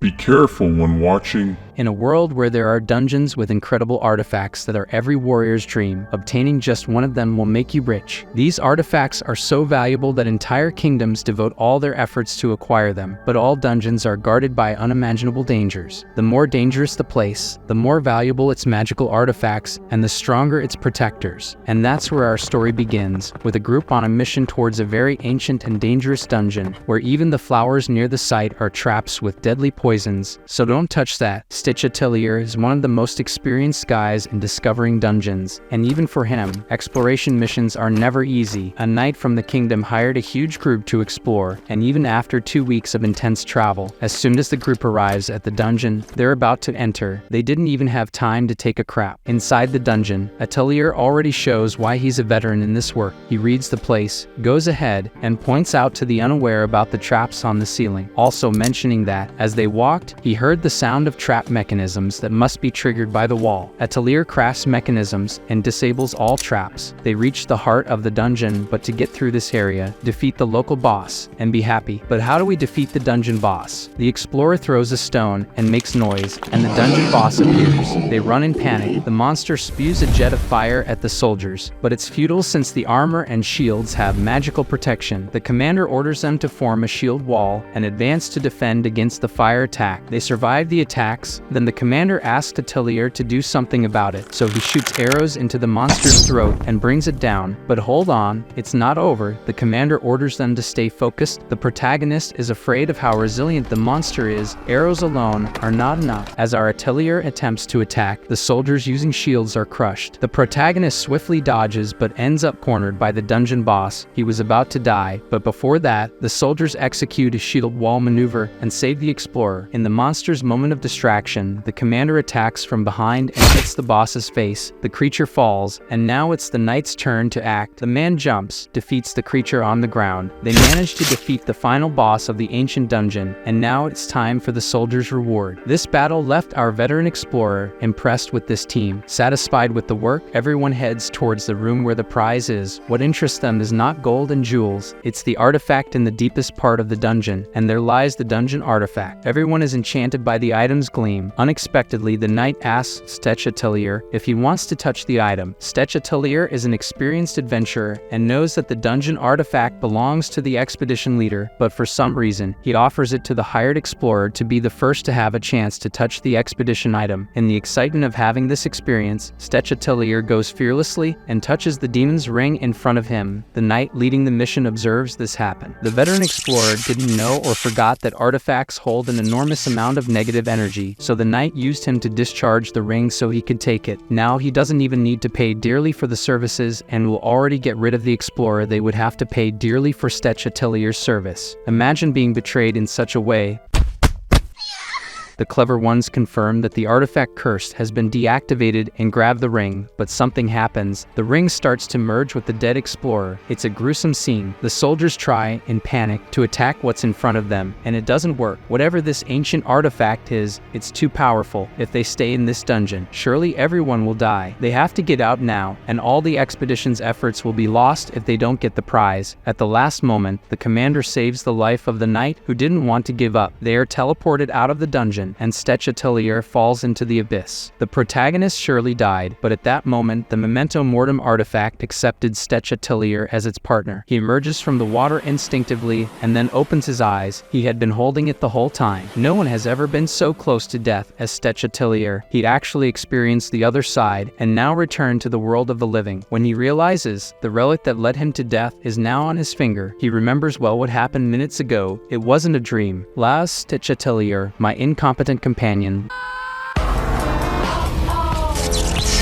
Be careful when watching. In a world where there are dungeons with incredible artifacts that are every warrior's dream, obtaining just one of them will make you rich. These artifacts are so valuable that entire kingdoms devote all their efforts to acquire them, but all dungeons are guarded by unimaginable dangers. The more dangerous the place, the more valuable its magical artifacts, and the stronger its protectors. And that's where our story begins, with a group on a mission towards a very ancient and dangerous dungeon, where even the flowers near the site are traps with deadly poisons, so don't touch that. Stetch Atelier is one of the most experienced guys in discovering dungeons, and even for him, exploration missions are never easy. A knight from the kingdom hired a huge group to explore, and even after 2 weeks of intense travel, as soon as the group arrives at the dungeon they're about to enter, they didn't even have time to take a crap. Inside the dungeon, Atelier already shows why he's a veteran in this work. He reads the place, goes ahead, and points out to the unaware about the traps on the ceiling, also mentioning that, as they walked, he heard the sound of trap mechanisms that must be triggered by the wall. Atelier crafts mechanisms and disables all traps. They reach the heart of the dungeon, but to get through this area, defeat the local boss, and be happy. But how do we defeat the dungeon boss? The explorer throws a stone and makes noise, and the dungeon boss appears. They run in panic. The monster spews a jet of fire at the soldiers, but it's futile since the armor and shields have magical protection. The commander orders them to form a shield wall and advance to defend against the fire attack. They survive the attacks. Then the commander asks Atelier to do something about it, so he shoots arrows into the monster's throat and brings it down. But hold on, it's not over. The commander orders them to stay focused. The protagonist is afraid of how resilient the monster is. Arrows alone are not enough. As our Atelier attempts to attack, the soldiers using shields are crushed. The protagonist swiftly dodges but ends up cornered by the dungeon boss. He was about to die, but before that, the soldiers execute a shield wall maneuver and save the explorer. In the monster's moment of distraction, the commander attacks from behind and hits the boss's face. The creature falls, and now it's the knight's turn to act. The man jumps, defeats the creature on the ground. They manage to defeat the final boss of the ancient dungeon, and now it's time for the soldier's reward. This battle left our veteran explorer impressed with this team. Satisfied with the work, everyone heads towards the room where the prize is. What interests them is not gold and jewels, it's the artifact in the deepest part of the dungeon, and there lies the dungeon artifact. Everyone is enchanted by the item's gleam. Unexpectedly, the knight asks Stetch Atelier if he wants to touch the item. Stetch Atelier is an experienced adventurer and knows that the dungeon artifact belongs to the expedition leader, but for some reason, he offers it to the hired explorer to be the first to have a chance to touch the expedition item. In the excitement of having this experience, Stetch Atelier goes fearlessly and touches the demon's ring in front of him. The knight leading the mission observes this happen. The veteran explorer didn't know or forgot that artifacts hold an enormous amount of negative energy, so the knight used him to discharge the ring so he could take it. Now he doesn't even need to pay dearly for the services and will already get rid of the explorer. They would have to pay dearly for Stetch Atelier's service. Imagine being betrayed in such a way. The clever ones confirm that the artifact cursed has been deactivated and grab the ring, but something happens. The ring starts to merge with the dead explorer. It's a gruesome scene. The soldiers try, in panic, to attack what's in front of them, and it doesn't work. Whatever this ancient artifact is, it's too powerful. If they stay in this dungeon, surely everyone will die. They have to get out now, and all the expedition's efforts will be lost if they don't get the prize. At the last moment, the commander saves the life of the knight who didn't want to give up. They are teleported out of the dungeon, and Stetch Atelier falls into the abyss. The protagonist surely died, but at that moment, the memento mortem artifact accepted Stetch Atelier as its partner. He emerges from the water instinctively and then opens his eyes. He had been holding it the whole time. No one has ever been so close to death as Stetch Atelier. He'd actually experienced the other side and now returned to the world of the living. When he realizes the relic that led him to death is now on his finger, he remembers well what happened minutes ago. It wasn't a dream. Las Stetch Atelier, my incompetent companion.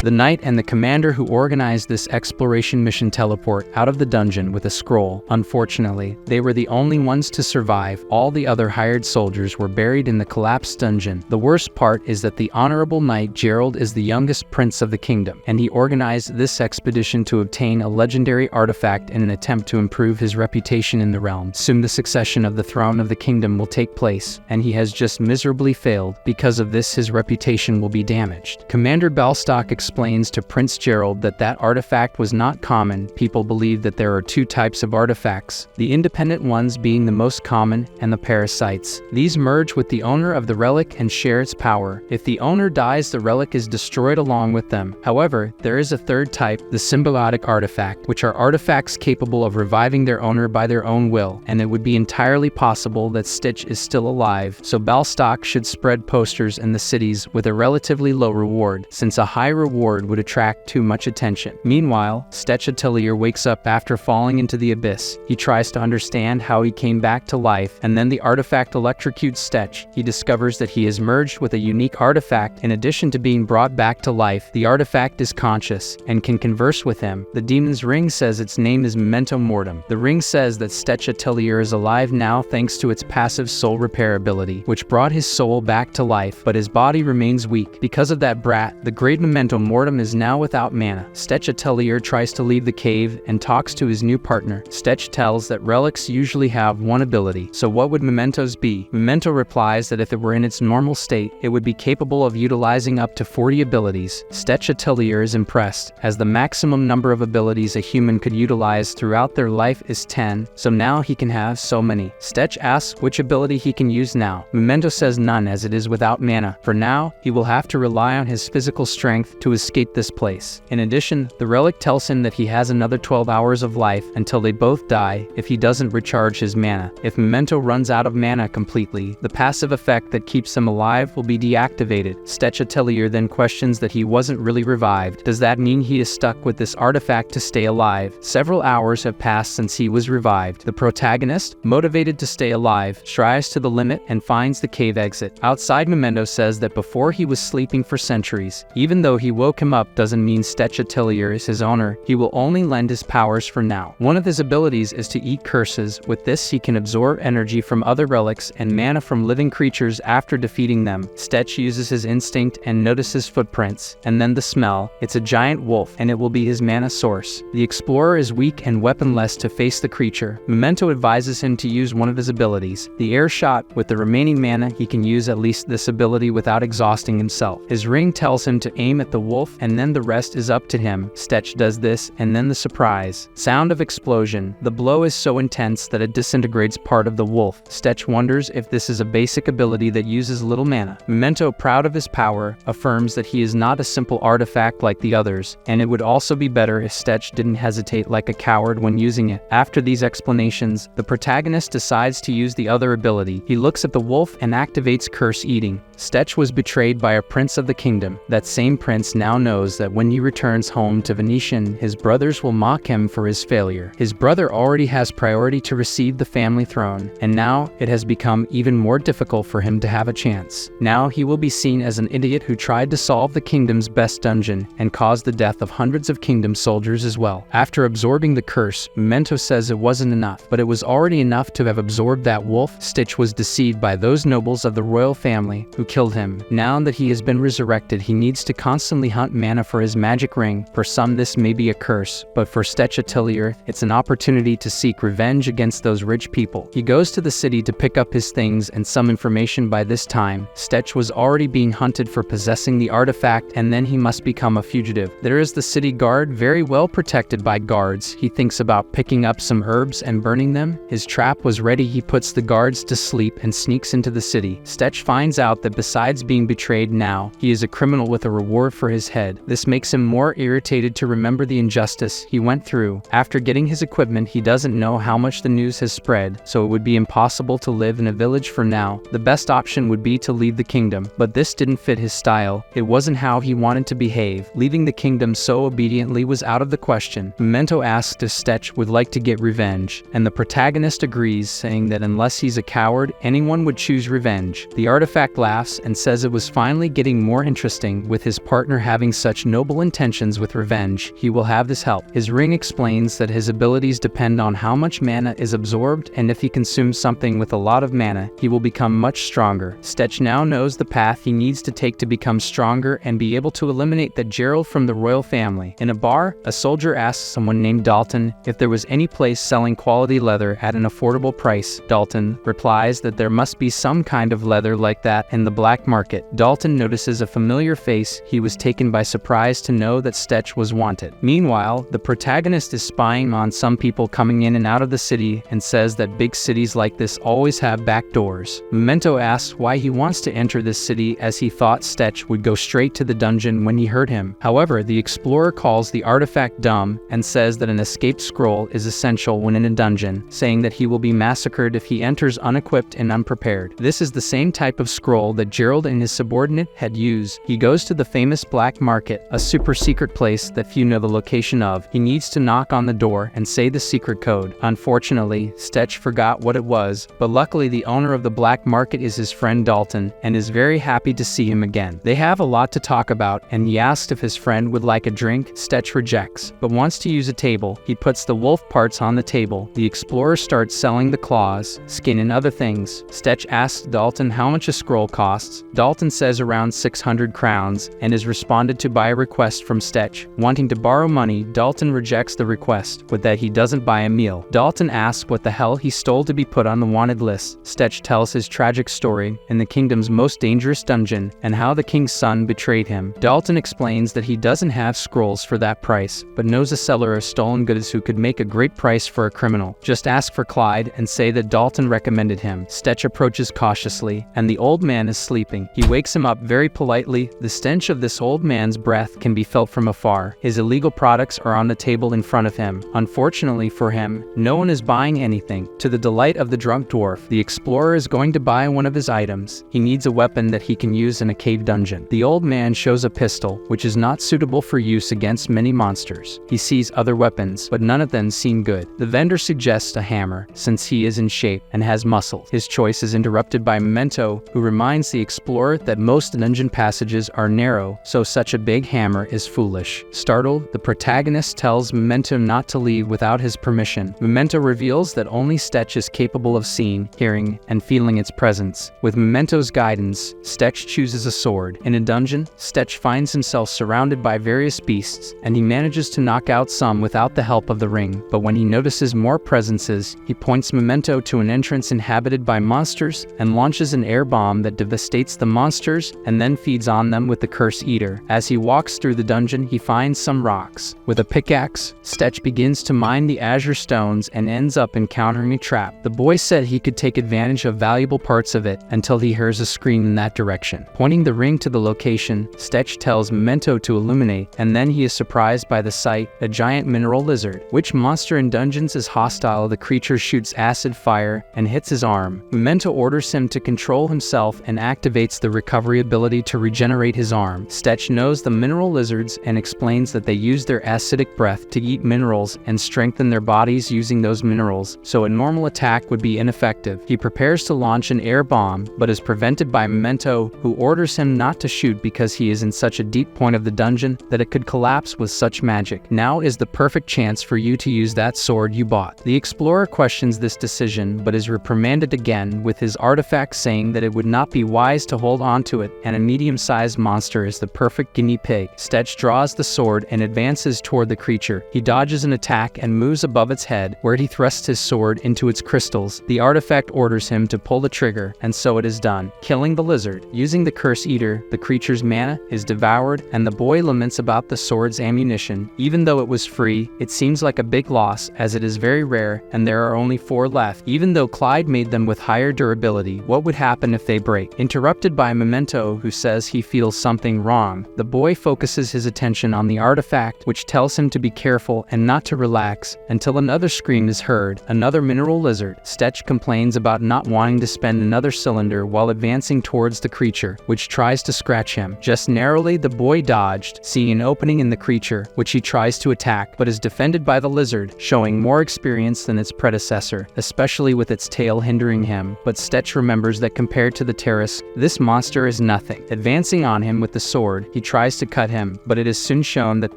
The knight and the commander who organized this exploration mission teleport out of the dungeon with a scroll. Unfortunately, they were the only ones to survive. All the other hired soldiers were buried in the collapsed dungeon. The worst part is that the honorable knight Gerald is the youngest prince of the kingdom, and he organized this expedition to obtain a legendary artifact in an attempt to improve his reputation in the realm. Soon the succession of the throne of the kingdom will take place, and he has just miserably failed. Because of this, his reputation will be damaged. Commander Balstock explains to Prince Gerald that that artifact was not common. People believe that there are two types of artifacts, the independent ones being the most common and the parasites. These merge with the owner of the relic and share its power. If the owner dies, the relic is destroyed along with them. However, there is a third type, the symbiotic artifact, which are artifacts capable of reviving their owner by their own will, and it would be entirely possible that Stitch is still alive, so Balstock should spread posters in the cities with a relatively low reward, since a high reward would attract too much attention. Meanwhile, Stetch Atelier wakes up after falling into the abyss. He tries to understand how he came back to life, and then the artifact electrocutes Stetch. He discovers that he is merged with a unique artifact. In addition to being brought back to life, the artifact is conscious and can converse with him. The demon's ring says its name is Memento Mortem. The ring says that Stetch Atelier is alive now thanks to its passive soul repair ability, which brought his soul back to life, but his body remains weak. Because of that brat, the great Memento Mortem is now without mana. Stetch Atelier tries to leave the cave and talks to his new partner. Stetch tells that relics usually have one ability, so what would mementos be? Memento replies that if it were in its normal state, it would be capable of utilizing up to 40 abilities. Stetch Atelier is impressed, as the maximum number of abilities a human could utilize throughout their life is 10, so now he can have so many. Stetch asks which ability he can use now. Memento says none, as it is without mana. For now, he will have to rely on his physical strength to escape this place. In addition, the relic tells him that he has another 12 hours of life until they both die if he doesn't recharge his mana. If Memento runs out of mana completely, the passive effect that keeps him alive will be deactivated. Stetch Atelier then questions that he wasn't really revived. Does that mean he is stuck with this artifact to stay alive? Several hours have passed since he was revived. The protagonist, motivated to stay alive, strives to the limit and finds the cave exit. Outside, Memento says that before he was sleeping for centuries. Even though he woke him up doesn't mean Stetch Atelier is his owner. He will only lend his powers for now. One of his abilities is to eat curses. With this, he can absorb energy from other relics and mana from living creatures after defeating them. Stetch uses his instinct and notices footprints, and then the smell. It's a giant wolf, and it will be his mana source. The explorer is weak and weaponless to face the creature. Memento advises him to use one of his abilities, the air shot. With the remaining mana, he can use at least this ability without exhausting himself. His ring tells him to aim at the wolf, and then the rest is up to him. Stetch does this, and then the surprise. Sound of explosion. The blow is so intense that it disintegrates part of the wolf. Stetch wonders if this is a basic ability that uses little mana. Memento, proud of his power, affirms that he is not a simple artifact like the others, and it would also be better if Stetch didn't hesitate like a coward when using it. After these explanations, the protagonist decides to use the other ability. He looks at the wolf and activates curse eating. Stetch was betrayed by a prince of the kingdom. That same prince now knows that when he returns home to Venetian, his brothers will mock him for his failure. His brother already has priority to receive the family throne, and now it has become even more difficult for him to have a chance. Now he will be seen as an idiot who tried to solve the kingdom's best dungeon and caused the death of hundreds of kingdom soldiers as well. After absorbing the curse, Memento says it wasn't enough, but it was already enough to have absorbed that wolf. Stitch was deceived by those nobles of the royal family who killed him. Now that he has been resurrected, he needs to constantly hunt mana for his magic ring. For some, this may be a curse, but for Stetch Atelier, it's an opportunity to seek revenge against those rich people. He goes to the city to pick up his things and some information. By this time, Stetch was already being hunted for possessing the artifact, and then he must become a fugitive. There is the city guard, very well protected by guards. He thinks about picking up some herbs and burning them. His trap was ready. He puts the guards to sleep and sneaks into the city. Stetch finds out that besides being betrayed now, he is a criminal with a reward for his head. This makes him more irritated to remember the injustice he went through. After getting his equipment, he doesn't know how much the news has spread, so it would be impossible to live in a village for now. The best option would be to leave the kingdom, but this didn't fit his style. It wasn't how he wanted to behave. Leaving the kingdom so obediently was out of the question. Memento asks if Stetch would like to get revenge, and the protagonist agrees, saying that unless he's a coward, anyone would choose revenge. The artifact laughs and says it was finally getting more interesting. With his partner having such noble intentions with revenge, he will have this help. His ring explains that his abilities depend on how much mana is absorbed, and if he consumes something with a lot of mana, he will become much stronger. Stetch now knows the path he needs to take to become stronger and be able to eliminate that Gerald from the royal family. In a bar, a soldier asks someone named Dalton if there was any place selling quality leather at an affordable price. Dalton replies that there must be some kind of leather like that in the black market. Dalton notices a familiar face. He was taken taken by surprise to know that Stetch was wanted. Meanwhile, the protagonist is spying on some people coming in and out of the city and says that big cities like this always have back doors. Memento asks why he wants to enter this city, as he thought Stetch would go straight to the dungeon when he heard him. However, the explorer calls the artifact dumb and says that an escape scroll is essential when in a dungeon, saying that he will be massacred if he enters unequipped and unprepared. This is the same type of scroll that Gerald and his subordinate had used. He goes to the famous black market, a super secret place that few know the location of. He needs to knock on the door and say the secret code. Unfortunately, Stetch forgot what it was, but luckily the owner of the black market is his friend Dalton and is very happy to see him again. They have a lot to talk about, and he asked if his friend would like a drink. Stetch rejects, but wants to use a table. He puts the wolf parts on the table. The explorer starts selling the claws, skin, and other things. Stetch asks Dalton how much a scroll costs. Dalton says around 600 crowns and is responded to by a request from Stetch. Wanting to borrow money, Dalton rejects the request, with that he doesn't buy a meal. Dalton asks what the hell he stole to be put on the wanted list. Stetch tells his tragic story in the kingdom's most dangerous dungeon and how the king's son betrayed him. Dalton explains that he doesn't have scrolls for that price, but knows a seller of stolen goods who could make a great price for a criminal. Just ask for Clyde and say that Dalton recommended him. Stetch approaches cautiously, and the old man is sleeping. He wakes him up very politely. The stench of this old man's breath can be felt from afar. His illegal products are on the table in front of him. Unfortunately for him, no one is buying anything. To the delight of the drunk dwarf, the explorer is going to buy one of his items. He needs a weapon that he can use in a cave dungeon. The old man shows a pistol, which is not suitable for use against many monsters. He sees other weapons, but none of them seem good. The vendor suggests a hammer, since he is in shape and has muscles. His choice is interrupted by Memento, who reminds the explorer that most dungeon passages are narrow, so such a big hammer is foolish. Startled, the protagonist tells Memento not to leave without his permission. Memento reveals that only Stetch is capable of seeing, hearing, and feeling its presence. With Memento's guidance, Stetch chooses a sword. In a dungeon, Stetch finds himself surrounded by various beasts, and he manages to knock out some without the help of the ring. But when he notices more presences, he points Memento to an entrance inhabited by monsters and launches an air bomb that devastates the monsters and then feeds on them with the Curse Eater. As he walks through the dungeon, he finds some rocks. With a pickaxe, Stetch begins to mine the azure stones and ends up encountering a trap. The boy said he could take advantage of valuable parts of it until he hears a scream in that direction. Pointing the ring to the location, Stetch tells Memento to illuminate, and then he is surprised by the sight, a giant mineral lizard. Which monster in dungeons is hostile? The creature shoots acid fire and hits his arm. Memento orders him to control himself and activates the recovery ability to regenerate his arm. Stetch knows the mineral lizards and explains that they use their acidic breath to eat minerals and strengthen their bodies using those minerals, so a normal attack would be ineffective. He prepares to launch an air bomb, but is prevented by Memento, who orders him not to shoot because he is in such a deep point of the dungeon that it could collapse with such magic. Now is the perfect chance for you to use that sword you bought. The explorer questions this decision, but is reprimanded again with his artifact saying that it would not be wise to hold on to it, and a medium-sized monster is the perfect guinea pig. Stetch draws the sword and advances toward the creature. He dodges an attack and moves above its head, where he thrusts his sword into its crystals. The artifact orders him to pull the trigger, and so it is done, killing the lizard. Using the Curse Eater, the creature's mana is devoured, and the boy laments about the sword's ammunition. Even though it was free, it seems like a big loss, as it is very rare, and there are only 4 left. Even though Clyde made them with higher durability, what would happen if they break? Interrupted by Memento, who says he feels something wrong. The boy focuses his attention on the artifact, which tells him to be careful and not to relax, until another scream is heard. Another mineral lizard. Stetch complains about not wanting to spend another cylinder while advancing towards the creature, which tries to scratch him. Just narrowly, the boy dodged, seeing an opening in the creature, which he tries to attack, but is defended by the lizard, showing more experience than its predecessor, especially with its tail hindering him. But Stetch remembers that compared to the Terrace, this monster is nothing. Advancing on him with the sword, he tries to cut him, but it is soon shown that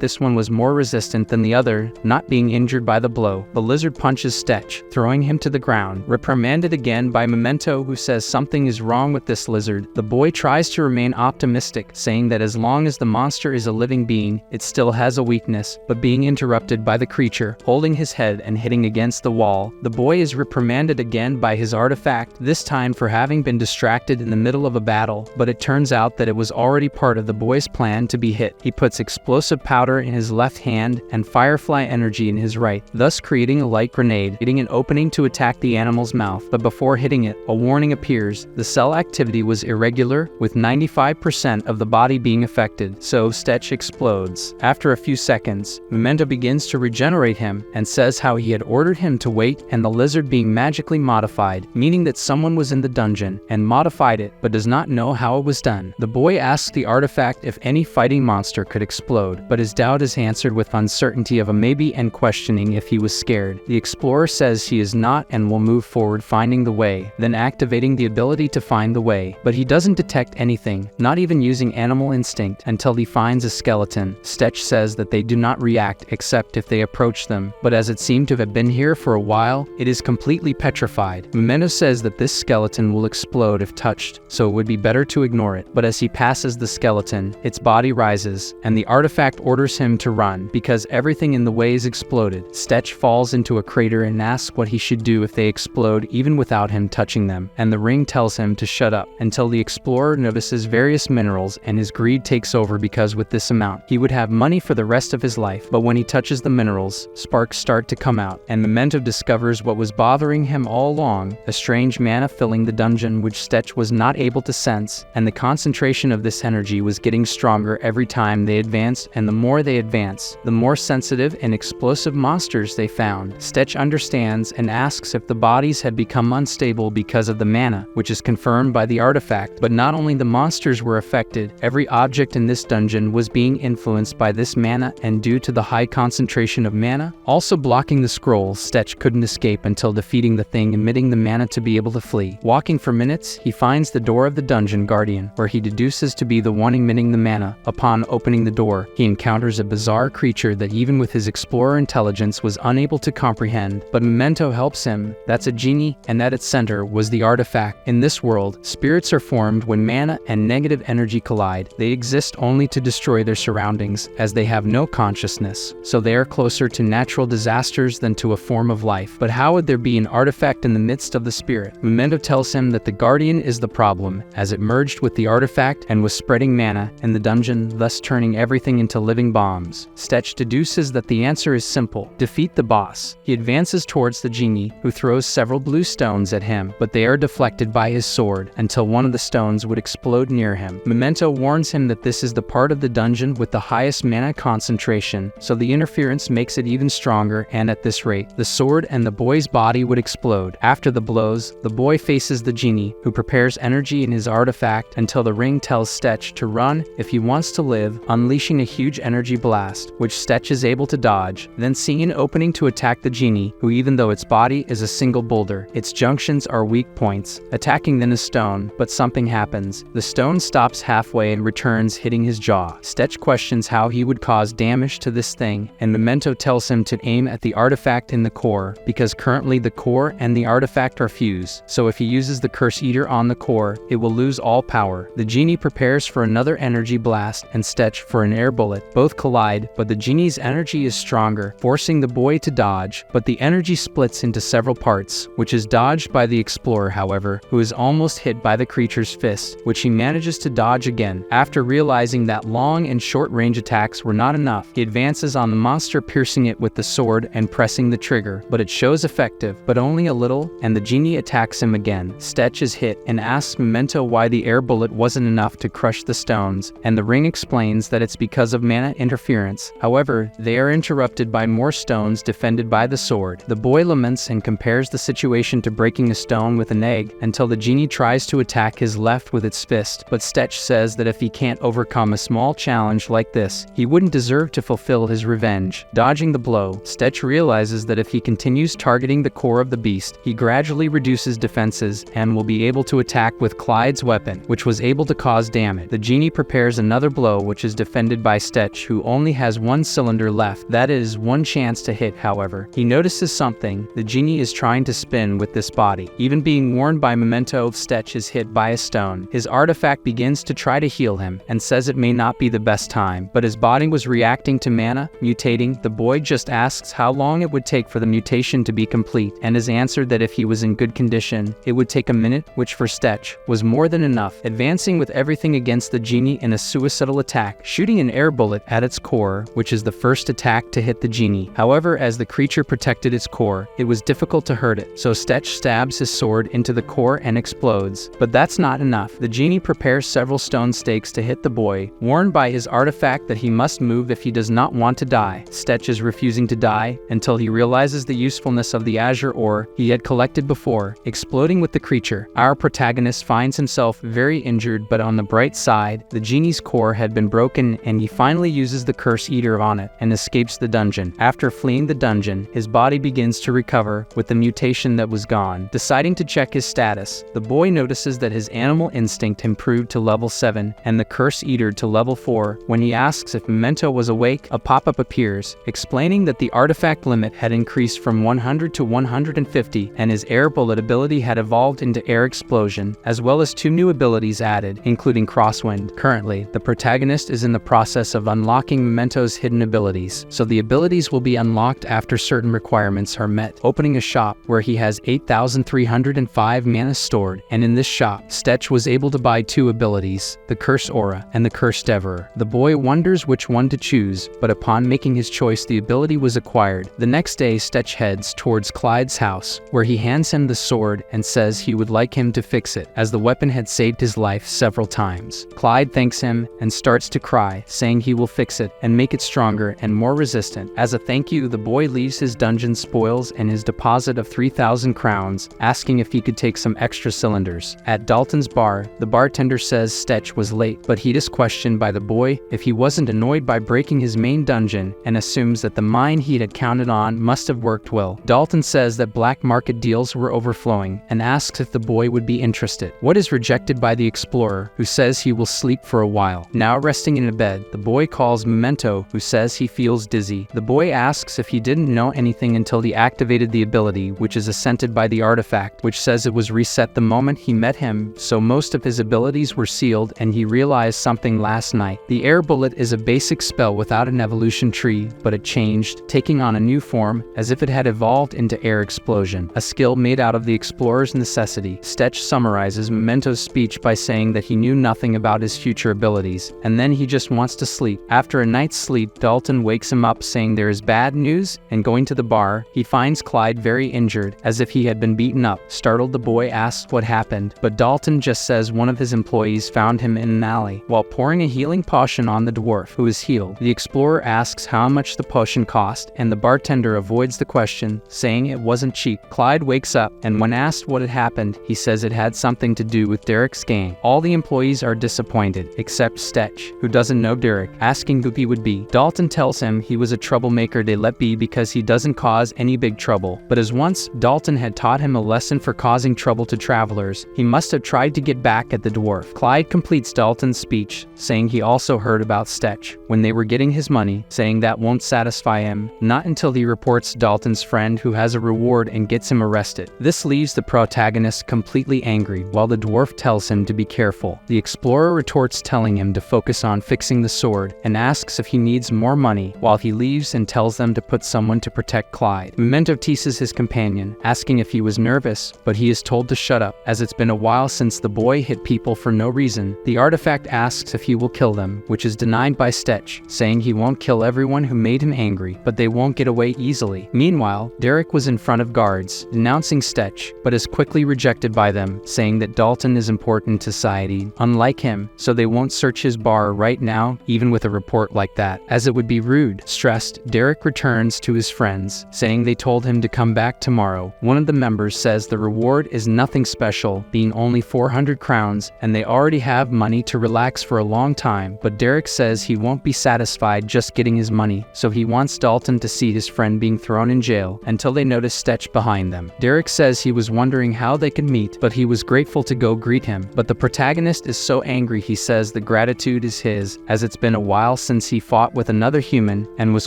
this one was more resistant than the other, not being injured by the blow. The lizard punches Stetch, throwing him to the ground. Reprimanded again by Memento, who says something is wrong with this lizard, the boy tries to remain optimistic, saying that as long as the monster is a living being, it still has a weakness, but being interrupted by the creature, holding his head and hitting against the wall. The boy is reprimanded again by his artifact, this time for having been distracted in the middle of a battle, but it turns out that it was already part of the boy's plan to be hit. He puts explosive powder in his left hand and firefly energy in his right, thus creating a light grenade, hitting an opening to attack the animal's mouth. But before hitting it, a warning appears. The cell activity was irregular, with 95% of the body being affected, so Stetch explodes. After a few seconds, Memento begins to regenerate him and says how he had ordered him to wait and the lizard being magically modified, meaning that someone was in the dungeon and modified it, but does not know how it was done. The boy asks the artifact if any fighting monster could explode, but his doubt is answered with uncertainty of a maybe and questioning if he was scared. The explorer says he is not and will move forward finding the way, then activating the ability to find the way. But he doesn't detect anything, not even using animal instinct, until he finds a skeleton. Stetch says that they do not react except if they approach them, but as it seemed to have been here for a while, it is completely petrified. Memento says that this skeleton will explode if touched, so it would be better to ignore it. But as he passes the skeleton, its body rises, and the artifact orders him to run, because everything in the way is exploded. Stetch falls into a crater and asks what he should do if they explode even without him touching them, and the ring tells him to shut up, until the explorer notices various minerals and his greed takes over, because with this amount, he would have money for the rest of his life. But when he touches the minerals, sparks start to come out, and Memento discovers what was bothering him all along, a strange mana filling the dungeon which Stetch was not able to sense, and the concentration of this energy was getting stronger every time they advanced, and the more they advance, the more sensitive and explosive monsters they found. Stetch understands and asks if the bodies had become unstable because of the mana, which is confirmed by the artifact. But not only the monsters were affected, every object in this dungeon was being influenced by this mana, and due to the high concentration of mana also blocking the scrolls, Stetch couldn't escape until defeating the thing emitting the mana to be able to flee. Walking for minutes, he finds the door of the dungeon guardian, where he deduces to be the one emitting the mana. Upon opening the door, he encounters a bizarre creature that even with his explorer intelligence was unable to comprehend, but Memento helps him. That's a genie, and at its center was the artifact. In this world, spirits are formed when mana and negative energy collide. They exist only to destroy their surroundings, as they have no consciousness, so they are closer to natural disasters than to a form of life. But how would there be an artifact in the midst of the spirit? Memento tells him that the guardian is the problem, as it merged with the artifact and was spreading mana in the dungeon, thus turning everything into living bombs. Stetch deduces that the answer is simple: defeat the boss. He advances towards the genie, who throws several blue stones at him, but they are deflected by his sword, until one of the stones would explode near him. Memento warns him that this is the part of the dungeon with the highest mana concentration, so the interference makes it even stronger, and at this rate, the sword and the boy's body would explode. After the blows, the boy faces the genie, who prepares energy in his artifact until the ring tells Stetch to run if he wants to live, unleashing a huge energy blast, which Stetch is able to dodge, then seeing an opening to attack the genie, who even though its body is a single boulder, its junctions are weak points, attacking then a stone, but something happens. The stone stops halfway and returns, hitting his jaw. Stetch questions how he would cause damage to this thing, and Memento tells him to aim at the artifact in the core, because currently the core and the artifact are fused, so if he uses the Curse Eater on the core, it will lose all power. The genie prepares for another energy blast, and Stetch for an air bullet. Both collide, but the genie's energy is stronger, forcing the boy to dodge, but the energy splits into several parts, which is dodged by the explorer, however, who is almost hit by the creature's fist, which he manages to dodge again. After realizing that long and short range attacks were not enough, he advances on the monster, piercing it with the sword and pressing the trigger, but it shows effective, but only a little, and the genie attacks him again. Stetch is hit and asks Memento why the air bullet wasn't enough to crush the stones, and the ring explains that it's because of mana interference. However, they are interrupted by more stones defended by the sword. The boy laments and compares the situation to breaking a stone with an egg, until the genie tries to attack his left with its fist, but Stetch says that if he can't overcome a small challenge like this, he wouldn't deserve to fulfill his revenge. Dodging the blow, Stetch realizes that if he continues targeting the core of the beast, he gradually reduces defenses and will be able to attack with Clyde's weapon, which was able to cause damage. The genie prepares another blow, which is defended by Stetch, who only has one cylinder left. That is one chance to hit. However, he notices something: the genie is trying to spin with this body. Even being warned by Memento, Stetch is hit by a stone. His artifact begins to try to heal him and says it may not be the best time, but his body was reacting to mana, mutating. The boy just asks how long it would take for the mutation to be complete, and is answered that if he was in good condition, it would take a minute, which for Stetch was more than enough. Advancing with everything against the genie in a suicidal attack, shooting an air bullet at its core, which is the first attack to hit the genie. However, as the creature protected its core, it was difficult to hurt it, so Stetch stabs his sword into the core and explodes. But that's not enough. The genie prepares several stone stakes to hit the boy, warned by his artifact that he must move if he does not want to die. Stetch is refusing to die until he realizes the usefulness of the azure ore he had collected before, exploding with the creature. Our protagonist finds himself very injured, but on the bright side, the genie's core had been broken and he finally uses the curse eater on it and escapes the dungeon. After fleeing the dungeon, his body begins to recover with the mutation that was gone. Deciding to check his status, the boy notices that his animal instinct improved to level 7 and the curse eater to level 4. When he asks if Memento was awake, a pop-up appears, explaining that the artifact limit had increased from 100 to 150 and his air bullet ability had evolved into air explosion, as well as 2 new abilities added, including crosswind. Currently, the protagonist is in the process of unlocking Memento's hidden abilities, so the abilities will be unlocked after certain requirements are met. Opening a shop where he has 8,305 mana stored, and in this shop, Stetch was able to buy 2 abilities, the Curse Aura and the Curse Devourer. The boy wonders which one to choose, but upon making his choice, the ability was acquired. The next day, Stetch heads towards Clyde's house, where he hands him the sword and says he would like him to fix it, as the weapon had saved his life several times. Clyde thanks him and starts to cry, saying he will fix it and make it stronger and more resistant. As a thank you, the boy leaves his dungeon spoils and his deposit of 3,000 crowns, asking if he could take some extra cylinders. At Dalton's bar, the bartender says Stetch was late, but he is questioned by the boy if he wasn't annoyed by breaking his main dungeon and assumes that the mine he had counted on must have worked well. Dalton says that black market deals were overflowing and asks if the boy would be interested. What is rejected by the explorer, who says he will sleep for a while. Now resting in a bed, the boy calls Memento, who says he feels dizzy. The boy asks if he didn't know anything until he activated the ability, which is assented by the artifact, which says it was reset the moment he met him, so most of his abilities were sealed and he realized something last night. The air bullet is a basic spell without an evolution tree, but it changed, taking on a new form, as if it had evolved into air explosion, a skill made out of the explorer's necessity. Stetch summarizes Memento's speech by saying that he knew nothing about his future abilities, and then he just wants to sleep. After a night's sleep, Dalton wakes him up saying there is bad news, and going to the bar, he finds Clyde very injured, as if he had been beaten up. Startled, the boy asks what happened, but Dalton just says one of his employees found him in an alley, while pouring a healing potion on the dwarf, who is healed. The explorer asks how much the potion cost, and the bartender avoids the question, saying it wasn't cheap. Clyde wakes up, and when asked what had happened, he says it had something to do with Derek's gang. All the employees are disappointed, except Stetch, who doesn't know Derek, asking who he would be. Dalton tells him he was a troublemaker they let be because he doesn't cause any big trouble, but as once Dalton had taught him a lesson for causing trouble to travelers, he must have tried to get back at the dwarf. Clyde completes Dalton's speech, saying he also heard about Stetch when they were getting his money, saying that won't satisfy him, not until he reports Dalton's friend who has a reward and gets him arrested. This leaves the protagonist completely angry, while the dwarf tells him to be careful. The explorer retorts, telling him to focus on fixing the sword, and asks if he needs more money, while he leaves and tells them to put someone to protect Clyde. Memento teases his companion, asking if he was nervous, but he is told to shut up, as it's been a while since the boy hit people for no reason. The artifact asks if he will kill them, which is denied by Stetch, saying he won't kill everyone who made him angry, but they won't get away easily. Meanwhile, Derek was in front of guards, denouncing Stetch, but is quickly rejected by them, saying that Dalton is important to society, unlike him, so they won't search his bar right now, even with a report like that, as it would be rude. Stressed, Derek returns to his friends, saying they told him to come back tomorrow. One of the members says the reward is nothing special, being only 400 crowns, and they already have money to relax for a long time, but Derek says he won't be satisfied just getting his money, so he wants Dalton to see his friend being thrown in jail, until they notice Stetch behind them. Derek says he was wondering how they could meet, but he was grateful to go greet him, but the protagonist is so angry he says the gratitude is his, as it's been a while since he fought with another human, and was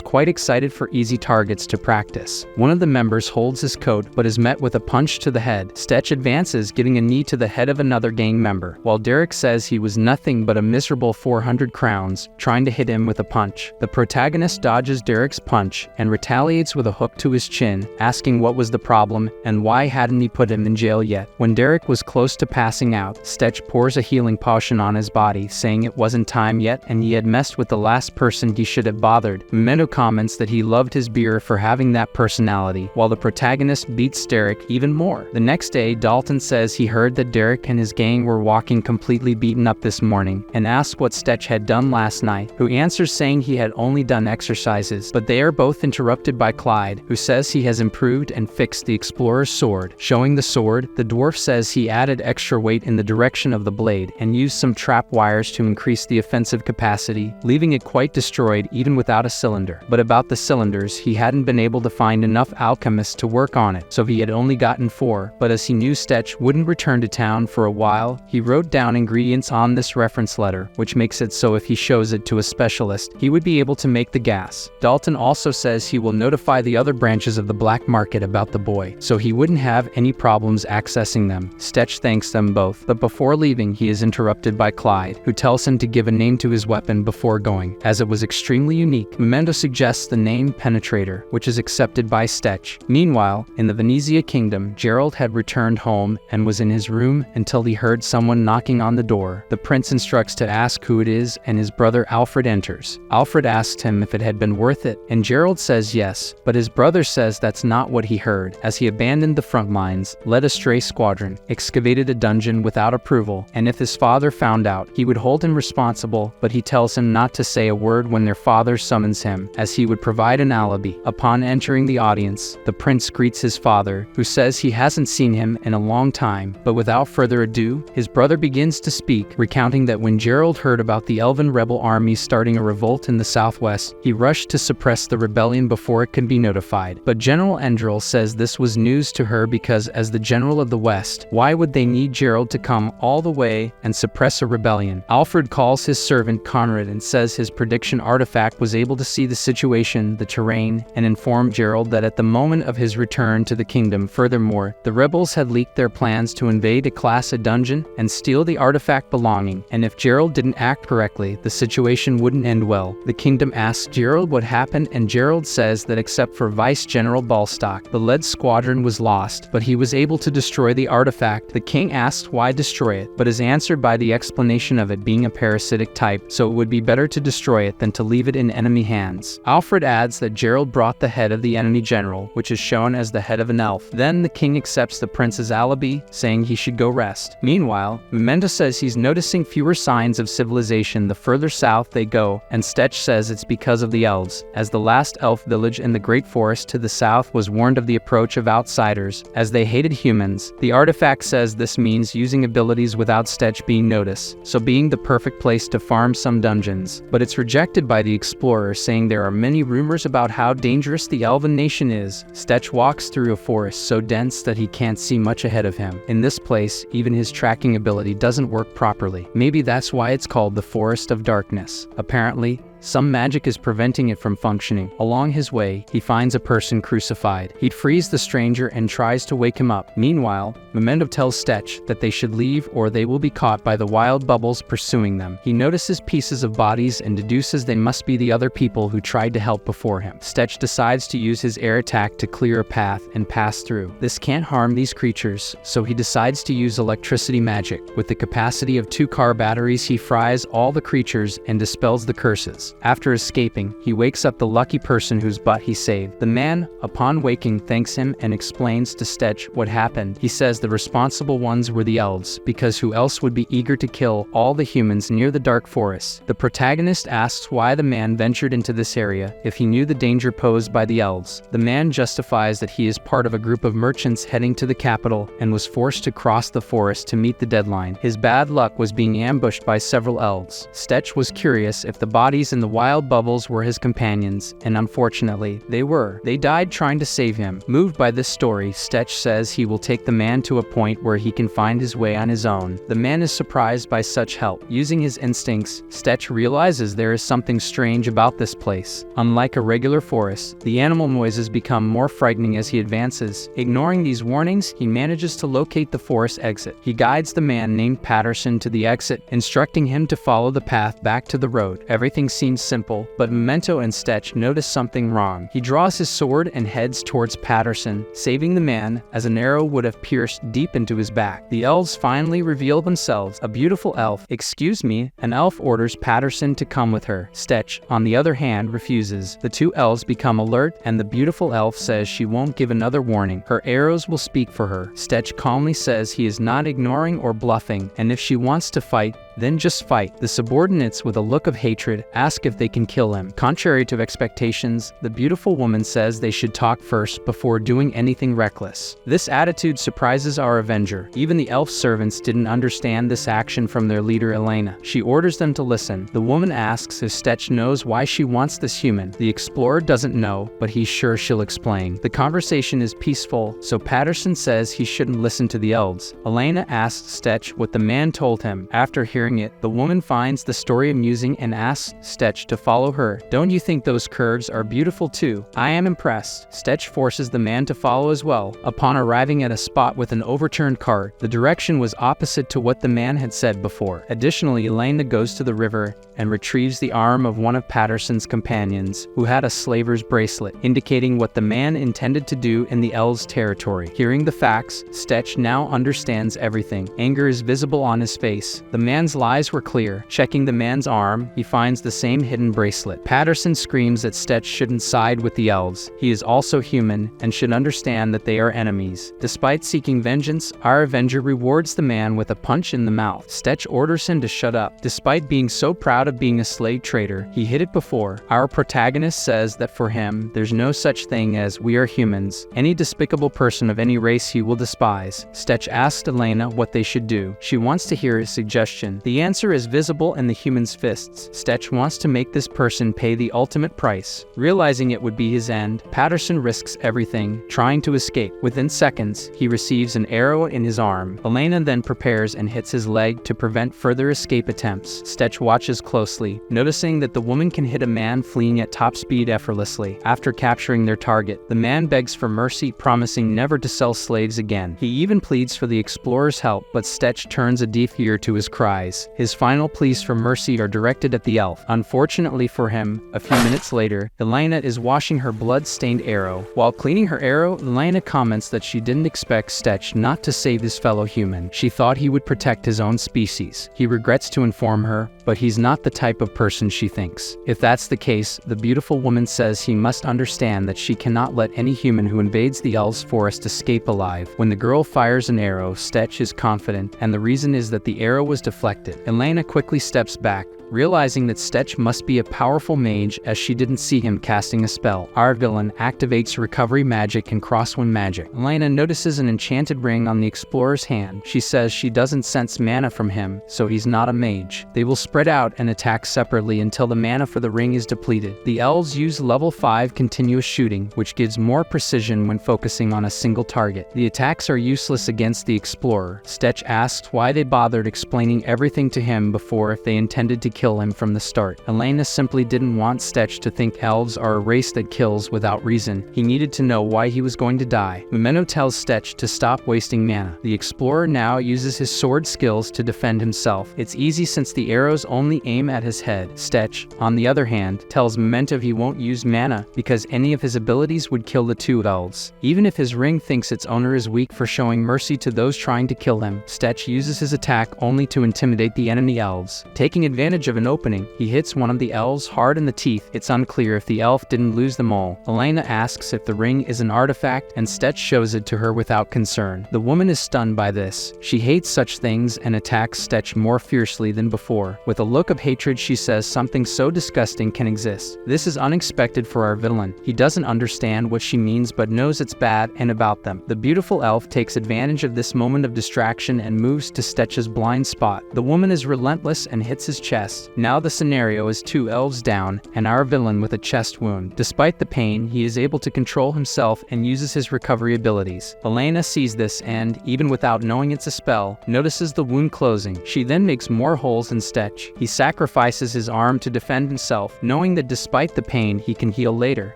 quite excited for easy targets to practice. One of the members holds his coat, but is met with a punch to the head. Stetch advances, getting a knee to the head of another gang member, while Derek says he was nothing but a miserable 400 crowns, trying to hit him with a punch. The protagonist dodges Derek's punch, and retaliates with a hook to his chin, asking what was the problem, and why hadn't he put him in jail yet. When Derek was close to passing out, Stetch pours a healing potion on his body, saying saying it wasn't time yet and he had messed with the last person he should have bothered. Memento comments that he loved his beer for having that personality, while the protagonist beats Derek even more. The next day, Dalton says he heard that Derek and his gang were walking completely beaten up this morning, and asks what Stetch had done last night, who answers saying he had only done exercises, but they are both interrupted by Clyde, who says he has improved and fixed the explorer's sword. Showing the sword, the dwarf says he added extra weight in the direction of the blade and used some trap wires to increase the offensive capacity, leaving it quite destroyed even without a cylinder. But about the cylinders, he hadn't been able to find enough alchemists to work on it, so he had only gotten 4, but as he knew Stetch wouldn't return to town for a while, he wrote down ingredients on this reference letter, which makes it so if he shows it to a specialist, he would be able to make the gas. Dalton also says he will notify the other branches of the black market about the boy, so he wouldn't have any problems accessing them. Stetch thanks them both, but before leaving he is interrupted by Clyde, who tells him to give a name to his weapon before going, as it was extremely unique. Memento suggests the name Penetrator, which is accepted by Stetch. Meanwhile, in the Venezia kingdom, Gerald had returned home and was in his room until he heard someone knocking on the door. The prince instructs to ask who it is, and his brother Alfred enters. Alfred asks him if it had been worth it, and Gerald says yes, but his brother says that's not what he heard, as he abandoned the front lines, led a stray squadron, excavated a dungeon without approval, and if his father found out, he would hold him responsible, but he tells him not to say a word when their father summons him, as he would provide an alibi. Upon entering the audience, the prince greets his father, who says he hasn't seen him in a long time, but without further ado, his brother begins to speak, recounting that when Gerald heard about the elven rebel army starting a revolt in the southwest, he rushed to suppress the rebellion before it could be notified. But General Endril says this was news to her because as the general of the west, why would they need Gerald to come all the way and suppress a rebellion? Alfred calls his servant Conrad and says his prediction artifact was able to see the situation, the terrain, and inform Gerald that at the moment of his return to the kingdom, furthermore, the rebels had leaked their plans to invade a class dungeon and steal the artifact belonging, and if Gerald didn't act correctly, the situation wouldn't end well. The kingdom asks Gerald what happened, and Gerald says that except for Vice General Balstock, the lead squadron was lost, but he was able to destroy the artifact. The king asks why destroy it, but is answered by the explanation of it being a parasitic type, so it would be better to destroy it than to leave it in enemy hands. Alfred adds that Gerald brought the head of the enemy general, which is shown as the head of an elf. Then the king accepts the prince's alibi, saying he should go rest. Meanwhile, Memento says he's noticing fewer signs of civilization the further south they go, and Stetch says it's because of the elves, as the last elf village in the Great Forest to the south was warned of the approach of outsiders, as they hated humans. The artifact says this means using abilities without Stetch being noticed, so being the perfect place to farm some dungeons. But it's rejected by the explorer, saying there are many rumors about how dangerous the elven nation is. Stetch walks through a forest so dense that he can't see much ahead of him. In this place, even his tracking ability doesn't work properly. Maybe that's why it's called the Forest of Darkness. Apparently, some magic is preventing it from functioning. Along his way, he finds a person crucified. He frees the stranger and tries to wake him up. Meanwhile, Memento tells Stetch that they should leave or they will be caught by the wild bubbles pursuing them. He notices pieces of bodies and deduces they must be the other people who tried to help before him. Stetch decides to use his air attack to clear a path and pass through. This can't harm these creatures, so he decides to use electricity magic. With the capacity of 2 car batteries, he fries all the creatures and dispels the curses. After escaping, he wakes up the lucky person whose butt he saved. The man, upon waking, thanks him and explains to Stetch what happened. He says the responsible ones were the elves, because who else would be eager to kill all the humans near the dark forest? The protagonist asks why the man ventured into this area if he knew the danger posed by the elves. The man justifies that he is part of a group of merchants heading to the capital and was forced to cross the forest to meet the deadline. His bad luck was being ambushed by several elves. Stetch was curious if the bodies in the wild bubbles were his companions, and unfortunately, they were. They died trying to save him. Moved by this story, Stetch says he will take the man to a point where he can find his way on his own. The man is surprised by such help. Using his instincts, Stetch realizes there is something strange about this place. Unlike a regular forest, the animal noises become more frightening as he advances. Ignoring these warnings, he manages to locate the forest exit. He guides the man named Patterson to the exit, instructing him to follow the path back to the road. Everything seems seems simple, but Memento and Stetch notice something wrong. He draws his sword and heads towards Patterson, saving the man as an arrow would have pierced deep into his back. The elves finally reveal themselves. A beautiful elf. "Excuse me," an elf orders Patterson to come with her. Stetch, on the other hand, refuses. The two elves become alert, and the beautiful elf says she won't give another warning. Her arrows will speak for her. Stetch calmly says he is not ignoring or bluffing, and if she wants to fight, then just fight. The subordinates, with a look of hatred, ask if they can kill him. Contrary to expectations, the beautiful woman says they should talk first before doing anything reckless. This attitude surprises our Avenger. Even the elf servants didn't understand this action from their leader Elena. She orders them to listen. The woman asks if Stetch knows why she wants this human. The explorer doesn't know, but he's sure she'll explain. The conversation is peaceful, so Patterson says he shouldn't listen to the elves. Elena asks Stetch what the man told him. After hearing it, the woman finds the story amusing and asks Stetch to follow her. "Don't you think those curves are beautiful too? I am impressed." Stetch forces the man to follow as well. Upon arriving at a spot with an overturned cart, the direction was opposite to what the man had said before. Additionally, Elena goes to the river and retrieves the arm of one of Patterson's companions, who had a slaver's bracelet, indicating what the man intended to do in the elves' territory. Hearing the facts, Stetch now understands everything. Anger is visible on his face. The man's lies were clear. Checking the man's arm, he finds the same hidden bracelet. Patterson screams that Stetch shouldn't side with the elves. He is also human and should understand that they are enemies. Despite seeking vengeance, our Avenger rewards the man with a punch in the mouth. Stetch orders him to shut up. Despite being so proud of being a slave trader, he hid it before. Our protagonist says that for him, there's no such thing as "we are humans." Any despicable person of any race he will despise. Stetch asks Elena what they should do. She wants to hear his suggestion. The answer is visible in the human's fists. Stetch wants to make this person pay the ultimate price. Realizing it would be his end, Patterson risks everything, trying to escape. Within seconds, he receives an arrow in his arm. Elena then prepares and hits his leg to prevent further escape attempts. Stetch watches closely, noticing that the woman can hit a man fleeing at top speed effortlessly. After capturing their target, the man begs for mercy, promising never to sell slaves again. He even pleads for the explorer's help, but Stetch turns a deaf ear to his cries. His final pleas for mercy are directed at the elf. Unfortunately for him, a few minutes later, Elena is washing her blood-stained arrow. While cleaning her arrow, Elena comments that she didn't expect Stetch not to save his fellow human. She thought he would protect his own species. He regrets to inform her, but he's not the type of person she thinks. If that's the case, the beautiful woman says he must understand that she cannot let any human who invades the elves' forest escape alive. When the girl fires an arrow, Stetch is confident, and the reason is that the arrow was deflected. Elena quickly steps back, realizing that Stetch must be a powerful mage as she didn't see him casting a spell. Our villain activates recovery magic and crosswind magic. Elena notices an enchanted ring on the explorer's hand. She says she doesn't sense mana from him, so he's not a mage. They will spread out and attack separately until the mana for the ring is depleted. The elves use level 5 continuous shooting, which gives more precision when focusing on a single target. The attacks are useless against the explorer. Stetch asks why they bothered explaining everything to him before if they intended to kill him from the start. Elena simply didn't want Stetch to think elves are a race that kills without reason. He needed to know why he was going to die. Memento tells Stetch to stop wasting mana. The explorer now uses his sword skills to defend himself. It's easy since the arrows only aim at his head. Stetch, on the other hand, tells Memento he won't use mana because any of his abilities would kill the two elves. Even if his ring thinks its owner is weak for showing mercy to those trying to kill him, Stetch uses his attack only to intimidate the enemy elves. Taking advantage of an opening, he hits one of the elves hard in the teeth. It's unclear if the elf didn't lose them all. Elena asks if the ring is an artifact, and Stetch shows it to her without concern. The woman is stunned by this. She hates such things and attacks Stetch more fiercely than before. With a look of hatred, she says something so disgusting can exist. This is unexpected for our villain. He doesn't understand what she means but knows it's bad and about them. The beautiful elf takes advantage of this moment of distraction and moves to Stetch's blind spot. The woman is relentless and hits his chest. Now the scenario is two elves down and our villain with a chest wound. Despite the pain, he is able to control himself and uses his recovery abilities. Elena sees this and, even without knowing it's a spell, notices the wound closing. She then makes more holes in Stetch. He sacrifices his arm to defend himself, knowing that despite the pain, he can heal later.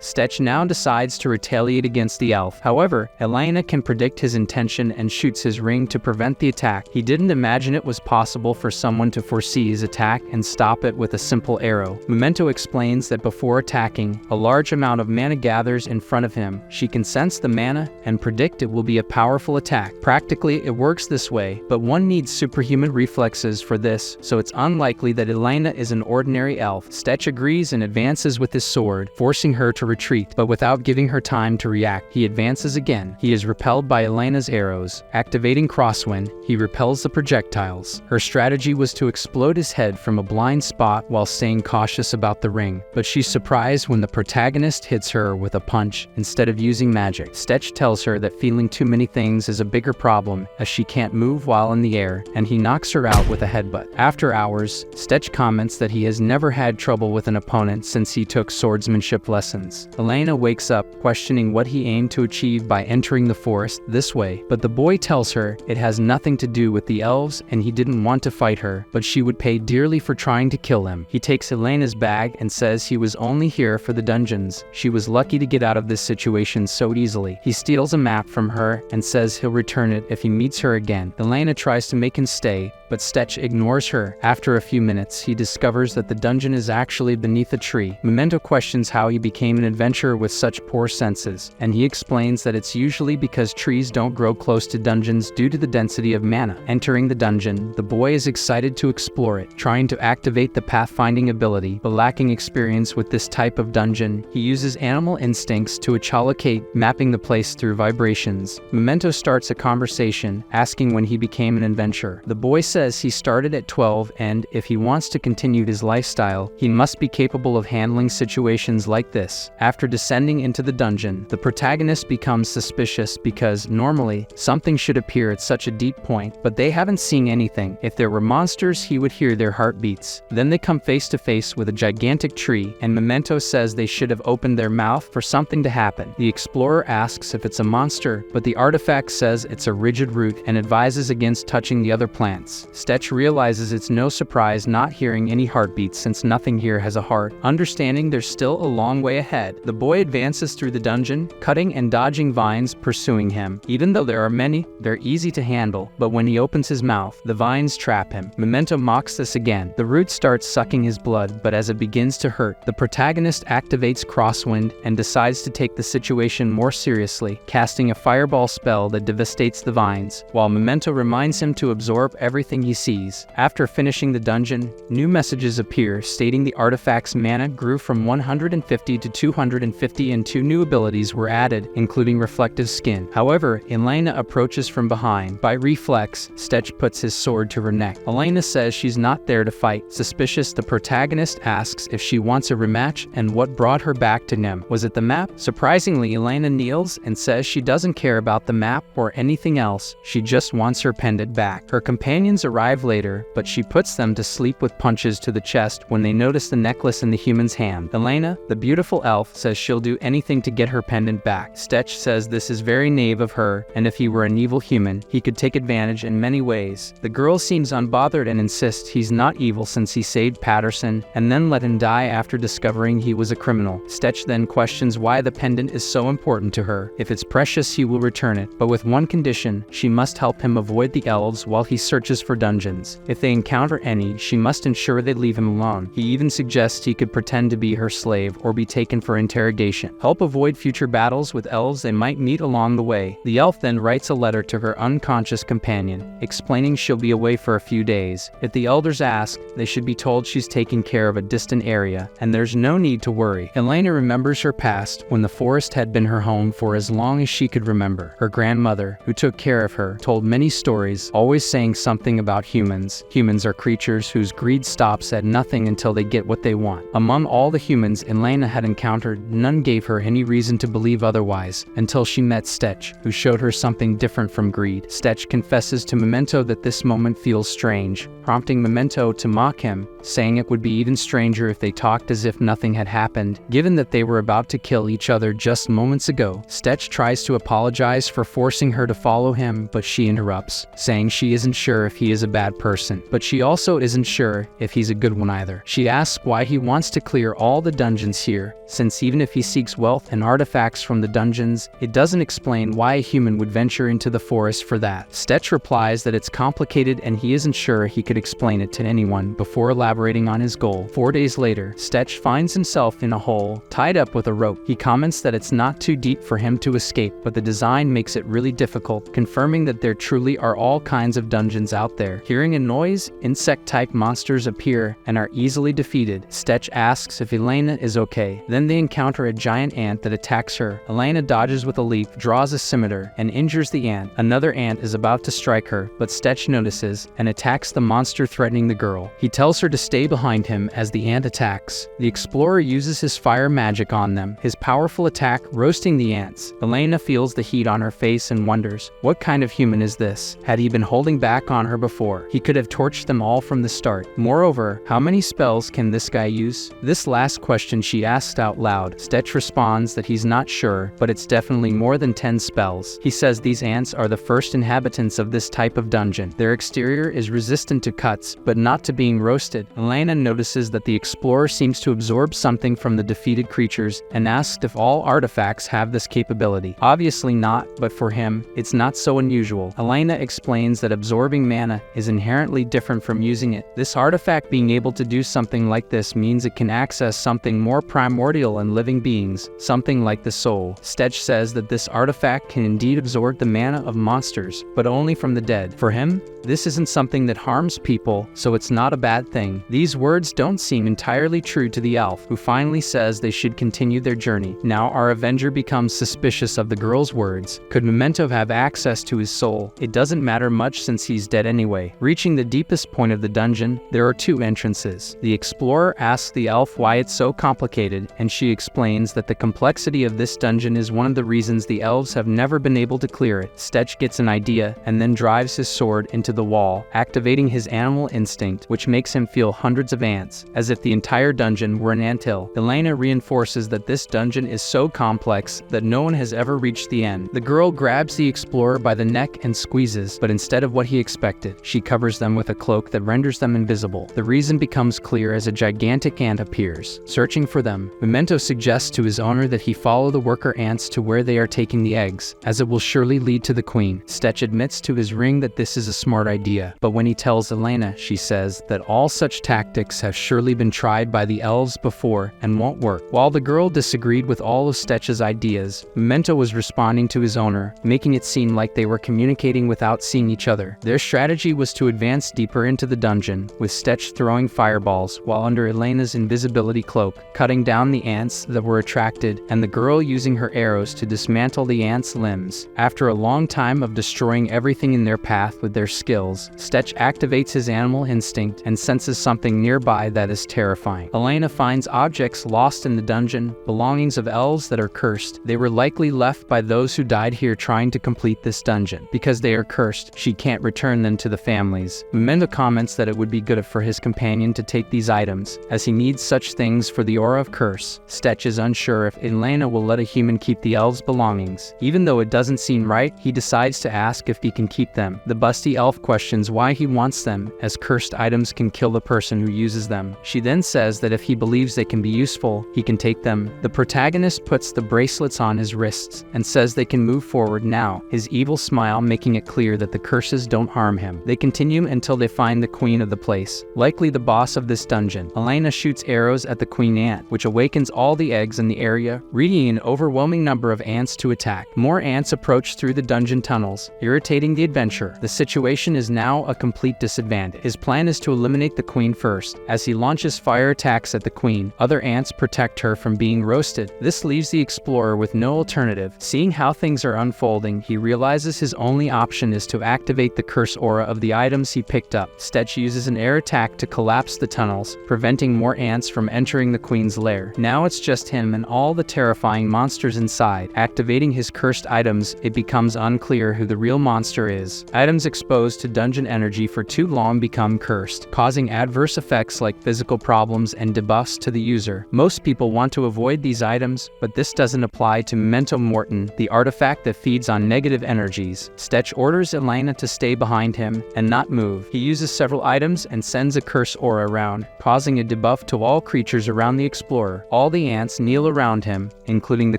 Stetch now decides to retaliate against the elf. However, Elena can predict his intention and shoots his ring to prevent the attack. He didn't imagine it was possible for someone to foresee his attack and stop it with a simple arrow. Memento explains that before attacking, a large amount of mana gathers in front of him. She can sense the mana and predict it will be a powerful attack. Practically, it works this way, but one needs superhuman reflexes for this, so it's unlikely that Elena is an ordinary elf. Stetch agrees and advances with his sword, forcing her to retreat, but without giving her time to react. He advances again. He is repelled by Elena's arrows. Activating Crosswind, he repels the projectiles. Her strategy was to explode his head from a blind spot while staying cautious about the ring, but she's surprised when the protagonist hits her with a punch instead of using magic. Stetch tells her that feeling too many things is a bigger problem, as she can't move while in the air, and he knocks her out with a headbutt. After hours, Stetch comments that he has never had trouble with an opponent since he took swordsmanship lessons. Elena wakes up, questioning what he aimed to achieve by entering the forest this way, but the boy tells her it has nothing to do with the elves and he didn't want to fight her, but she would pay dearly for trying to kill him. He takes Elena's bag and says he was only here for the dungeons. She was lucky to get out of this situation so easily. He steals a map from her and says he'll return it if he meets her again. Elena tries to make him stay, but Stetch ignores her. After a few minutes, he discovers that the dungeon is actually beneath a tree. Memento questions how he became an adventurer with such poor senses, and he explains that it's usually because trees don't grow close to dungeons due to the density of mana. Entering the dungeon, the boy is excited to explore it, trying to activate the pathfinding ability, but lacking experience with this type of dungeon. He uses animal instincts to echolocate, mapping the place through vibrations. Memento starts a conversation, asking when he became an adventurer. The boy says he started at 12 and, if he wants to continue his lifestyle, he must be capable of handling situations like this. After descending into the dungeon, the protagonist becomes suspicious because, normally, something should appear at such a deep point, but they haven't seen anything. If there were monsters, he would hear their heartbeats. Then they come face to face with a gigantic tree, and Memento says they should have opened their mouth for something to happen. The explorer asks if it's a monster, but the artifact says it's a rigid root and advises against touching the other plants. Stetch realizes it's no surprise not hearing any heartbeats since nothing here has a heart. Understanding there's still a long way ahead, the boy advances through the dungeon, cutting and dodging vines pursuing him. Even though there are many, they're easy to handle, but when he opens his mouth, the vines trap him. Memento mocks this again. The root starts sucking his blood, but as it begins to hurt, the protagonist activates Crosswind and decides to take the situation more seriously, casting a fireball spell that devastates the vines, while Memento reminds him to absorb everything he sees. After finishing the dungeon, new messages appear stating the artifact's mana grew from 150 to 250 and 2 new abilities were added, including reflective skin. However, Elena approaches from behind. By reflex, Stetch puts his sword to her neck. Elena says she's not there to fight. Suspicious, the protagonist asks if she wants a rematch and what brought her back to him. Was it the map? Surprisingly, Elena kneels and says she doesn't care about the map or anything else. She just wants her pendant back. Her companions arrive later, but she puts them to sleep with punches to the chest when they notice the necklace in the human's hand. Elena, the beautiful elf, says she'll do anything to get her pendant back. Stetch says this is very naive of her, and if he were an evil human, he could take advantage in many ways. The girl seems unbothered and insists he's not evil since he saved Patterson and then let him die after discovering he was a criminal. Stetch then questions why the pendant is so important to her. If it's precious, he will return it, but with one condition: she must help him avoid the elves while he searches for dungeons. If they encounter any, she must ensure they leave him alone. He even suggests he could pretend to be her slave or be taken for interrogation. Help avoid future battles with elves they might meet along the way. The elf then writes a letter to her unconscious companion, explaining she'll be away for a few days. If the elders ask, they should be told she's taking care of a distant area, and there's no need to worry. Elena remembers her past when the forest had been her home for as long as she could remember. Her grandmother, who took care of her, told many stories, always saying something about humans. Humans are creatures whose greed stops at nothing until they get what they want. Among all the humans Elena had encountered, none gave her any reason to believe otherwise, until she met Stetch, who showed her something different from greed. Stetch confesses to Memento that this moment feels strange, prompting Memento to mock him, saying it would be even stranger if they talked as if nothing had happened, given that they were about to kill each other just moments ago. Stetch tries to apologize for forcing her to follow him, but she interrupts, saying she isn't sure if he is a bad person, but she also isn't sure if he's a good one either. She asks why he wants to clear all the dungeons here, since even if he seeks wealth and artifacts from the dungeons, it doesn't explain why a human would venture into the forest for that. Stetch replies that it's complicated and he isn't sure he could explain it to anyone moment before elaborating on his goal. 4 days later, Stetch finds himself in a hole, tied up with a rope. He comments that it's not too deep for him to escape, but the design makes it really difficult, confirming that there truly are all kinds of dungeons out there. Hearing a noise, insect-type monsters appear and are easily defeated. Stetch asks if Elena is okay. Then they encounter a giant ant that attacks her. Elena dodges with a leap, draws a scimitar, and injures the ant. Another ant is about to strike her, but Stetch notices and attacks the monster threatening the girl. He tells her to stay behind him as the ant attacks. The explorer uses his fire magic on them, his powerful attack roasting the ants. Elena feels the heat on her face and wonders, what kind of human is this? Had he been holding back on her before? He could have torched them all from the start. Moreover, how many spells can this guy use? This last question she asked out loud. Stetch responds that he's not sure, but it's definitely more than 10 spells. He says these ants are the first inhabitants of this type of dungeon. Their exterior is resistant to cuts, but not to being roasted. Elena notices that the explorer seems to absorb something from the defeated creatures and asks if all artifacts have this capability. Obviously not, but for him, it's not so unusual. Elena explains that absorbing mana is inherently different from using it. This artifact being able to do something like this means it can access something more primordial in living beings, something like the soul. Stetch says that this artifact can indeed absorb the mana of monsters, but only from the dead. For him, this isn't something that harms people, so it's not a bad thing. These words don't seem entirely true to the elf, who finally says they should continue their journey. Now our Avenger becomes suspicious of the girl's words. Could Memento have access to his soul? It doesn't matter much since he's dead anyway. Reaching the deepest point of the dungeon, there are 2 entrances. The explorer asks the elf why it's so complicated, and she explains that the complexity of this dungeon is one of the reasons the elves have never been able to clear it. Stetch gets an idea and then drives his sword into the wall, activating his animal instinct, which makes him feel hundreds of ants, as if the entire dungeon were an anthill. Elena reinforces that this dungeon is so complex that no one has ever reached the end. The girl grabs the explorer by the neck and squeezes, but instead of what he expected, she covers them with a cloak that renders them invisible. The reason becomes clear as a gigantic ant appears, searching for them. Memento suggests to his owner that he follow the worker ants to where they are taking the eggs, as it will surely lead to the queen. Stetch admits to his ring that this is a smart idea, but when he tells Elena, she says that all such tactics have surely been tried by the elves before and won't work. While the girl disagreed with all of Stetch's ideas, Memento was responding to his owner, making it seem like they were communicating without seeing each other. Their strategy was to advance deeper into the dungeon, with Stetch throwing fireballs while under Elena's invisibility cloak, cutting down the ants that were attracted, and the girl using her arrows to dismantle the ants' limbs. After a long time of destroying everything in their path with their skills, Stetch activates his animal instinct and senses something nearby that is terrifying. Elena finds objects lost in the dungeon, belongings of elves that are cursed. They were likely left by those who died here trying to complete this dungeon. Because they are cursed, she can't return them to the families. Memento comments that it would be good for his companion to take these items, as he needs such things for the aura of curse. Stetch is unsure if Elena will let a human keep the elves' belongings. Even though it doesn't seem right, he decides to ask if he can keep them. The busty elf questions why he wants them, as cursed items can kill the person who uses them. She then says that if he believes they can be useful, he can take them. The protagonist puts the bracelets on his wrists and says they can move forward now, his evil smile making it clear that the curses don't harm him. They continue until they find the queen of the place, likely the boss of this dungeon. Elena shoots arrows at the queen ant, which awakens all the eggs in the area, leading an overwhelming number of ants to attack. More ants approach through the dungeon tunnels, irritating the adventurer. The situation is now a complete disadvantage. His plan is to eliminate the queen first. As he launches fire attacks at the queen, other ants protect her from being roasted. This leaves the explorer with no alternative. Seeing how things are unfolding, he realizes his only option is to activate the curse aura of the items he picked up. Stetch uses an air attack to collapse the tunnels, preventing more ants from entering the queen's lair. Now it's just him and all the terrifying monsters inside. Activating his cursed items, it becomes unclear who the real monster is. Items exposed to dungeon energy for too long become cursed, causing adverse effects like physical problems and debuffs to the user. Most people want to avoid these items, but this doesn't apply to Memento Morton, the artifact that feeds on negative energies. Stetch orders Elena to stay behind him and not move. He uses several items and sends a curse aura around, causing a debuff to all creatures around the explorer. All the ants kneel around him, including the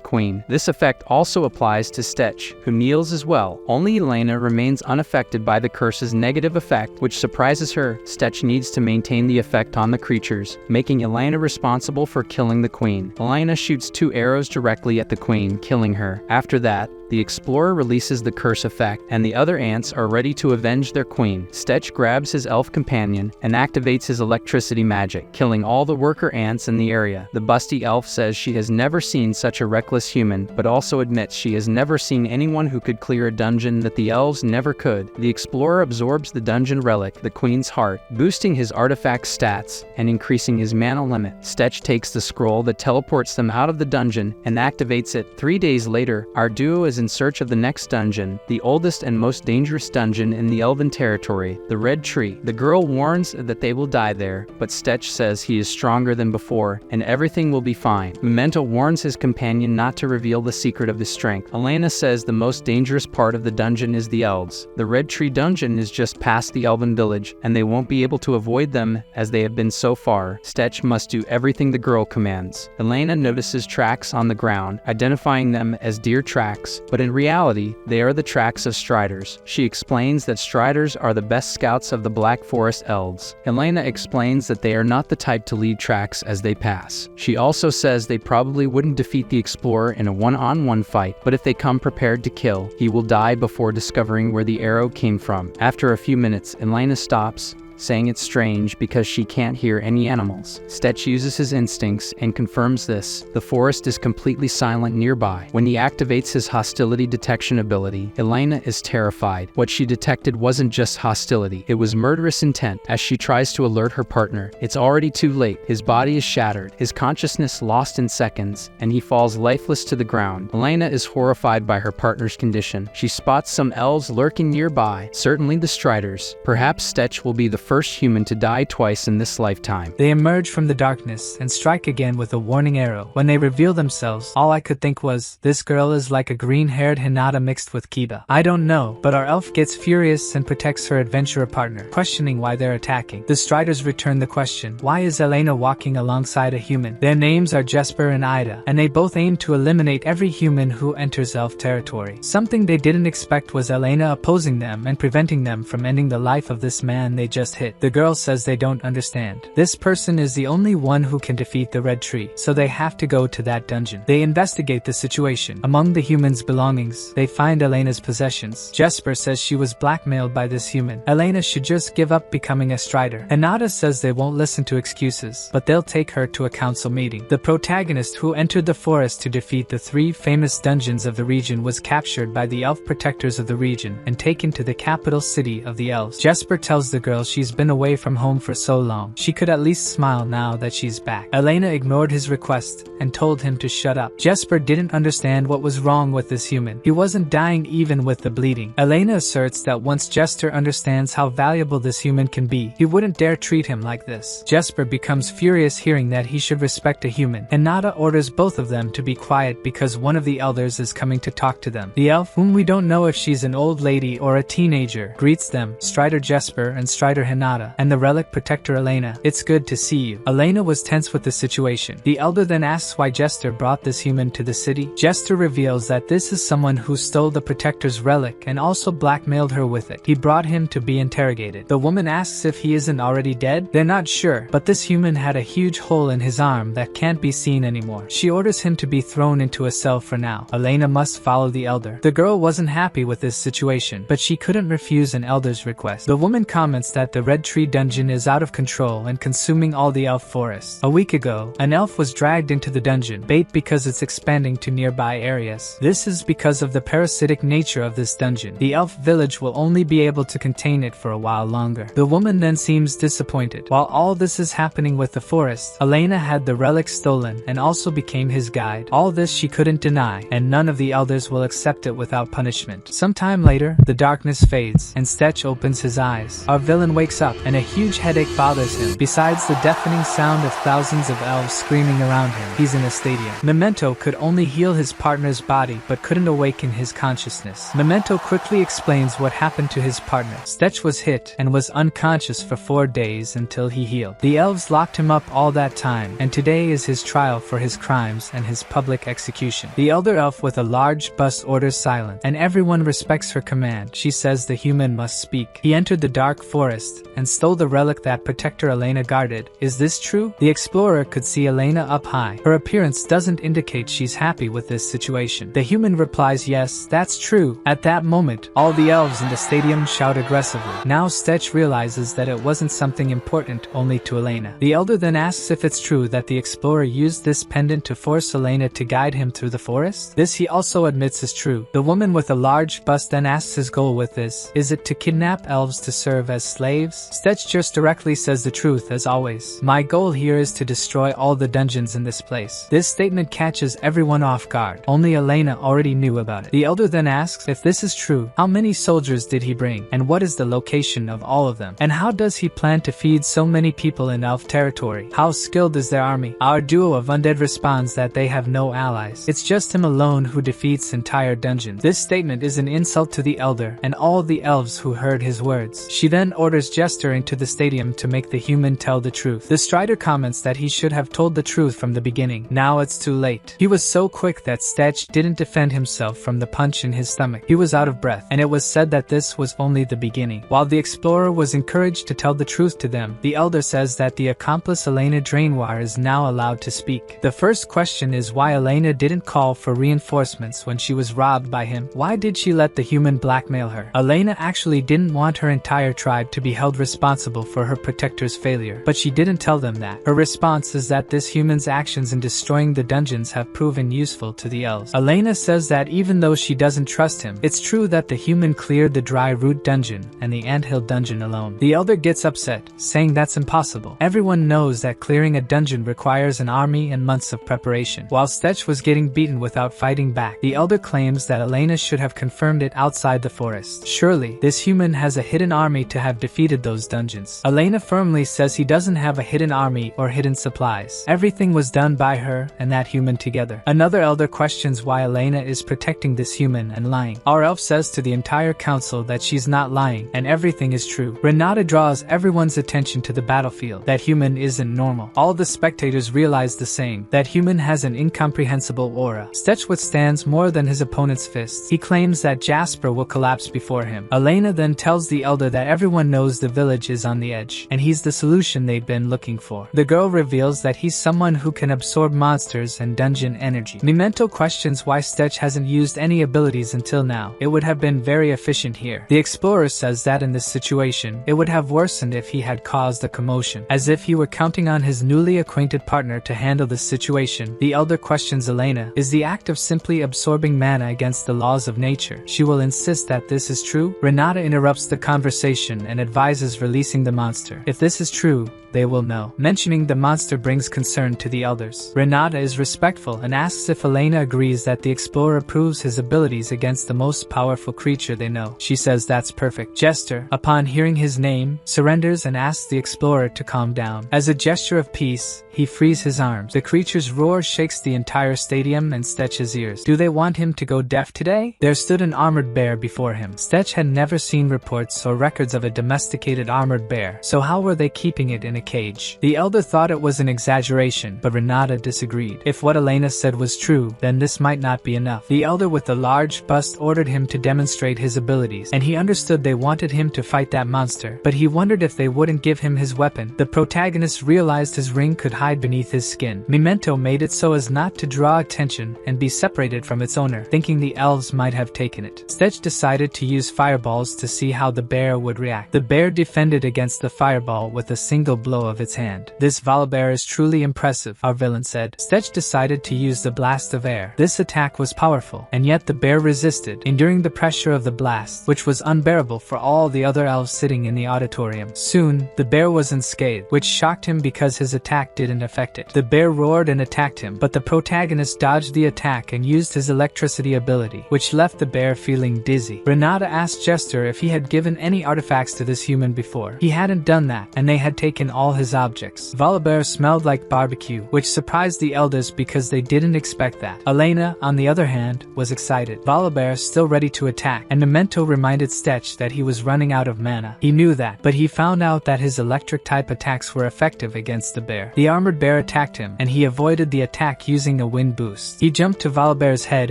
queen. This effect also applies to Stetch, who kneels as well. Only Elena remains unaffected by the curse's negative effect, which surprises her. Stetch needs to maintain the effect on the creatures, making Elena responsible for killing the queen. Elena shoots 2 arrows directly at the queen, killing her. After that, the explorer releases the curse effect, and the other ants are ready to avenge their queen. Stetch grabs his elf companion and activates his electricity magic, killing all the worker ants in the area. The busty elf says she has never seen such a reckless human, but also admits she has never seen anyone who could clear a dungeon that the elves never could. The explorer absorbs the dungeon relic, the queen's heart, boosting his artifact stats and increasing his mana limit. Stetch takes the scroll that teleports them out of the dungeon and activates it. 3 days later, our duo is in search of the next dungeon, the oldest and most dangerous dungeon in the Elven territory, the Red Tree. The girl warns that they will die there, but Stetch says he is stronger than before, and everything will be fine. Memento warns his companion not to reveal the secret of his strength. Elena says the most dangerous part of the dungeon is the elves. The Red Tree dungeon is just past the Elven village, and they won't be able to avoid them as they have been so far. Stetch must do everything the girl commands. Elena notices tracks on the ground, identifying them as deer tracks, but in reality, they are the tracks of striders. She explains that striders are the best scouts of the Black Forest elves. Elena explains that they are not the type to lead tracks as they pass. She also says they probably wouldn't defeat the explorer in a one-on-one fight, but if they come prepared to kill, he will die before discovering where the arrow came from. After a few minutes, Elena stops, saying it's strange because she can't hear any animals. Stetch uses his instincts and confirms this. The forest is completely silent nearby. When he activates his hostility detection ability, Elena is terrified. What she detected wasn't just hostility, it was murderous intent. As she tries to alert her partner, it's already too late. His body is shattered, his consciousness lost in seconds, and he falls lifeless to the ground. Elena is horrified by her partner's condition. She spots some elves lurking nearby, certainly the striders. Perhaps Stetch will be the first human to die twice in this lifetime. They emerge from the darkness and strike again with a warning arrow. When they reveal themselves, all I could think was, this girl is like a green-haired Hinata mixed with Kiba. I don't know, but our elf gets furious and protects her adventurer partner, questioning why they're attacking. The striders return the question, why is Elena walking alongside a human? Their names are Jesper and Ida, and they both aim to eliminate every human who enters elf territory. Something they didn't expect was Elena opposing them and preventing them from ending the life of this man they just hit. The girl says they don't understand. This person is the only one who can defeat the Red Tree, so they have to go to that dungeon. They investigate the situation. Among the humans' belongings, they find Elena's possessions. Jesper says she was blackmailed by this human. Elena should just give up becoming a strider. Hinata says they won't listen to excuses, but they'll take her to a council meeting. The protagonist who entered the forest to defeat the 3 famous dungeons of the region was captured by the elf protectors of the region and taken to the capital city of the elves. Jesper tells the girl she's been away from home for so long. She could at least smile now that she's back. Elena ignored his request and told him to shut up. Jesper didn't understand what was wrong with this human. He wasn't dying even with the bleeding. Elena asserts that once Jesper understands how valuable this human can be, he wouldn't dare treat him like this. Jesper becomes furious hearing that he should respect a human. Hinata orders both of them to be quiet because one of the elders is coming to talk to them. The elf, whom we don't know if she's an old lady or a teenager, greets them, Strider Jesper and Strider Hinata, and the relic protector Elena. It's good to see you. Elena was tense with the situation. The elder then asks why Jester brought this human to the city. Jester reveals that this is someone who stole the protector's relic and also blackmailed her with it. He brought him to be interrogated. The woman asks if he isn't already dead. They're not sure, but this human had a huge hole in his arm that can't be seen anymore. She orders him to be thrown into a cell for now. Elena must follow the elder. The girl wasn't happy with this situation, but she couldn't refuse an elder's request. The woman comments that the Red Tree dungeon is out of control and consuming all the elf forests. A week ago, an elf was dragged into the dungeon, bait because it's expanding to nearby areas. This is because of the parasitic nature of this dungeon. The elf village will only be able to contain it for a while longer. The woman then seems disappointed. While all this is happening with the forest, Elena had the relic stolen and also became his guide. All this she couldn't deny, and none of the elders will accept it without punishment. Sometime later, the darkness fades, and Stetch opens his eyes. Our villain wakes up, and a huge headache bothers him. Besides the deafening sound of thousands of elves screaming around him, he's in a stadium. Memento could only heal his partner's body, but couldn't awaken his consciousness. Memento quickly explains what happened to his partner. Stetch was hit and was unconscious for 4 days until he healed. The elves locked him up all that time, and today is his trial for his crimes and his public execution. The elder elf with a large bust orders silence, and everyone respects her command. She says the human must speak. He entered the dark forest forest and stole the relic that Protector Elena guarded. Is this true? The explorer could see Elena up high. Her appearance doesn't indicate she's happy with this situation. The human replies, yes, that's true. At that moment, all the elves in the stadium shout aggressively. Now Stetch realizes that it wasn't something important only to Elena. The elder then asks if it's true that the explorer used this pendant to force Elena to guide him through the forest. This he also admits is true. The woman with a large bust then asks his goal with this. Is it to kidnap elves to serve as slaves? Stetch just directly says the truth as always. My goal here is to destroy all the dungeons in this place. This statement catches everyone off guard. Only Elena already knew about it. The elder then asks if this is true, how many soldiers did he bring, and what is the location of all of them? And how does he plan to feed so many people in elf territory? How skilled is their army? Our duo of undead responds that they have no allies. It's just him alone who defeats entire dungeons. This statement is an insult to the elder and all the elves who heard his words. She then orders Jester into the stadium to make the human tell the truth. The Strider comments that he should have told the truth from the beginning. Now it's too late. He was so quick that Stetch didn't defend himself from the punch in his stomach. He was out of breath, and it was said that this was only the beginning. While the explorer was encouraged to tell the truth to them, the elder says that the accomplice Elena Drainoir is now allowed to speak. The first question is why Elena didn't call for reinforcements when she was robbed by him. Why did she let the human blackmail her? Elena actually didn't want her entire tribe to be held responsible for her protector's failure, but she didn't tell them that. Her response is that this human's actions in destroying the dungeons have proven useful to the elves. Elena says that even though she doesn't trust him, it's true that the human cleared the dry root dungeon and the anthill dungeon alone. The elder gets upset, saying that's impossible. Everyone knows that clearing a dungeon requires an army and months of preparation. While Stetch was getting beaten without fighting back, the elder claims that Elena should have confirmed it outside the forest. Surely, this human has a hidden army to have defeated those dungeons. Elena firmly says he doesn't have a hidden army or hidden supplies. Everything was done by her and that human together. Another elder questions why Elena is protecting this human and lying. Our elf says to the entire council that she's not lying and everything is true. Renata draws everyone's attention to the battlefield. That human isn't normal. All the spectators realize the same. That human has an incomprehensible aura. Stetch withstands more than his opponent's fists. He claims that Jasper will collapse before him. Elena then tells the elder that everyone knows the village is on the edge, and he's the solution they've been looking for. The girl reveals that he's someone who can absorb monsters and dungeon energy. Memento questions why Stetch hasn't used any abilities until now. It would have been very efficient here. The explorer says that in this situation, it would have worsened if he had caused a commotion. As if he were counting on his newly acquainted partner to handle this situation, the elder questions Elena, is the act of simply absorbing mana against the laws of nature? She will insist that this is true. Renata interrupts the conversation and advises releasing the monster. If this is true, they will know. Mentioning the monster brings concern to the elders. Renata is respectful and asks if Elena agrees that the explorer proves his abilities against the most powerful creature they know. She says that's perfect. Jester, upon hearing his name, surrenders and asks the explorer to calm down. As a gesture of peace, he frees his arms. The creature's roar shakes the entire stadium and Stetch's ears. Do they want him to go deaf today? There stood an armored bear before him. Stetch had never seen reports or records of a domesticated armored bear, so how were they keeping it in a cage? The elder thought it was an exaggeration, but Renata disagreed. If what Elena said was true, then this might not be enough. The elder with the large bust ordered him to demonstrate his abilities, and he understood they wanted him to fight that monster, but he wondered if they wouldn't give him his weapon. The protagonist realized his ring could hide beneath his skin. Memento made it so as not to draw attention and be separated from its owner, thinking the elves might have taken it. Stetch decided to use fireballs to see how the bear would react. The bear defended against the fireball with a single blow of its hand. This volibear is truly impressive, our villain said. Stetch decided to use the blast of air. This attack was powerful, and yet the bear resisted, enduring the pressure of the blast, which was unbearable for all the other elves sitting in the auditorium. Soon, the bear was unscathed, which shocked him because his attack didn't affect it. The bear roared and attacked him, but the protagonist dodged the attack and used his electricity ability, which left the bear feeling dizzy. Renata asked Jester if he had given any artifacts to this human before. He hadn't done that, and they had taken all his objects. Volibear smelled like barbecue, which surprised the elders because they didn't expect that. Elena, on the other hand, was excited. Volibear still ready to attack, and Memento reminded Stetch that he was running out of mana. He knew that, but he found out that his electric-type attacks were effective against the bear. The armored bear attacked him, and he avoided the attack using a wind boost. He jumped to Volibear's head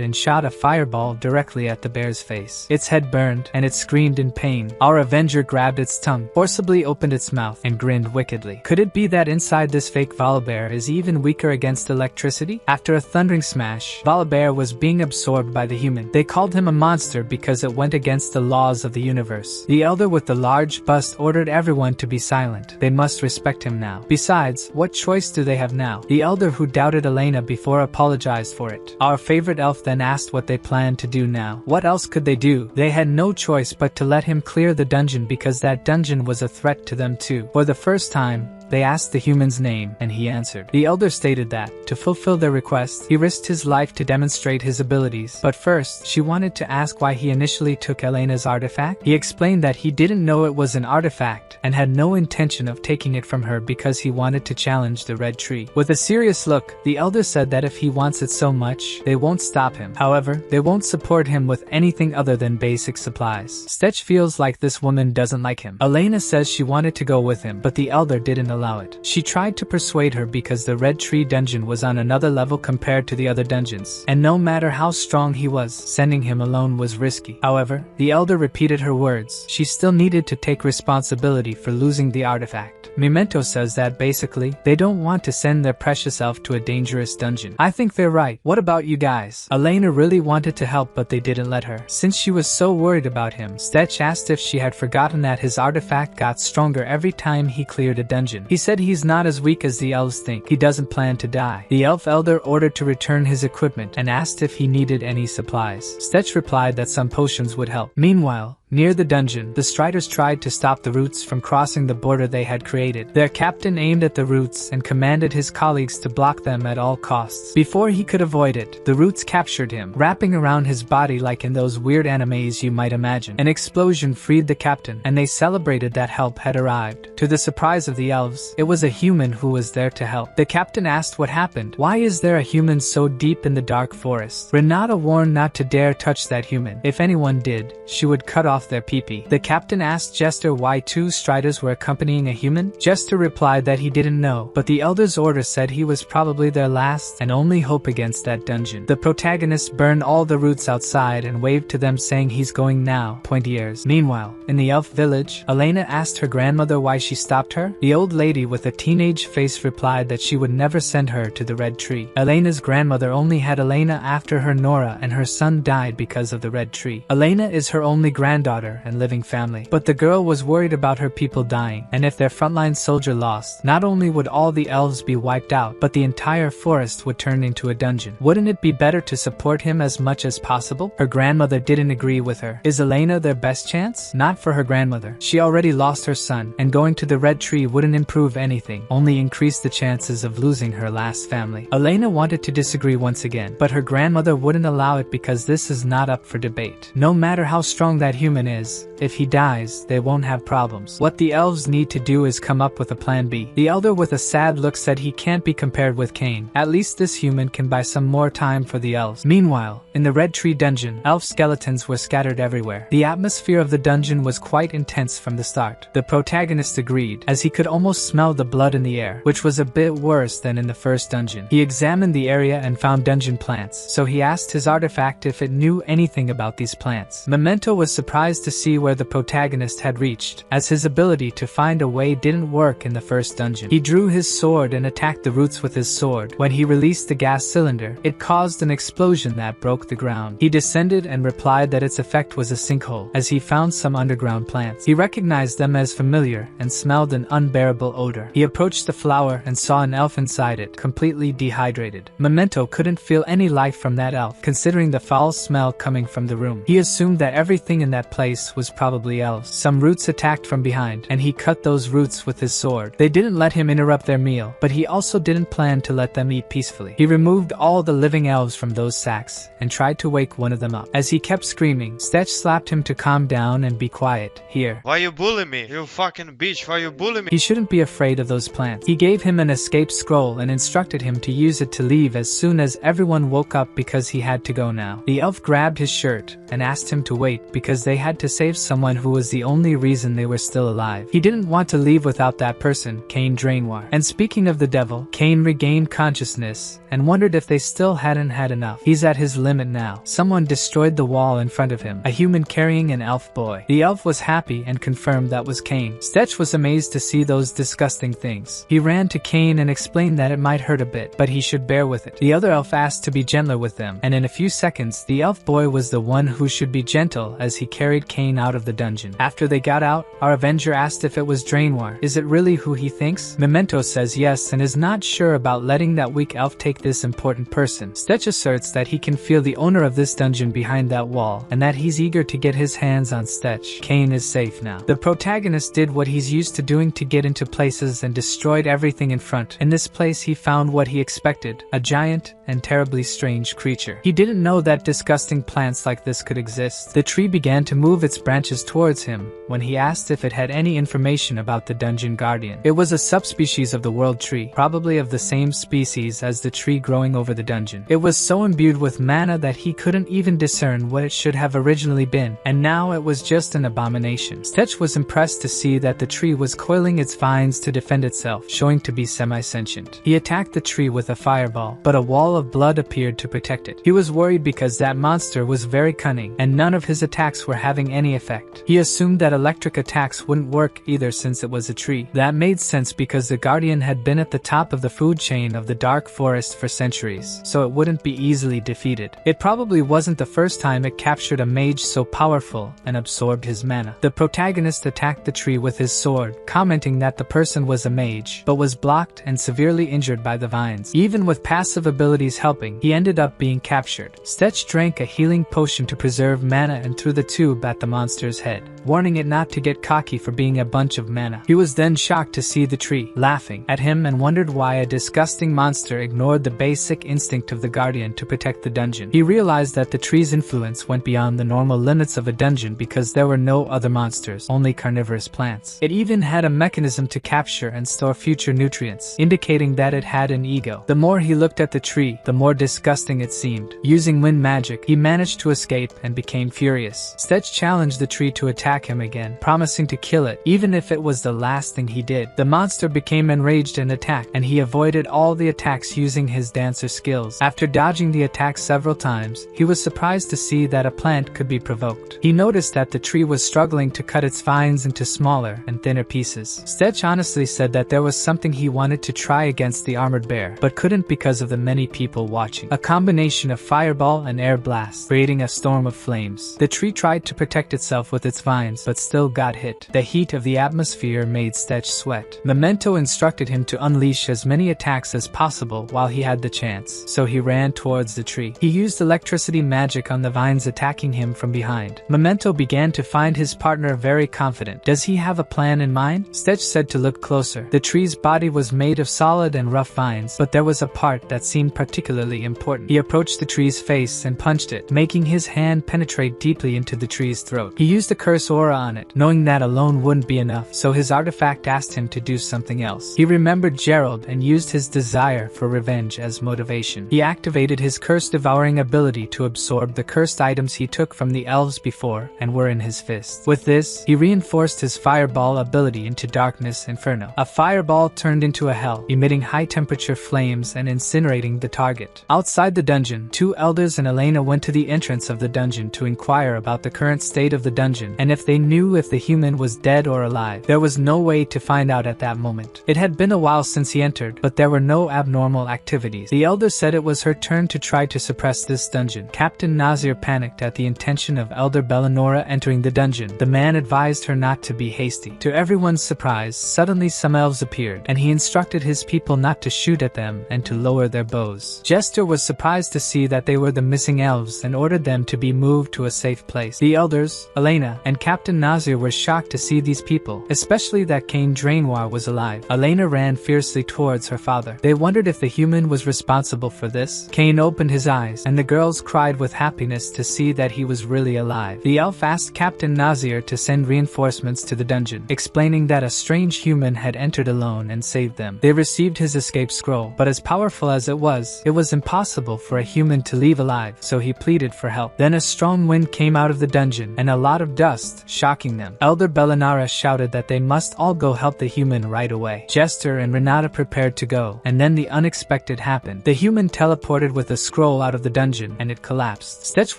and shot a fireball directly at the bear's face. Its head burned, and it screamed in pain. Our Avenger grabbed its tongue, forcibly opened its mouth, and grinned wickedly. Could it be that inside this fake Volibear is even weaker against electricity? After a thundering smash, Volibear was being absorbed by the human. They called him a monster because it went against the laws of the universe. The elder with the large bust ordered everyone to be silent. They must respect him now. Besides, what choice do they have now? The elder who doubted Elena before apologized for it. Our favorite elf then asked what they planned to do now. What else could they do? They had no choice but to let him clear the dungeon because that dungeon was a threat to them too. For the first time, they asked the human's name, and he answered. The elder stated that, to fulfill their request, he risked his life to demonstrate his abilities. But first, she wanted to ask why he initially took Elena's artifact. He explained that he didn't know it was an artifact, and had no intention of taking it from her because he wanted to challenge the red tree. With a serious look, the elder said that if he wants it so much, they won't stop him. However, they won't support him with anything other than basic supplies. Stetch feels like this woman doesn't like him. Elena says she wanted to go with him, but the elder didn't allow it. She tried to persuade her because the Red Tree dungeon was on another level compared to the other dungeons, and no matter how strong he was, sending him alone was risky. However, the elder repeated her words. She still needed to take responsibility for losing the artifact. Memento says that basically, they don't want to send their precious elf to a dangerous dungeon. I think they're right. What about you guys? Elena really wanted to help, but they didn't let her. Since she was so worried about him, Stetch asked if she had forgotten that his artifact got stronger every time he cleared a dungeon. He said he's not as weak as the elves think. He doesn't plan to die. The elf elder ordered to return his equipment and asked if he needed any supplies. Stetch replied that some potions would help. Meanwhile, near the dungeon, the Striders tried to stop the Roots from crossing the border they had created. Their captain aimed at the Roots and commanded his colleagues to block them at all costs. Before he could avoid it, the Roots captured him, wrapping around his body like in those weird animes you might imagine. An explosion freed the captain, and they celebrated that help had arrived. To the surprise of the elves, it was a human who was there to help. The captain asked what happened. Why is there a human so deep in the dark forest? Renata warned not to dare touch that human. If anyone did, she would cut off their pee-pee. The captain asked Jester why two Striders were accompanying a human. Jester replied that he didn't know, but the elder's order said he was probably their last and only hope against that dungeon. The protagonist burned all the Roots outside and waved to them saying he's going now, pointy ears. Meanwhile, in the elf village, Elena asked her grandmother why she stopped her. The old lady with a teenage face replied that she would never send her to the Red Tree. Elena's grandmother only had Elena after her Nora, and her son died because of the Red Tree. Elena is her only granddaughter and living family, but the girl was worried about her people dying, and if their frontline soldier lost, not only would all the elves be wiped out, but the entire forest would turn into a dungeon. Wouldn't it be better to support him as much as possible? Her grandmother didn't agree with her. Is Elena their best chance? Not for her grandmother. She already lost her son, and going to the Red Tree wouldn't improve anything, only increase the chances of losing her last family. Elena wanted to disagree once again, but her grandmother wouldn't allow it because this is not up for debate. No matter how strong that human is, if he dies, they won't have problems. What the elves need to do is come up with a plan B. The elder with a sad look said he can't be compared with Cain. At least this human can buy some more time for the elves. Meanwhile, in the Red Tree dungeon, elf skeletons were scattered everywhere. The atmosphere of the dungeon was quite intense from the start. The protagonist agreed, as he could almost smell the blood in the air, which was a bit worse than in the first dungeon. He examined the area and found dungeon plants, so he asked his artifact if it knew anything about these plants. Memento was surprised to see where the protagonist had reached, as his ability to find a way didn't work in the first dungeon. He drew his sword and attacked the Roots with his sword. When he released the gas cylinder, it caused an explosion that broke the ground. He descended and replied that its effect was a sinkhole, as he found some underground plants. He recognized them as familiar and smelled an unbearable odor. He approached the flower and saw an elf inside it, completely dehydrated. Memento couldn't feel any life from that elf, considering the foul smell coming from the room. He assumed that everything in that place was probably elves. Some roots attacked from behind, and he cut those roots with his sword. They didn't let him interrupt their meal, but he also didn't plan to let them eat peacefully. He removed all the living elves from those sacks and tried to wake one of them up. As he kept screaming, Stetch slapped him to calm down and be quiet. Here. Why you bully me? You fucking bitch, why you bully me? He shouldn't be afraid of those plants. He gave him an escape scroll and instructed him to use it to leave as soon as everyone woke up because he had to go now. The elf grabbed his shirt and asked him to wait because they had to save someone who was the only reason they were still alive. He didn't want to leave without that person, Cain Drainoir. And speaking of the devil, Cain regained consciousness and wondered if they still hadn't had enough. He's at his limit now. Someone destroyed the wall in front of him, a human carrying an elf boy. The elf was happy and confirmed that was Cain. Stetch was amazed to see those disgusting things. He ran to Cain and explained that it might hurt a bit, but he should bear with it. The other elf asked to be gentler with them, and in a few seconds, the elf boy was the one who should be gentle as he carried Cain out of the dungeon. After they got out, our Avenger asked if it was Drainoir. Is it really who he thinks? Memento says yes and is not sure about letting that weak elf take this important person. Stetch asserts that he can feel the owner of this dungeon behind that wall, and that he's eager to get his hands on Stetch. Cain is safe now. The protagonist did what he's used to doing to get into places and destroyed everything in front. In this place he found what he expected, a giant and terribly strange creature. He didn't know that disgusting plants like this could exist. The tree began to move its branches towards him when he asked if it had any information about the dungeon guardian. It was a subspecies of the world tree, probably of the same species as the tree growing over the dungeon. It was so imbued with mana that he couldn't even discern what it should have originally been, and now it was just an abomination. Stetch was impressed to see that the tree was coiling its vines to defend itself, showing to be semi-sentient. He attacked the tree with a fireball, but a wall of blood appeared to protect it. He was worried because that monster was very cunning, and none of his attacks were having any effect. He assumed that electric attacks wouldn't work either since it was a tree. That made sense because the guardian had been at the top of the food chain of the dark forest for centuries, so it wouldn't be easily defeated. It probably wasn't the first time it captured a mage so powerful and absorbed his mana. The protagonist attacked the tree with his sword, commenting that the person was a mage, but was blocked and severely injured by the vines. Even with passive abilities helping, he ended up being captured. Stetch drank a healing potion to preserve mana and threw the tube at the monster's head, warning it not to get cocky for being a bunch of mana. He was then shocked to see the tree laughing at him and wondered why a disgusting monster ignored the basic instinct of the guardian to protect the dungeon. He realized that the tree's influence went beyond the normal limits of a dungeon because there were no other monsters, only carnivorous plants. It even had a mechanism to capture and store future nutrients, indicating that it had an ego. The more he looked at the tree, the more disgusting it seemed. Using wind magic, he managed to escape and became furious. Stetch challenged the tree to attack him again, promising to kill it, even if it was the last thing he did. The monster became enraged and attacked, and he avoided all the attacks using his dancer skills. After dodging the attack several times, he was surprised to see that a plant could be provoked. He noticed that the tree was struggling to cut its vines into smaller and thinner pieces. Stetch honestly said that there was something he wanted to try against the armored bear, but couldn't because of the many people watching. A combination of fireball and air blast, creating a storm of flames. The tree tried to protect itself with its vines, but still got hit. The heat of the atmosphere made Stetch sweat. Memento instructed him to unleash as many attacks as possible while he had the chance, so he ran towards the tree. He used electricity magic on the vines attacking him from behind. Memento began to find his partner very confident. Does he have a plan in mind? Stetch said to look closer. The tree's body was made of solid and rough vines, but there was a part that seemed particularly important. He approached the tree's face and punched it, making his hand penetrate deeply into the tree's throat. He used a curse aura on it, knowing that alone wouldn't be enough, so his artifact asked him to do something else. He remembered Gerald and used his desire for revenge as motivation. He activated his curse-devouring ability to absorb the cursed items he took from the elves before and were in his fist. With this, he reinforced his fireball ability into Darkness Inferno. A fireball turned into a hell, emitting high-temperature flames and incinerating the target. Outside the dungeon, two elders and Elena went to the entrance of the dungeon to inquire about the current state of the dungeon and if they knew if the human was dead or alive. There was no way to find out at that moment. It had been a while since he entered, but there were no abnormal activities. The elder said it was her turn to try to suppress this dungeon. Captain Nazir panicked at the intention of Elder Bellanora entering the dungeon. The man advised her not to be hasty. To everyone's surprise, suddenly some elves appeared, and he instructed his people not to shoot at them and to lower their bows. Jester was surprised to see that they were the missing elves and ordered them to be moved to a safe place. The elders, Elena, and Captain Nazir were shocked to see these people, especially that Cain Drainoir was alive. Elena ran fiercely towards her father. They wondered if the human was responsible for this. Cain opened his eyes, and the girls cried with happiness to see that he was really alive. The elf asked Captain Nazir to send reinforcements to the dungeon, explaining that a strange human had entered alone and saved them. They received his escape scroll, but as powerful as it was impossible for a human to leave alive, so he pleaded for help. Then a strong wind came out of the dungeon, and a lot of dust, shocking them. Elder Bellinara shouted that they must all go help the human right away. Jester and Renata prepared to go, and then the unexpected happened. The human teleported with a scroll out of the dungeon, and it collapsed. Stetch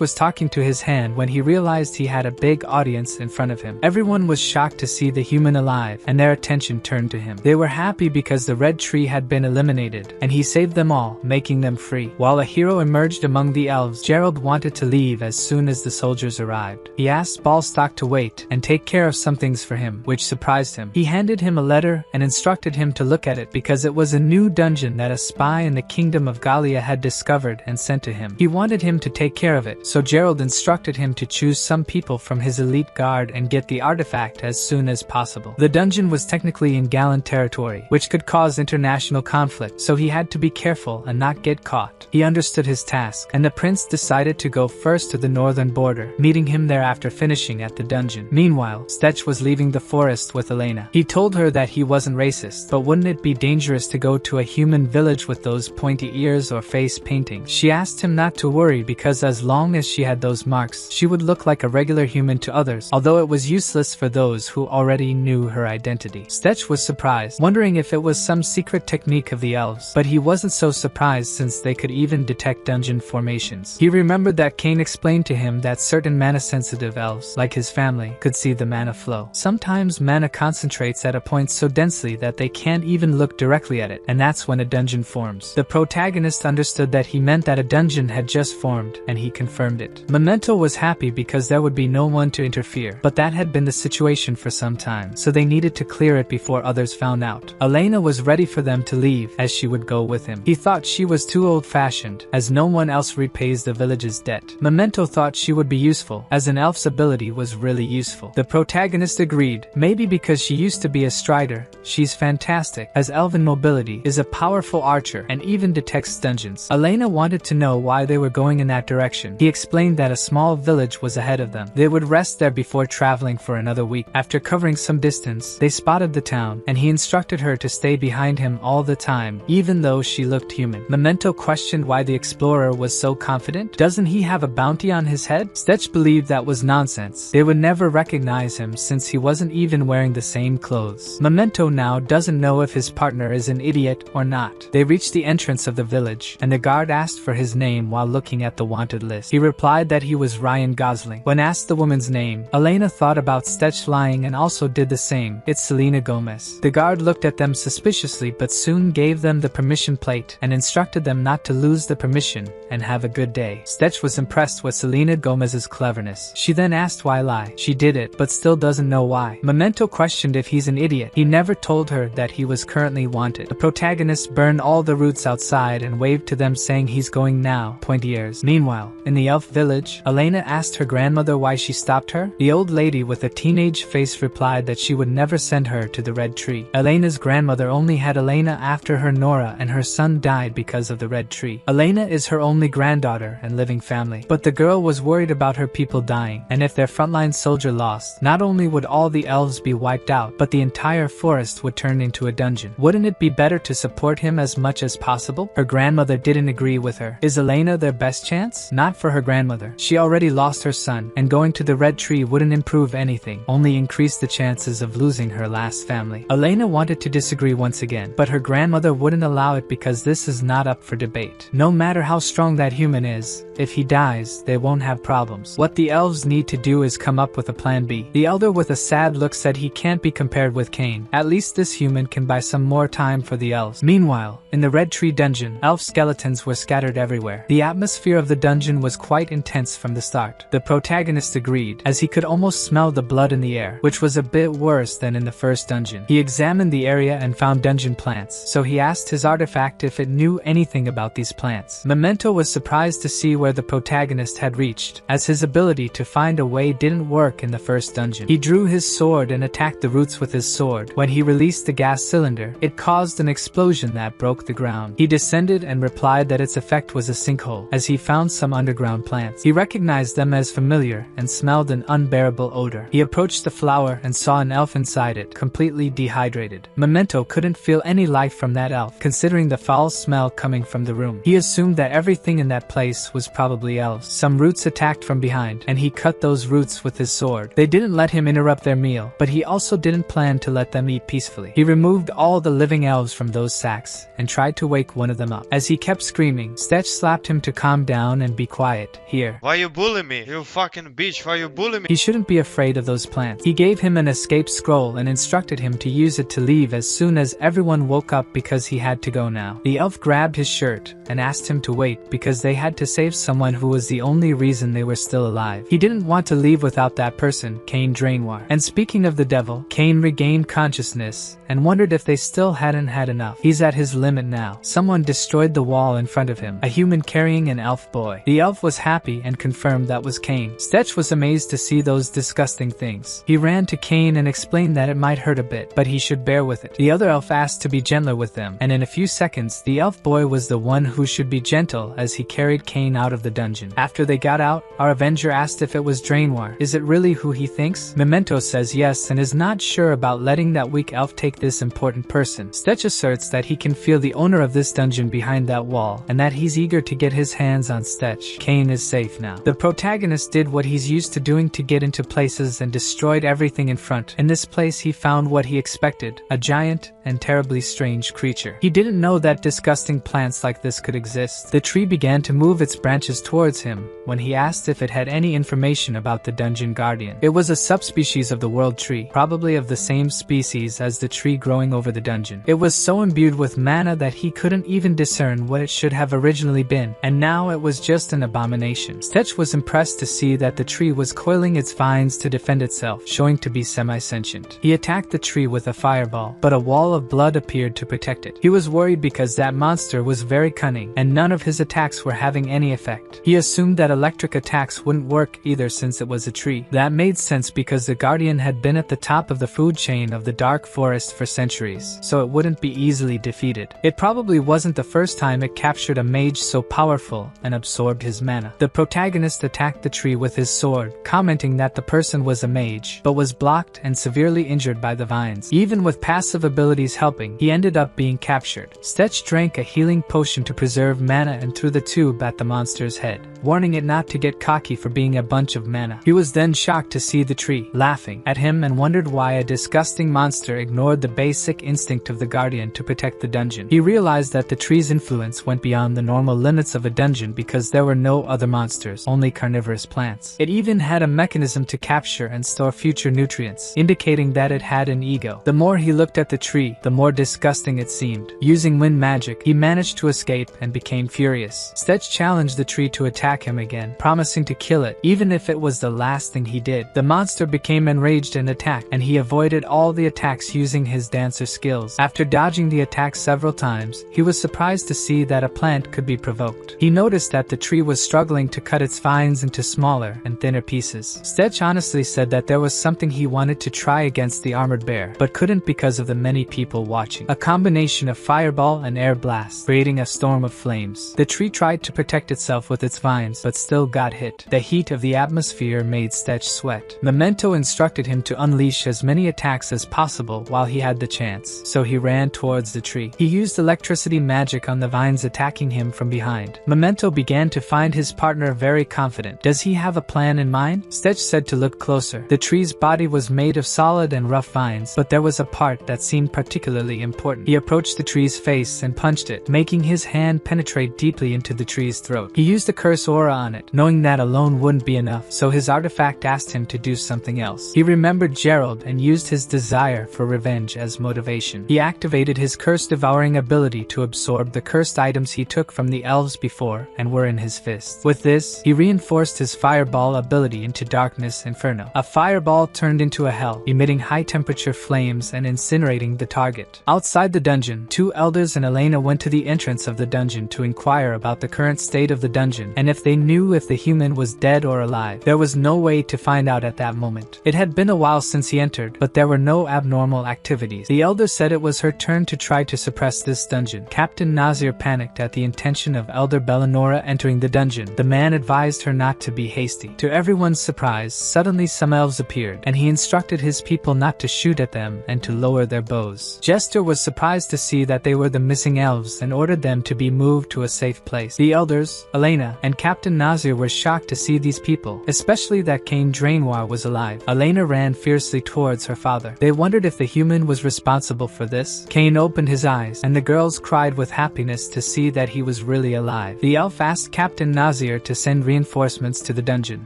was talking to his hand when he realized he had a big audience in front of him. Everyone was shocked to see the human alive, and their attention turned to him. They were happy because the red tree had been eliminated, and he saved them all, making them free. While a hero emerged among the elves, Gerald wanted to leave as soon as the soldiers arrived. He asked Ballstock to wait and take care of some things for him, which surprised him. He handed him a letter and instructed him to look at it because it was a new dungeon that a spy in the kingdom of Gallia had discovered and sent to him. He wanted him to take care of it, so Gerald instructed him to choose some people from his elite guard and get the artifact as soon as possible. The dungeon was technically in Galan territory, which could cause international conflict, so he had to be careful and not get caught. He understood his task, and the prince decided to go first to the northern border, meeting him there after finishing at the dungeon. Meanwhile, Stetch was leaving the forest with Elena. He told her that he wasn't racist, but wouldn't it be dangerous to go to a human village with those pointy ears or face paintings? She asked him not to worry because as long as she had those marks, she would look like a regular human to others, although it was useless for those who already knew her identity. Stetch was surprised, wondering if it was some secret technique of the elves, but he wasn't so surprised since they could even detect dungeon formations. He remembered that Cain explained to him that certain mana-sensitive elves, like his family, could see the mana flow. Sometimes mana concentrates at a point so densely that they can't even look directly at it, and that's when a dungeon forms. The protagonist understood that he meant that a dungeon had just formed, and he confirmed it. Memento was happy because there would be no one to interfere, but that had been the situation for some time, so they needed to clear it before others found out. Elena was ready for them to leave, as she would go with him. He thought she was too old-fashioned, as no one else repays the village's debt. Memento thought she would be useful, as an elf's ability was really useful. The protagonist agreed, maybe because she used to be a strider. She's fantastic, as elven mobility, is a powerful archer, and even detects dungeons. Elena wanted to know why they were going in that direction. He explained that a small village was ahead of them. They would rest there before traveling for another week. After covering some distance, they spotted the town, and he instructed her to stay behind him all the time, even though she looked human. Memento questioned why the explorer was so confident. Doesn't he have a bounty on his head? Stetch believed that was nonsense. They would never recognize him since he wasn't even wearing the same clothes. Memento now doesn't know if his partner is an idiot or not. They reached the entrance of the village, and the guard asked for his name while looking at the wanted list. He replied that he was Ryan Gosling. When asked the woman's name, Elena thought about Stetch lying and also did the same. It's Selena Gomez. The guard looked at them suspiciously but soon gave them the permission plate and instructed them not to lose the permission and have a good day. Stetch was impressed with Selena Gomez's cleverness. She then asked why lie. She did it, but still doesn't know why. Memento questioned if he's an idiot. He never told her that he was currently wanted. The protagonist burned all the roots outside and waved to them saying he's going now, pointy ears. Meanwhile, in the elf village, Elena asked her grandmother why she stopped her. The old lady with a teenage face replied that she would never send her to the red tree. Elena's grandmother only had Elena after her Nora, and her son died because of the red tree. Elena is her only granddaughter and living family, but the girl was worried about her people dying, and if their frontline soldier lost, not only would all the elves be wiped out, but the entire forest would turn into a dungeon. Wouldn't it be better to support him as much as possible? Her grandmother didn't agree with her. Is Elena their best chance? Not for her grandmother. She already lost her son, and going to the red tree wouldn't improve anything, only increase the chances of losing her last family. Elena wanted to disagree once again, but her grandmother wouldn't allow it because this is not up for debate. No matter how strong that human is, if he dies, they won't have problems. What the elves need to do is come up with a plan B. The elder with a sad look said he can't be compared with Cain. At least this human can buy some more time for the elves. Meanwhile, in the Red Tree dungeon, elf skeletons were scattered everywhere. The atmosphere of the dungeon was quite intense from the start. The protagonist agreed, as he could almost smell the blood in the air, which was a bit worse than in the first dungeon. He examined the area and found dungeon plants, so he asked his artifact if it knew anything about these plants. Memento was surprised to see where the protagonist had reached, as his ability ability to find a way didn't work in the first dungeon. He drew his sword and attacked the roots with his sword. When he released the gas cylinder, it caused an explosion that broke the ground. He descended and replied that its effect was a sinkhole, as he found some underground plants. He recognized them as familiar and smelled an unbearable odor. He approached the flower and saw an elf inside it, completely dehydrated. Memento couldn't feel any life from that elf, considering the foul smell coming from the room. He assumed that everything in that place was probably elves. Some roots attacked from behind, and he cut those roots with his sword. They didn't let him interrupt their meal, but he also didn't plan to let them eat peacefully. He removed all the living elves from those sacks and tried to wake one of them up. As he kept screaming, Stetch slapped him to calm down and be quiet. Here. Why you bully me? You fucking bitch, why you bully me? He shouldn't be afraid of those plants. He gave him an escape scroll and instructed him to use it to leave as soon as everyone woke up because he had to go now. The elf grabbed his shirt and asked him to wait because they had to save someone who was the only reason they were still alive. He didn't want to leave without that person, Cain Drainoir. And speaking of the devil, Cain regained consciousness and wondered if they still hadn't had enough. He's at his limit now. Someone destroyed the wall in front of him, a human carrying an elf boy. The elf was happy and confirmed that was Cain. Stetch was amazed to see those disgusting things. He ran to Cain and explained that it might hurt a bit, but he should bear with it. The other elf asked to be gentler with them, and in a few seconds, the elf boy was the one who should be gentle as he carried Cain out of the dungeon. After they got out, our Avenger asked if it was Drainoir. Is it really who he thinks? Memento says yes and is not sure about letting that weak elf take this important person. Stetch asserts that he can feel the owner of this dungeon behind that wall, and that he's eager to get his hands on Stetch. Cain is safe now. The protagonist did what he's used to doing to get into places and destroyed everything in front. In this place he found what he expected, a giant and terribly strange creature. He didn't know that disgusting plants like this could exist. The tree began to move its branches towards him when he asked if it had any information about the dungeon guardian. It was a subspecies of the world tree, probably of the same species as the tree growing over the dungeon. It was so imbued with mana that he couldn't even discern what it should have originally been, and now it was just an abomination. Stetch was impressed to see that the tree was coiling its vines to defend itself, showing to be semi-sentient. He attacked the tree with a fireball, but a wall of blood appeared to protect it. He was worried because that monster was very cunning, and none of his attacks were having any effect. He assumed that electric attacks wouldn't work either since it was a tree. That made sense because the guardian had been at the top of the food chain of the dark forest for centuries, so it wouldn't be easily defeated. It probably wasn't the first time it captured a mage so powerful and absorbed his mana. The protagonist attacked the tree with his sword, commenting that the person was a mage, but was blocked and severely injured by the vines. Even with passive abilities helping, he ended up being captured. Stetch drank a healing potion to preserve mana and threw the tube at the monster's head, warning it not to get cocky for being a bunch of mana. He was then shocked to see the tree laughing at him and wondered why a disgusting monster ignored the basic instinct of the guardian to protect the dungeon. He realized that the tree's influence went beyond the normal limits of a dungeon because there were no other monsters, only carnivorous plants. It even had a mechanism to capture and store future nutrients, indicating that it had an ego. The more he looked at the tree, the more disgusting it seemed. Using wind magic, he managed to escape and became furious. Stetch challenged the tree to attack him again, promising to kill it, even if it was the last thing he did. The monster became enraged and attacked, and he avoided all the attacks using his dancer skills. After dodging the attack several times, he was surprised to see that a plant could be provoked. He noticed that the tree was struggling to cut its vines into smaller and thinner pieces. Stetch honestly said that there was something he wanted to try against the armored bear, but couldn't because of the many people watching. A combination of fireball and air blast, creating a storm of flames. The tree tried to protect itself with its vines, but still got hit. The heat of the atmosphere made Stetch sweat. Memento instructed him to unleash as many attacks as possible while he had the chance, so he ran towards the tree. He used electricity magic on the vines attacking him from behind. Memento began to find his partner very confident. Does he have a plan in mind? Stetch said to look closer. The tree's body was made of solid and rough vines, but there was a part that seemed particularly important. He approached the tree's face and punched it, making his hand penetrate deeply into the tree's throat. He used a curse aura on it, knowing that alone wouldn't be enough, so his artifact asked him to do something else. He remembered Gerald and used his desire for revenge revenge as motivation. He activated his curse-devouring ability to absorb the cursed items he took from the elves before and were in his fist. With this, he reinforced his fireball ability into Darkness Inferno. A fireball turned into a hell, emitting high-temperature flames and incinerating the target. Outside the dungeon, two elders and Elena went to the entrance of the dungeon to inquire about the current state of the dungeon and if they knew if the human was dead or alive. There was no way to find out at that moment. It had been a while since he entered, but there were no abnormal activities. The elder said it was her turn to try to suppress this dungeon. Captain Nazir panicked at the intention of Elder Bellanora entering the dungeon. The man advised her not to be hasty. To everyone's surprise, suddenly some elves appeared, and he instructed his people not to shoot at them and to lower their bows. Jester was surprised to see that they were the missing elves and ordered them to be moved to a safe place. The elders, Elena, and Captain Nazir were shocked to see these people, especially that Cain Drainoir was alive. Elena ran fiercely towards her father. They wondered if the human was responsible for this. Cain opened his eyes, and the girls cried with happiness to see that he was really alive. The elf asked Captain Nazir to send reinforcements to the dungeon,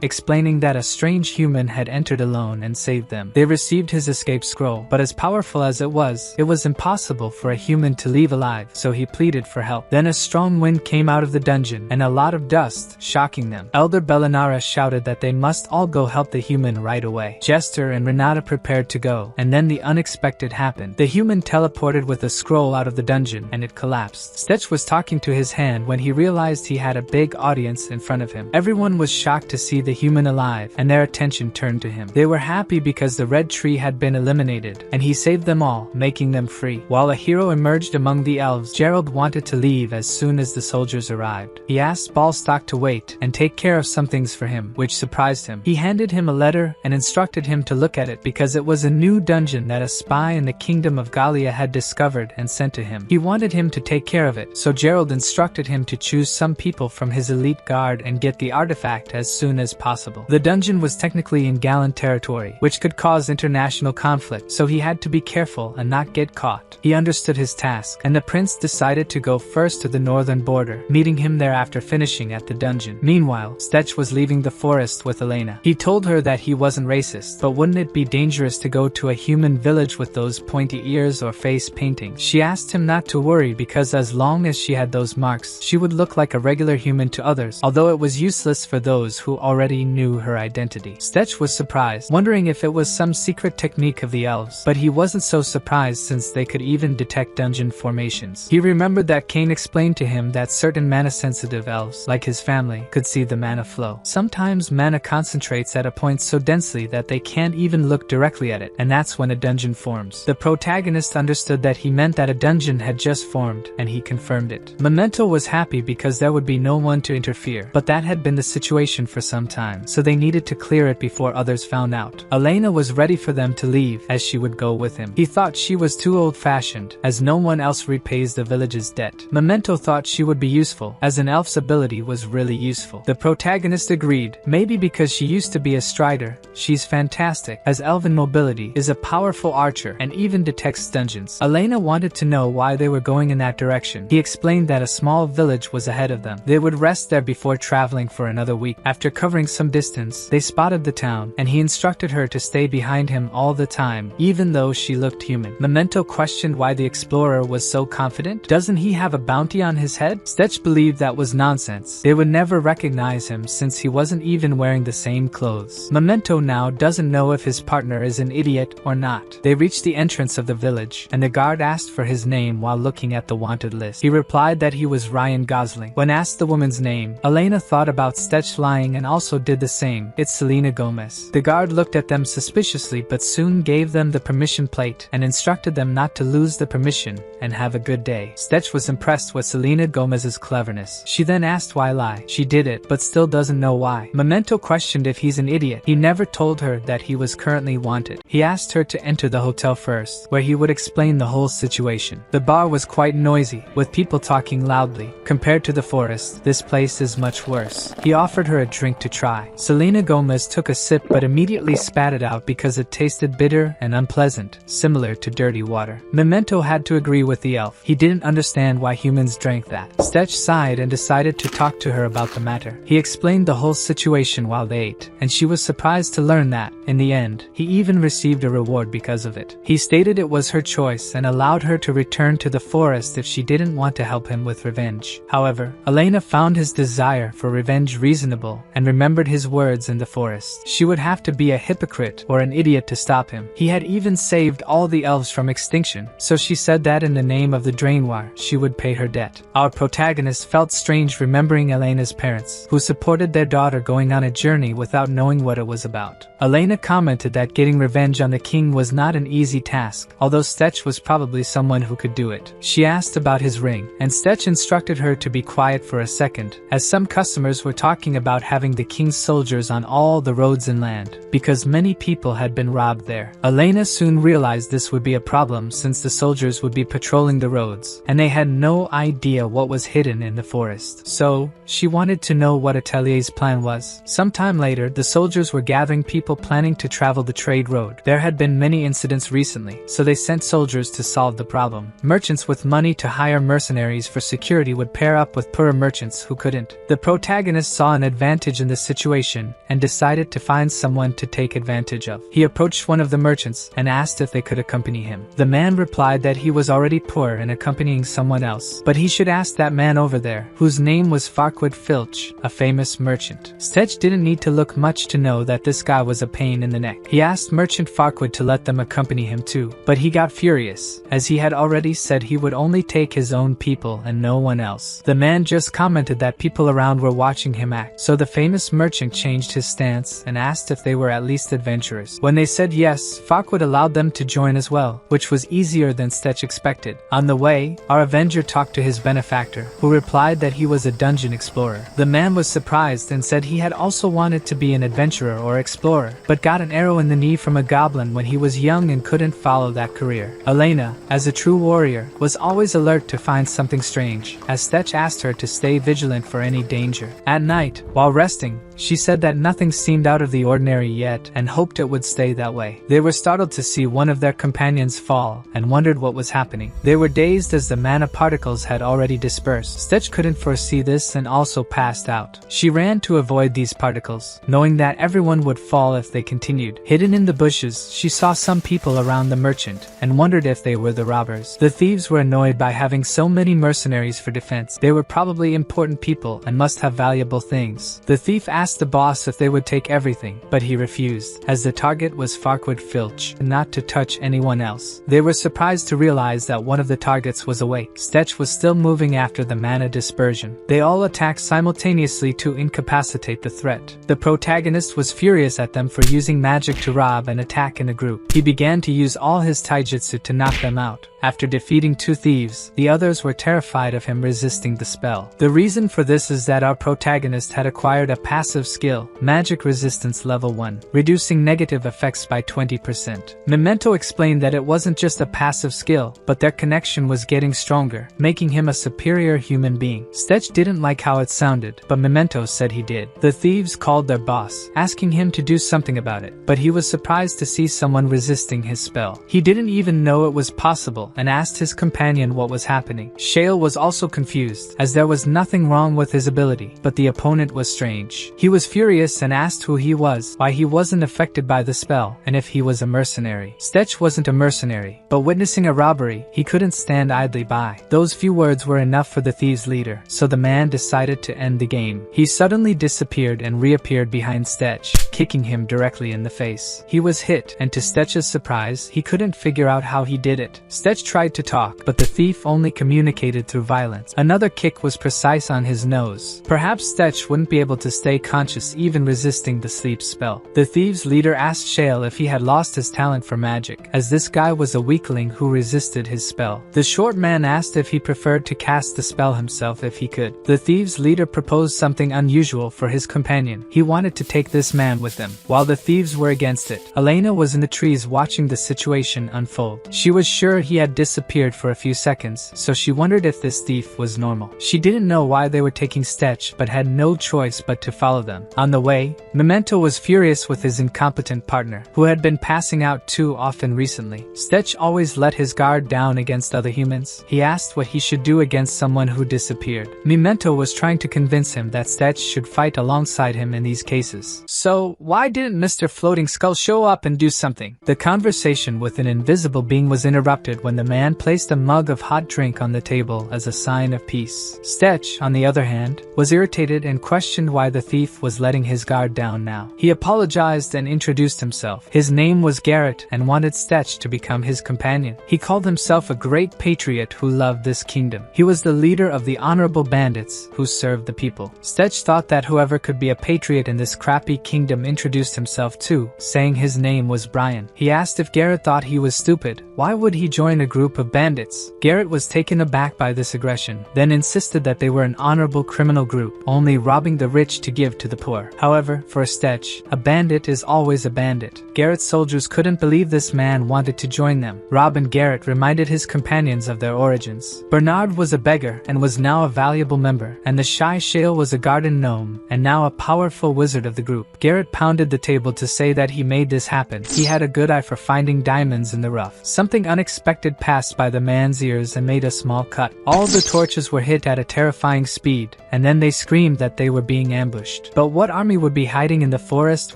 explaining that a strange human had entered alone and saved them. They received his escape scroll, but as powerful as it was impossible for a human to leave alive, so he pleaded for help. Then a strong wind came out of the dungeon, and a lot of dust, shocking them. Elder Bellanara shouted that they must all go help the human right away. Jester and Renata prepared to go, and then the unexpected happened. The human teleported with a scroll out of the dungeon, and it collapsed. Stetch was talking to his hand when he realized he had a big audience in front of him. Everyone was shocked to see the human alive, and their attention turned to him. They were happy because the red tree had been eliminated, and he saved them all, making them free. While a hero emerged among the elves, Gerald wanted to leave as soon as the soldiers arrived. He asked Ballstock to wait and take care of some things for him, which surprised him. He handed him a letter and instructed him to look at it because it was a new dungeon that a spy in the kingdom of Gallia had discovered and sent to him. He wanted him to take care of it, so Gerald instructed him to choose some people from his elite guard and get the artifact as soon as possible. The dungeon was technically in Gallan territory, which could cause international conflict, so he had to be careful and not get caught. He understood his task, and the prince decided to go first to the northern border, meeting him there after finishing at the dungeon. Meanwhile, Stetch was leaving the forest with Elena. He told her that he wasn't racist, but wouldn't it be dangerous to go to a human village with those pointy ears or face paintings? She asked him not to worry because as long as she had those marks, she would look like a regular human to others, although it was useless for those who already knew her identity. Stetch was surprised, wondering if it was some secret technique of the elves, but he wasn't so surprised since they could even detect dungeon formations. He remembered that Cain explained to him that certain mana-sensitive elves, like his family, could see the mana flow. Sometimes mana concentrates at a point so densely that they can't even look directly at it, and that's when a dungeon forms. The protagonist understood that he meant that a dungeon had just formed, and he confirmed it. Memento was happy because there would be no one to interfere, but that had been the situation for some time, so they needed to clear it before others found out. Elena was ready for them to leave, as she would go with him. He thought she was too old-fashioned, as no one else repays the village's debt. Memento thought she would be useful, as an elf's ability was really useful. The protagonist agreed, maybe because she used to be a strider. She's fantastic, as elven mobility, is a powerful archer, and even detects dungeons. Elena wanted to know why they were going in that direction. He explained that a small village was ahead of them. They would rest there before traveling for another week. After covering some distance, they spotted the town, and he instructed her to stay behind him all the time, even though she looked human. Memento questioned why the explorer was so confident. Doesn't he have a bounty on his head? Stetch believed that was nonsense. They would never recognize him since he wasn't even wearing the same clothes. Memento now doesn't know if his partner is an idiot or not. They reached the entrance of the village, and the guard asked for his name while looking at the wanted list. He replied that he was Ryan Gosling. When asked the woman's name, Elena thought about Stetch lying and also did the same. It's Selena Gomez. The guard looked at them suspiciously but soon gave them the permission plate and instructed them not to lose the permission and have a good day. Stetch was impressed with Selena Gomez's cleverness. She then asked why lie. She did it, but still doesn't know why. Memento questioned if he's an idiot. He never told her that he was currently wanted. He asked her to enter the hotel first, where he would explain the whole situation. The bar was quite noisy, with people talking loudly. Compared to the forest, this place is much worse. He offered her a drink to try. Selena Gomez took a sip but immediately spat it out because it tasted bitter and unpleasant, similar to dirty water. Memento had to agree with the elf. He didn't understand why humans drank that. Stetch sighed and decided to talk to her about the matter. He explained the whole situation while they ate, and she was surprised to learn that, in the end, he even received a reward because of it. He He stated it was her choice and allowed her to return to the forest if she didn't want to help him with revenge. However, Elena found his desire for revenge reasonable and remembered his words in the forest. She would have to be a hypocrite or an idiot to stop him. He had even saved all the elves from extinction, so she said that in the name of the Draenwar, she would pay her debt. Our protagonist felt strange remembering Elena's parents, who supported their daughter going on a journey without knowing what it was about. Elena commented that getting revenge on the king was not an easy task, although Stetch was probably someone who could do it. She asked about his ring, and Stetch instructed her to be quiet for a second, as some customers were talking about having the king's soldiers on all the roads inland, because many people had been robbed there. Elena soon realized this would be a problem since the soldiers would be patrolling the roads, and they had no idea what was hidden in the forest. So, she wanted to know what Atelier's plan was. Sometime later, the soldiers were gathering people planning to travel the trade road. There had been many incidents recently, so they sent soldiers to solve the problem. Merchants with money to hire mercenaries for security would pair up with poorer merchants who couldn't. The protagonist saw an advantage in the situation and decided to find someone to take advantage of. He approached one of the merchants and asked if they could accompany him. The man replied that he was already poor and accompanying someone else, but he should ask that man over there, whose name was Farquaad Filch, a famous merchant. Stetch didn't need to look much to know that this guy was a pain in the neck. He asked Merchant Farquaad to let them accompany him too, but he got furious, as he had already said he would only take his own people and no one else. The man just commented that people around were watching him act, so the famous merchant changed his stance and asked if they were at least adventurers. When they said yes, Farquaad allowed them to join as well, which was easier than Stetch expected. On the way, our Avenger talked to his benefactor, who replied that he was a dungeon explorer. The man was surprised and said he had also wanted to be an adventurer or explorer, but got an arrow in the knee from a goblin when he was young and couldn't follow that career. Elena, as a true warrior, was always alert to find something strange, as Stetch asked her to stay vigilant for any danger. At night, while resting, she said that nothing seemed out of the ordinary yet and hoped it would stay that way. They were startled to see one of their companions fall and wondered what was happening. They were dazed as the mana particles had already dispersed. Stetch couldn't foresee this and also passed out. She ran to avoid these particles, knowing that everyone would fall if they continued. Hidden in the bushes, she saw some people around the merchant and wondered if they were the robbers. The thieves were annoyed by having so many mercenaries for defense. They were probably important people and must have valuable things. The thief asked the boss if they would take everything, but he refused, as the target was Farquaad Filch, and not to touch anyone else. They were surprised to realize that one of the targets was awake. Stetch was still moving after the mana dispersion. They all attacked simultaneously to incapacitate the threat. The protagonist was furious at them for using magic to rob and attack in a group. He began to use all his taijutsu to knock them out. After defeating 2 thieves, the others were terrified of him resisting the spell. The reason for this is that our protagonist had acquired a passive skill, Magic Resistance Level 1, reducing negative effects by 20%. Memento explained that it wasn't just a passive skill, but their connection was getting stronger, making him a superior human being. Stetch didn't like how it sounded, but Memento said he did. The thieves called their boss, asking him to do something about it, but he was surprised to see someone resisting his spell. He didn't even know it was possible, and asked his companion what was happening. Shale was also confused, as there was nothing wrong with his ability, but the opponent was strange. He was furious and asked who he was, why he wasn't affected by the spell, and if he was a mercenary. Stetch wasn't a mercenary, but witnessing a robbery, he couldn't stand idly by. Those few words were enough for the thieves' leader, so the man decided to end the game. He suddenly disappeared and reappeared behind Stetch, kicking him directly in the face. He was hit, and to Stetch's surprise, he couldn't figure out how he did it. Stetch tried to talk, but the thief only communicated through violence. Another kick was precise on his nose. Perhaps Stetch wouldn't be able to stay conscious even resisting the sleep spell. The thieves' leader asked Shale if he had lost his talent for magic, as this guy was a weakling who resisted his spell. The short man asked if he preferred to cast the spell himself if he could. The thieves' leader proposed something unusual for his companion. He wanted to take this man with them. While the thieves were against it, Elena was in the trees watching the situation unfold. She was sure he had disappeared for a few seconds, so she wondered if this thief was normal. She didn't know why they were taking Stetch, but had no choice but to follow them. On the way, Memento was furious with his incompetent partner, who had been passing out too often recently. Stetch always let his guard down against other humans. He asked what he should do against someone who disappeared. Memento was trying to convince him that Stetch should fight alongside him in these cases. So, why didn't Mr. Floating Skull show up and do something? The conversation conversation with an invisible being was interrupted when the man placed a mug of hot drink on the table as a sign of peace. Stetch, on the other hand, was irritated and questioned why the thief was letting his guard down now. He apologized and introduced himself. His name was Garrett and wanted Stetch to become his companion. He called himself a great patriot who loved this kingdom. He was the leader of the honorable bandits who served the people. Stetch thought that whoever could be a patriot in this crappy kingdom introduced himself too, saying his name was Brian. He asked if Garrett thought he was stupid. Why would he join a group of bandits? Garrett was taken aback by this aggression, then insisted that they were an honorable criminal group, only robbing the rich to give to the poor. However, for Stetch, a bandit is always a bandit. Garrett's soldiers couldn't believe this man wanted to join them. Rob and Garrett reminded his companions of their origins. Bernard was a beggar and was now a valuable member, and the shy Shale was a garden gnome and now a powerful wizard of the group. Garrett pounded the table to say that he made this happen. He had a good eye for finding diamonds in the rough. Something unexpected passed by the man's ears and made a small cut. All the torches were hit at a terrifying speed, and then they screamed that they were being ambushed. But what army would be hiding in the forest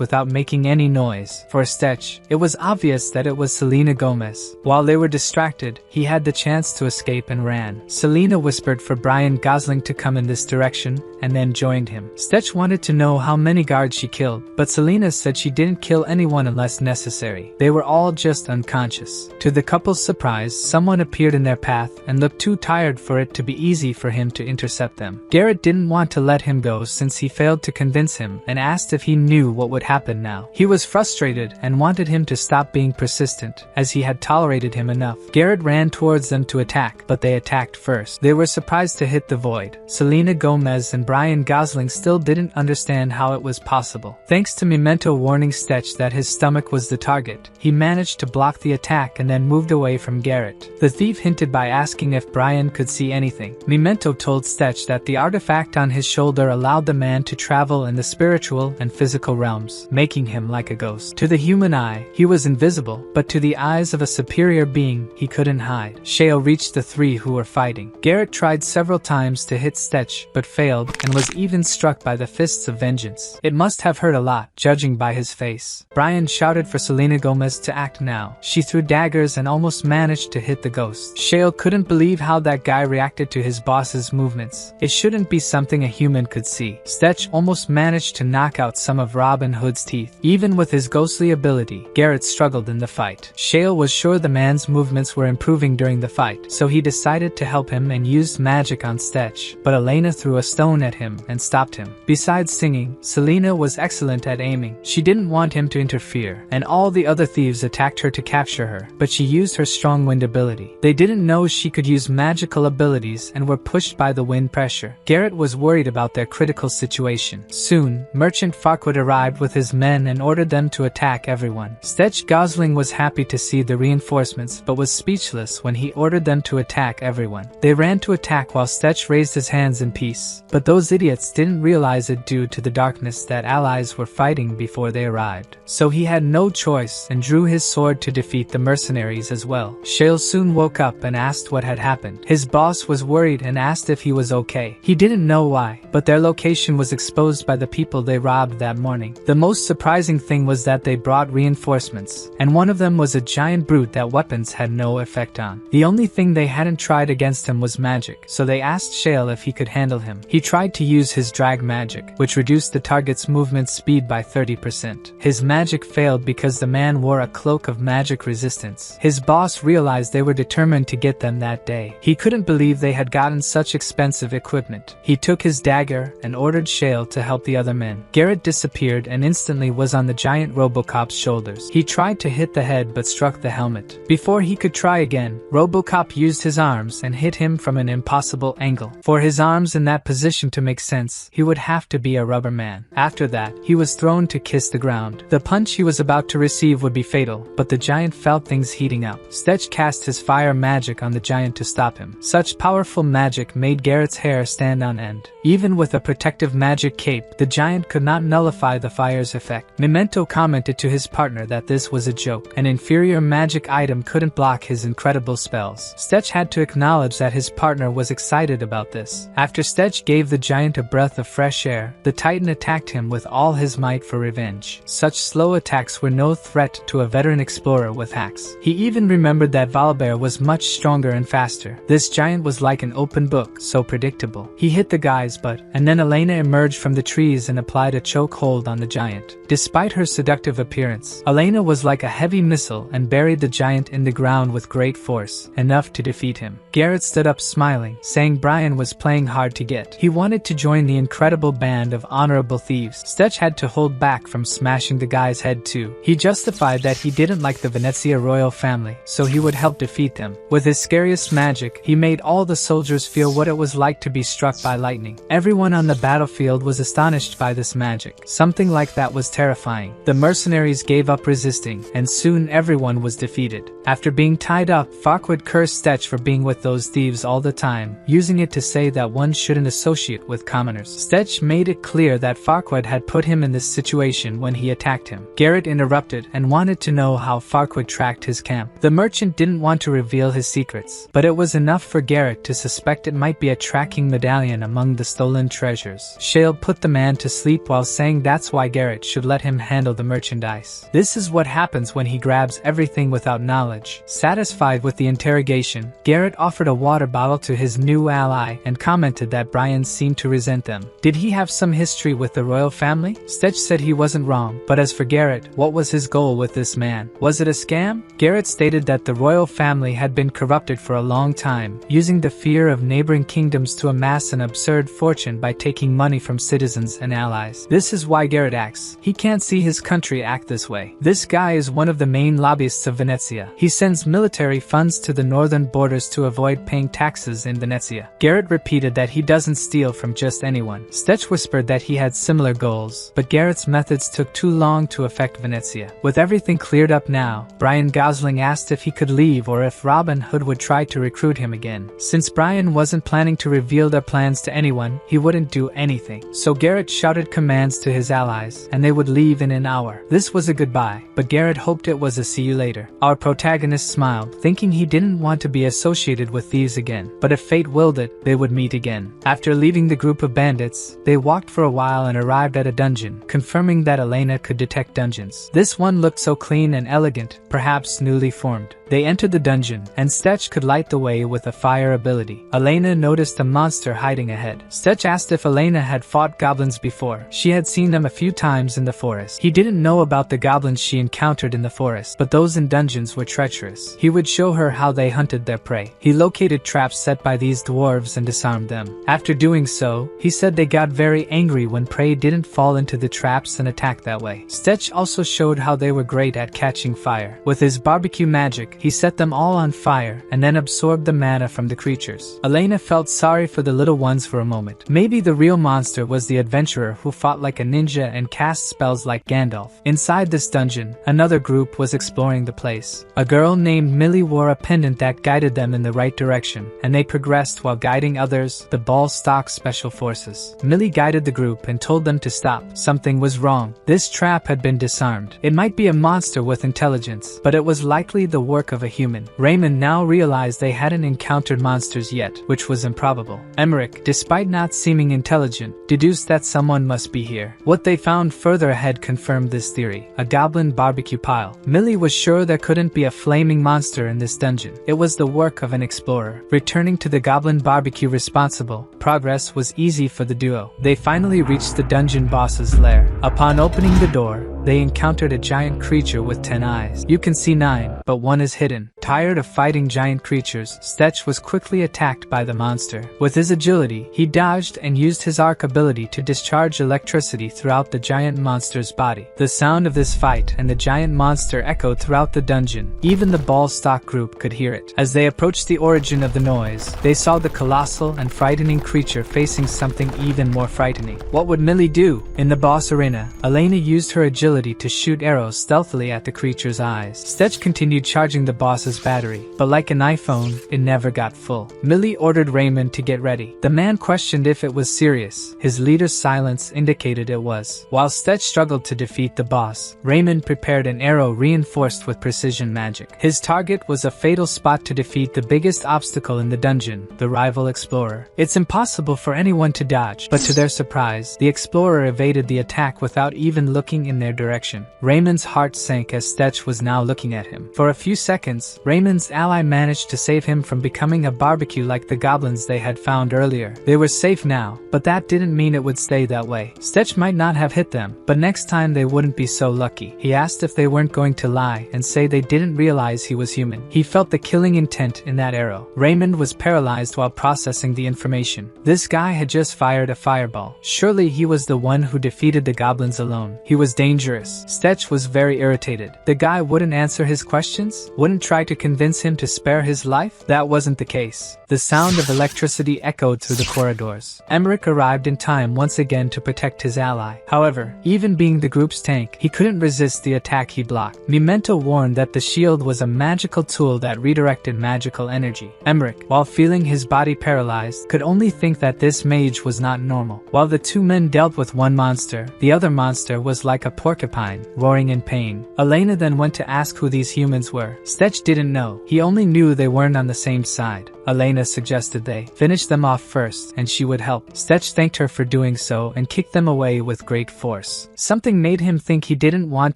without making any noise? For Stetch, it was obvious that it was Selena Gomez. While they were distracted, he had the chance to escape and ran. Selena whispered for Brian Gosling to come in this direction, and then joined him. Stetch wanted to know how many guards she killed, but Selena said she didn't kill anyone unless necessary. They were all just unconscious. To the couple's surprise, someone appeared in their path and looked too tired for it to be easy for him to intercept them. Garrett didn't want to let him go since he failed to convince him and asked if he knew what would happen now. He was frustrated and wanted him to stop being persistent, as he had tolerated him enough. Garrett ran towards them to attack, but they attacked first. They were surprised to hit the void. Selena Gomez and Brian Gosling still didn't understand how it was possible. Thanks to Memento warning Stetch that his stomach was the target, he managed to block the attack and then moved away from Garrett. The thief hinted by asking if Brian could see anything. Memento told Stetch that the artifact on his shoulder allowed the man to travel in the spiritual and physical realms, making him like a ghost. To the human eye, he was invisible, but to the eyes of a superior being, he couldn't hide. Shale reached the three who were fighting. Garrett tried several times to hit Stetch, but failed, and was even struck by the fists of vengeance. It must have hurt a lot, judging by his face. Brian shouted for Selena Gomez to act now. She threw daggers and almost managed to hit the ghost. Shale couldn't believe how that guy reacted to his boss's movements. It shouldn't be something a human could see. Stetch almost managed to knock out some of Robin Hood's teeth. Even with his ghostly ability, Garrett struggled in the fight. Shale was sure the man's movements were improving during the fight, so he decided to help him and used magic on Stetch, but Elena threw a stone at him and stopped him. Besides singing, Selena was excellent at aiming. She didn't want him to interfere, and all the other thieves attacked her to capture her, but she used her strong wind ability. They didn't know she could use magical abilities and were pushed by the wind pressure. Garrett was worried about their critical situation. Soon, Merchant Farquaad arrived with his men and ordered them to attack everyone. Stetch Gosling was happy to see the reinforcements but was speechless when he ordered them to attack everyone. They ran to attack while Stetch raised his hands in peace, but those idiots didn't realize it due to the darkness that allies were fighting before they arrived. So he had no choice and drew his sword to defeat the mercenaries as well. Shale soon woke up and asked what had happened. His boss was worried and asked if he was okay. He didn't know why, but their location was exposed by the people they robbed that morning. The most surprising thing was that they brought reinforcements, and one of them was a giant brute that weapons had no effect on. The only thing they hadn't tried against him was magic, so they asked Shale if he could handle him. He tried to use his drag magic, which reduced the target's movement speed by 30%. His magic failed because the man wore a cloak of magic resistance. His boss realized they were determined to get them that day. He couldn't believe they had gotten such expensive equipment. He took his dagger and ordered Shale to help the other men. Garrett disappeared and instantly was on the giant Robocop's shoulders. He tried to hit the head but struck the helmet. Before he could try again, Robocop used his arms and hit him from an impossible angle. For his arms in that position to make sense, he would have to be a rubber man. After that, he was thrown to kiss the ground. The punch he was about to receive would be fatal, but the giant felt things heating up. Stetch cast his fire magic on the giant to stop him. Such powerful magic made Garrett's hair stand on end. Even with a protective magic cape, the giant could not nullify the fire's effect. Memento commented to his partner that this was a joke. An inferior magic item couldn't block his incredible spells. Stetch had to acknowledge that his partner was excited about this. After Stetch gave the giant a breath of fresh air, the Titan attacked him with all his might for revenge. Such slow attacks were no threat to a veteran explorer with hacks. He even remembered that Volibear was much stronger and faster. This giant was like an open book, so predictable. He hit the guy's butt, and then Elena emerged from the trees and applied a choke hold on the giant. Despite her seductive appearance, Elena was like a heavy missile and buried the giant in the ground with great force, enough to defeat him. Garrett stood up smiling, saying Brian was playing hard to get. He wanted to join the incredible band of honorable thieves. Stetch had to hold back from smashing the guy's head too. He justified that he didn't like the Venezia royal family, so he would help defeat them. With his scariest magic, he made all the soldiers feel what it was like to be struck by lightning. Everyone on the battlefield was astonished by this magic. Something like that was terrifying. The mercenaries gave up resisting, and soon everyone was defeated. After being tied up, Farquaad cursed Stetch for being with those thieves all the time, using it to say that one shouldn't associate with commoners. Stetch made it clear that Farquaad had put him in this situation when he attacked him. Garrett interrupted and wanted to know how Farquaad tracked his camp. The merchant didn't want to reveal his secrets, but it was enough for Garrett to suspect it might be a tracking medallion among the stolen treasures. Shale put the man to sleep while saying that's why Garrett should let him handle the merchandise. This is what happens when he grabs everything without knowledge. Satisfied with the interrogation, Garrett offered a water bottle to his new ally and commented that Brian seemed to resent them. Did he have some history with the royal family? Stetch said he wasn't wrong, but as for Garrett, what was his goal with this man? Was it a scam? Garrett stated that the royal family had been corrupted for a long time, using the fear of neighboring kingdoms to amass an absurd fortune by taking money from citizens and allies. This is why Garrett acts. He can't see his country act this way. This guy is one of the main lobbyists of Venezia. He sends military funds to the northern borders to avoid paying taxes in Venezia. Garrett repeated that he doesn't steal from just anyone. Stetch whispered that he had similar goals, but Garrett's methods took too long to affect Venezia. With everything cleared up now, Brian Gosling asked if he could leave or if Robin Hood would try to recruit him again. Since Brian wasn't planning to reveal their plans to anyone, he wouldn't do anything. So Garrett shouted commands to his allies, and they would leave in an hour. This was a goodbye, but Garrett hoped it was a see you later. Our protagonist smiled, thinking he didn't want to be associated with thieves again, but if fate willed it, they would meet again. After leaving the group of bandits, they walked for a while and arrived at a dungeon, confirming that Elena could detect dungeons. This one looked so clean and elegant, perhaps newly formed. They entered the dungeon, and Stetch could light the way with a fire ability. Elena noticed a monster hiding ahead. Stetch asked if Elena had fought goblins before. She had seen them a few times in the forest. He didn't know about the goblins she encountered in the forest, but those in dungeons were treacherous. He would show her how they hunted their prey. He located traps set by these dwarves and disarmed them. After doing so, he said they got very angry when prey didn't fall into the traps and attack that way. Stetch also showed how they were great at catching fire. With his barbecue magic, he set them all on fire and then absorbed the mana from the creatures. Elena felt sorry for the little ones for a moment. Maybe the real monster was the adventurer who fought like a ninja and cast spells like Gandalf. Inside this dungeon, another group was exploring the place. A girl named Millie wore a pendant that guided them in the right direction, and they progressed while guiding others, the Ballstock Special Forces. Millie guided the group and told them to stop. Something was wrong. This trap had been disarmed. It might be a monster with intelligence, but it was likely the work of a human. Raymond now realized they hadn't encountered monsters yet, which was improbable. Emmerich, despite not seeming intelligent, deduced that someone must be here. What they found further ahead confirmed this theory: a goblin barbecue pile. Millie was sure there couldn't be a flaming monster in this dungeon. It was the work of an explorer. Returning to the goblin barbecue responsible, progress was easy for the duo. They finally reached the dungeon boss's lair. Upon opening the door, they encountered a giant creature with 10 eyes. You can see 9, but one is hidden. Tired of fighting giant creatures, Stetch was quickly attacked by the monster. With his agility, he dodged and used his arc ability to discharge electricity throughout the giant monster's body. The sound of this fight and the giant monster echoed throughout the dungeon. Even the Ballstock group could hear it. As they approached the origin of the noise, they saw the colossal and frightening creature facing something even more frightening. What would Millie do? In the boss arena, Elena used her agility to shoot arrows stealthily at the creature's eyes. Stetch continued charging the boss's battery, but like an iPhone, it never got full. Millie ordered Raymond to get ready. The man questioned if it was serious. His leader's silence indicated it was. While Stetch struggled to defeat the boss, Raymond prepared an arrow reinforced with precision magic. His target was a fatal spot to defeat the biggest obstacle in the dungeon, the rival explorer. It's impossible for anyone to dodge, but to their surprise, the explorer evaded the attack without even looking in their direction. Raymond's heart sank as Stetch was now looking at him. For a few seconds, Raymond's ally managed to save him from becoming a barbecue like the goblins they had found earlier. They were safe now, but that didn't mean it would stay that way. Stetch might not have hit them, but next time they wouldn't be so lucky. He asked if they weren't going to lie and say they didn't realize he was human. He felt the killing intent in that arrow. Raymond was paralyzed while processing the information. This guy had just fired a fireball. Surely he was the one who defeated the goblins alone. He was dangerous. Stetch was very irritated. The guy wouldn't answer his questions? Wouldn't try to convince him to spare his life? That wasn't the case. The sound of electricity echoed through the corridors. Emmerich arrived in time once again to protect his ally. However, even being the group's tank, he couldn't resist the attack he blocked. Memento warned that the shield was a magical tool that redirected magical energy. Emmerich, while feeling his body paralyzed, could only think that this mage was not normal. While the two men dealt with one monster, the other monster was like a porcupine, roaring in pain. Elena then went to ask who these humans were. Stetch didn't know. He only knew they weren't on the same side. Elena suggested they finish them off first, and she would help. Stetch thanked her for doing so and kicked them away with great force. Something made him think he didn't want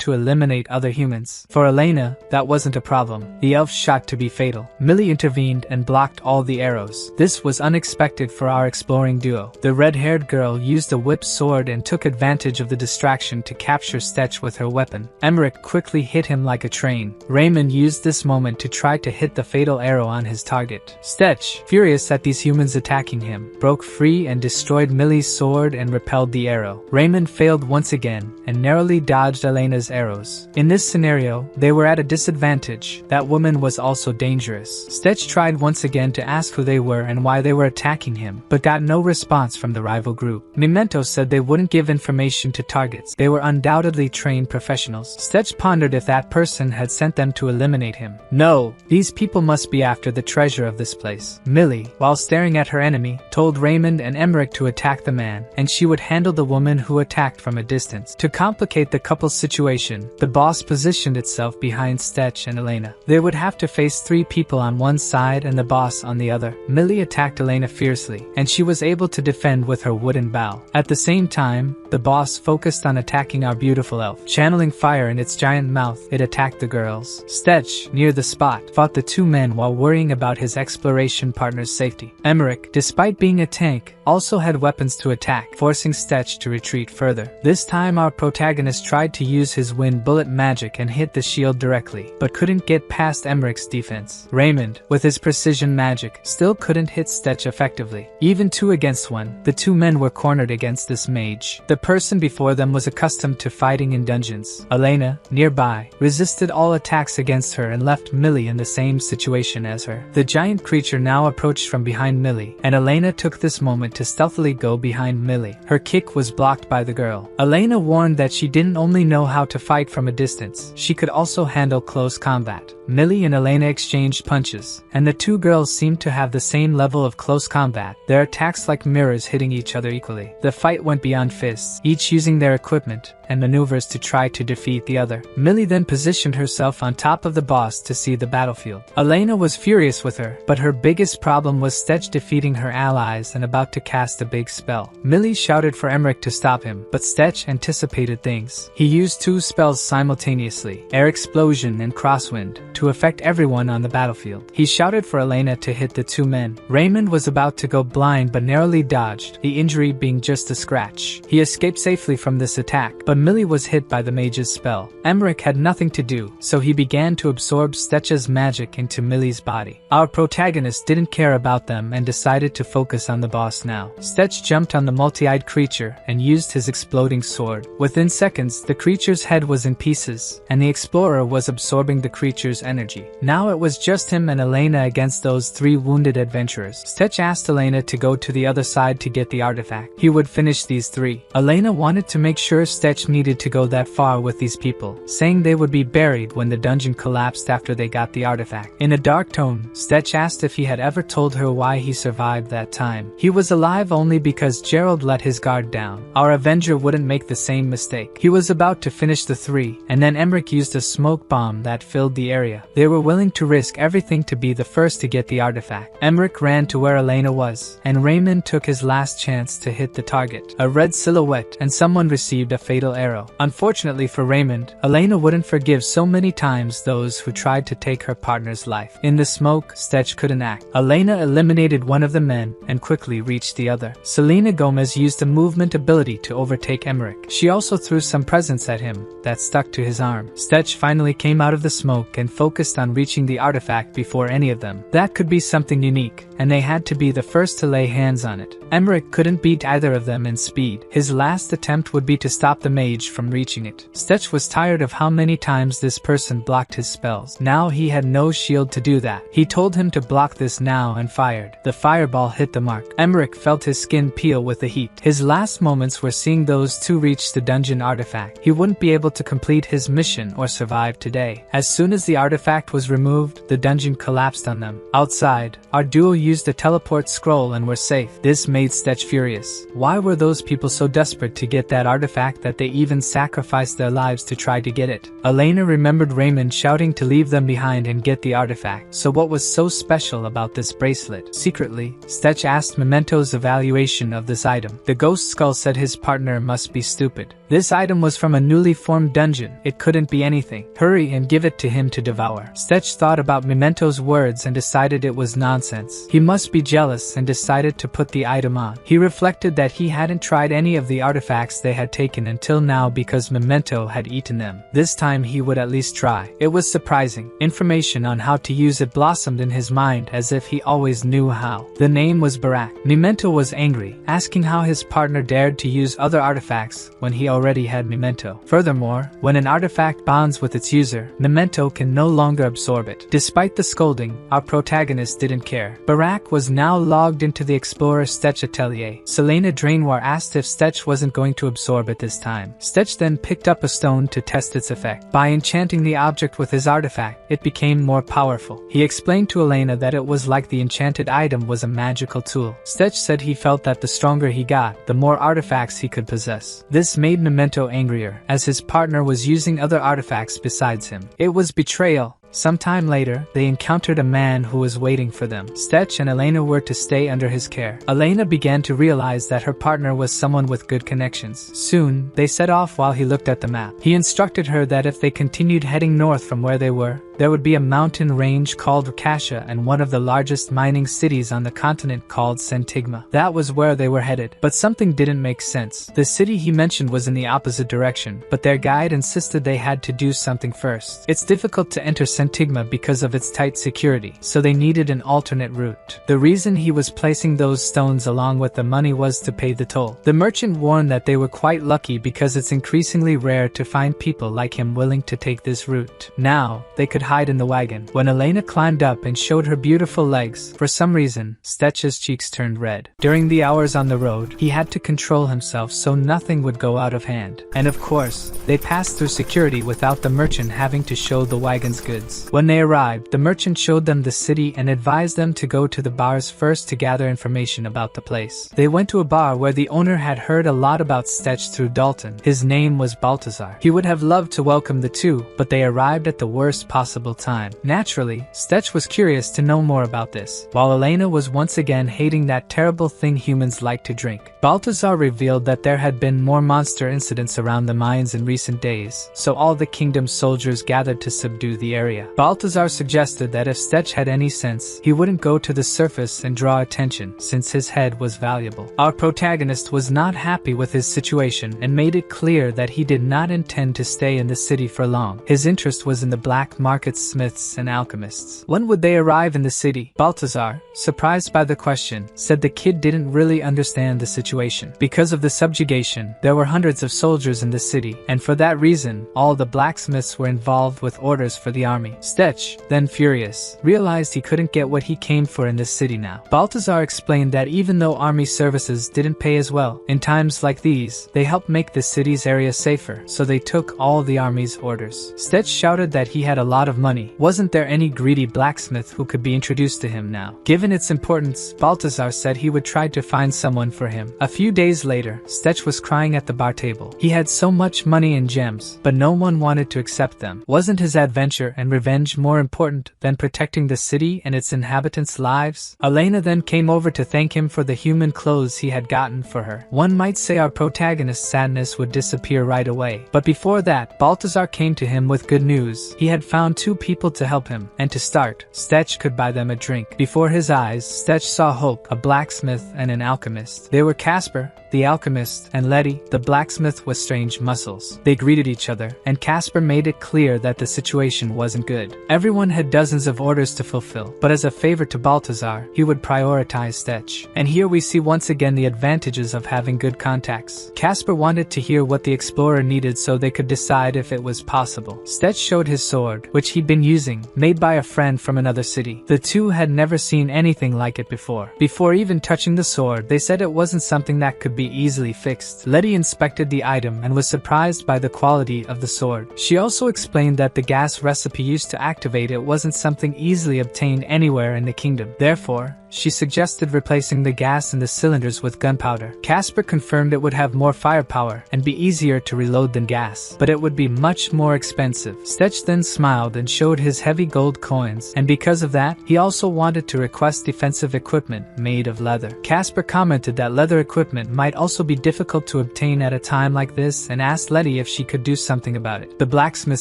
to eliminate other humans. For Elena, that wasn't a problem. The elf's shot to be fatal. Millie intervened and blocked all the arrows. This was unexpected for our exploring duo. The red-haired girl used a whip sword and took advantage of the distraction to capture Stetch with her weapon. Emmerich quickly hit him like a train. Raymond used this moment to try to hit the fatal arrow on his target. Stetch, furious at these humans attacking him, broke free and destroyed Millie's sword and repelled the arrow. Raymond failed once again and narrowly dodged Elena's arrows. In this scenario, they were at a disadvantage. That woman was also dangerous. Stetch tried once again to ask who they were and why they were attacking him, but got no response from the rival group. Memento said they wouldn't give information to targets. They were undoubtedly trained professionals. Stetch pondered if that person had sent them to eliminate him. No, these people must be after the treasure of this place. Millie, while staring at her enemy, told Raymond and Emmerich to attack the man, and she would handle the woman who attacked from a distance. To complicate the couple's situation, the boss positioned itself behind Stetch and Elena. They would have to face 3 people on one side and the boss on the other. Millie attacked Elena fiercely, and she was able to defend with her wooden bow. At the same time, the boss focused on attacking our beautiful elf. Channeling fire in its giant mouth, it attacked the girls. Stetch, near the spot, fought the 2 men while worrying about his exploration partner's safety. Emmerich, despite being a tank, also had weapons to attack, forcing Stetch to retreat further. This time our protagonist tried to use his wind bullet magic and hit the shield directly, but couldn't get past Emmerich's defense. Raymond, with his precision magic, still couldn't hit Stetch effectively. Even 2 against 1, the 2 men were cornered against this mage. The person before them was accustomed to fighting in dungeons. Elena, nearby, resisted all attacks against her and left Millie in the same situation as her. The giant creature now approached from behind Millie, and Elena took this moment to stealthily go behind Millie. Her kick was blocked by the girl. Elena warned that she didn't only know how to fight from a distance, she could also handle close combat. Millie and Elena exchanged punches, and the 2 girls seemed to have the same level of close combat, their attacks like mirrors hitting each other equally. The fight went beyond fists, each using their equipment and maneuvers to try to defeat the other. Millie then positioned herself on top of the boss to see the battlefield. Elena was furious with her, but her biggest problem was Stetch defeating her allies and about to cast a big spell. Millie shouted for Emmerich to stop him, but Stetch anticipated things. He used 2 spells simultaneously, Air Explosion and Crosswind, to affect everyone on the battlefield. He shouted for Elena to hit the 2 men. Raymond was about to go blind but narrowly dodged, the injury being just a scratch. He escaped safely from this attack, but Millie was hit by the mage's spell. Emmerich had nothing to do, so he began to absorb Stetch's magic into Millie's body. Our protagonist didn't care about them and decided to focus on the boss now. Stetch jumped on the multi-eyed creature and used his exploding sword. Within seconds, the creature's head was in pieces, and the explorer was absorbing the creature's energy. Now it was just him and Elena against those 3 wounded adventurers. Stetch asked Elena to go to the other side to get the artifact. He would finish these 3. Elena wanted to make sure Stetch needed to go that far with these people, saying they would be buried when the dungeon collapsed after they got the artifact. In a dark tone, Stetch asked if he had ever told her why he survived that time. He was a alive only because Gerald let his guard down. Our Avenger wouldn't make the same mistake. He was about to finish the 3, and then Emmerich used a smoke bomb that filled the area. They were willing to risk everything to be the first to get the artifact. Emmerich ran to where Elena was, and Raymond took his last chance to hit the target. A red silhouette, and someone received a fatal arrow. Unfortunately for Raymond, Elena wouldn't forgive so many times those who tried to take her partner's life. In the smoke, Stetch couldn't act. Elena eliminated one of the men and quickly reached the other. Selena Gomez used a movement ability to overtake Emmerich. She also threw some presents at him that stuck to his arm. Stetch finally came out of the smoke and focused on reaching the artifact before any of them. That could be something unique, and they had to be the first to lay hands on it. Emmerich couldn't beat either of them in speed. His last attempt would be to stop the mage from reaching it. Stetch was tired of how many times this person blocked his spells. Now he had no shield to do that. He told him to block this now and fired. The fireball hit the mark. Emmerich felt his skin peel with the heat. His last moments were seeing those two reach the dungeon artifact. He wouldn't be able to complete his mission or survive today. As soon as the artifact was removed, the dungeon collapsed on them. Outside, our duo used a teleport scroll and were safe. This made Stetch furious. Why were those people so desperate to get that artifact that they even sacrificed their lives to try to get it? Elena remembered Raymond shouting to leave them behind and get the artifact. So what was so special about this bracelet? Secretly, Stetch asked Memento's evaluation of this item. The ghost skull said his partner must be stupid. This item was from a newly formed dungeon. It couldn't be anything. Hurry and give it to him to devour. Stetch thought about Memento's words and decided it was nonsense. He must be jealous and decided to put the item on. He reflected that he hadn't tried any of the artifacts they had taken until now because Memento had eaten them. This time he would at least try. It was surprising. Information on how to use it blossomed in his mind as if he always knew how. The name was Barak. Memento was angry, asking how his partner dared to use other artifacts when he already had Memento. Furthermore, when an artifact bonds with its user, Memento can no longer absorb it. Despite the scolding, our protagonist didn't care. Barak was now logged into the Explorer Stetch Atelier. Selena Drainoir asked if Stetch wasn't going to absorb it this time. Stetch then picked up a stone to test its effect. By enchanting the object with his artifact, it became more powerful. He explained to Elena that it was like the enchanted item was a magical tool. Stetch said he felt that the stronger he got, the more artifacts he could possess. This made Memento angrier, as his partner was using other artifacts besides him. It was betrayal. Sometime later, they encountered a man who was waiting for them. Stetch and Elena were to stay under his care. Elena began to realize that her partner was someone with good connections. Soon, they set off while he looked at the map. He instructed her that if they continued heading north from where they were, there would be a mountain range called Rakasha and one of the largest mining cities on the continent called Sentigma. That was where they were headed. But something didn't make sense. The city he mentioned was in the opposite direction, but their guide insisted they had to do something first. It's difficult to enter Sentigma because of its tight security, so they needed an alternate route. The reason he was placing those stones along with the money was to pay the toll. The merchant warned that they were quite lucky because it's increasingly rare to find people like him willing to take this route. Now, they could hide in the wagon. When Elena climbed up and showed her beautiful legs, for some reason, Stetch's cheeks turned red. During the hours on the road, he had to control himself so nothing would go out of hand. And of course, they passed through security without the merchant having to show the wagon's goods. When they arrived, the merchant showed them the city and advised them to go to the bars first to gather information about the place. They went to a bar where the owner had heard a lot about Stetch through Dalton. His name was Baltazar. He would have loved to welcome the two, but they arrived at the worst possible time. Naturally, Stetch was curious to know more about this, while Elena was once again hating that terrible thing humans like to drink. Baltazar revealed that there had been more monster incidents around the mines in recent days, so all the kingdom's soldiers gathered to subdue the area. Baltazar suggested that if Stetch had any sense, he wouldn't go to the surface and draw attention, since his head was valuable. Our protagonist was not happy with his situation and made it clear that he did not intend to stay in the city for long. His interest was in the black market smiths and alchemists. When would they arrive in the city? Baltazar, surprised by the question, said the kid didn't really understand the situation. Because of the subjugation, there were hundreds of soldiers in the city, and for that reason, all the blacksmiths were involved with orders for the army. army. Stetch, then furious, realized he couldn't get what he came for in this city now. Balthazar explained that even though army services didn't pay as well, in times like these, they helped make the city's area safer, so they took all the army's orders. Stetch shouted that he had a lot of money. Wasn't there any greedy blacksmith who could be introduced to him now? Given its importance, Balthazar said he would try to find someone for him. A few days later, Stetch was crying at the bar table. He had so much money and gems, but no one wanted to accept them. Wasn't his adventure and revenge more important than protecting the city and its inhabitants' lives? Elena then came over to thank him for the human clothes he had gotten for her. One might say our protagonist's sadness would disappear right away. But before that, Balthazar came to him with good news. He had found 2 people to help him, and to start, Stetch could buy them a drink. Before his eyes, Stetch saw Hope, a blacksmith and an alchemist. They were Casper, the alchemist, and Letty, the blacksmith with strange muscles. They greeted each other, and Casper made it clear that the situation wasn't good. Everyone had dozens of orders to fulfill, but as a favor to Balthazar, he would prioritize Stetch. And here we see once again the advantages of having good contacts. Casper wanted to hear what the explorer needed so they could decide if it was possible. Stetch showed his sword, which he'd been using, made by a friend from another city. The two had never seen anything like it before. Before even touching the sword, they said it wasn't something that could be easily fixed. Letty inspected the item and was surprised by the quality of the sword. She also explained that the gas recipe used to activate it wasn't something easily obtained anywhere in the kingdom. Therefore, she suggested replacing the gas in the cylinders with gunpowder. Casper confirmed it would have more firepower and be easier to reload than gas, but it would be much more expensive. Stetch then smiled and showed his heavy gold coins, and because of that, he also wanted to request defensive equipment made of leather. Casper commented that leather equipment might also be difficult to obtain at a time like this and asked Letty if she could do something about it. The blacksmith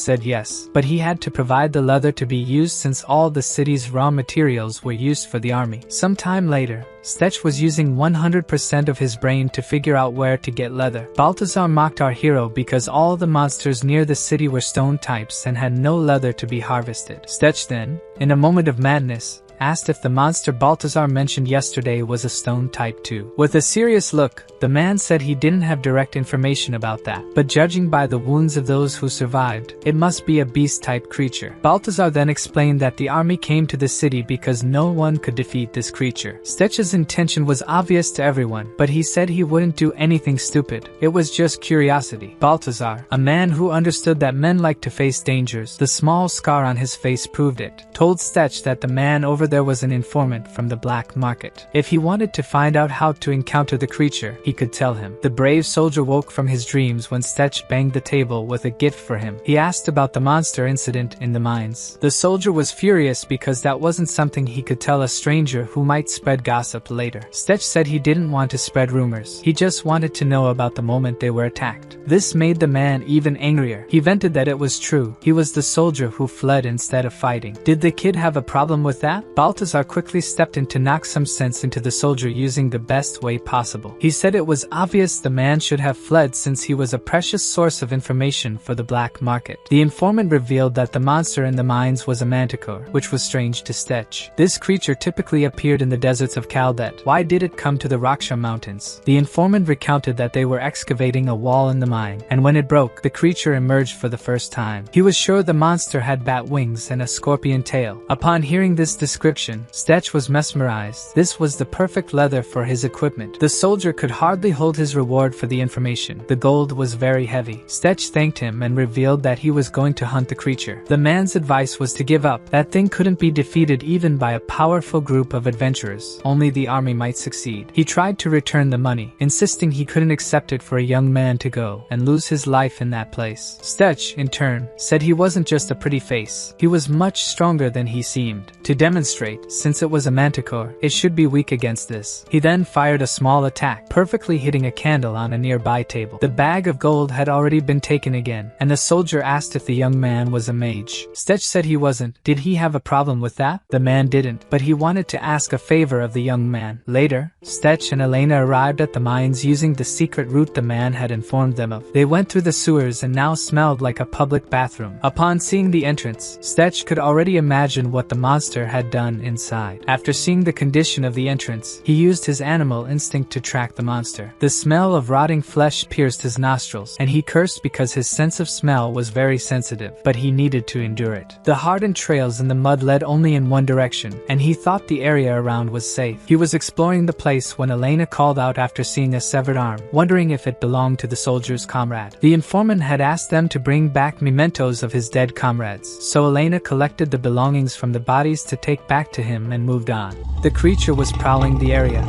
said yes, but he had to provide the leather to be used since all the city's raw materials were used for the army. Sometime later, Stetch was using 100% of his brain to figure out where to get leather. Balthazar mocked our hero because all the monsters near the city were stone types and had no leather to be harvested. Stetch then, in a moment of madness, asked if the monster Balthazar mentioned yesterday was a stone type too. With a serious look, the man said he didn't have direct information about that, but judging by the wounds of those who survived, it must be a beast-type creature. Balthazar then explained that the army came to the city because no one could defeat this creature. Stetch's intention was obvious to everyone, but he said he wouldn't do anything stupid. It was just curiosity. Balthazar, a man who understood that men like to face dangers, the small scar on his face proved it, told Stetch that the man over there was an informant from the black market. If he wanted to find out how to encounter the creature, he could tell him. The brave soldier woke from his dreams when Stetch banged the table with a gift for him. He asked about the monster incident in the mines. The soldier was furious because that wasn't something he could tell a stranger who might spread gossip later. Stetch said he didn't want to spread rumors. He just wanted to know about the moment they were attacked. This made the man even angrier. He vented that it was true. He was the soldier who fled instead of fighting. Did the kid have a problem with that? Balthazar quickly stepped in to knock some sense into the soldier using the best way possible. He said it was obvious the man should have fled since he was a precious source of information for the black market. The informant revealed that the monster in the mines was a manticore, which was strange to Stetch. This creature typically appeared in the deserts of Caldet. Why did it come to the Raksha mountains? The informant recounted that they were excavating a wall in the mine, and when it broke, the creature emerged for the first time. He was sure the monster had bat wings and a scorpion tail. Upon hearing this description, Stetch was mesmerized. This was the perfect leather for his equipment. The soldier could hardly hold his reward for the information. The gold was very heavy. Stetch thanked him and revealed that he was going to hunt the creature. The man's advice was to give up. That thing couldn't be defeated even by a powerful group of adventurers. Only the army might succeed. He tried to return the money, insisting he couldn't accept it for a young man to go and lose his life in that place. Stetch, in turn, said he wasn't just a pretty face. He was much stronger than he seemed. To demonstrate, since it was a manticore, it should be weak against this. He then fired a small attack, perfectly hitting a candle on a nearby table. The bag of gold had already been taken again, and the soldier asked if the young man was a mage. Stetch said he wasn't. Did he have a problem with that? The man didn't, but he wanted to ask a favor of the young man. Later, Stetch and Elena arrived at the mines using the secret route the man had informed them of. They went through the sewers and now smelled like a public bathroom. Upon seeing the entrance, Stetch could already imagine what the monster had done done inside. After seeing the condition of the entrance, he used his animal instinct to track the monster. The smell of rotting flesh pierced his nostrils, and he cursed because his sense of smell was very sensitive, but he needed to endure it. The hardened trails in the mud led only in one direction, and he thought the area around was safe. He was exploring the place when Elena called out after seeing a severed arm, wondering if it belonged to the soldier's comrade. The informant had asked them to bring back mementos of his dead comrades, so Elena collected the belongings from the bodies to take back to him and moved on. The creature was prowling the area.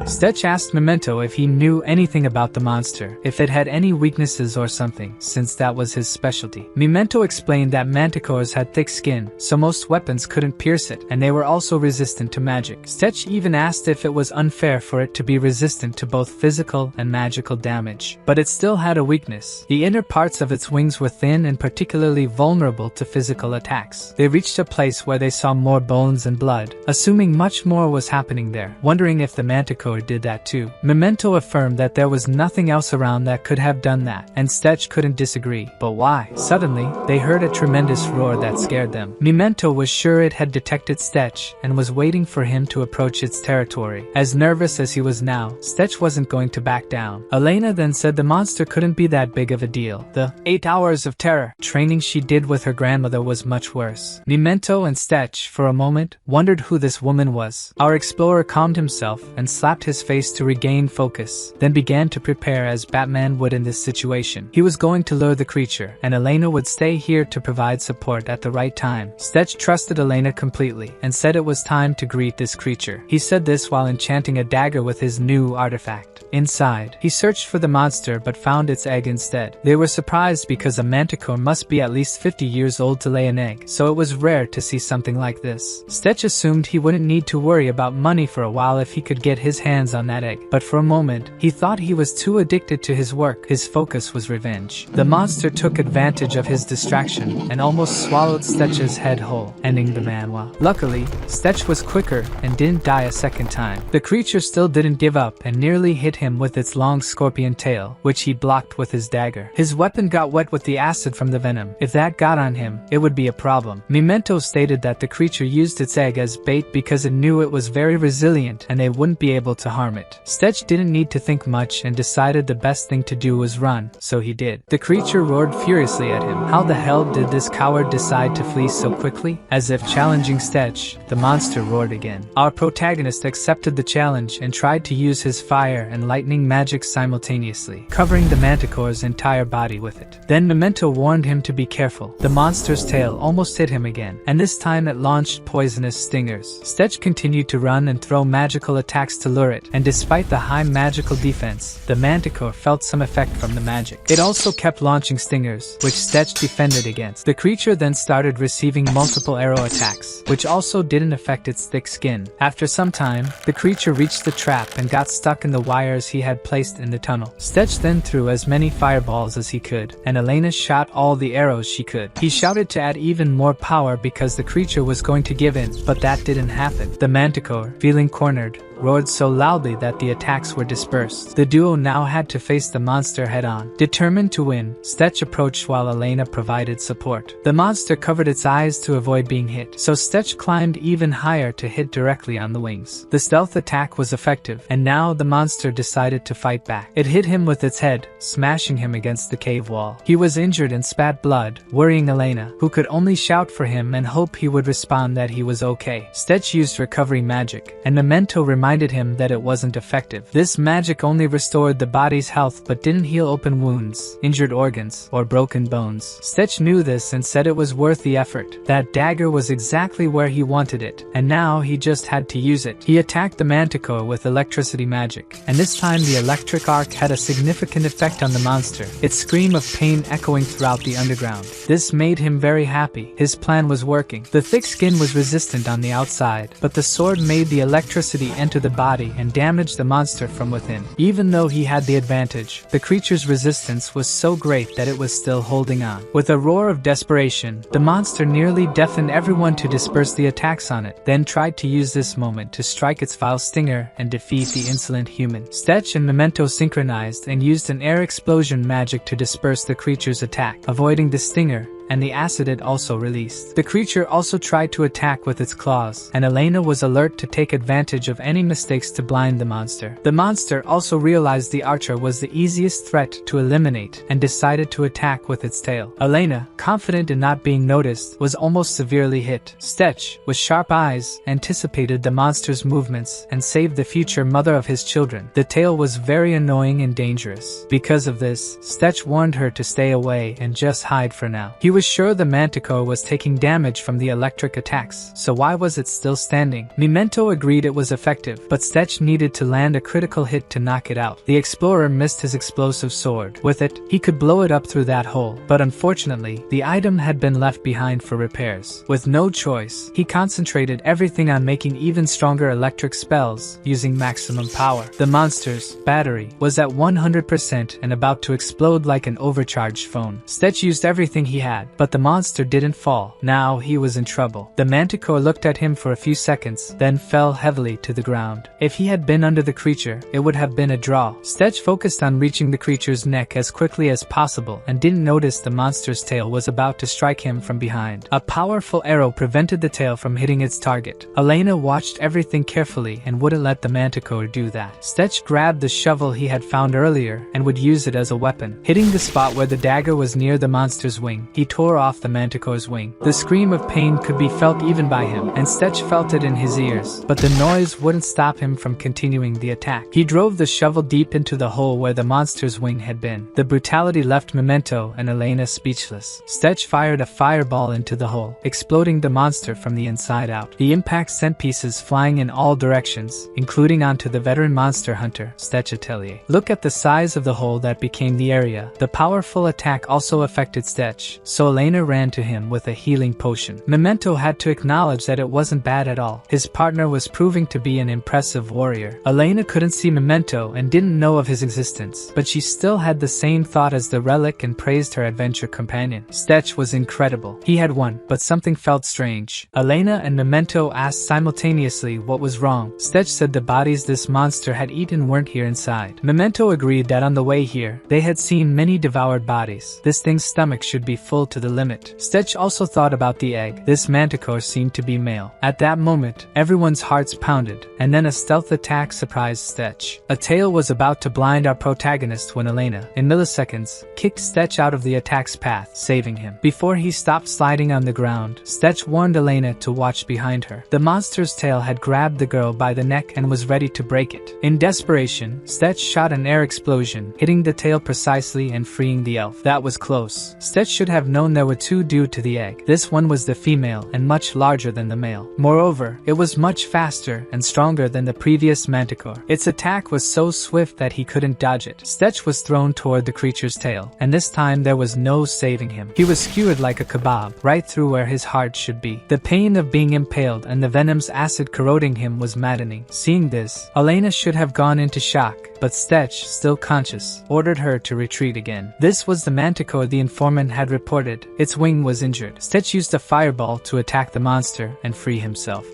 Stetch asked Memento if he knew anything about the monster, if it had any weaknesses or something, since that was his specialty. Memento explained that manticores had thick skin, so most weapons couldn't pierce it, and they were also resistant to magic. Stetch even asked if it was unfair for it to be resistant to both physical and magical damage. But it still had a weakness. The inner parts of its wings were thin and particularly vulnerable to physical attacks. They reached a place where they saw more bones and blood, assuming much more was happening there, wondering if the manticore did that too. Memento affirmed that there was nothing else around that could have done that, and Stetch couldn't disagree. But why? Suddenly, they heard a tremendous roar that scared them. Memento was sure it had detected Stetch and was waiting for him to approach its territory. As nervous as he was now, Stetch wasn't going to back down. Elena then said the monster couldn't be that big of a deal. The 8 hours of terror training she did with her grandmother was much worse. Memento and Stetch, for a moment, wondered who this woman was. Our explorer calmed himself and slapped his face to regain focus, then began to prepare as Batman would in this situation. He was going to lure the creature, and Elena would stay here to provide support at the right time. Stetch trusted Elena completely, and said it was time to greet this creature. He said this while enchanting a dagger with his new artifact. Inside, he searched for the monster but found its egg instead. They were surprised because a manticore must be at least 50 years old to lay an egg, so it was rare to see something like this. Stetch assumed he wouldn't need to worry about money for a while if he could get his hands on that egg, but for a moment, he thought he was too addicted to his work. His focus was revenge. The monster took advantage of his distraction and almost swallowed Stetch's head whole, ending the manhwa. Luckily, Stetch was quicker and didn't die a second time. The creature still didn't give up and nearly hit him with its long scorpion tail, which he blocked with his dagger. His weapon got wet with the acid from the venom. If that got on him, it would be a problem. Memento stated that the creature used its egg as bait because it knew it was very resilient and they wouldn't be able to harm it. Stetch didn't need to think much and decided the best thing to do was run, so he did. The creature roared furiously at him. How the hell did this coward decide to flee so quickly? As if challenging Stetch, the monster roared again. Our protagonist accepted the challenge and tried to use his fire and lightning magic simultaneously, covering the manticore's entire body with it. Then Memento warned him to be careful. The monster's tail almost hit him again, and this time it launched poisonous stingers. Stetch continued to run and throw magical attacks to lure it, and despite the high magical defense, the manticore felt some effect from the magic. It also kept launching stingers, which Stetch defended against. The creature then started receiving multiple arrow attacks, which also didn't affect its thick skin. After some time, the creature reached the trap and got stuck in the wires he had placed in the tunnel. Stetch then threw as many fireballs as he could, and Elena shot all the arrows she could. He shouted to add even more power because the creature was going to give in, but that didn't happen. The manticore, feeling cornered, roared so loudly that the attacks were dispersed. The duo now had to face the monster head-on. Determined to win, Stetch approached while Elena provided support. The monster covered its eyes to avoid being hit, so Stetch climbed even higher to hit directly on the wings. The stealth attack was effective, and now the monster decided to fight back. It hit him with its head, smashing him against the cave wall. He was injured and spat blood, worrying Elena, who could only shout for him and hope he would respond that he was okay. Stetch used recovery magic, and Memento reminded him that it wasn't effective. This magic only restored the body's health but didn't heal open wounds, injured organs, or broken bones. Stetch knew this and said it was worth the effort. That dagger was exactly where he wanted it, and now he just had to use it. He attacked the manticore with electricity magic, and this time the electric arc had a significant effect on the monster, its scream of pain echoing throughout the underground. This made him very happy. His plan was working. The thick skin was resistant on the outside, but the sword made the electricity enter the body and damage the monster from within. Even though he had the advantage, the creature's resistance was so great that it was still holding on. With a roar of desperation, the monster nearly deafened everyone to disperse the attacks on it, then tried to use this moment to strike its vile stinger and defeat the insolent human. Stetch and Memento synchronized and used an air explosion magic to disperse the creature's attack. Avoiding the stinger, and the acid it also released. The creature also tried to attack with its claws, and Elena was alert to take advantage of any mistakes to blind the monster. The monster also realized the archer was the easiest threat to eliminate and decided to attack with its tail. Elena, confident in not being noticed, was almost severely hit. Stetch, with sharp eyes, anticipated the monster's movements and saved the future mother of his children. The tail was very annoying and dangerous. Because of this, Stetch warned her to stay away and just hide for now. He was sure the manticore was taking damage from the electric attacks, so why was it still standing? Memento agreed it was effective, but Stetch needed to land a critical hit to knock it out. The explorer missed his explosive sword. With it, he could blow it up through that hole, but unfortunately, the item had been left behind for repairs. With no choice, he concentrated everything on making even stronger electric spells, using maximum power. The monster's battery was at 100% and about to explode like an overcharged phone. Stetch used everything he had, but the monster didn't fall. Now he was in trouble. The manticore looked at him for a few seconds, then fell heavily to the ground. If he had been under the creature, it would have been a draw. Stetch focused on reaching the creature's neck as quickly as possible and didn't notice the monster's tail was about to strike him from behind. A powerful arrow prevented the tail from hitting its target. Elena watched everything carefully and wouldn't let the manticore do that. Stetch grabbed the shovel he had found earlier and would use it as a weapon. Hitting the spot where the dagger was near the monster's wing, he tore off the manticore's wing. The scream of pain could be felt even by him, and Stetch felt it in his ears, but the noise wouldn't stop him from continuing the attack. He drove the shovel deep into the hole where the monster's wing had been. The brutality left Memento and Elena speechless. Stetch fired a fireball into the hole, exploding the monster from the inside out. The impact sent pieces flying in all directions, including onto the veteran monster hunter, Stetch Atelier. Look at the size of the hole that became the area. The powerful attack also affected Stetch, so Elena ran to him with a healing potion. Memento had to acknowledge that it wasn't bad at all. His partner was proving to be an impressive warrior. Elena couldn't see Memento and didn't know of his existence, but she still had the same thought as the relic and praised her adventure companion. Stetch was incredible. He had won, but something felt strange. Elena and Memento asked simultaneously what was wrong. Stetch said the bodies this monster had eaten weren't here inside. Memento agreed that on the way here, they had seen many devoured bodies. This thing's stomach should be full to the limit. Stetch also thought about the egg. This manticore seemed to be male. At that moment, everyone's hearts pounded, and then a stealth attack surprised Stetch. A tail was about to blind our protagonist when Elena, in milliseconds, kicked Stetch out of the attack's path, saving him. Before he stopped sliding on the ground, Stetch warned Elena to watch behind her. The monster's tail had grabbed the girl by the neck and was ready to break it. In desperation, Stetch shot an air explosion, hitting the tail precisely and freeing the elf. That was close. Stetch should have known there were two due to the egg. This one was the female and much larger than the male. Moreover, it was much faster and stronger than the previous manticore. Its attack was so swift that he couldn't dodge it. Stetch was thrown toward the creature's tail, and this time there was no saving him. He was skewered like a kebab, right through where his heart should be. The pain of being impaled and the venom's acid corroding him was maddening. Seeing this, Elena should have gone into shock, but Stetch, still conscious, ordered her to retreat again. This was the manticore the informant had reported. Its wing was injured. Stetch used a fireball to attack the monster and free himself.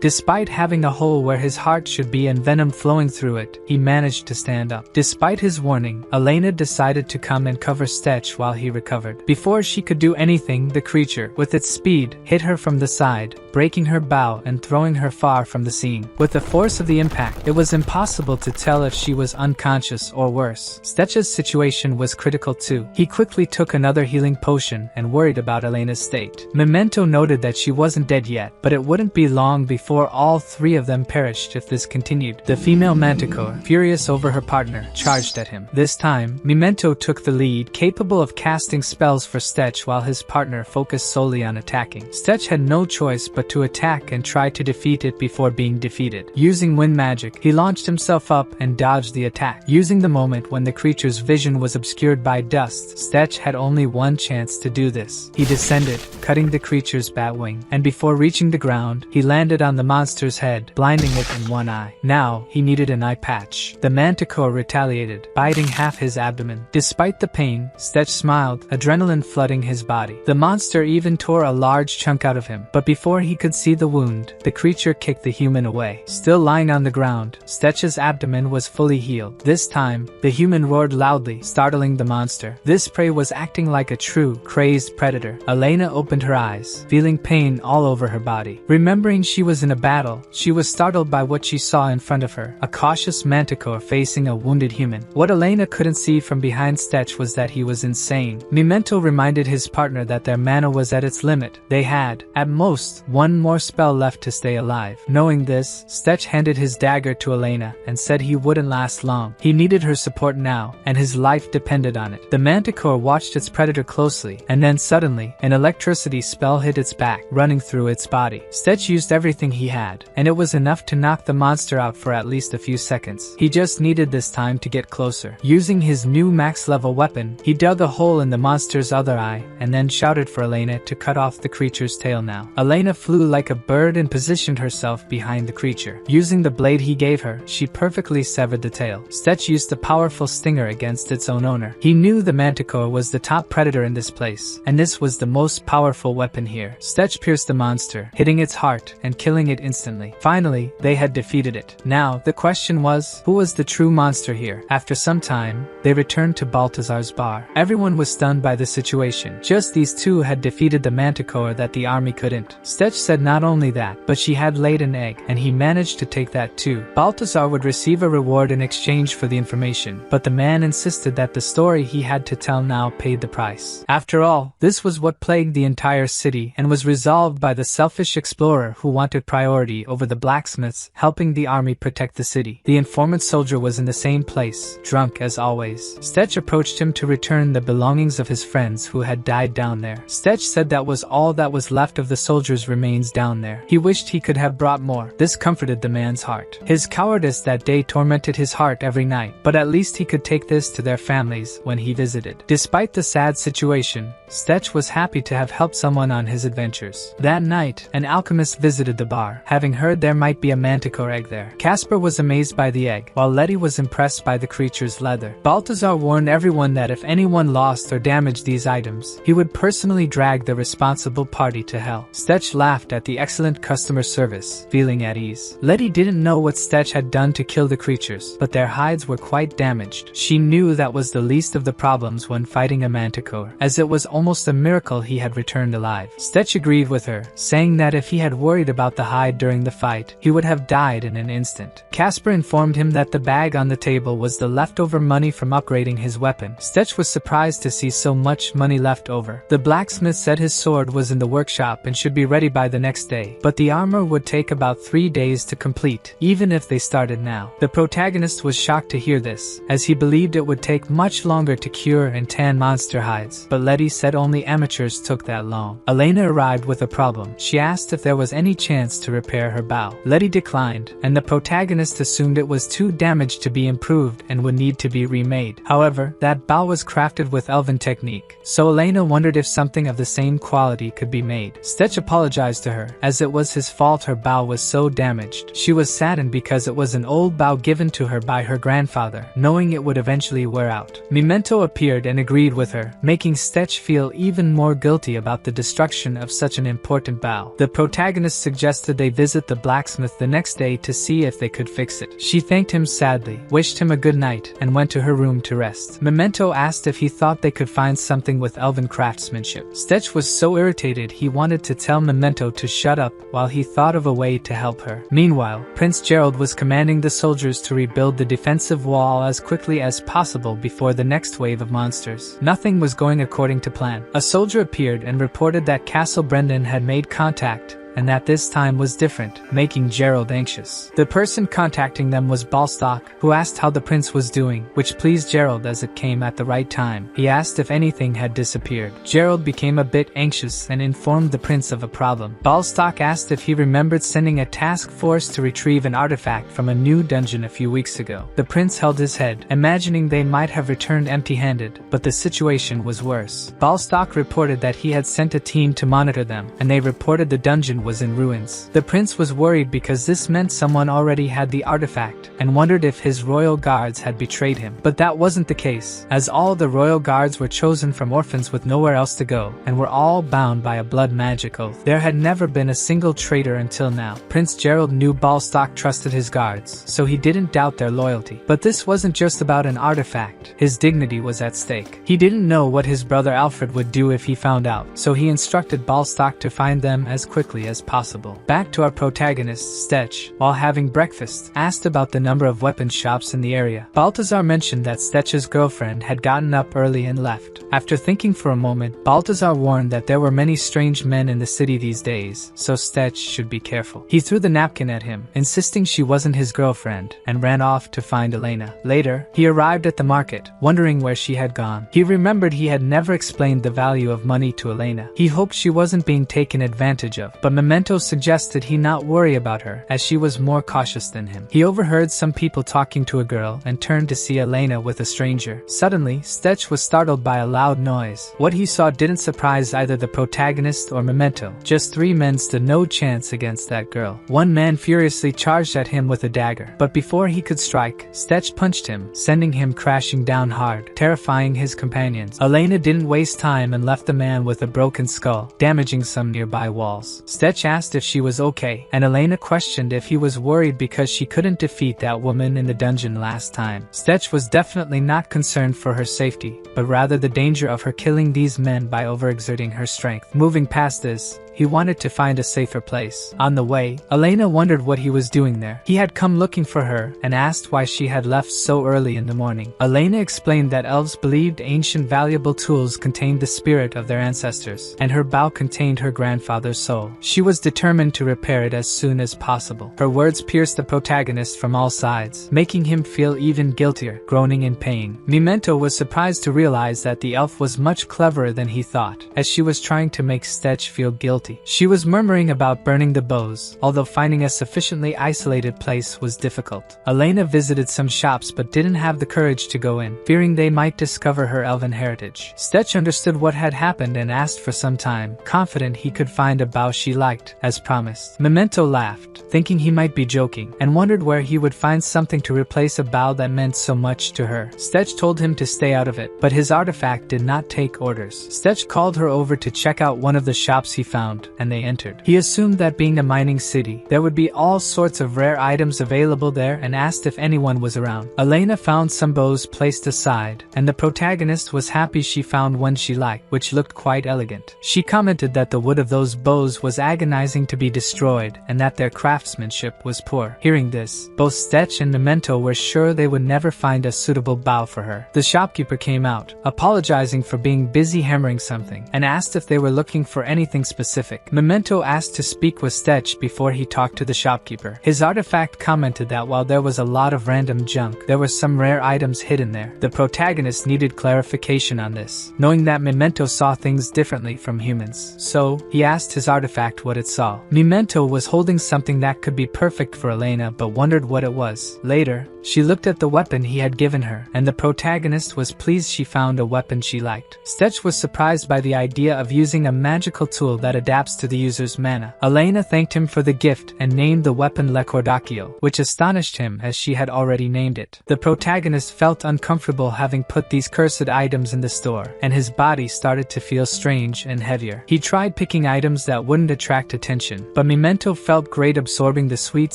Despite having a hole where his heart should be and venom flowing through it, he managed to stand up. Despite his warning, Elena decided to come and cover Stetch while he recovered. Before she could do anything, the creature, with its speed, hit her from the side, breaking her bow and throwing her far from the scene. With the force of the impact, it was impossible to tell if she was unconscious or worse. Stetch's situation was critical too. He quickly took another healing potion and worried about Elena's state. Memento noted that she wasn't dead yet, but it wouldn't be long before all three of them perished if this continued. The female manticore, furious over her partner, charged at him. This time, Memento took the lead, capable of casting spells for Stetch while his partner focused solely on attacking. Stetch had no choice but to attack and try to defeat it before being defeated. Using wind magic, he launched himself up and dodged the attack. Using the moment when the creature's vision was obscured by dust, Stetch had only one chance to do this. He descended, cutting the creature's bat wing, and before reaching the ground, he landed on the monster's head, blinding it in one eye. Now, he needed an eye patch. The manticore retaliated, biting half his abdomen. Despite the pain, Stetch smiled, adrenaline flooding his body. The monster even tore a large chunk out of him, but before he could see the wound, the creature kicked the human away. Still lying on the ground, Stetch's abdomen was fully healed. This time, the human roared loudly, startling the monster. This prey was acting like a true, crazed predator. Elena opened her eyes, feeling pain all over her body. Remembering she was in a battle, she was startled by what she saw in front of her, a cautious manticore facing a wounded human. What Elena couldn't see from behind Stetch was that he was insane. Memento reminded his partner that their mana was at its limit. They had, at most, one more spell left to stay alive. Knowing this, Stetch handed his dagger to Elena and said he wouldn't last long. He needed her support now, and his life depended on it. The manticore watched its predator closely, and then suddenly, an electricity spell hit its back, running through its body. Stetch used everything he had, and it was enough to knock the monster out for at least a few seconds. He just needed this time to get closer. Using his new max-level weapon, he dug a hole in the monster's other eye, and then shouted for Elena to cut off the creature's tail now. Elena flew like a bird and positioned herself behind the creature. Using the blade he gave her, she perfectly severed the tail. Stetch used a powerful stinger against its own owner. He knew the manticore was the top predator in this place, and this was the most powerful weapon here. Stetch pierced the monster, hitting its heart and killing it instantly. Finally, they had defeated it. Now, the question was, who was the true monster here? After some time, they returned to Balthazar's bar. Everyone was stunned by the situation. Just these two had defeated the manticore that the army couldn't. Stetch said not only that, but she had laid an egg, and he managed to take that too. Balthazar would receive a reward in exchange for the information, but the man insisted that the story he had to tell now paid the price. After all, this was what plagued the entire city and was resolved by the selfish explorer who wanted priority over the blacksmiths helping the army protect the city. The informant soldier was in the same place, drunk as always. Stetch approached him to return the belongings of his friends who had died down there. Stetch said that was all that was left of the soldier's remains down there. He wished he could have brought more. This comforted the man's heart. His cowardice that day tormented his heart every night, but at least he could take this to their families when he visited. Despite the sad situation, Stetch was happy to have helped someone on his adventures. That night, an alchemist visited the bar, having heard there might be a manticore egg there. Casper was amazed by the egg, while Letty was impressed by the creature's leather. Balthazar warned everyone that if anyone lost or damaged these items, he would personally drag the responsible party to hell. Stetch laughed at the excellent customer service, feeling at ease. Letty didn't know what Stetch had done to kill the creatures, but their hides were quite damaged. She knew that was the least of the problems when fighting a manticore, as it was almost a miracle he had returned alive. Stetch agreed with her, saying that if he had worried about the hide during the fight, he would have died in an instant. Casper informed him that the bag on the table was the leftover money from upgrading his weapon. Stetch was surprised to see so much money left over. The blacksmith said his sword was in the workshop and should be ready by the next day, but the armor would take about 3 days to complete, even if they started now. The protagonist was shocked to hear this, as he believed it would take much longer to cure and tan monster hides, but Letty said only amateurs took that long. Elena arrived with a problem. She asked if there was any chance to repair her bow. Letty declined, and the protagonist assumed it was too damaged to be improved and would need to be remade. However, that bow was crafted with elven technique, so Elena wondered if something of the same quality could be made. Stetch apologized to her, as it was his fault her bow was so damaged. She was saddened because it was an old bow given to her by her grandfather, knowing it would eventually wear out. Memento appeared and agreed with her, making Stetch feel even more guilty about the destruction of such an important bow. The protagonist suggested they visit the blacksmith the next day to see if they could fix it. She thanked him sadly, wished him a good night, and went to her room to rest. Memento asked if he thought they could find something with elven craftsmanship. Stetch was so irritated he wanted to tell Memento to shut up while he thought of a way to help her. Meanwhile, Prince Gerald was commanding the soldiers to rebuild the defensive wall as quickly as possible before the next wave of monsters. Nothing was going according to plan. A soldier appeared and reported that Castle Brendan had made contact, and that this time was different, making Gerald anxious. The person contacting them was Balstock, who asked how the prince was doing, which pleased Gerald as it came at the right time. He asked if anything had disappeared. Gerald became a bit anxious and informed the prince of a problem. Balstock asked if he remembered sending a task force to retrieve an artifact from a new dungeon a few weeks ago. The prince held his head, imagining they might have returned empty-handed, but the situation was worse. Balstock reported that he had sent a team to monitor them, and they reported the dungeon was in ruins. The prince was worried because this meant someone already had the artifact, and wondered if his royal guards had betrayed him. But that wasn't the case, as all the royal guards were chosen from orphans with nowhere else to go, and were all bound by a blood magic oath. There had never been a single traitor until now. Prince Gerald knew Balstock trusted his guards, so he didn't doubt their loyalty. But this wasn't just about an artifact. His dignity was at stake. He didn't know what his brother Alfred would do if he found out, so he instructed Balstock to find them as quickly as possible. Back to our protagonist, Stetch, while having breakfast, asked about the number of weapon shops in the area. Balthazar mentioned that Stetch's girlfriend had gotten up early and left. After thinking for a moment, Balthazar warned that there were many strange men in the city these days, so Stetch should be careful. He threw the napkin at him, insisting she wasn't his girlfriend, and ran off to find Elena. Later, he arrived at the market, wondering where she had gone. He remembered he had never explained the value of money to Elena. He hoped she wasn't being taken advantage of, but Memento suggested he not worry about her, as she was more cautious than him. He overheard some people talking to a girl and turned to see Elena with a stranger. Suddenly, Stetch was startled by a loud noise. What he saw didn't surprise either the protagonist or Memento. Just 3 men stood no chance against that girl. One man furiously charged at him with a dagger, but before he could strike, Stetch punched him, sending him crashing down hard, terrifying his companions. Elena didn't waste time and left the man with a broken skull, damaging some nearby walls. Stetch asked if she was okay, and Elena questioned if he was worried because she couldn't defeat that woman in the dungeon last time. Stetch was definitely not concerned for her safety, but rather the danger of her killing these men by overexerting her strength. Moving past this, he wanted to find a safer place. On the way, Elena wondered what he was doing there. He had come looking for her and asked why she had left so early in the morning. Elena explained that elves believed ancient valuable tools contained the spirit of their ancestors, and her bow contained her grandfather's soul. She was determined to repair it as soon as possible. Her words pierced the protagonist from all sides, making him feel even guiltier, groaning in pain. Memento was surprised to realize that the elf was much cleverer than he thought, as she was trying to make Stetch feel guilty. She was murmuring about burning the bows, although finding a sufficiently isolated place was difficult. Elena visited some shops but didn't have the courage to go in, fearing they might discover her elven heritage. Stetch understood what had happened and asked for some time, confident he could find a bow she liked, as promised. Memento laughed, thinking he might be joking, and wondered where he would find something to replace a bow that meant so much to her. Stetch told him to stay out of it, but his artifact did not take orders. Stetch called her over to check out one of the shops he found, and they entered. He assumed that being a mining city, there would be all sorts of rare items available there and asked if anyone was around. Elena found some bows placed aside, and the protagonist was happy she found one she liked, which looked quite elegant. She commented that the wood of those bows was agonizing to be destroyed, and that their craftsmanship was poor. Hearing this, both Stetch and Memento were sure they would never find a suitable bow for her. The shopkeeper came out, apologizing for being busy hammering something, and asked if they were looking for anything specific. Memento asked to speak with Stetch before he talked to the shopkeeper. His artifact commented that while there was a lot of random junk, there were some rare items hidden there. The protagonist needed clarification on this, knowing that Memento saw things differently from humans. So, he asked his artifact what it saw. Memento was holding something that could be perfect for Elena but wondered what it was. Later, she looked at the weapon he had given her, and the protagonist was pleased she found a weapon she liked. Stetch was surprised by the idea of using a magical tool that adapts to the user's mana. Elena thanked him for the gift and named the weapon Le Cordacchio, which astonished him as she had already named it. The protagonist felt uncomfortable having put these cursed items in the store, and his body started to feel strange and heavier. He tried picking items that wouldn't attract attention, but Memento felt great absorbing the sweet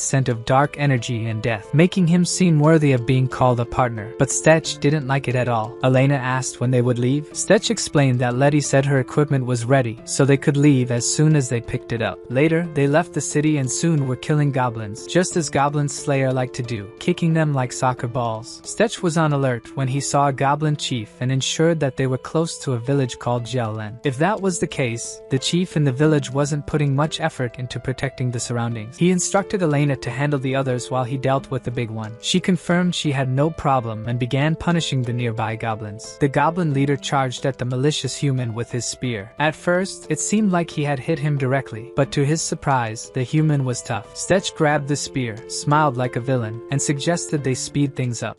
scent of dark energy and death, making him seem worthy of being called a partner. But Stetch didn't like it at all. Elena asked when they would leave. Stetch explained that Letty said her equipment was ready, so they could leave as soon as they picked it up. Later, they left the city and soon were killing goblins, just as Goblin Slayer liked to do, kicking them like soccer balls. Stetch was on alert when he saw a goblin chief and ensured that they were close to a village called Jelen. If that was the case, the chief in the village wasn't putting much effort into protecting the surroundings. He instructed Elena to handle the others while he dealt with the big one. She confirmed she had no problem and began punishing the nearby goblins. The goblin leader charged at the malicious human with his spear. At first, it seemed like he had hit him directly, but to his surprise, the human was tough. Stetch grabbed the spear, smiled like a villain, and suggested they speed things up.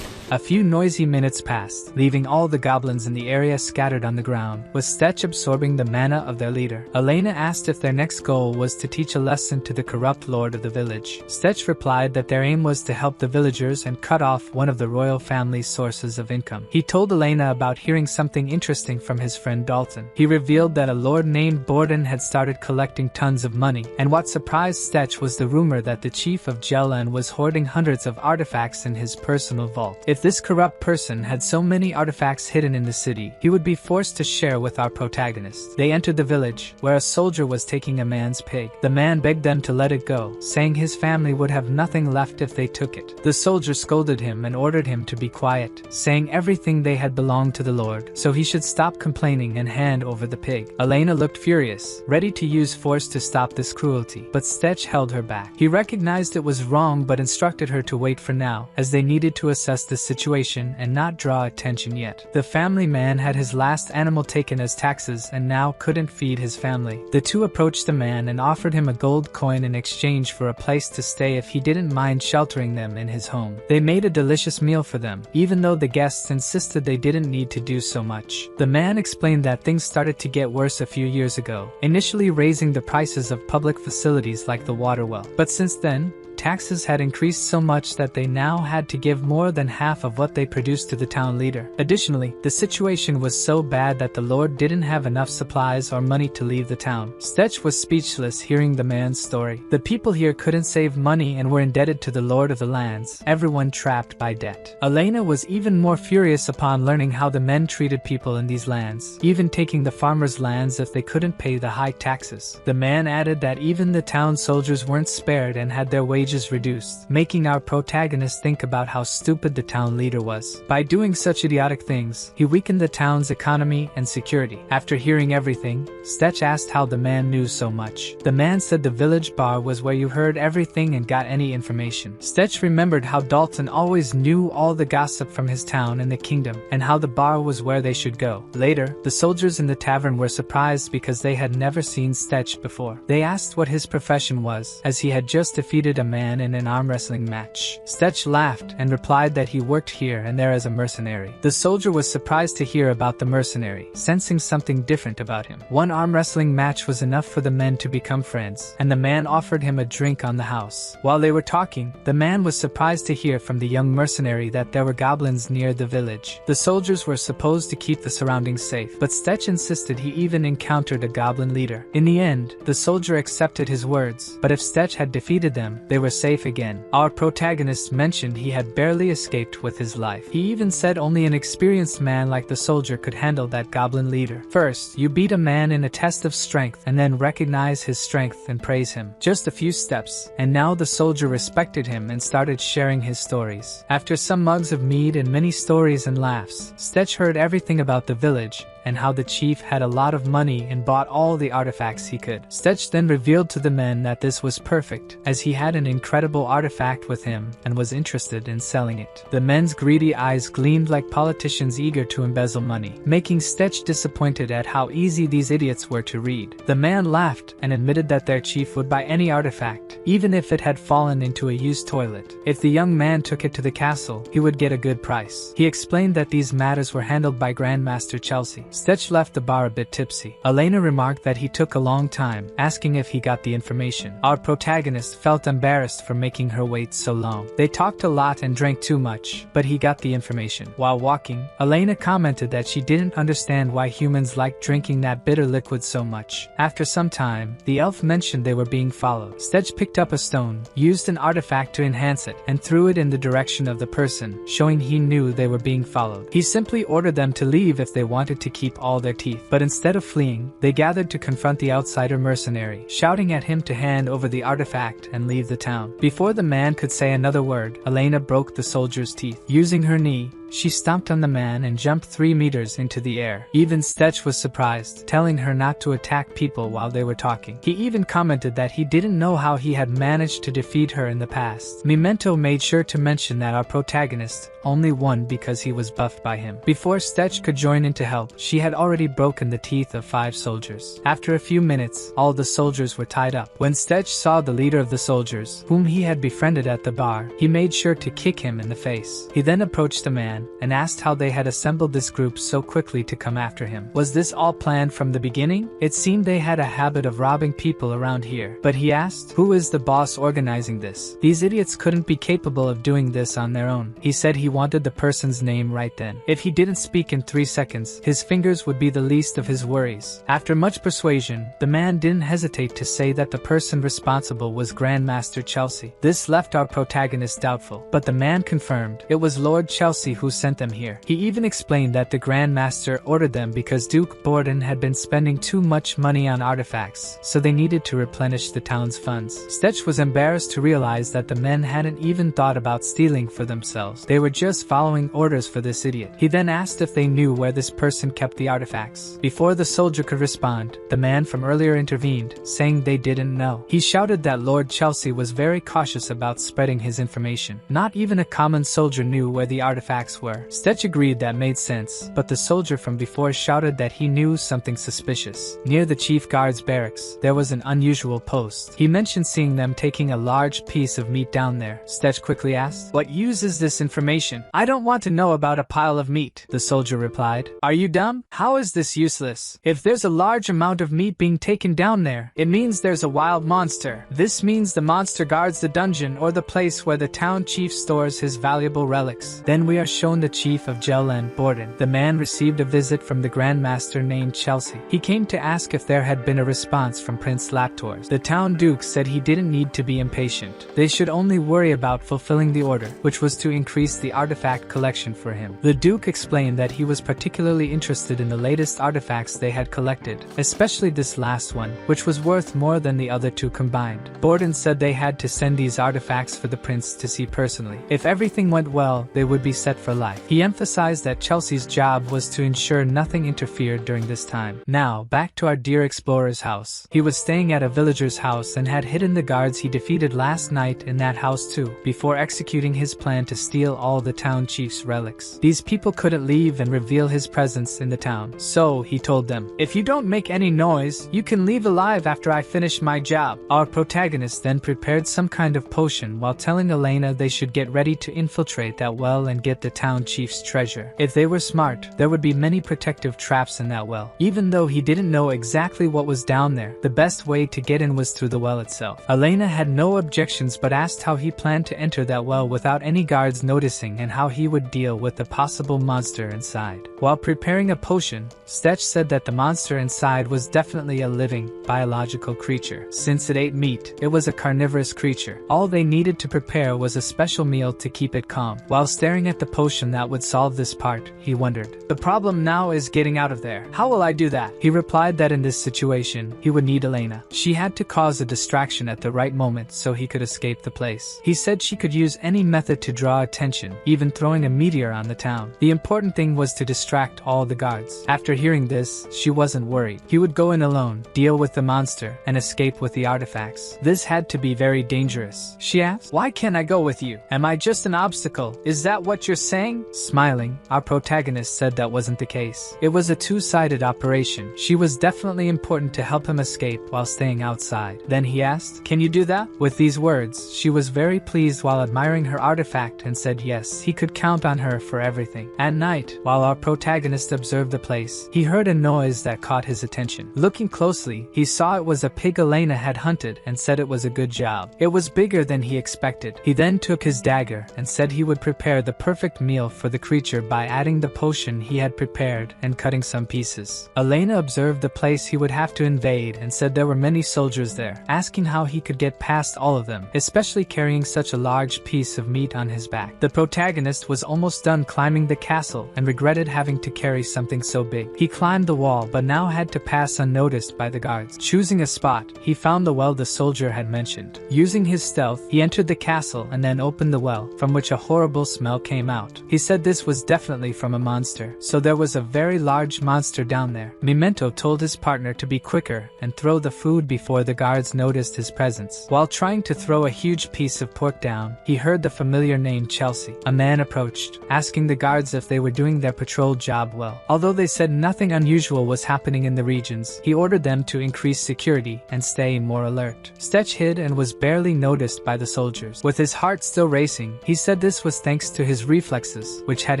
A few noisy minutes passed, leaving all the goblins in the area scattered on the ground, with Stetch absorbing the mana of their leader. Elena asked if their next goal was to teach a lesson to the corrupt lord of the village. Stetch replied that their aim was to help the villagers and cut off one of the royal family's sources of income. He told Elena about hearing something interesting from his friend Dalton. He revealed that a lord named Borden had started collecting tons of money, and what surprised Stetch was the rumor that the chief of Jelan was hoarding hundreds of artifacts in his personal vault. If this corrupt person had so many artifacts hidden in the city, he would be forced to share with our protagonist. They entered the village, where a soldier was taking a man's pig. The man begged them to let it go, saying his family would have nothing left if they took it. The soldier scolded him and ordered him to be quiet, saying everything they had belonged to the lord, so he should stop complaining and hand over the pig. Elena looked furious, ready to use force to stop this cruelty, but Stetch held her back. He recognized it was wrong but instructed her to wait for now, as they needed to assess the situation and not draw attention yet. The family man had his last animal taken as taxes and now couldn't feed his family. The two approached the man and offered him a gold coin in exchange for a place to stay if he didn't mind sheltering them in his home. They made a delicious meal for them, even though the guests insisted they didn't need to do so much. The man explained that things started to get worse a few years ago, initially raising the prices of public facilities like the water well. But since then, taxes had increased so much that they now had to give more than half of what they produced to the town leader. Additionally, the situation was so bad that the lord didn't have enough supplies or money to leave the town. Stetch was speechless hearing the man's story. The people here couldn't save money and were indebted to the lord of the lands, everyone trapped by debt. Elena was even more furious upon learning how the men treated people in these lands, even taking the farmers' lands if they couldn't pay the high taxes. The man added that even the town soldiers weren't spared and had their wages reduced, making our protagonist think about how stupid the town leader was. By doing such idiotic things, he weakened the town's economy and security. After hearing everything, Stetch asked how the man knew so much. The man said the village bar was where you heard everything and got any information. Stetch remembered how Dalton always knew all the gossip from his town and the kingdom, and how the bar was where they should go. Later, the soldiers in the tavern were surprised because they had never seen Stetch before. They asked what his profession was, as he had just defeated a man in an arm wrestling match. Stetch laughed and replied that he worked here and there as a mercenary. The soldier was surprised to hear about the mercenary, sensing something different about him. One arm wrestling match was enough for the men to become friends, and the man offered him a drink on the house. While they were talking, the man was surprised to hear from the young mercenary that there were goblins near the village. The soldiers were supposed to keep the surroundings safe, but Stetch insisted he even encountered a goblin leader. In the end, the soldier accepted his words, but if Stetch had defeated them, they were safe again. Our protagonist mentioned he had barely escaped with his life. He even said only an experienced man like the soldier could handle that goblin leader. First, you beat a man in a test of strength and then recognize his strength and praise him. Just a few steps, and now the soldier respected him and started sharing his stories. After some mugs of mead and many stories and laughs, Stetch heard everything about the village and how the chief had a lot of money and bought all the artifacts he could. Stetch then revealed to the men that this was perfect, as he had an incredible artifact with him and was interested in selling it. The men's greedy eyes gleamed like politicians eager to embezzle money, making Stetch disappointed at how easy these idiots were to read. The man laughed and admitted that their chief would buy any artifact, even if it had fallen into a used toilet. If the young man took it to the castle, he would get a good price. He explained that these matters were handled by Grandmaster Chelsea. Stetch left the bar a bit tipsy. Elena remarked that he took a long time, asking if he got the information. Our protagonist felt embarrassed for making her wait so long. They talked a lot and drank too much, but he got the information. While walking, Elena commented that she didn't understand why humans liked drinking that bitter liquid so much. After some time, the elf mentioned they were being followed. Stetch picked up a stone, used an artifact to enhance it, and threw it in the direction of the person, showing he knew they were being followed. He simply ordered them to leave if they wanted to keep all their teeth, but instead of fleeing, they gathered to confront the outsider mercenary, shouting at him to hand over the artifact and leave the town. Before the man could say another word, Elena broke the soldier's teeth. Using her knee, She stomped on the man and jumped 3 meters into the air. Even Stetch was surprised, telling her not to attack people while they were talking. He even commented that he didn't know how he had managed to defeat her in the past. Memento made sure to mention that our protagonist only won because he was buffed by him. Before Stetch could join in to help, she had already broken the teeth of 5 soldiers. After a few minutes, all the soldiers were tied up. When Stetch saw the leader of the soldiers, whom he had befriended at the bar, he made sure to kick him in the face. He then approached the man and asked how they had assembled this group so quickly to come after him. Was this all planned from the beginning? It seemed they had a habit of robbing people around here. But he asked, who is the boss organizing this? These idiots couldn't be capable of doing this on their own. He said he wanted the person's name right then. If he didn't speak in 3 seconds, his fingers would be the least of his worries. After much persuasion, the man didn't hesitate to say that the person responsible was Grandmaster Chelsea. This left our protagonist doubtful, but the man confirmed it was Lord Chelsea who sent them here. He even explained that the Grandmaster ordered them because Duke Borden had been spending too much money on artifacts, so they needed to replenish the town's funds. Stetch was embarrassed to realize that the men hadn't even thought about stealing for themselves. They were just following orders for this idiot. He then asked if they knew where this person kept the artifacts. Before the soldier could respond, the man from earlier intervened, saying they didn't know. He shouted that Lord Chelsea was very cautious about spreading his information. Not even a common soldier knew where the artifacts were. Stetch agreed that made sense, but the soldier from before shouted that he knew something suspicious. Near the chief guard's barracks, there was an unusual post. He mentioned seeing them taking a large piece of meat down there. Stetch quickly asked, "What use is this information?" "I don't want to know about a pile of meat," the soldier replied. "Are you dumb? How is this useless? If there's a large amount of meat being taken down there, it means there's a wild monster. This means the monster guards the dungeon or the place where the town chief stores his valuable relics." Then we are shown the chief of Gel and Borden. The man received a visit from the Grandmaster named Chelsea. He came to ask if there had been a response from Prince Laptors. The town duke said he didn't need to be impatient. They should only worry about fulfilling the order, which was to increase the artifact collection for him. The duke explained that he was particularly interested in the latest artifacts they had collected, especially this last one, which was worth more than the other 2 combined. Borden said they had to send these artifacts for the prince to see personally. If everything went well, they would be set for life. He emphasized that Chelsea's job was to ensure nothing interfered during this time. Now, back to our dear explorer's house. He was staying at a villager's house and had hidden the guards he defeated last night in that house too, before executing his plan to steal all the town chief's relics. These people couldn't leave and reveal his presence in the town, so he told them, "If you don't make any noise, you can leave alive after I finish my job." Our protagonist then prepared some kind of potion while telling Elena they should get ready to infiltrate that well and get the town chief's treasure. If they were smart, there would be many protective traps in that well. Even though he didn't know exactly what was down there, the best way to get in was through the well itself. Elena had no objections but asked how he planned to enter that well without any guards noticing and how he would deal with the possible monster inside. While preparing a potion, Stetch said that the monster inside was definitely a living, biological creature. Since it ate meat, it was a carnivorous creature. All they needed to prepare was a special meal to keep it calm. While staring at the potion that would solve this part, he wondered, "The problem now is getting out of there. How will I do that?" He replied that in this situation, he would need Elena. She had to cause a distraction at the right moment so he could escape the place. He said she could use any method to draw attention, even throwing a meteor on the town. The important thing was to distract all the guards. After hearing this, she wasn't worried. He would go in alone, deal with the monster, and escape with the artifacts. This had to be very dangerous. She asked, "Why can't I go with you? Am I just an obstacle? Is that what you're saying?" Smiling, our protagonist said that wasn't the case. It was a 2-sided operation. She was definitely important to help him escape while staying outside. Then he asked, "Can you do that?" With these words, she was very pleased while admiring her artifact and said yes, he could count on her for everything. At night, while our protagonist observed the place, he heard a noise that caught his attention. Looking closely, he saw it was a pig Elena had hunted and said it was a good job. It was bigger than he expected. He then took his dagger and said he would prepare the perfect meal for the creature by adding the potion he had prepared and cutting some pieces. Elena observed the place he would have to invade and said there were many soldiers there, asking how he could get past all of them, especially carrying such a large piece of meat on his back. The protagonist was almost done climbing the castle and regretted having to carry something so big. He climbed the wall but now had to pass unnoticed by the guards. Choosing a spot, he found the well the soldier had mentioned. Using his stealth, he entered the castle and then opened the well, from which a horrible smell came out. out. He said this was definitely from a monster, so there was a very large monster down there. Memento told his partner to be quicker and throw the food before the guards noticed his presence. While trying to throw a huge piece of pork down, he heard the familiar name Chelsea. A man approached, asking the guards if they were doing their patrol job well. Although they said nothing unusual was happening in the regions, he ordered them to increase security and stay more alert. Stetch hid and was barely noticed by the soldiers. With his heart still racing, he said this was thanks to his reflexes, which had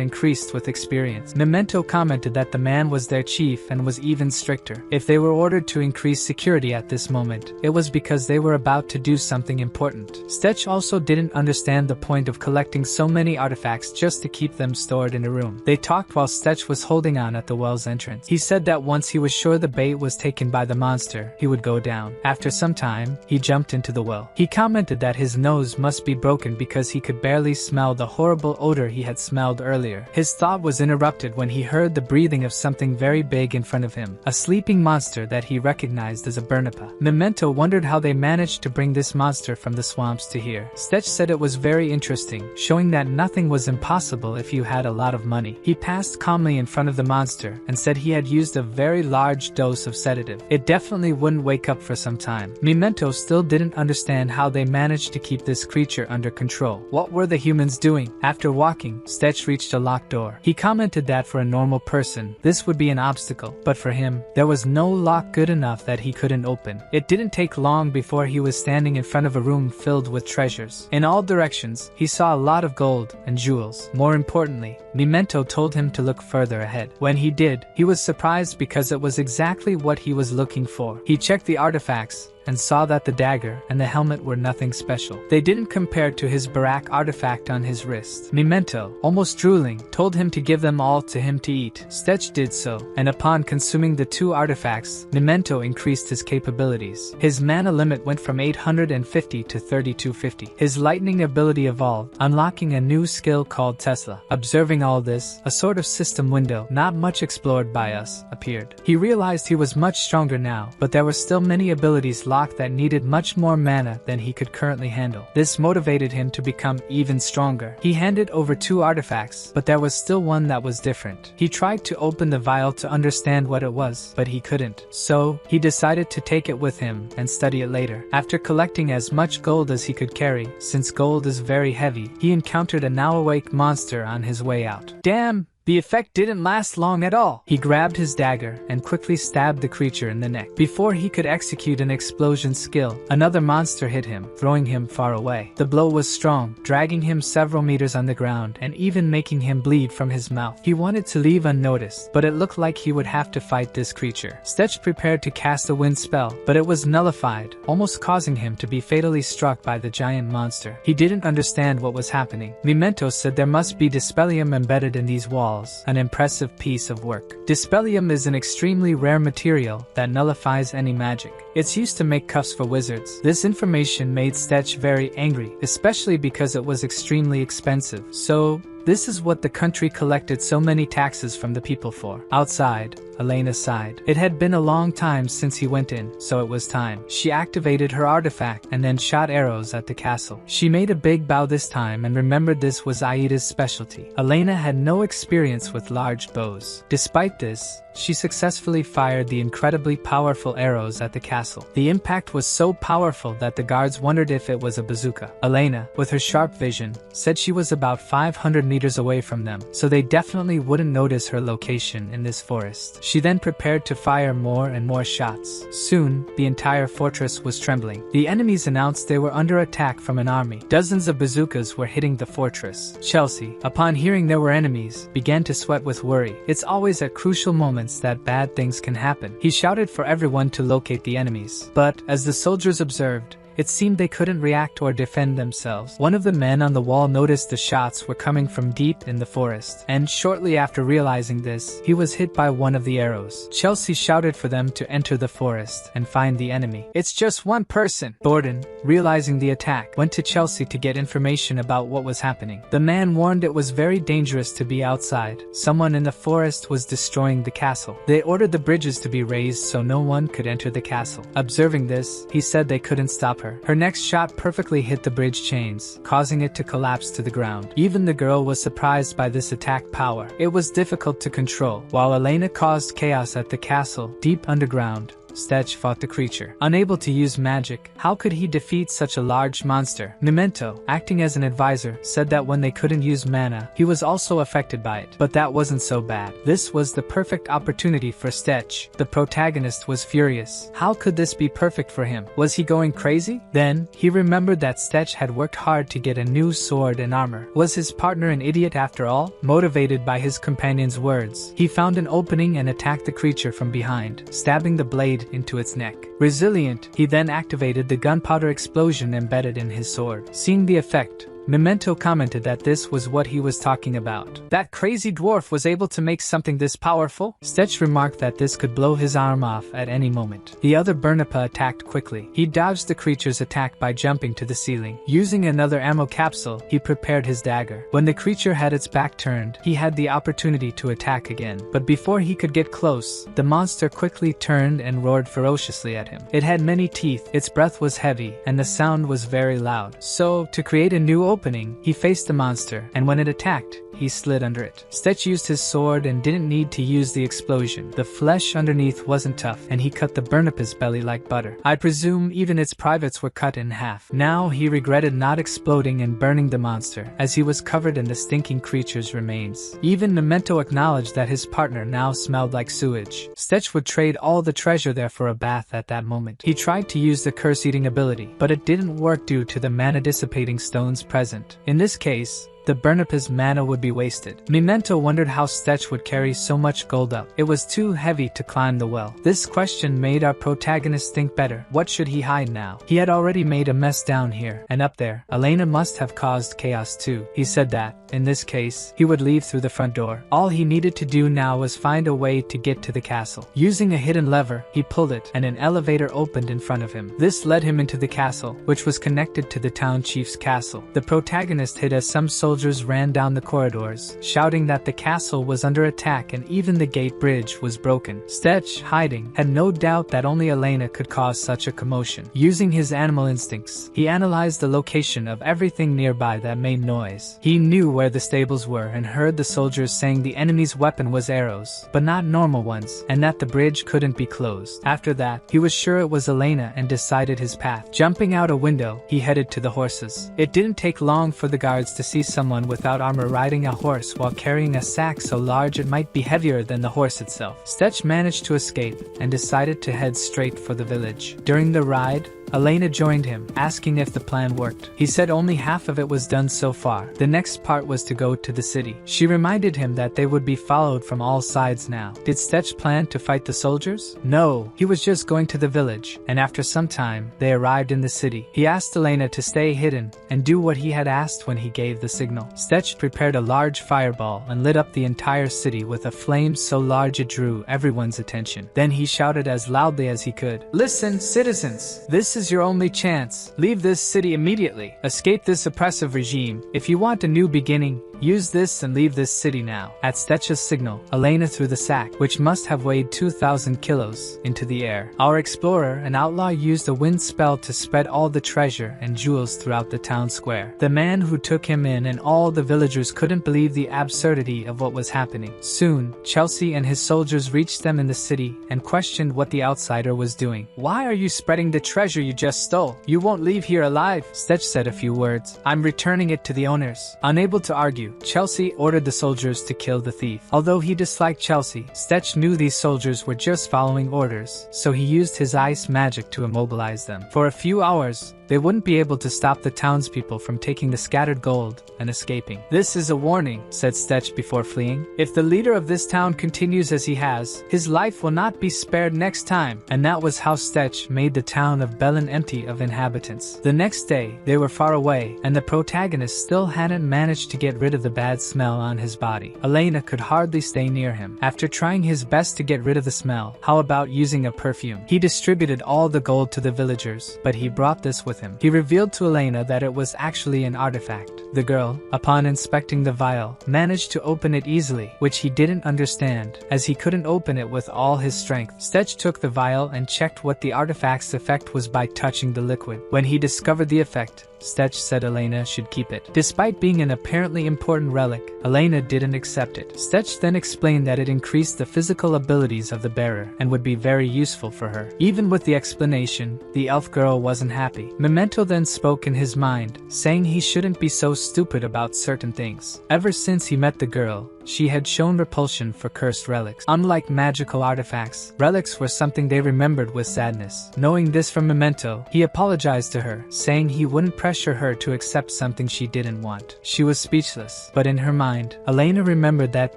increased with experience. Memento commented that the man was their chief and was even stricter. If they were ordered to increase security at this moment, it was because they were about to do something important. Stetch also didn't understand the point of collecting so many artifacts just to keep them stored in a room. They talked while Stetch was holding on at the well's entrance. He said that once he was sure the bait was taken by the monster, he would go down. After some time, he jumped into the well. He commented that his nose must be broken because he could barely smell the horrible odor he had smelled earlier. His thought was interrupted when he heard the breathing of something very big in front of him, a sleeping monster that he recognized as a Burnapa. Memento wondered how they managed to bring this monster from the swamps to here. Stetch said it was very interesting, showing that nothing was impossible if you had a lot of money. He passed calmly in front of the monster and said he had used a very large dose of sedative. It definitely wouldn't wake up for some time. Memento still didn't understand how they managed to keep this creature under control. What were the humans doing? After walking, Stetch reached a locked door. He commented that for a normal person, this would be an obstacle, but for him, there was no lock good enough that he couldn't open. It didn't take long before he was standing in front of a room filled with treasures. In all directions, he saw a lot of gold and jewels. More importantly, Memento told him to look further ahead. When he did, he was surprised because it was exactly what he was looking for. He checked the artifacts and saw that the dagger and the helmet were nothing special. They didn't compare to his Barak artifact on his wrist. Memento, almost drooling, told him to give them all to him to eat. Stetch did so, and upon consuming the two artifacts, Memento increased his capabilities. His mana limit went from 850 to 3250. His lightning ability evolved, unlocking a new skill called Tesla. Observing all this, a sort of system window, not much explored by us, appeared. He realized he was much stronger now, but there were still many abilities locked that needed much more mana than he could currently handle. This motivated him to become even stronger. He handed over two artifacts, but there was still one that was different. He tried to open the vial to understand what it was, but he couldn't. So, he decided to take it with him and study it later. After collecting as much gold as he could carry, since gold is very heavy, he encountered a now-awake monster on his way out. Damn! The effect didn't last long at all. He grabbed his dagger and quickly stabbed the creature in the neck. Before he could execute an explosion skill, another monster hit him, throwing him far away. The blow was strong, dragging him several meters on the ground and even making him bleed from his mouth. He wanted to leave unnoticed, but it looked like he would have to fight this creature. Stetch prepared to cast a wind spell, but it was nullified, almost causing him to be fatally struck by the giant monster. He didn't understand what was happening. Memento said there must be dispellium embedded in these walls, an impressive piece of work. Dispellium is an extremely rare material that nullifies any magic. It's used to make cuffs for wizards. This information made Stetch very angry, especially because it was extremely expensive. So, this is what the country collected so many taxes from the people for. Outside, Elena sighed. It had been a long time since he went in, so it was time. She activated her artifact and then shot arrows at the castle. She made a big bow this time and remembered this was Aida's specialty. Elena had no experience with large bows. Despite this, she successfully fired the incredibly powerful arrows at the castle. The impact was so powerful that the guards wondered if it was a bazooka. Elena, with her sharp vision, said she was about 500 meters away from them, so they definitely wouldn't notice her location in this forest. She then prepared to fire more and more shots. Soon, the entire fortress was trembling. The enemies announced they were under attack from an army. Dozens of bazookas were hitting the fortress. Chelsea, upon hearing there were enemies, began to sweat with worry. It's always at crucial moments that bad things can happen. He shouted for everyone to locate the enemies. But, as the soldiers observed, it seemed they couldn't react or defend themselves. One of the men on the wall noticed the shots were coming from deep in the forest, and shortly after realizing this, he was hit by one of the arrows. Chelsea shouted for them to enter the forest and find the enemy. It's just one person. Borden, realizing the attack, went to Chelsea to get information about what was happening. The man warned it was very dangerous to be outside. Someone in the forest was destroying the castle. They ordered the bridges to be raised so no one could enter the castle. Observing this, he said they couldn't stop her. her. Her next shot perfectly hit the bridge chains, causing it to collapse to the ground. Even the girl was surprised by this attack power. It was difficult to control. While Elena caused chaos at the castle, deep underground, Stetch fought the creature. Unable to use magic, how could he defeat such a large monster? Memento, acting as an advisor, said that when they couldn't use mana, he was also affected by it. But that wasn't so bad. This was the perfect opportunity for Stetch. The protagonist was furious. How could this be perfect for him? Was he going crazy? Then, he remembered that Stetch had worked hard to get a new sword and armor. Was his partner an idiot after all? Motivated by his companion's words, he found an opening and attacked the creature from behind, stabbing the blade into its neck. Resilient, he then activated the gunpowder explosion embedded in his sword. Seeing the effect, Memento commented that this was what he was talking about. That crazy dwarf was able to make something this powerful? Stetch remarked that this could blow his arm off at any moment. The other Burnapa attacked quickly. He dodged the creature's attack by jumping to the ceiling. Using another ammo capsule, he prepared his dagger. When the creature had its back turned, he had the opportunity to attack again. But before he could get close, the monster quickly turned and roared ferociously at him. It had many teeth, its breath was heavy, and the sound was very loud. So, to create a new opening, he faced the monster, and when it attacked, he slid under it. Stetch used his sword and didn't need to use the explosion. The flesh underneath wasn't tough, and he cut the Burnapa's belly like butter. I presume even its privates were cut in half. Now he regretted not exploding and burning the monster, as he was covered in the stinking creature's remains. Even Memento acknowledged that his partner now smelled like sewage. Stetch would trade all the treasure there for a bath at that moment. He tried to use the curse-eating ability, but it didn't work due to the mana-dissipating stones present. In this case, the Burnapa's mana would be wasted. Memento wondered how Stetch would carry so much gold up. It was too heavy to climb the well. This question made our protagonist think better. What should he hide now? He had already made a mess down here, and up there. Elena must have caused chaos too. He said that, in this case, he would leave through the front door. All he needed to do now was find a way to get to the castle. Using a hidden lever, he pulled it, and an elevator opened in front of him. This led him into the castle, which was connected to the town chief's castle. The protagonist hid as some soldiers ran down the corridors, shouting that the castle was under attack and even the gate bridge was broken. Stetch, hiding, had no doubt that only Elena could cause such a commotion. Using his animal instincts, he analyzed the location of everything nearby that made noise. He knew where the stables were and heard the soldiers saying the enemy's weapon was arrows, but not normal ones, and that the bridge couldn't be closed. After that, he was sure it was Elena and decided his path. Jumping out a window, he headed to the horses. It didn't take long for the guards to see someone without armor riding a horse while carrying a sack so large it might be heavier than the horse itself. Stetch managed to escape and decided to head straight for the village. During the ride, Elena joined him, asking if the plan worked. He said only half of it was done so far. The next part was to go to the city. She reminded him that they would be followed from all sides now. Did Stetch plan to fight the soldiers? No, he was just going to the village, and after some time, they arrived in the city. He asked Elena to stay hidden and do what he had asked when he gave the signal. Stetch prepared a large fireball and lit up the entire city with a flame so large it drew everyone's attention. Then he shouted as loudly as he could, "Listen, citizens! This is your only chance. Leave this city immediately. Escape this oppressive regime. If you want a new beginning, use this and leave this city now." At Stetch's signal, Elena threw the sack, which must have weighed 2,000 kilos, into the air. Our explorer, an outlaw, used a wind spell to spread all the treasure and jewels throughout the town square. The man who took him in and all the villagers couldn't believe the absurdity of what was happening. Soon, Chelsea and his soldiers reached them in the city and questioned what the outsider was doing. "Why are you spreading the treasure you just stole? You won't leave here alive." Stetch said a few words. "I'm returning it to the owners." Unable to argue, Chelsea ordered the soldiers to kill the thief. Although he disliked Chelsea, Stetch knew these soldiers were just following orders, so he used his ice magic to immobilize them. For a few hours, they wouldn't be able to stop the townspeople from taking the scattered gold and escaping. "This is a warning," said Stetch before fleeing. "If the leader of this town continues as he has, his life will not be spared next time." And that was how Stetch made the town of Belen empty of inhabitants. The next day, they were far away, and the protagonist still hadn't managed to get rid of the bad smell on his body. Elena could hardly stay near him. After trying his best to get rid of the smell, how about using a perfume? He distributed all the gold to the villagers, but he brought this with him. He revealed to Elena that it was actually an artifact. The girl, upon inspecting the vial, managed to open it easily, which he didn't understand, as he couldn't open it with all his strength. Stetch took the vial and checked what the artifact's effect was by touching the liquid. When he discovered the effect, Stetch said Elena should keep it. Despite being an apparently important relic, Elena didn't accept it. Stetch then explained that it increased the physical abilities of the bearer and would be very useful for her. Even with the explanation, the elf girl wasn't happy. Memento then spoke in his mind, saying he shouldn't be so stupid about certain things. Ever since he met the girl, she had shown repulsion for cursed relics. Unlike magical artifacts, relics were something they remembered with sadness. Knowing this from Memento, he apologized to her, saying he wouldn't pressure her to accept something she didn't want. She was speechless, but in her mind, Elena remembered that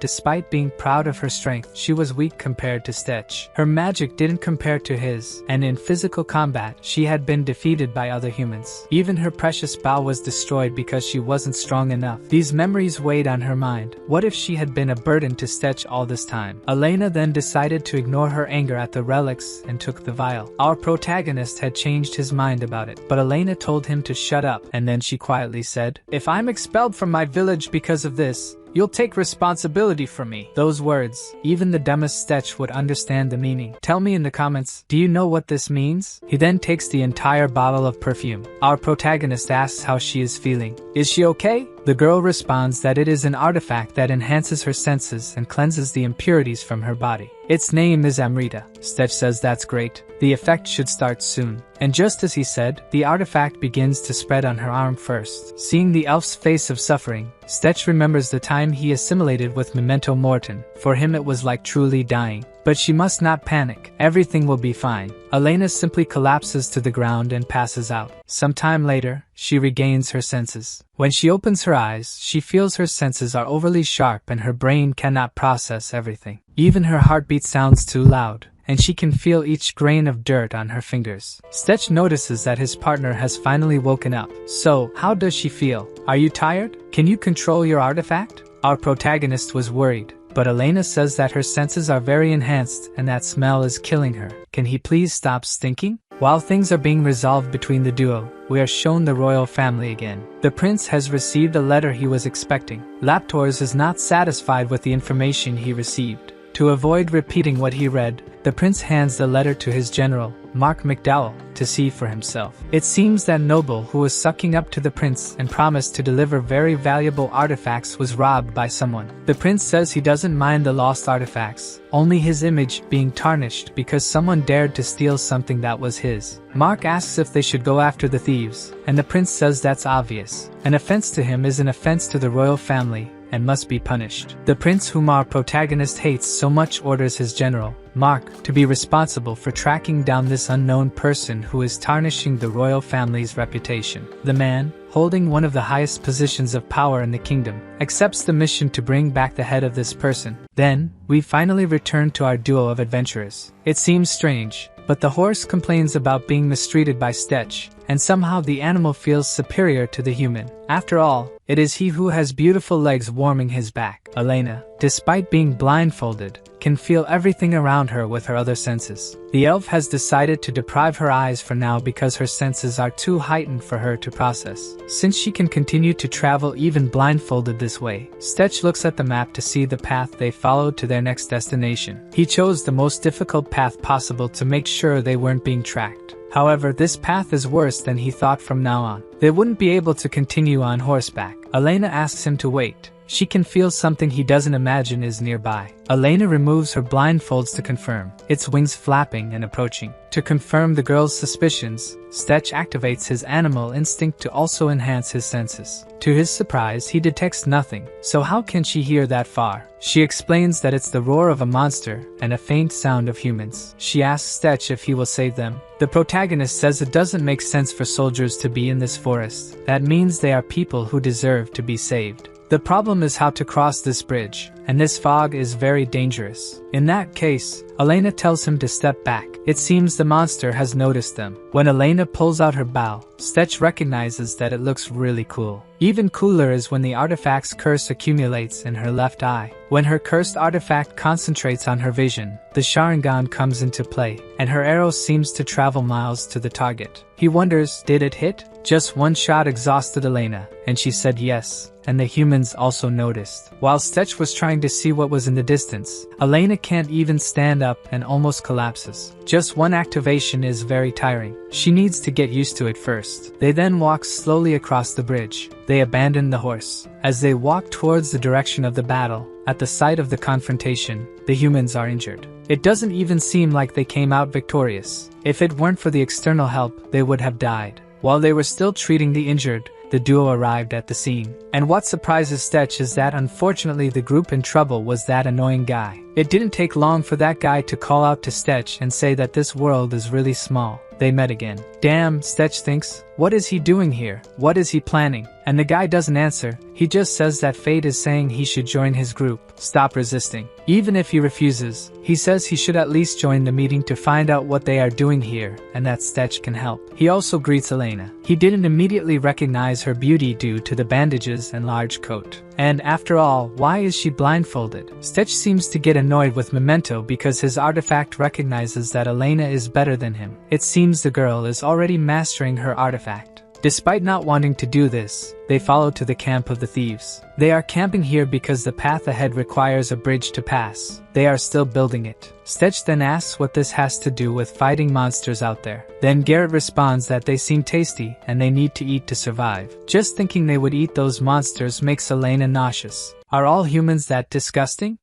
despite being proud of her strength, she was weak compared to Stetch. Her magic didn't compare to his, and in physical combat, she had been defeated by other humans. Even her precious bow was destroyed because she wasn't strong enough. These memories weighed on her mind. What if she had been a burden to Stetch all this time? Elena then decided to ignore her anger at the relics and took the vial. Our protagonist had changed his mind about it, but Elena told him to shut up, and then she quietly said, "If I'm expelled from my village because of this, you'll take responsibility for me." Those words, even the dumbest Stetch would understand the meaning. Tell me in the comments, do you know what this means? He then takes the entire bottle of perfume. Our protagonist asks how she is feeling. Is she okay? The girl responds that it is an artifact that enhances her senses and cleanses the impurities from her body. Its name is Amrita. Stetch says that's great. The effect should start soon. And just as he said, the artifact begins to spread on her arm first. Seeing the elf's face of suffering, Stetch remembers the time he assimilated with Memento Morton. For him it was like truly dying. But she must not panic. Everything will be fine. Elena simply collapses to the ground and passes out. Sometime later, she regains her senses. When she opens her eyes, she feels her senses are overly sharp and her brain cannot process everything. Even her heartbeat sounds too loud, and she can feel each grain of dirt on her fingers. Stetch notices that his partner has finally woken up. So, how does she feel? Are you tired? Can you control your artifact? Our protagonist was worried, but Elena says that her senses are very enhanced and that smell is killing her. Can he please stop stinking? While things are being resolved between the duo, we are shown the royal family again. The prince has received a letter he was expecting. Laptors is not satisfied with the information he received. To avoid repeating what he read, the prince hands the letter to his general, Mark McDowell, to see for himself. It seems that Noble, who was sucking up to the prince and promised to deliver very valuable artifacts, was robbed by someone. The prince says he doesn't mind the lost artifacts, only his image being tarnished because someone dared to steal something that was his. Mark asks if they should go after the thieves, and the prince says that's obvious. An offense to him is an offense to the royal family and must be punished. The prince, whom our protagonist hates so much, orders his general, Mark, to be responsible for tracking down this unknown person who is tarnishing the royal family's reputation. The man, holding one of the highest positions of power in the kingdom, accepts the mission to bring back the head of this person. Then, we finally return to our duo of adventurers. It seems strange, but the horse complains about being mistreated by Stetch, and somehow the animal feels superior to the human. After all, it is he who has beautiful legs warming his back. Elena, despite being blindfolded, can feel everything around her with her other senses. The elf has decided to deprive her eyes for now because her senses are too heightened for her to process. Since she can continue to travel even blindfolded this way, Stetch looks at the map to see the path they followed to their next destination. He chose the most difficult path possible to make sure they weren't being tracked. However, this path is worse than he thought. From now on, they wouldn't be able to continue on horseback. Elena asks him to wait. She can feel something he doesn't imagine is nearby. Elena removes her blindfolds to confirm. Its wings flapping and approaching. To confirm the girl's suspicions, Stetch activates his animal instinct to also enhance his senses. To his surprise, he detects nothing. So how can she hear that far? She explains that it's the roar of a monster and a faint sound of humans. She asks Stetch if he will save them. The protagonist says it doesn't make sense for soldiers to be in this forest. That means they are people who deserve to be saved. The problem is how to cross this bridge, and this fog is very dangerous. In that case, Elena tells him to step back. It seems the monster has noticed them. When Elena pulls out her bow, Stetch recognizes that it looks really cool. Even cooler is when the artifact's curse accumulates in her left eye. When her cursed artifact concentrates on her vision, the Sharingan comes into play, and her arrow seems to travel miles to the target. He wonders, did it hit? Just one shot exhausted Elena, and she said yes, and the humans also noticed. While Stetch was trying to see what was in the distance, Elena can't even stand up and almost collapses. Just one activation is very tiring. She needs to get used to it first. They then walk slowly across the bridge. They abandon the horse. As they walk towards the direction of the battle, at the site of the confrontation, the humans are injured. It doesn't even seem like they came out victorious. If it weren't for the external help, they would have died. While they were still treating the injured, the duo arrived at the scene. And what surprises Stetch is that unfortunately the group in trouble was that annoying guy. It didn't take long for that guy to call out to Stetch and say that this world is really small. They met again. Damn, Stetch thinks, what is he doing here? What is he planning? And the guy doesn't answer, he just says that fate is saying he should join his group. Stop resisting. Even if he refuses, he says he should at least join the meeting to find out what they are doing here, and that Stetch can help. He also greets Elena. He didn't immediately recognize her beauty due to the bandages and large coat. And after all, why is she blindfolded? Stetch seems to get annoyed with Memento because his artifact recognizes that Elena is better than him. It seems the girl is already mastering her artifact. Despite not wanting to do this, they follow to the camp of the thieves. They are camping here because the path ahead requires a bridge to pass. They are still building it. Stetch then asks what this has to do with fighting monsters out there. Then Garrett responds that they seem tasty and they need to eat to survive. Just thinking they would eat those monsters makes Elena nauseous. Are all humans that disgusting?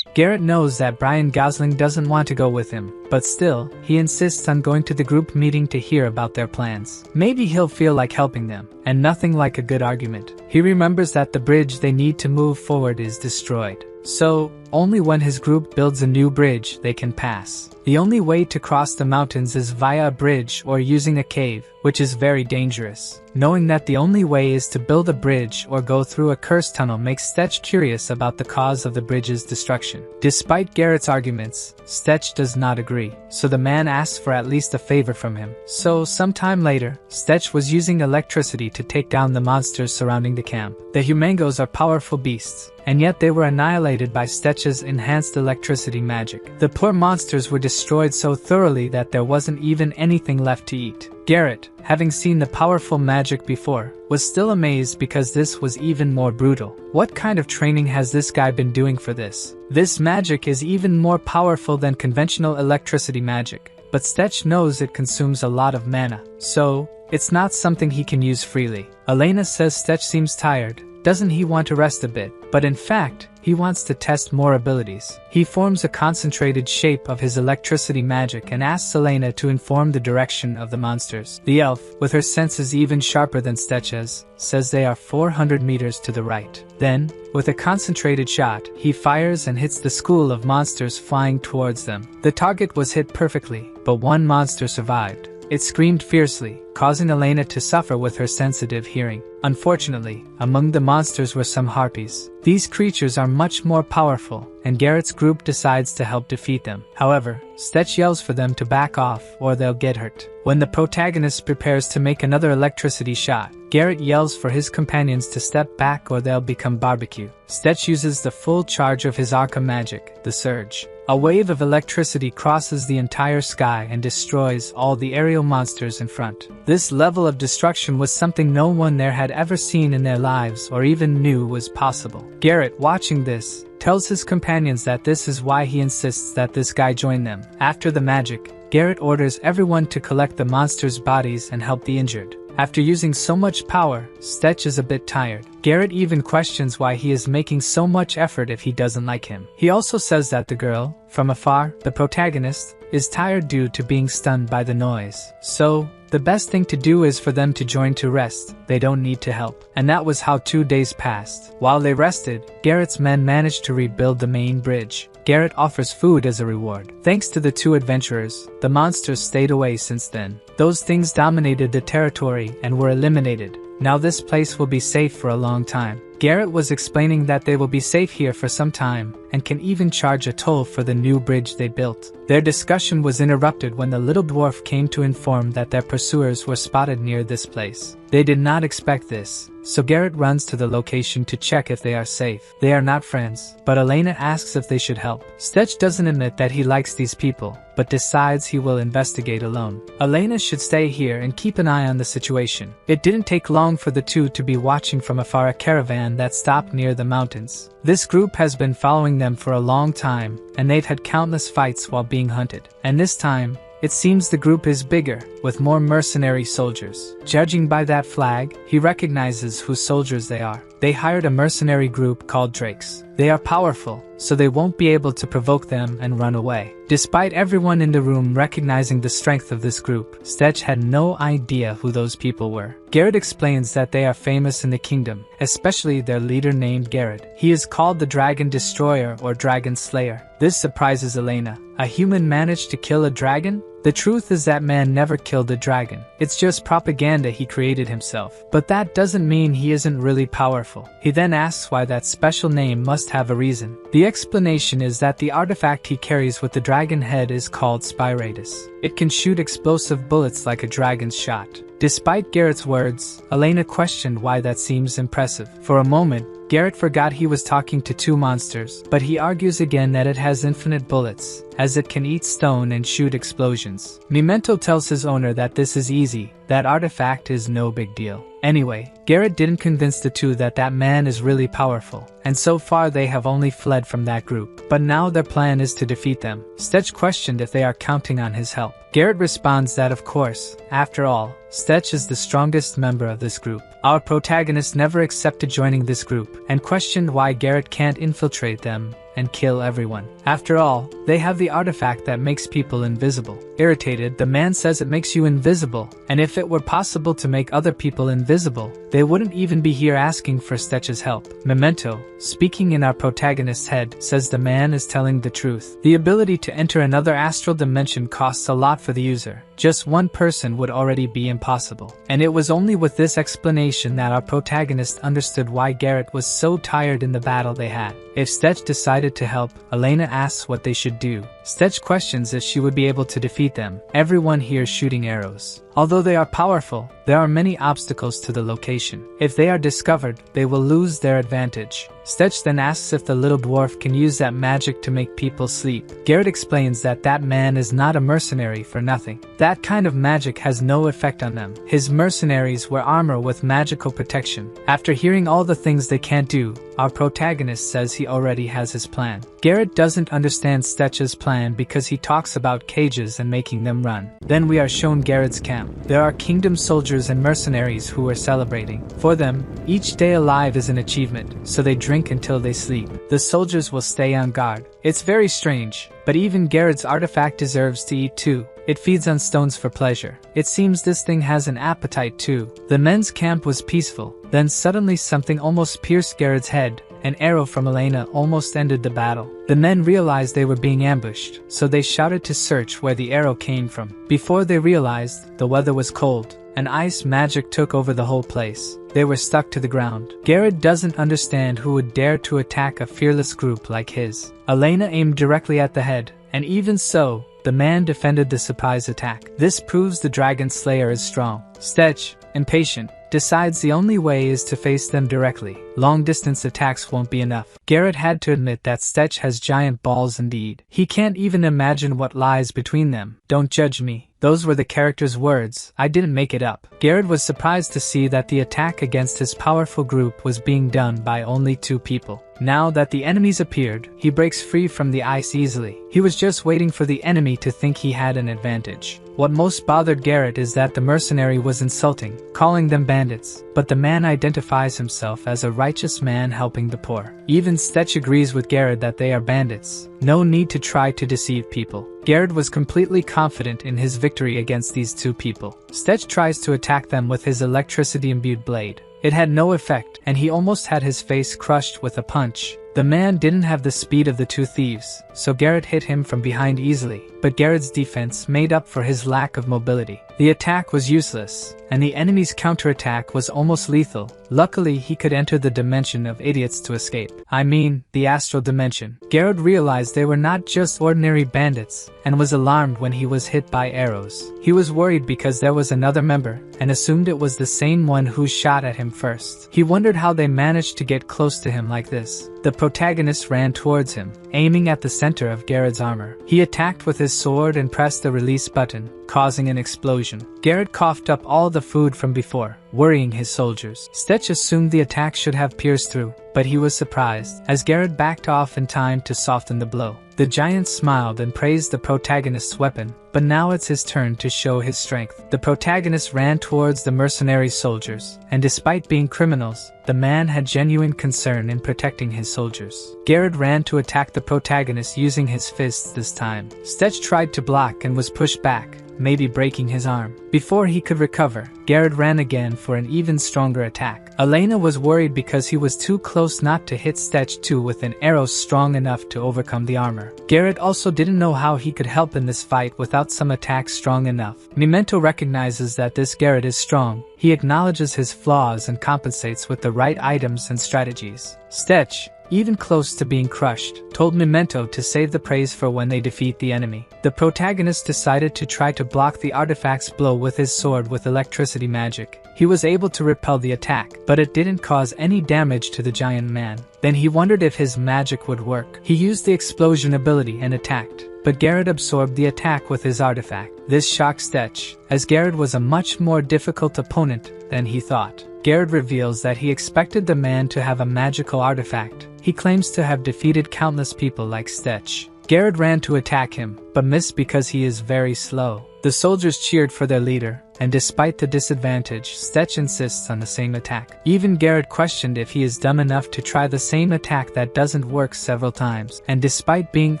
Garrett knows that Brian Gosling doesn't want to go with him, but still, he insists on going to the group meeting to hear about their plans. Maybe he'll feel like helping them, and nothing like a good argument. He remembers that the bridge they need to move forward is destroyed. So, only when his group builds a new bridge they can pass. The only way to cross the mountains is via a bridge or using a cave, which is very dangerous. Knowing that the only way is to build a bridge or go through a cursed tunnel makes Stetch curious about the cause of the bridge's destruction. Despite Garrett's arguments, Stetch does not agree, so the man asks for at least a favor from him. So, sometime later, Stetch was using electricity to take down the monsters surrounding the camp. The humangos are powerful beasts, and yet they were annihilated by Stetch's enhanced electricity magic. The poor monsters were destroyed so thoroughly that there wasn't even anything left to eat. Garrett, having seen the powerful magic before, was still amazed because this was even more brutal. What kind of training has this guy been doing for this? This magic is even more powerful than conventional electricity magic, but Stetch knows it consumes a lot of mana, so it's not something he can use freely. Elena says Stetch seems tired. Doesn't he want to rest a bit? But in fact, he wants to test more abilities. He forms a concentrated shape of his electricity magic and asks Elena to inform the direction of the monsters. The elf, with her senses even sharper than Stetch's, says they are 400 meters to the right. Then, with a concentrated shot, he fires and hits the school of monsters flying towards them. The target was hit perfectly, but one monster survived. It screamed fiercely, causing Elena to suffer with her sensitive hearing. Unfortunately, among the monsters were some harpies. These creatures are much more powerful, and Garrett's group decides to help defeat them. However, Stetch yells for them to back off or they'll get hurt. When the protagonist prepares to make another electricity shot, Garrett yells for his companions to step back or they'll become barbecue. Stetch uses the full charge of his Arca magic, the Surge. A wave of electricity crosses the entire sky and destroys all the aerial monsters in front. This level of destruction was something no one there had ever seen in their lives or even knew was possible. Garrett, watching this, tells his companions that this is why he insists that this guy join them. After the magic, Garrett orders everyone to collect the monsters' bodies and help the injured. After using so much power, Stetch is a bit tired. Garrett even questions why he is making so much effort if he doesn't like him. He also says that the girl, from afar, the protagonist, is tired due to being stunned by the noise. So, the best thing to do is for them to join to rest. They don't need to help. And that was how 2 days passed. While they rested, Garrett's men managed to rebuild the main bridge. Garrett offers food as a reward. Thanks to the two adventurers, the monsters stayed away since then. Those things dominated the territory and were eliminated. Now this place will be safe for a long time. Garrett was explaining that they will be safe here for some time, and can even charge a toll for the new bridge they built. Their discussion was interrupted when the little dwarf came to inform that their pursuers were spotted near this place. They did not expect this, so Garrett runs to the location to check if they are safe. They are not friends, but Elena asks if they should help. Stetch doesn't admit that he likes these people, but decides he will investigate alone. Elena should stay here and keep an eye on the situation. It didn't take long for the two to be watching from afar a caravan that stopped near the mountains. This group has been following them for a long time, and they've had countless fights while being hunted. And this time, it seems the group is bigger, with more mercenary soldiers. Judging by that flag, he recognizes whose soldiers they are. They hired a mercenary group called Drakes. They are powerful, so they won't be able to provoke them and run away. Despite everyone in the room recognizing the strength of this group, Stetch had no idea who those people were. Garrett explains that they are famous in the kingdom, especially their leader named Garrett. He is called the Dragon Destroyer or Dragon Slayer. This surprises Elena. A human managed to kill a dragon? The truth is that man never killed a dragon. It's just propaganda he created himself. But that doesn't mean he isn't really powerful. He then asks why that special name must have a reason. The explanation is that the artifact he carries with the dragon head is called Spiratus. It can shoot explosive bullets like a dragon's shot. Despite Garrett's words, Elena questioned why that seems impressive. For a moment, Garrett forgot he was talking to two monsters, but he argues again that it has infinite bullets, as it can eat stone and shoot explosions. Memento tells his owner that this is easy, that artifact is no big deal. Anyway, Garrett didn't convince the two that that man is really powerful, and so far they have only fled from that group. But now their plan is to defeat them. Stetch questioned if they are counting on his help. Garrett responds that of course, after all, Stetch is the strongest member of this group. Our protagonist never accepted joining this group, and questioned why Garrett can't infiltrate them and kill everyone. After all, they have the artifact that makes people invisible. Irritated, the man says it makes you invisible, and if it were possible to make other people invisible, they wouldn't even be here asking for Stetch's help. Memento, speaking in our protagonist's head, says the man is telling the truth. The ability to enter another astral dimension costs a lot for the user. Just one person would already be impossible. And it was only with this explanation that our protagonist understood why Garrett was so tired in the battle they had. If Stetch decided to help, Elena asks what they should do. Stetch questions if she would be able to defeat them. Everyone here shooting arrows. Although they are powerful, there are many obstacles to the location. If they are discovered, they will lose their advantage. Stetch then asks if the little dwarf can use that magic to make people sleep. Garrett explains that that man is not a mercenary for nothing. That kind of magic has no effect on them. His mercenaries wear armor with magical protection. After hearing all the things they can't do, our protagonist says he already has his plan. Garrett doesn't understand Stetch's plan because he talks about cages and making them run. Then we are shown Garrett's camp. There are kingdom soldiers and mercenaries who are celebrating. For them, each day alive is an achievement, so they drink until they sleep. The soldiers will stay on guard. It's very strange, but even Garrett's artifact deserves to eat too. It feeds on stones for pleasure. It seems this thing has an appetite too. The men's camp was peaceful. Then suddenly something almost pierced Garrett's head. An arrow from Elena almost ended the battle. The men realized they were being ambushed, so they shouted to search where the arrow came from. Before they realized, the weather was cold, and ice magic took over the whole place. They were stuck to the ground. Garrett doesn't understand who would dare to attack a fearless group like his. Elena aimed directly at the head, and even so, the man defended the surprise attack. This proves the Dragon Slayer is strong. Stetch, impatient, decides the only way is to face them directly. Long-distance attacks won't be enough. Garrett had to admit that Stetch has giant balls indeed. He can't even imagine what lies between them. Don't judge me. Those were the character's words. I didn't make it up. Garrett was surprised to see that the attack against his powerful group was being done by only 2 people. Now that the enemies appeared, he breaks free from the ice easily. He was just waiting for the enemy to think he had an advantage. What most bothered Garrett is that the mercenary was insulting, calling them bandits, but the man identifies himself as a righteous man helping the poor. Even Stetch agrees with Garrett that they are bandits. No need to try to deceive people. Garrett was completely confident in his victory against these 2 people. Stetch tries to attack them with his electricity-imbued blade. It had no effect, and he almost had his face crushed with a punch. The man didn't have the speed of the 2 thieves, so Garrett hit him from behind easily. but Garrett's defense made up for his lack of mobility. The attack was useless, and the enemy's counterattack was almost lethal. Luckily, he could enter the dimension of idiots to escape. I mean, the astral dimension. Garrett realized they were not just ordinary bandits, and was alarmed when he was hit by arrows. He was worried because there was another member, and assumed it was the same one who shot at him first. He wondered how they managed to get close to him like this. The protagonist ran towards him, aiming at the center of Garrett's armor. He attacked with his sword and pressed the release button, causing an explosion. Garrett coughed up all the food from before, worrying his soldiers. Stetch assumed the attack should have pierced through, but he was surprised, as Garrett backed off in time to soften the blow. The giant smiled and praised the protagonist's weapon, but now it's his turn to show his strength. The protagonist ran towards the mercenary soldiers, and despite being criminals, the man had genuine concern in protecting his soldiers. Garrett ran to attack the protagonist using his fists this time. Stetch tried to block and was pushed back, maybe breaking his arm. Before he could recover, Garrett ran again for an even stronger attack. Elena was worried because he was too close not to hit Stetch too with an arrow strong enough to overcome the armor. Garrett also didn't know how he could help in this fight without some attack strong enough. Memento recognizes that this Garrett is strong. He acknowledges his flaws and compensates with the right items and strategies. Stetch, even close to being crushed, told Memento to save the praise for when they defeat the enemy. The protagonist decided to try to block the artifact's blow with his sword with electricity magic. He was able to repel the attack, but it didn't cause any damage to the giant man. Then he wondered if his magic would work. He used the explosion ability and attacked, but Garrett absorbed the attack with his artifact. This shocked Stetch, as Garrett was a much more difficult opponent than he thought. Garrett reveals that he expected the man to have a magical artifact. He claims to have defeated countless people like Stetch. Garrett ran to attack him, but missed because he is very slow. The soldiers cheered for their leader, and despite the disadvantage, Stetch insists on the same attack. Even Garrett questioned if he is dumb enough to try the same attack that doesn't work several times, and despite being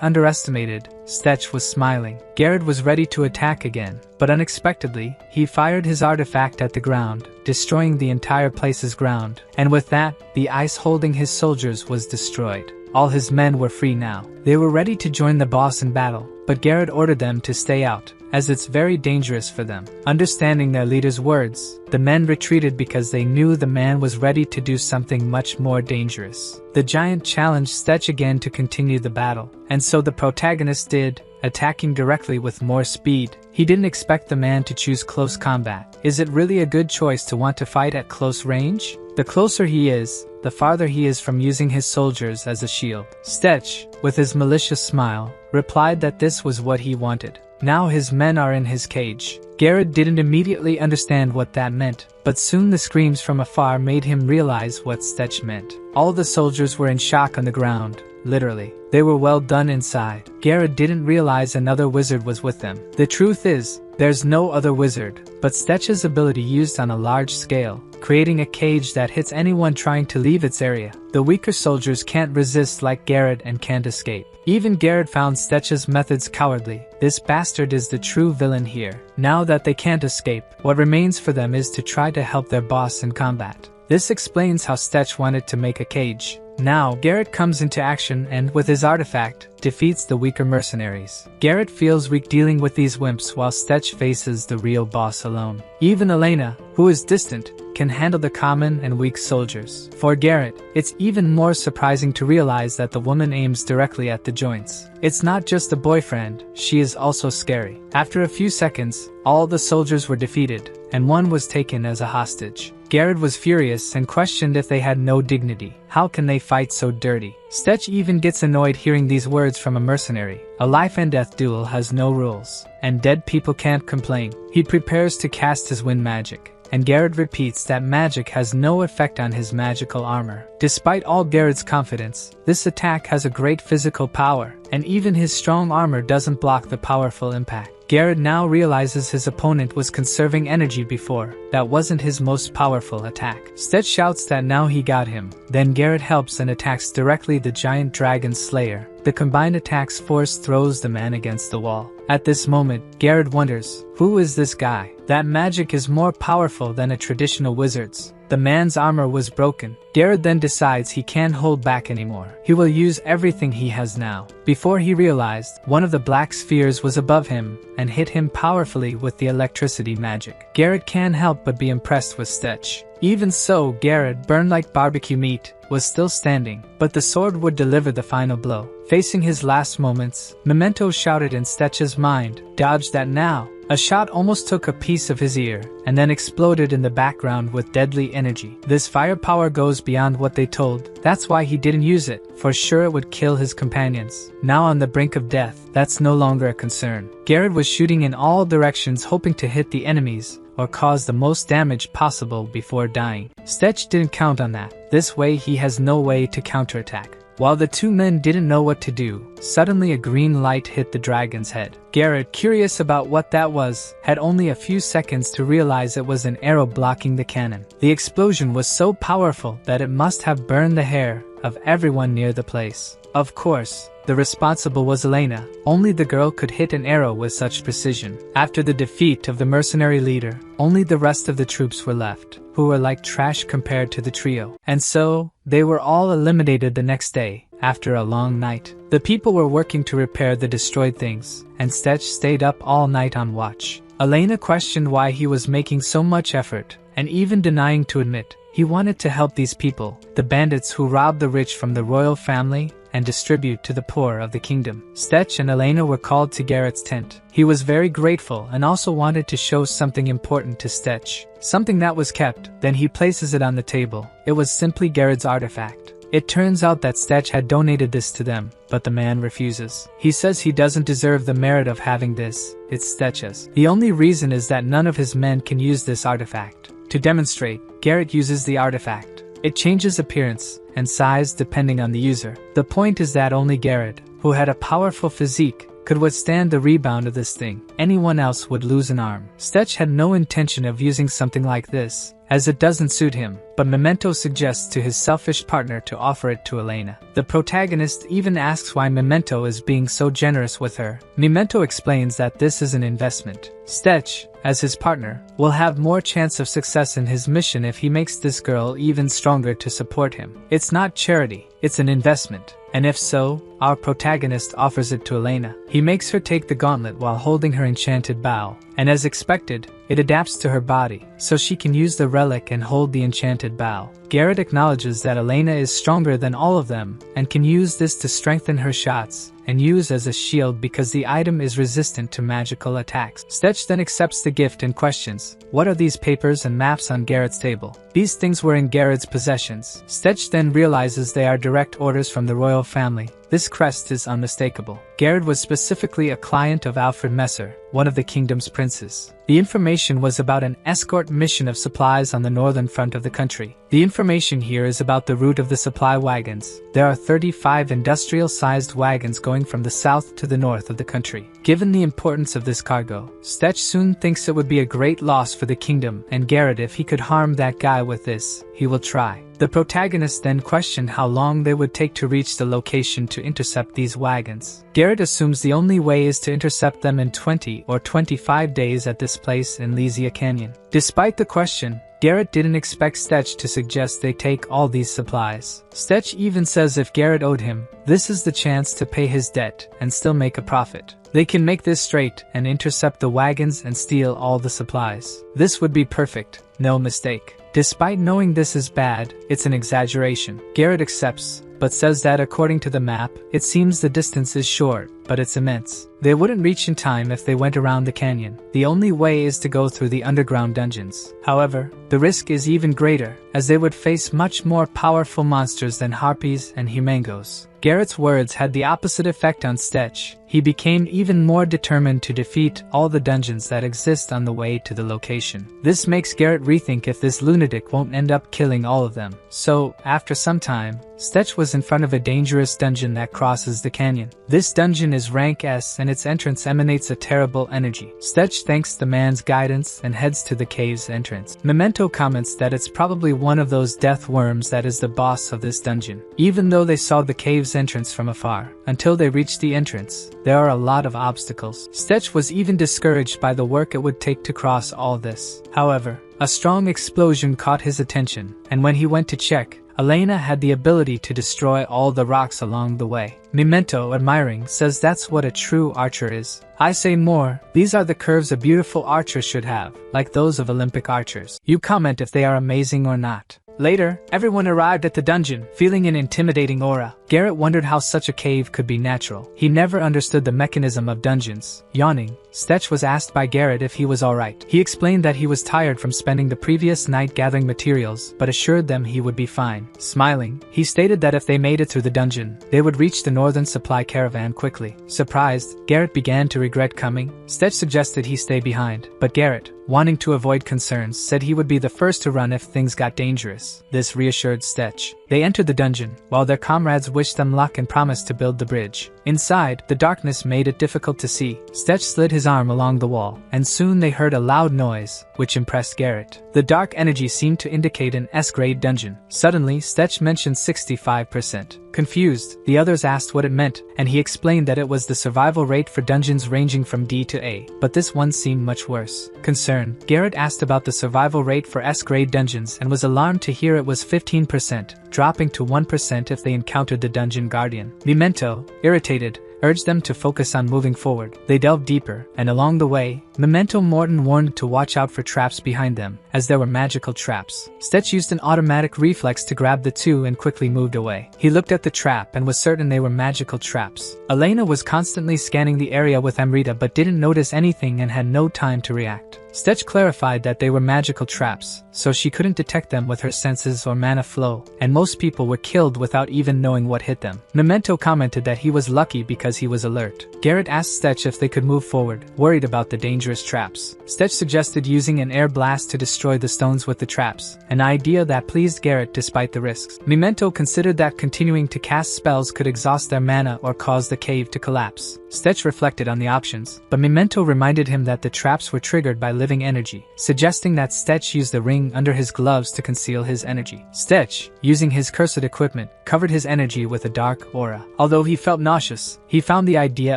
underestimated, Stetch was smiling. Garrett was ready to attack again, but unexpectedly, he fired his artifact at the ground, destroying the entire place's ground, and with that, the ice holding his soldiers was destroyed. All his men were free now. They were ready to join the boss in battle, but Garrett ordered them to stay out, as it's very dangerous for them. Understanding their leader's words, the men retreated because they knew the man was ready to do something much more dangerous. The giant challenged Stetch again to continue the battle, and so the protagonist did, attacking directly with more speed. He didn't expect the man to choose close combat. Is it really a good choice to want to fight at close range? The closer he is, the farther he is from using his soldiers as a shield. Stetch, with his malicious smile, replied that this was what he wanted. Now his men are in his cage. Garrett didn't immediately understand what that meant, but soon the screams from afar made him realize what Stetch meant. All the soldiers were in shock on the ground, literally. They were well done inside. Garrett didn't realize another wizard was with them. The truth is, there's no other wizard, but Stetch's ability used on a large scale, creating a cage that hits anyone trying to leave its area. The weaker soldiers can't resist like Garrett and can't escape. Even Garrett found Stetch's methods cowardly. This bastard is the true villain here. Now that they can't escape, what remains for them is to try to help their boss in combat. This explains how Stetch wanted to make a cage. Now, Garrett comes into action and, with his artifact, defeats the weaker mercenaries. Garrett feels weak dealing with these wimps while Stetch faces the real boss alone. Even Elena, who is distant, can handle the common and weak soldiers. For Garrett, it's even more surprising to realize that the woman aims directly at the joints. It's not just a boyfriend, she is also scary. After a few seconds, all the soldiers were defeated, and one was taken as a hostage. Garrett was furious and questioned if they had no dignity. How can they fight so dirty? Stetch even gets annoyed hearing these words from a mercenary. A life and death duel has no rules, and dead people can't complain. He prepares to cast his wind magic, and Garrett repeats that magic has no effect on his magical armor. Despite all Garrett's confidence, this attack has a great physical power, and even his strong armor doesn't block the powerful impact. Garrett now realizes his opponent was conserving energy before. That wasn't his most powerful attack. Stetch shouts that now he got him. Then Garrett helps and attacks directly the giant dragon slayer. The combined attacks force throws the man against the wall. At this moment, Garrett wonders, who is this guy? That magic is more powerful than a traditional wizard's. The man's armor was broken. Garrett then decides he can't hold back anymore. He will use everything he has now. Before he realized, one of the black spheres was above him and hit him powerfully with the electricity magic. Garrett can't help but be impressed with Stetch. Even so, Garrett, burned like barbecue meat, was still standing, but the sword would deliver the final blow. Facing his last moments, Memento shouted in Stetch's mind, "Dodge that now!" A shot almost took a piece of his ear, and then exploded in the background with deadly energy. This firepower goes beyond what they told. That's why he didn't use it. For sure it would kill his companions. Now on the brink of death, that's no longer a concern. Garrett was shooting in all directions, hoping to hit the enemies, or cause the most damage possible before dying. Stetch didn't count on that. This way he has no way to counterattack. While the two men didn't know what to do, suddenly a green light hit the dragon's head. Garrett, curious about what that was, had only a few seconds to realize it was an arrow blocking the cannon. The explosion was so powerful that it must have burned the hair of everyone near the place. Of course, the responsible was Elena. Only the girl could hit an arrow with such precision. After the defeat of the mercenary leader, only the rest of the troops were left, who were like trash compared to the trio. And so, they were all eliminated the next day, after a long night. The people were working to repair the destroyed things, and Stetch stayed up all night on watch. Elena questioned why he was making so much effort, and even denying to admit he wanted to help these people, the bandits who rob the rich from the royal family and distribute to the poor of the kingdom. Stetch and Elena were called to Garrett's tent. He was very grateful and also wanted to show something important to Stetch. Something that was kept, then he places it on the table. It was simply Garrett's artifact. It turns out that Stetch had donated this to them, but the man refuses. He says he doesn't deserve the merit of having this, it's Stetch's. The only reason is that none of his men can use this artifact. To demonstrate, Garrett uses the artifact. It changes appearance and size depending on the user. The point is that only Garrett, who had a powerful physique, could withstand the rebound of this thing. Anyone else would lose an arm. Stetch had no intention of using something like this, as it doesn't suit him, but Memento suggests to his selfish partner to offer it to Elena. The protagonist even asks why Memento is being so generous with her. Memento explains that this is an investment. Stetch, as his partner, will have more chance of success in his mission if he makes this girl even stronger to support him. It's not charity, it's an investment. And if so, our protagonist offers it to Elena. He makes her take the gauntlet while holding her enchanted bow, and as expected, it adapts to her body, so she can use the relic and hold the enchanted bow. Garrett acknowledges that Elena is stronger than all of them, and can use this to strengthen her shots, and use as a shield because the item is resistant to magical attacks. Stetch then accepts the gift and questions, "What are these papers and maps on Garrett's table?" These things were in Garrett's possessions. Stetch then realizes they are direct orders from the royal family. This crest is unmistakable. Garrett was specifically a client of Alfred Messer, one of the kingdom's princes. The information was about an escort mission of supplies on the northern front of the country. The information here is about the route of the supply wagons. There are 35 industrial-sized wagons going from the south to the north of the country. Given the importance of this cargo, Stetch soon thinks it would be a great loss for the kingdom and Garrett if he could harm that guy with this. He will try. The protagonist then questioned how long they would take to reach the location to intercept these wagons. Garrett assumes the only way is to intercept them in 20 or 25 days at this place in Lysia Canyon. Despite the question, Garrett didn't expect Stetch to suggest they take all these supplies. Stetch even says if Garrett owed him, this is the chance to pay his debt and still make a profit. They can make this straight and intercept the wagons and steal all the supplies. This would be perfect, no mistake. Despite knowing this is bad, it's an exaggeration. Garrett accepts, but says that according to the map, it seems the distance is short, but it's immense. They wouldn't reach in time if they went around the canyon. The only way is to go through the underground dungeons. However, the risk is even greater, as they would face much more powerful monsters than harpies and humangos. Garrett's words had the opposite effect on Stetch. He became even more determined to defeat all the dungeons that exist on the way to the location. This makes Garrett rethink if this lunatic won't end up killing all of them. So, after some time, Stetch was in front of a dangerous dungeon that crosses the canyon. This dungeon is rank S and its entrance emanates a terrible energy. Stetch thanks the man's guidance and heads to the cave's entrance. Memento comments that it's probably one of those death worms that is the boss of this dungeon. Even though they saw the cave's entrance from afar, until they reached the entrance, there are a lot of obstacles. Stetch was even discouraged by the work it would take to cross all this. However, A strong explosion caught his attention, and when he went to check, Elena had the ability to destroy all the rocks along the way. Memento, admiring, says that's what a true archer is. I say more, these are the curves a beautiful archer should have, like those of Olympic archers. You comment if they are amazing or not. Later, everyone arrived at the dungeon, feeling an intimidating aura. Garrett wondered how such a cave could be natural. He never understood the mechanism of dungeons. Yawning, Stetch was asked by Garrett if he was alright. He explained that he was tired from spending the previous night gathering materials, but assured them he would be fine. Smiling, he stated that if they made it through the dungeon, they would reach the northern supply caravan quickly. Surprised, Garrett began to regret coming. Stetch suggested he stay behind, but Garrett, wanting to avoid concerns, said he would be the first to run if things got dangerous. This reassured Stetch. They entered the dungeon, while their comrades wished them luck and promised to build the bridge. Inside, the darkness made it difficult to see. Stetch slid his arm along the wall, and soon they heard a loud noise, which impressed Garrett. The dark energy seemed to indicate an S-grade dungeon. Suddenly, Stetch mentioned 65%. Confused, the others asked what it meant, and he explained that it was the survival rate for dungeons ranging from D to A, but this one seemed much worse. Concerned, Garrett asked about the survival rate for S-grade dungeons and was alarmed to hear it was 15%, dropping to 1% if they encountered the dungeon guardian. Memento, irritated, urged them to focus on moving forward. They delved deeper, and along the way, Memento Morton warned to watch out for traps behind them, as there were magical traps. Stetch used an automatic reflex to grab the two and quickly moved away. He looked at the trap and was certain they were magical traps. Elena was constantly scanning the area with Amrita but didn't notice anything and had no time to react. Stetch clarified that they were magical traps, so she couldn't detect them with her senses or mana flow, and most people were killed without even knowing what hit them. Memento commented that he was lucky because he was alert. Garrett asked Stetch if they could move forward, worried about the dangerous traps. Stetch suggested using an air blast to destroy the stones with the traps, an idea that pleased Garrett despite the risks. Memento considered that continuing to cast spells could exhaust their mana or cause the cave to collapse. Stetch reflected on the options, but Memento reminded him that the traps were triggered by living energy, suggesting that Stetch use the ring under his gloves to conceal his energy. Stetch, using his cursed equipment, covered his energy with a dark aura. Although he felt nauseous, he found the idea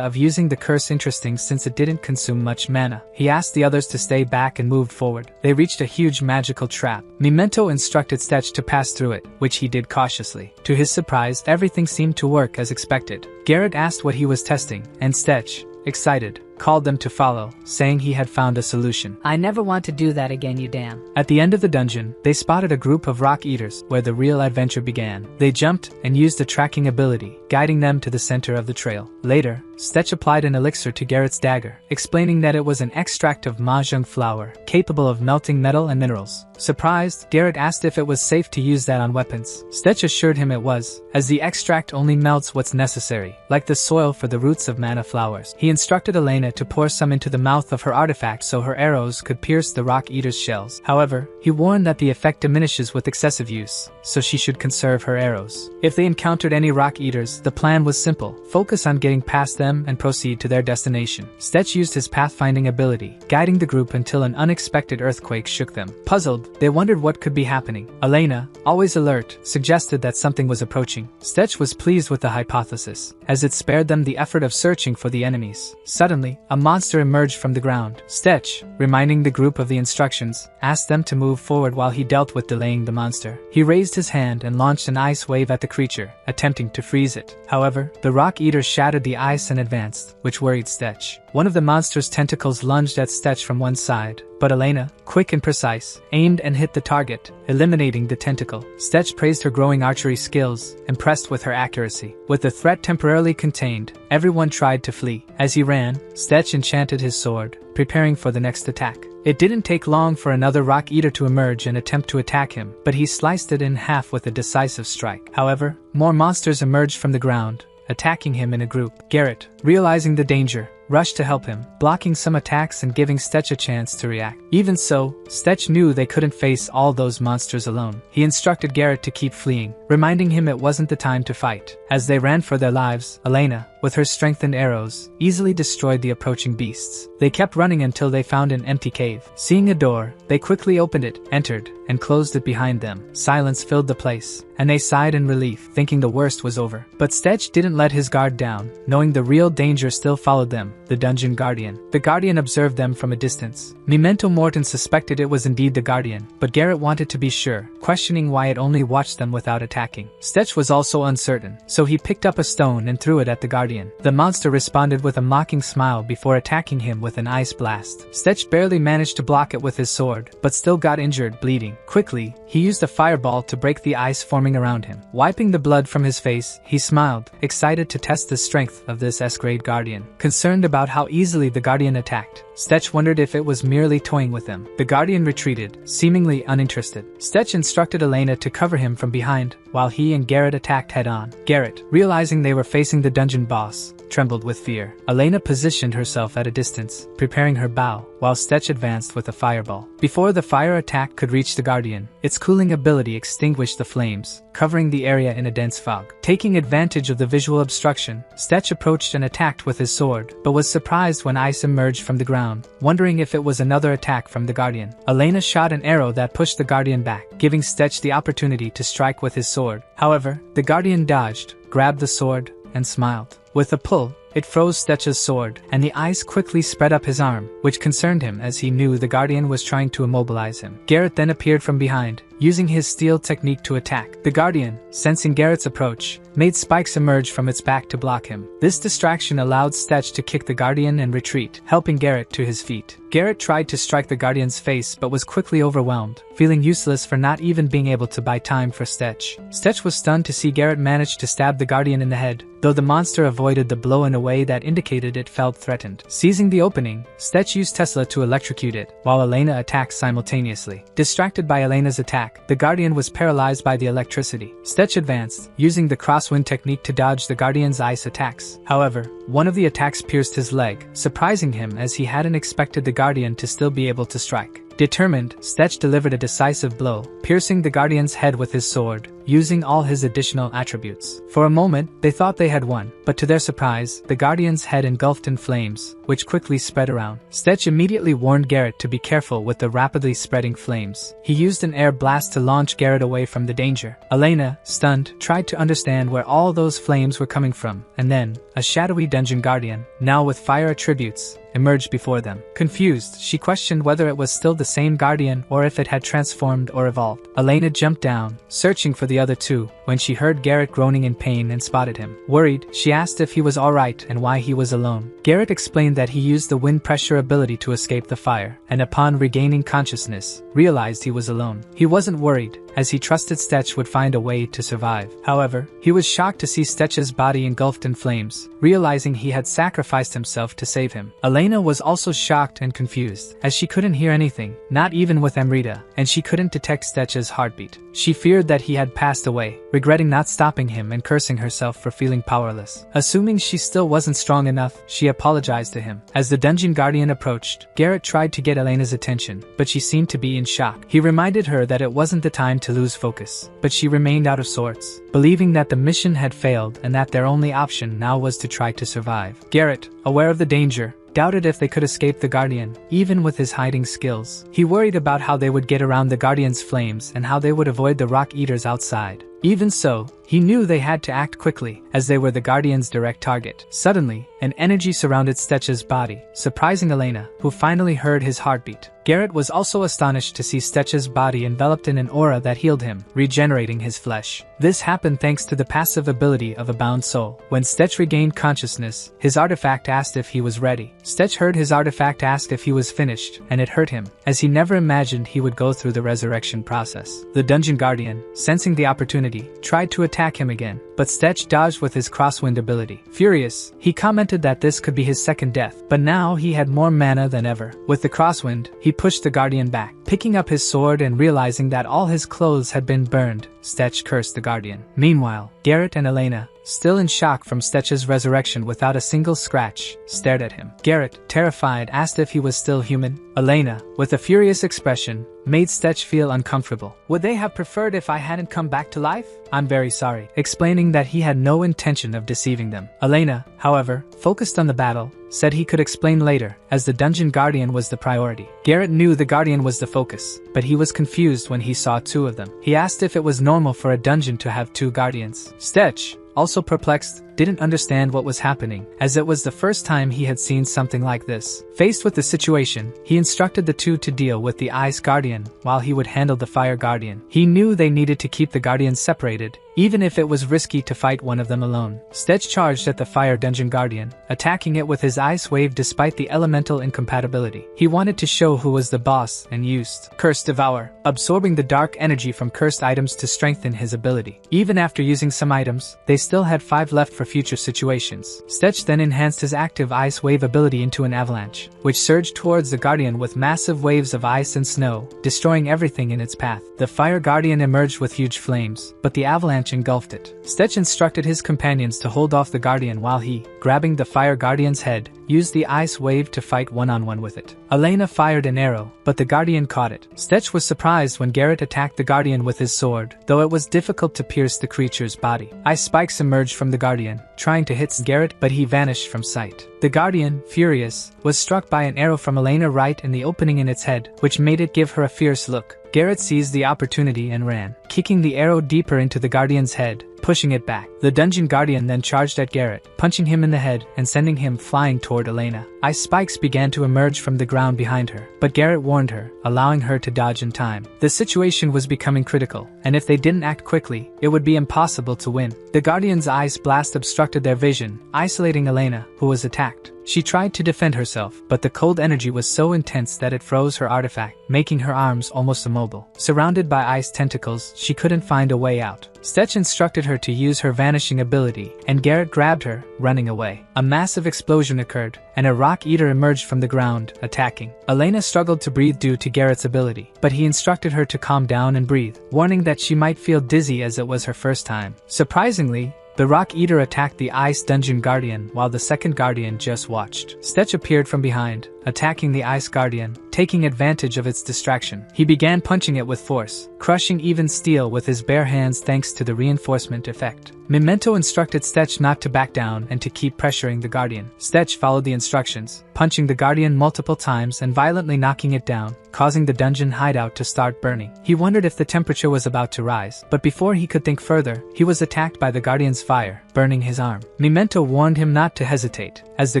of using the curse interesting since it didn't consume much mana. He asked the others to stay back and moved forward. They reached a huge magical trap. Memento instructed Stetch to pass through it, which he did cautiously. To his surprise, everything seemed to work as expected. Garrett asked what he was testing, and Stetch, excited, called them to follow, saying he had found a solution. I never want to do that again, you damn. At the end of the dungeon, they spotted a group of rock eaters, where the real adventure began. They jumped and used the tracking ability, guiding them to the center of the trail. Later, Stetch applied an elixir to Garrett's dagger, explaining that it was an extract of mahjong flower, capable of melting metal and minerals. Surprised, Garrett asked if it was safe to use that on weapons. Stetch assured him it was, as the extract only melts what's necessary, like the soil for the roots of mana flowers. He instructed Elena to pour some into the mouth of her artifact so her arrows could pierce the rock eater's shells. However, he warned that the effect diminishes with excessive use, so she should conserve her arrows. If they encountered any rock eaters, the plan was simple: focus on getting past them and proceed to their destination. Stetch used his pathfinding ability, guiding the group until an unexpected earthquake shook them. Puzzled, they wondered what could be happening. Elena, always alert, suggested that something was approaching. Stetch was pleased with the hypothesis, as it spared them the effort of searching for the enemies. Suddenly, a monster emerged from the ground. Stetch, reminding the group of the instructions, asked them to move forward while he dealt with delaying the monster. He raised his hand and launched an ice wave at the creature, attempting to freeze it. However, the rock eater shattered the ice and advanced, which worried Stetch. One of the monster's tentacles lunged at Stetch from one side, but Elena, quick and precise, aimed and hit the target, eliminating the tentacle. Stetch praised her growing archery skills, impressed with her accuracy. With the threat temporarily contained, everyone tried to flee. As he ran, Stetch enchanted his sword, preparing for the next attack. It didn't take long for another rock eater to emerge and attempt to attack him, but he sliced it in half with a decisive strike. However, more monsters emerged from the ground, attacking him in a group. Garrett, realizing the danger, rushed to help him, blocking some attacks and giving Stetch a chance to react. Even so, Stetch knew they couldn't face all those monsters alone. He instructed Garrett to keep fleeing, reminding him it wasn't the time to fight. As they ran for their lives, Elena, with her strengthened arrows, easily destroyed the approaching beasts. They kept running until they found an empty cave. Seeing a door, they quickly opened it, entered, and closed it behind them. Silence filled the place, and they sighed in relief, thinking the worst was over. But Stetch didn't let his guard down, knowing the real danger still followed them, the dungeon guardian. The guardian observed them from a distance. Memento Morton suspected it was indeed the guardian, but Garrett wanted to be sure, questioning why it only watched them without attacking. Stetch was also uncertain, so he picked up a stone and threw it at the guardian. The monster responded with a mocking smile before attacking him with an ice blast. Stetch barely managed to block it with his sword, but still got injured, bleeding. Quickly, he used a fireball to break the ice forming around him. Wiping the blood from his face, he smiled, excited to test the strength of this S-grade guardian. Concerned about how easily the guardian attacked, Stetch wondered if it was merely toying with him. The guardian retreated, seemingly uninterested. Stetch instructed Elena to cover him from behind, while he and Garrett attacked head-on. Garrett, realizing they were facing the dungeon boss, trembled with fear. Elena positioned herself at a distance, preparing her bow, while Stetch advanced with a fireball. Before the fire attack could reach the guardian, its cooling ability extinguished the flames, covering the area in a dense fog. Taking advantage of the visual obstruction, Stetch approached and attacked with his sword, but was surprised when ice emerged from the ground, wondering if it was another attack from the guardian. Elena shot an arrow that pushed the guardian back, giving Stetch the opportunity to strike with his sword. However, the guardian dodged, grabbed the sword, and smiled. With a pull, it froze Stetch's sword, and the ice quickly spread up his arm, which concerned him as he knew the guardian was trying to immobilize him. Garrett then appeared from behind, using his steel technique to attack. The guardian, sensing Garrett's approach, made spikes emerge from its back to block him. This distraction allowed Stetch to kick the guardian and retreat, helping Garrett to his feet. Garrett tried to strike the guardian's face but was quickly overwhelmed, feeling useless for not even being able to buy time for Stetch. Stetch was stunned to see Garrett manage to stab the guardian in the head, though the monster avoided the blow in a way that indicated it felt threatened. Seizing the opening, Stetch used Tesla to electrocute it, while Elena attacked simultaneously. Distracted by Elena's attack, the guardian was paralyzed by the electricity. Stetch advanced, using the crosswind technique to dodge the guardian's ice attacks. However, one of the attacks pierced his leg, surprising him as he hadn't expected the guardian to still be able to strike. Determined, Stetch delivered a decisive blow, piercing the guardian's head with his sword, using all his additional attributes. For a moment, they thought they had won, but to their surprise, the guardian's head engulfed in flames, which quickly spread around. Stetch immediately warned Garrett to be careful with the rapidly spreading flames. He used an air blast to launch Garrett away from the danger. Elena, stunned, tried to understand where all those flames were coming from, and then, a shadowy dungeon guardian, now with fire attributes, emerged before them. Confused, she questioned whether it was still the same guardian or if it had transformed or evolved. Elena jumped down, searching for the other two, when she heard Garrett groaning in pain and spotted him. Worried, she asked if he was alright and why he was alone. Garrett explained that he used the wind pressure ability to escape the fire, and upon regaining consciousness, realized he was alone. He wasn't worried, as he trusted Stetch would find a way to survive. However, he was shocked to see Stetch's body engulfed in flames, realizing he had sacrificed himself to save him. Elena was also shocked and confused, as she couldn't hear anything, not even with Amrita, and she couldn't detect Stetch's heartbeat. She feared that he had passed away, regretting not stopping him and cursing herself for feeling powerless. Assuming she still wasn't strong enough, she apologized to him. As the dungeon guardian approached, Garrett tried to get Elena's attention, but she seemed to be in shock. He reminded her that it wasn't the time to lose focus, but she remained out of sorts, believing that the mission had failed and that their only option now was to try to survive. Garrett, aware of the danger, doubted if they could escape the Guardian, even with his hiding skills. He worried about how they would get around the Guardian's flames and how they would avoid the rock eaters outside. Even so, he knew they had to act quickly, as they were the Guardian's direct target. Suddenly, an energy surrounded Stetch's body, surprising Elena, who finally heard his heartbeat. Garrett was also astonished to see Stetch's body enveloped in an aura that healed him, regenerating his flesh. This happened thanks to the passive ability of a bound soul. When Stetch regained consciousness, his artifact asked if he was ready. Stetch heard his artifact ask if he was finished, and it hurt him, as he never imagined he would go through the resurrection process. The Dungeon Guardian, sensing the opportunity, tried to attack him again, but Stetch dodged with his crosswind ability. Furious, he commented that this could be his second death, but now he had more mana than ever. With the crosswind, he pushed the Guardian back. Picking up his sword and realizing that all his clothes had been burned, Stetch cursed the Guardian. Meanwhile, Garrett and Elena, still in shock from Stetch's resurrection without a single scratch, stared at him. Garrett, terrified, asked if he was still human. Elena, with a furious expression, made Stetch feel uncomfortable. Would they have preferred if I hadn't come back to life? "I'm very sorry," explaining that he had no intention of deceiving them. Elena, however, focused on the battle, said he could explain later, as the dungeon guardian was the priority. Garrett knew the guardian was the focus, but he was confused when he saw two of them. He asked if it was normal for a dungeon to have two guardians. Stetch, also perplexed, didn't understand what was happening, as it was the first time he had seen something like this. Faced with the situation, he instructed the two to deal with the Ice Guardian, while he would handle the Fire Guardian. He knew they needed to keep the Guardians separated, even if it was risky to fight one of them alone. Stetch charged at the Fire Dungeon Guardian, attacking it with his Ice Wave despite the elemental incompatibility. He wanted to show who was the boss and used Curse Devour, absorbing the dark energy from cursed items to strengthen his ability. Even after using some items, they still had 5 left for future situations. Stetch then enhanced his active Ice Wave ability into an avalanche, which surged towards the Guardian with massive waves of ice and snow, destroying everything in its path. The Fire Guardian emerged with huge flames, but the avalanche engulfed it. Stetch instructed his companions to hold off the Guardian while he, grabbing the Fire Guardian's head, used the Ice Wave to fight one-on-one with it. Elena fired an arrow, but the Guardian caught it. Stetch was surprised when Garrett attacked the Guardian with his sword, though it was difficult to pierce the creature's body. Ice spikes emerged from the Guardian, trying to hit Garrett, but he vanished from sight. The Guardian, furious, was struck by an arrow from Elena right in the opening in its head, which made it give her a fierce look. Garrett seized the opportunity and ran, kicking the arrow deeper into the Guardian's head, pushing it back. The Dungeon Guardian then charged at Garrett, punching him in the head and sending him flying toward Elena. Ice spikes began to emerge from the ground behind her, but Garrett warned her, allowing her to dodge in time. The situation was becoming critical, and if they didn't act quickly, it would be impossible to win. The Guardian's ice blast obstructed their vision, isolating Elena, who was attacked. She tried to defend herself, but the cold energy was so intense that it froze her artifact, making her arms almost immobile. Surrounded by ice tentacles, she couldn't find a way out. Stetch instructed her to use her vanishing ability, and Garrett grabbed her, running away. A massive explosion occurred, and a rock eater emerged from the ground, attacking. Elena struggled to breathe due to Garrett's ability, but he instructed her to calm down and breathe, warning that she might feel dizzy as it was her first time. Surprisingly, the Rock Eater attacked the Ice Dungeon Guardian while the second Guardian just watched. Stetch appeared from behind, attacking the Ice Guardian, taking advantage of its distraction. He began punching it with force, crushing even steel with his bare hands thanks to the reinforcement effect. Memento instructed Stetch not to back down and to keep pressuring the Guardian. Stetch followed the instructions, punching the Guardian multiple times and violently knocking it down, causing the dungeon hideout to start burning. He wondered if the temperature was about to rise, but before he could think further, he was attacked by the Guardian's fire, burning his arm. Memento warned him not to hesitate, as the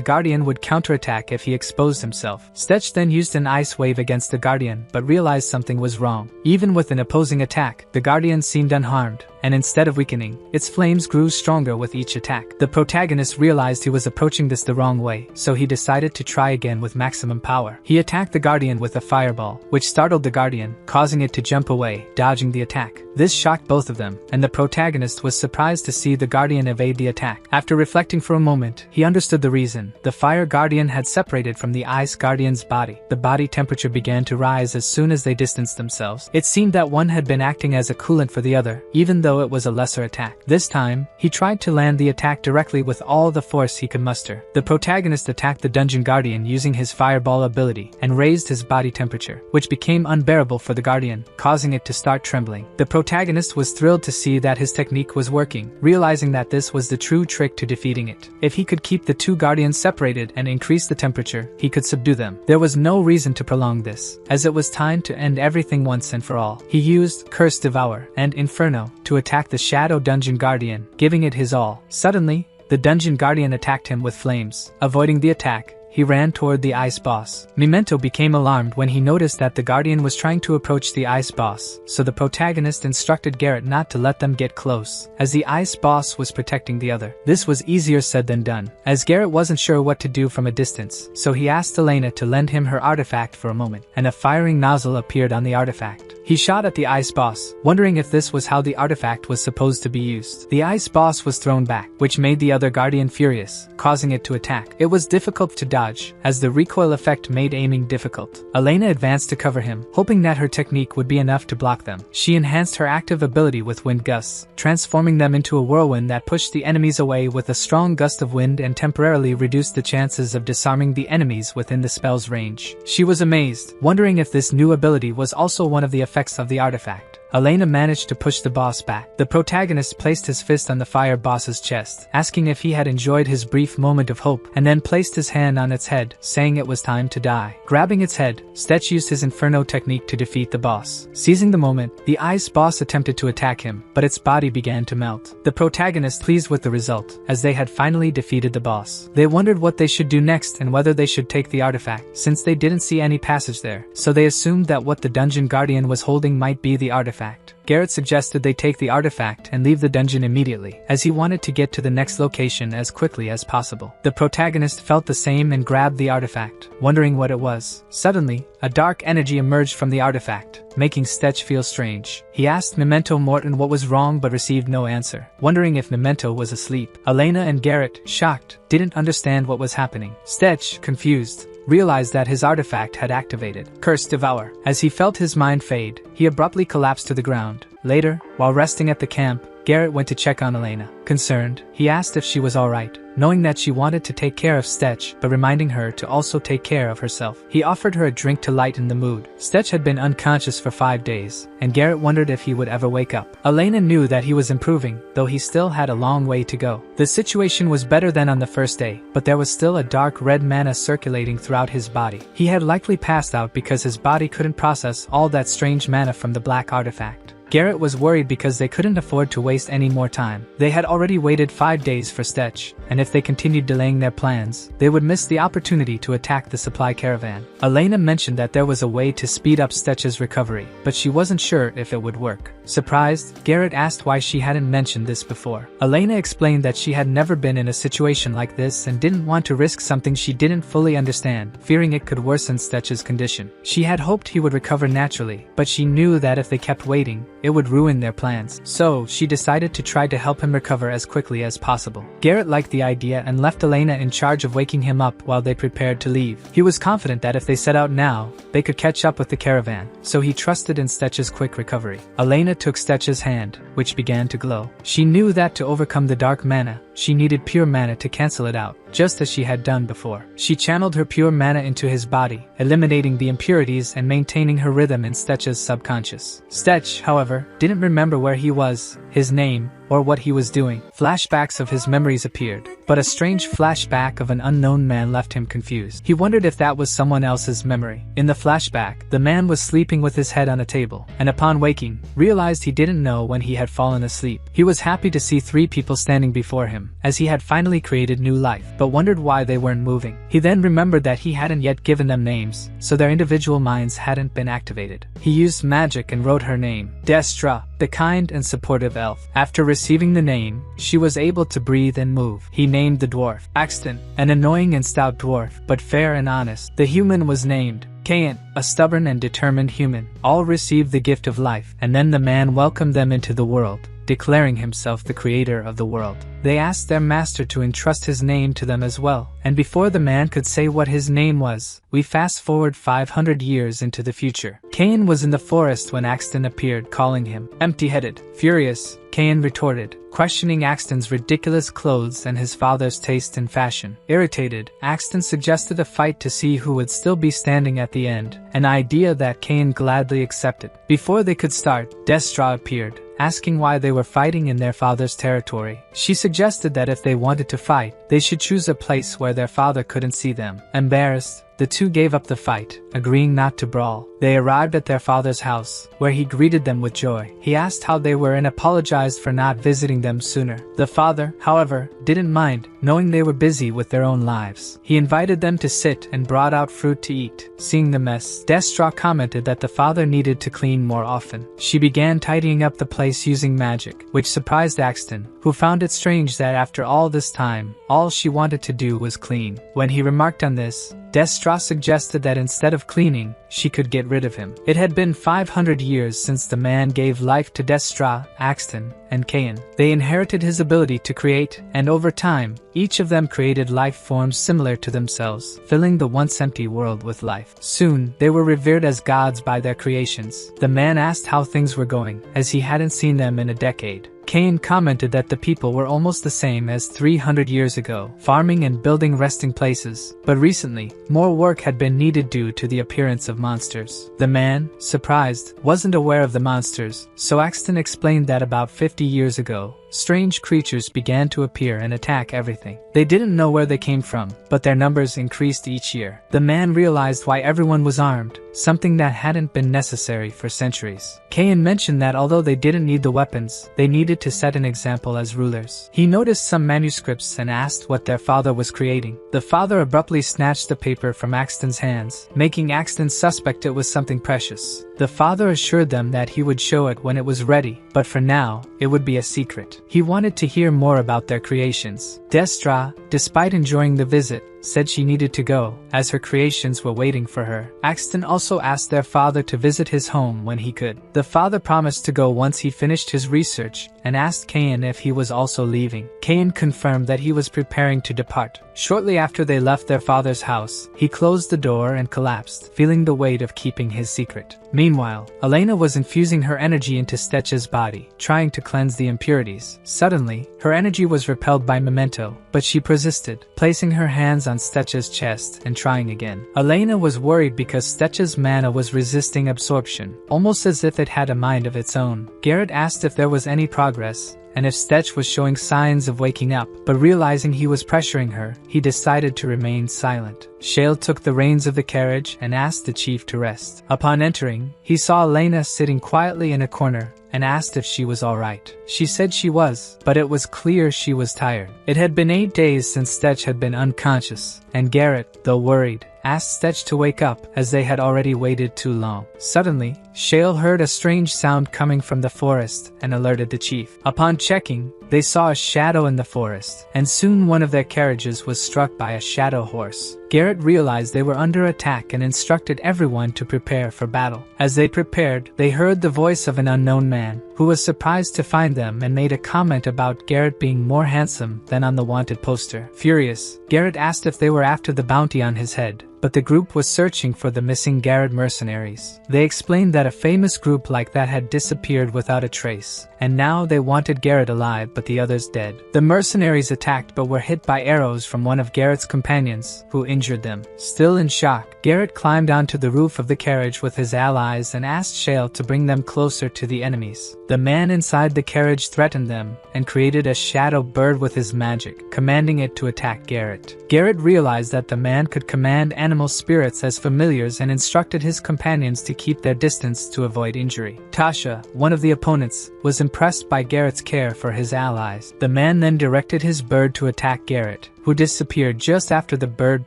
Guardian would counterattack if he exposed himself. Stetch then used an ice wave against the Guardian, but realized something was wrong. Even with an opposing attack, the Guardian seemed unharmed, and instead of weakening, its flames grew stronger with each attack. The protagonist realized he was approaching this the wrong way, so he decided to try again with maximum power. He attacked the Guardian with a fireball, which startled the Guardian, causing it to jump away, dodging the attack. This shocked both of them, and the protagonist was surprised to see the Guardian evade the attack. After reflecting for a moment, he understood the reason. The Fire Guardian had separated from the Ice Guardian's body. The body temperature began to rise as soon as they distanced themselves. It seemed that one had been acting as a coolant for the other, even though it was a lesser attack. This time, he tried to land the attack directly with all the force he could muster. The protagonist attacked the Dungeon Guardian using his fireball ability, and raised his body temperature, which became unbearable for the Guardian, causing it to start trembling. The protagonist was thrilled to see that his technique was working, realizing that this was the true trick to defeating it. If he could keep the two Guardians separated and increase the temperature, he could subdue them. There was no reason to prolong this, as it was time to end everything once and for all. He used Curse Devour and Inferno to attack the Shadow Dungeon Guardian, giving it his all. Suddenly, the Dungeon Guardian attacked him with flames. Avoiding the attack, he ran toward the ice boss. Memento became alarmed when he noticed that the Guardian was trying to approach the ice boss, so the protagonist instructed Garrett not to let them get close, as the ice boss was protecting the other. This was easier said than done, as Garrett wasn't sure what to do from a distance, so he asked Elena to lend him her artifact for a moment, and a firing nozzle appeared on the artifact. He shot at the ice boss, wondering if this was how the artifact was supposed to be used. The ice boss was thrown back, which made the other Guardian furious, causing it to attack. It was difficult to dodge, as the recoil effect made aiming difficult. Elena advanced to cover him, hoping that her technique would be enough to block them. She enhanced her active ability with wind gusts, transforming them into a whirlwind that pushed the enemies away with a strong gust of wind and temporarily reduced the chances of disarming the enemies within the spell's range. She was amazed, wondering if this new ability was also one of the effects of the artifact. Elena managed to push the boss back. The protagonist placed his fist on the fire boss's chest, asking if he had enjoyed his brief moment of hope, and then placed his hand on its head, saying it was time to die. Grabbing its head, Stetch used his Inferno technique to defeat the boss. Seizing the moment, the ice boss attempted to attack him, but its body began to melt. The protagonist pleased with the result, as they had finally defeated the boss. They wondered what they should do next and whether they should take the artifact, since they didn't see any passage there, so they assumed that what the dungeon guardian was holding might be the artifact. Garrett suggested they take the artifact and leave the dungeon immediately, as he wanted to get to the next location as quickly as possible. The protagonist felt the same and grabbed the artifact, wondering what it was. Suddenly, a dark energy emerged from the artifact, making Stetch feel strange. He asked Memento Morton what was wrong but received no answer, wondering if Memento was asleep. Elena and Garrett, shocked, didn't understand what was happening. Stetch, confused, realized that his artifact had activated. Curse Devour. As he felt his mind fade, he abruptly collapsed to the ground. Later, while resting at the camp, Garrett went to check on Elena. Concerned, he asked if she was alright, knowing that she wanted to take care of Stetch, but reminding her to also take care of herself. He offered her a drink to lighten the mood. Stetch had been unconscious for 5 days, and Garrett wondered if he would ever wake up. Elena knew that he was improving, though he still had a long way to go. The situation was better than on the first day, but there was still a dark red mana circulating throughout his body. He had likely passed out because his body couldn't process all that strange mana from the black artifact. Garrett was worried because they couldn't afford to waste any more time. They had already waited 5 days for Stetch, and if they continued delaying their plans, they would miss the opportunity to attack the supply caravan. Elena mentioned that there was a way to speed up Stetch's recovery, but she wasn't sure if it would work. Surprised, Garrett asked why she hadn't mentioned this before. Elena explained that she had never been in a situation like this and didn't want to risk something she didn't fully understand, fearing it could worsen Stetch's condition. She had hoped he would recover naturally, but she knew that if they kept waiting, it would ruin their plans. So, she decided to try to help him recover as quickly as possible. Garrett liked the idea and left Elena in charge of waking him up while they prepared to leave. He was confident that if they set out now, they could catch up with the caravan, so he trusted in Stetch's quick recovery. Elena took Stetch's hand, which began to glow. She knew that to overcome the dark mana, she needed pure mana to cancel it out, just as she had done before. She channeled her pure mana into his body, eliminating the impurities and maintaining her rhythm in Stetch's subconscious. Stetch, however, didn't remember where he was, his name, or what he was doing. Flashbacks of his memories appeared, but a strange flashback of an unknown man left him confused. He wondered if that was someone else's memory. In the flashback, the man was sleeping with his head on a table, and upon waking, realized he didn't know when he had fallen asleep. He was happy to see 3 people standing before him, as he had finally created new life, but wondered why they weren't moving. He then remembered that he hadn't yet given them names, so their individual minds hadn't been activated. He used magic and wrote her name, Destra, the kind and supportive elf. After receiving the name, she was able to breathe and move. He named the dwarf Axton, an annoying and stout dwarf, but fair and honest. The human was named Kayan, a stubborn and determined human. All received the gift of life, and then the man welcomed them into the world, declaring himself the creator of the world. They asked their master to entrust his name to them as well, and before the man could say what his name was, we fast forward 500 years into the future. Kayan was in the forest when Axton appeared, calling him empty-headed. Furious, Kayan retorted, questioning Axton's ridiculous clothes and his father's taste in fashion. Irritated, Axton suggested a fight to see who would still be standing at the end, an idea that Kayan gladly accepted. Before they could start, Destra appeared, asking why they were fighting in their father's territory. She suggested that if they wanted to fight, they should choose a place where their father couldn't see them. Embarrassed, the two gave up the fight, agreeing not to brawl. They arrived at their father's house, where he greeted them with joy. He asked how they were and apologized for not visiting them sooner. The father, however, didn't mind, knowing they were busy with their own lives. He invited them to sit and brought out fruit to eat. Seeing the mess, Destra commented that the father needed to clean more often. She began tidying up the place using magic, which surprised Axton, who found it strange that after all this time, all she wanted to do was clean. When he remarked on this, Destra suggested that instead of cleaning, she could get rid of him. It had been 500 years since the man gave life to Destra, Axton, and Kayan. They inherited his ability to create, and over time, each of them created life forms similar to themselves, filling the once empty world with life. Soon, they were revered as gods by their creations. The man asked how things were going, as he hadn't seen them in a decade. Cain commented that the people were almost the same as 300 years ago, farming and building resting places, but recently, more work had been needed due to the appearance of monsters. The man, surprised, wasn't aware of the monsters, so Axton explained that about 50 years ago, strange creatures began to appear and attack everything. They didn't know where they came from, but their numbers increased each year. The man realized why everyone was armed, something that hadn't been necessary for centuries. Cain mentioned that although they didn't need the weapons, they needed to set an example as rulers. He noticed some manuscripts and asked what their father was creating. The father abruptly snatched the paper from Axton's hands, making Axton suspect it was something precious. The father assured them that he would show it when it was ready, but for now, it would be a secret. He wanted to hear more about their creations. Destra, despite enjoying the visit, said she needed to go, as her creations were waiting for her. Axton also asked their father to visit his home when he could. The father promised to go once he finished his research, and asked Cain if he was also leaving. Cain confirmed that he was preparing to depart. Shortly after they left their father's house, he closed the door and collapsed, feeling the weight of keeping his secret. Meanwhile, Elena was infusing her energy into Stetch's body, trying to cleanse the impurities. Suddenly, her energy was repelled by Memento, but she persisted, placing her hands on Stetch's chest and trying again. Elena was worried because Stetch's mana was resisting absorption, almost as if it had a mind of its own. Garrett asked if there was any progress, and if Stetch was showing signs of waking up, but realizing he was pressuring her, he decided to remain silent. Shale took the reins of the carriage and asked the chief to rest. Upon entering, he saw Elena sitting quietly in a corner, and asked if she was alright. She said she was, but it was clear she was tired. It had been 8 days since Stetch had been unconscious, and Garrett, though worried, asked Stetch to wake up as they had already waited too long. Suddenly, Shale heard a strange sound coming from the forest and alerted the chief. Upon checking, they saw a shadow in the forest, and soon one of their carriages was struck by a shadow horse. Garrett realized they were under attack and instructed everyone to prepare for battle. As they prepared, they heard the voice of an unknown man, who was surprised to find them and made a comment about Garrett being more handsome than on the wanted poster. Furious, Garrett asked if they were after the bounty on his head, but the group was searching for the missing Garrett mercenaries. They explained that a famous group like that had disappeared without a trace, and now they wanted Garrett alive but the others dead. The mercenaries attacked but were hit by arrows from one of Garrett's companions, who injured them. Still in shock, Garrett climbed onto the roof of the carriage with his allies and asked Shale to bring them closer to the enemies. The man inside the carriage threatened them and created a shadow bird with his magic, commanding it to attack Garrett. Garrett realized that the man could command animal spirits as familiars and instructed his companions to keep their distance to avoid injury. Tasha, one of the opponents, was impressed by Garrett's care for his allies. The man then directed his bird to attack Garrett, who disappeared just after the bird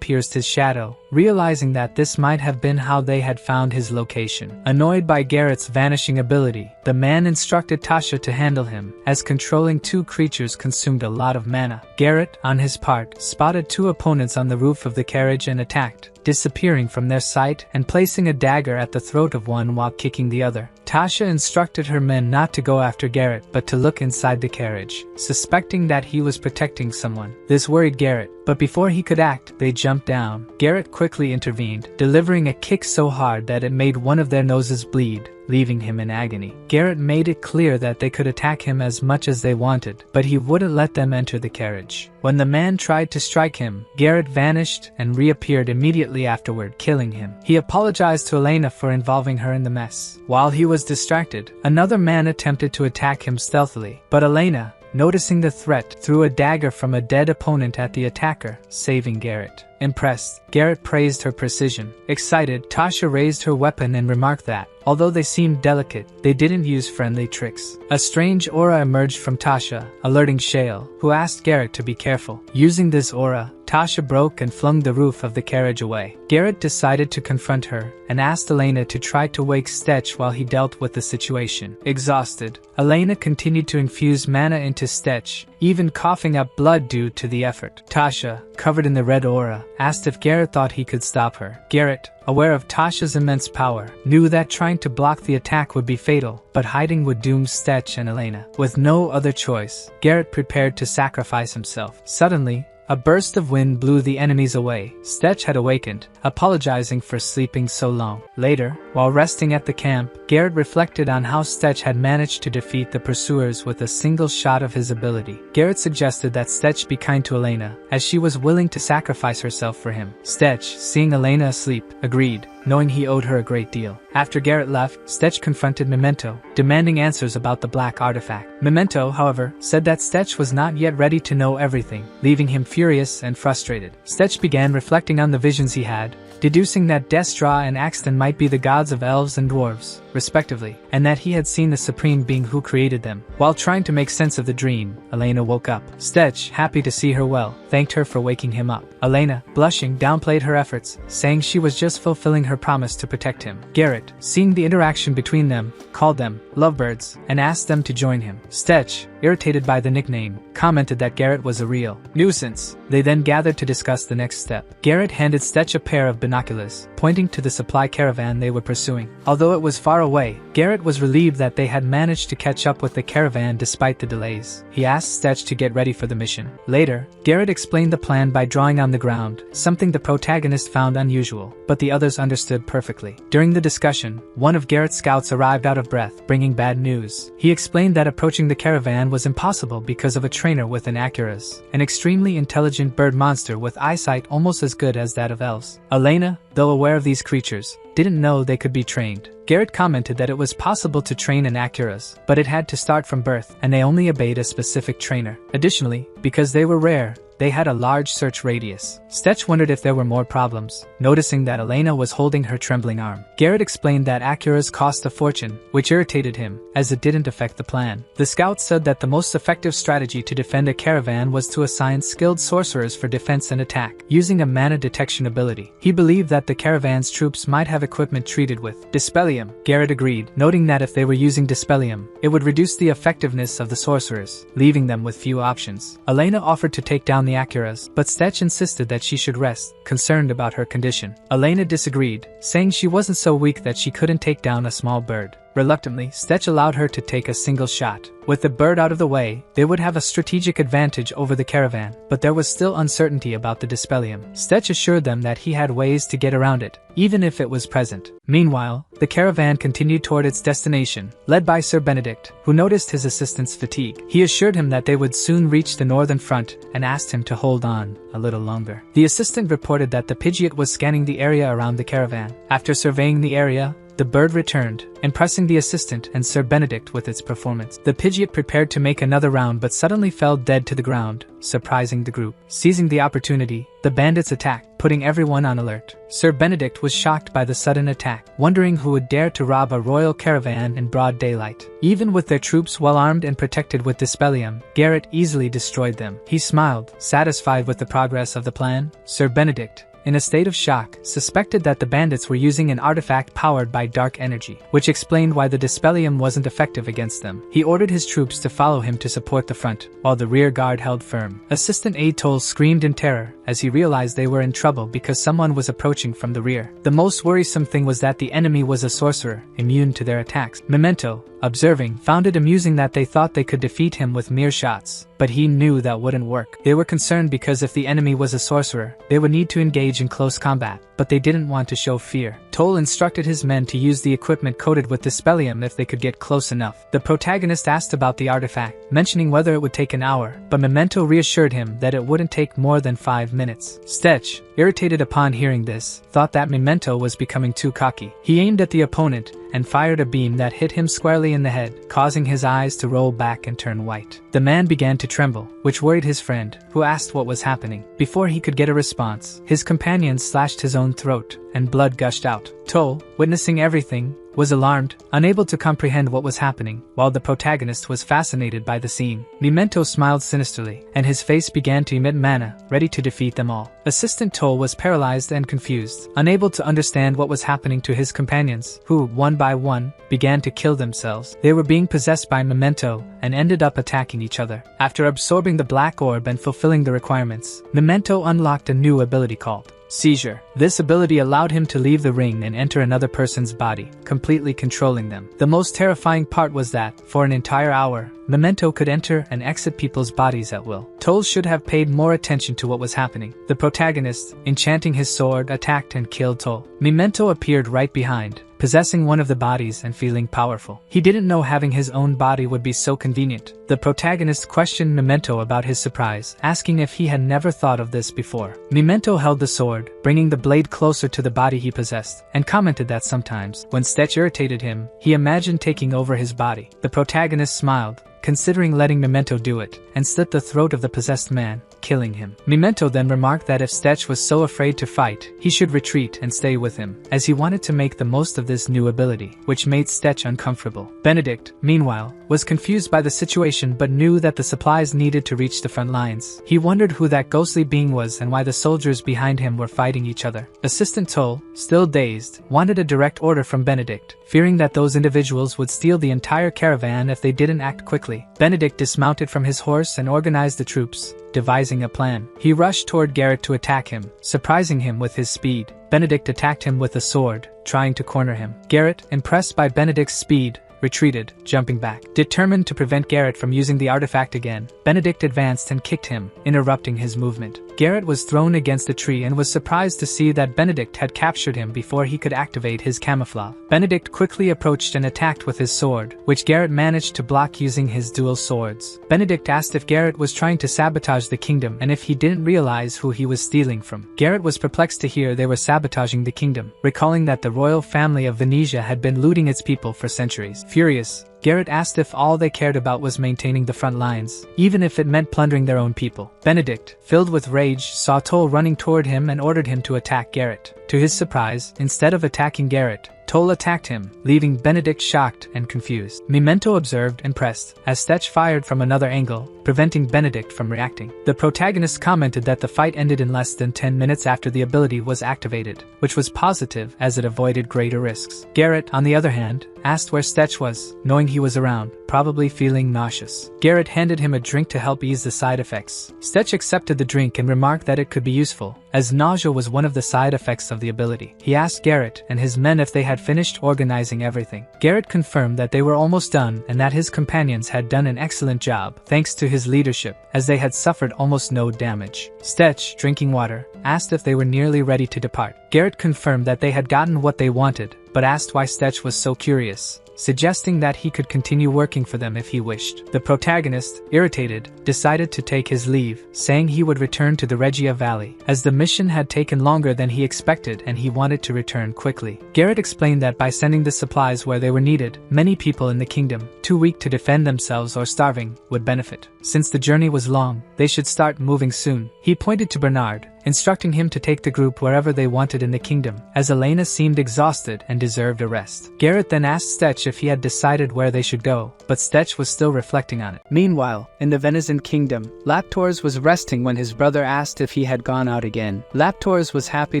pierced his shadow, realizing that this might have been how they had found his location. Annoyed by Garrett's vanishing ability, the man instructed Tasha to handle him, as controlling 2 creatures consumed a lot of mana. Garrett, on his part, spotted 2 opponents on the roof of the carriage and attacked, disappearing from their sight and placing a dagger at the throat of one while kicking the other. Tasha instructed her men not to go after Garrett but to look inside the carriage, suspecting that he was protecting someone. This worried Garrett, but before he could act, they jumped down. Garrett quickly intervened, delivering a kick so hard that it made one of their noses bleed, leaving him in agony. Garrett made it clear that they could attack him as much as they wanted, but he wouldn't let them enter the carriage. When the man tried to strike him, Garrett vanished and reappeared immediately afterward, killing him. He apologized to Elena for involving her in the mess. While he was distracted, another man attempted to attack him stealthily, but Elena, noticing the threat, threw a dagger from a dead opponent at the attacker, saving Garrett. Impressed, Garrett praised her precision. Excited, Tasha raised her weapon and remarked that, although they seemed delicate, they didn't use friendly tricks. A strange aura emerged from Tasha, alerting Shale, who asked Garrett to be careful. Using this aura, Tasha broke and flung the roof of the carriage away. Garrett decided to confront her, and asked Elena to try to wake Stetch while he dealt with the situation. Exhausted, Elena continued to infuse mana into Stetch, even coughing up blood due to the effort. Tasha, covered in the red aura, asked if Garrett thought he could stop her. Garrett, aware of Tasha's immense power, knew that trying to block the attack would be fatal, but hiding would doom Stetch and Elena. With no other choice, Garrett prepared to sacrifice himself. Suddenly, a burst of wind blew the enemies away. Stetch had awakened, apologizing for sleeping so long. Later, While resting at the camp, Garrett reflected on how Stetch had managed to defeat the pursuers with a single shot of his ability. Garrett suggested that Stetch be kind to Elena, as she was willing to sacrifice herself for him. Stetch, seeing Elena asleep, agreed, knowing he owed her a great deal. After Garrett left, Stetch confronted Memento, demanding answers about the black artifact. Memento, however, said that Stetch was not yet ready to know everything, leaving him furious and frustrated. Stetch began reflecting on the visions he had, deducing that Destra and Axton might be the gods of elves and dwarves, respectively, and that he had seen the supreme being who created them. While trying to make sense of the dream, Elena woke up. Stetch, happy to see her well, thanked her for waking him up. Elena, blushing, downplayed her efforts, saying she was just fulfilling her promise to protect him. Garrett, seeing the interaction between them, called them lovebirds and asked them to join him. Stetch, irritated by the nickname, commented that Garrett was a real nuisance. They then gathered to discuss the next step. Garrett handed Stetch a pair of binoculars, pointing to the supply caravan they were pursuing. Although it was far away, Garrett was relieved that they had managed to catch up with the caravan despite the delays. He asked Stetch to get ready for the mission. Later, Garrett explained the plan by drawing on the ground, something the protagonist found unusual, but the others understood perfectly. During the discussion, one of Garrett's scouts arrived out of breath, bringing bad news. He explained that approaching the caravan was impossible because of a trainer with an Acuras, an extremely intelligent bird monster with eyesight almost as good as that of elves. Elena, though aware of these creatures, didn't know they could be trained. Garrett commented that it was possible to train an Acuras, but it had to start from birth, and they only obeyed a specific trainer. Additionally, because they were rare, they had a large search radius. Stetch wondered if there were more problems, noticing that Elena was holding her trembling arm. Garrett explained that Acuras cost a fortune, which irritated him, as it didn't affect the plan. The scout said that the most effective strategy to defend a caravan was to assign skilled sorcerers for defense and attack, using a mana detection ability. He believed that the caravan's troops might have equipment treated with Dispellium. Garrett agreed, noting that if they were using Dispellium, it would reduce the effectiveness of the sorcerers, leaving them with few options. Elena offered to take down the Acuras, but Stetch insisted that she should rest, concerned about her condition. Elena disagreed, saying she wasn't so weak that she couldn't take down a small bird. Reluctantly, Stetch allowed her to take a single shot. With the bird out of the way, they would have a strategic advantage over the caravan, but there was still uncertainty about the Dispellium. Stetch assured them that he had ways to get around it, even if it was present. Meanwhile, the caravan continued toward its destination, led by Sir Benedict, who noticed his assistant's fatigue. He assured him that they would soon reach the northern front and asked him to hold on a little longer. The assistant reported that the Pidgeot was scanning the area around the caravan. After surveying the area, the bird returned, impressing the assistant and Sir Benedict with its performance. The Pidgeot prepared to make another round but suddenly fell dead to the ground, surprising the group. Seizing the opportunity, the bandits attacked, putting everyone on alert. Sir Benedict was shocked by the sudden attack, wondering who would dare to rob a royal caravan in broad daylight. Even with their troops well armed and protected with Dispellium, Garrett easily destroyed them. He smiled, satisfied with the progress of the plan. Sir Benedict, in a state of shock, suspected that the bandits were using an artifact powered by dark energy, which explained why the Dispellium wasn't effective against them. He ordered his troops to follow him to support the front, while the rear guard held firm. Assistant Atoll screamed in terror as he realized they were in trouble because someone was approaching from the rear. The most worrisome thing was that the enemy was a sorcerer, immune to their attacks. Memento, observing, found it amusing that they thought they could defeat him with mere shots, but he knew that wouldn't work. They were concerned because if the enemy was a sorcerer, they would need to engage in close combat, but they didn't want to show fear. Toll instructed his men to use the equipment coated with Dispellium if they could get close enough. The protagonist asked about the artifact, mentioning whether it would take an hour, but Memento reassured him that it wouldn't take more than 5 minutes. Stetch, irritated upon hearing this, thought that Memento was becoming too cocky. He aimed at the opponent and fired a beam that hit him squarely in the head, causing his eyes to roll back and turn white. The man began to tremble, which worried his friend, who asked what was happening. Before he could get a response, his companion slashed his own throat, and blood gushed out. Toll, witnessing everything, was alarmed, unable to comprehend what was happening, while the protagonist was fascinated by the scene. Memento smiled sinisterly, and his face began to emit mana, ready to defeat them all. Assistant Toll was paralyzed and confused, unable to understand what was happening to his companions, who, one by one, began to kill themselves. They were being possessed by Memento, and ended up attacking each other. After absorbing the black orb and fulfilling the requirements, Memento unlocked a new ability called Seizure. This ability allowed him to leave the ring and enter another person's body, completely controlling them. The most terrifying part was that, for an entire hour, Memento could enter and exit people's bodies at will. Toll should have paid more attention to what was happening. The protagonist, enchanting his sword, attacked and killed Toll. Memento appeared right behind, possessing one of the bodies and feeling powerful. He didn't know having his own body would be so convenient. The protagonist questioned Memento about his surprise, asking if he had never thought of this before. Memento held the sword, bringing the blade closer to the body he possessed, and commented that sometimes, when Stetch irritated him, he imagined taking over his body. The protagonist smiled, considering letting Memento do it, and slit the throat of the possessed man, killing him. Memento then remarked that if Stetch was so afraid to fight, he should retreat and stay with him, as he wanted to make the most of this new ability, which made Stetch uncomfortable. Benedict, meanwhile, was confused by the situation but knew that the supplies needed to reach the front lines. He wondered who that ghostly being was and why the soldiers behind him were fighting each other. Assistant Toll, still dazed, wanted a direct order from Benedict, fearing that those individuals would steal the entire caravan if they didn't act quickly. Benedict dismounted from his horse and organized the troops, devising a plan. He rushed toward Garrett to attack him, surprising him with his speed. Benedict attacked him with a sword, trying to corner him. Garrett, impressed by Benedict's speed, retreated, jumping back. Determined to prevent Garrett from using the artifact again, Benedict advanced and kicked him, interrupting his movement. Garrett was thrown against a tree and was surprised to see that Benedict had captured him before he could activate his camouflage. Benedict quickly approached and attacked with his sword, which Garrett managed to block using his dual swords. Benedict asked if Garrett was trying to sabotage the kingdom and if he didn't realize who he was stealing from. Garrett was perplexed to hear they were sabotaging the kingdom, recalling that the royal family of Venetia had been looting its people for centuries. Furious, Garrett asked if all they cared about was maintaining the front lines, even if it meant plundering their own people. Benedict, filled with rage, saw Toll running toward him and ordered him to attack Garrett. To his surprise, instead of attacking Garrett, Toll attacked him, leaving Benedict shocked and confused. Memento observed and pressed, as Stetch fired from another angle, preventing Benedict from reacting. The protagonist commented that the fight ended in less than 10 minutes after the ability was activated, which was positive as it avoided greater risks. Garrett, on the other hand, asked where Stetch was, knowing he was around, probably feeling nauseous. Garrett handed him a drink to help ease the side effects. Stetch accepted the drink and remarked that it could be useful, as nausea was one of the side effects of the ability. He asked Garrett and his men if they had finished organizing everything. Garrett confirmed that they were almost done and that his companions had done an excellent job, thanks to his leadership, as they had suffered almost no damage. Stetch, drinking water, asked if they were nearly ready to depart. Garrett confirmed that they had gotten what they wanted, but asked why Stetch was so curious, suggesting that he could continue working for them if he wished. The protagonist, irritated, decided to take his leave, saying he would return to the Regia Valley, as the mission had taken longer than he expected and he wanted to return quickly. Garrett explained that by sending the supplies where they were needed, many people in the kingdom, too weak to defend themselves or starving, would benefit. Since the journey was long, they should start moving soon. He pointed to Bernard, instructing him to take the group wherever they wanted in the kingdom, as Elena seemed exhausted and deserved a rest. Garrett then asked Stetch if he had decided where they should go, but Stetch was still reflecting on it. Meanwhile, in the Venizon kingdom, Laptors was resting when his brother asked if he had gone out again. Laptors was happy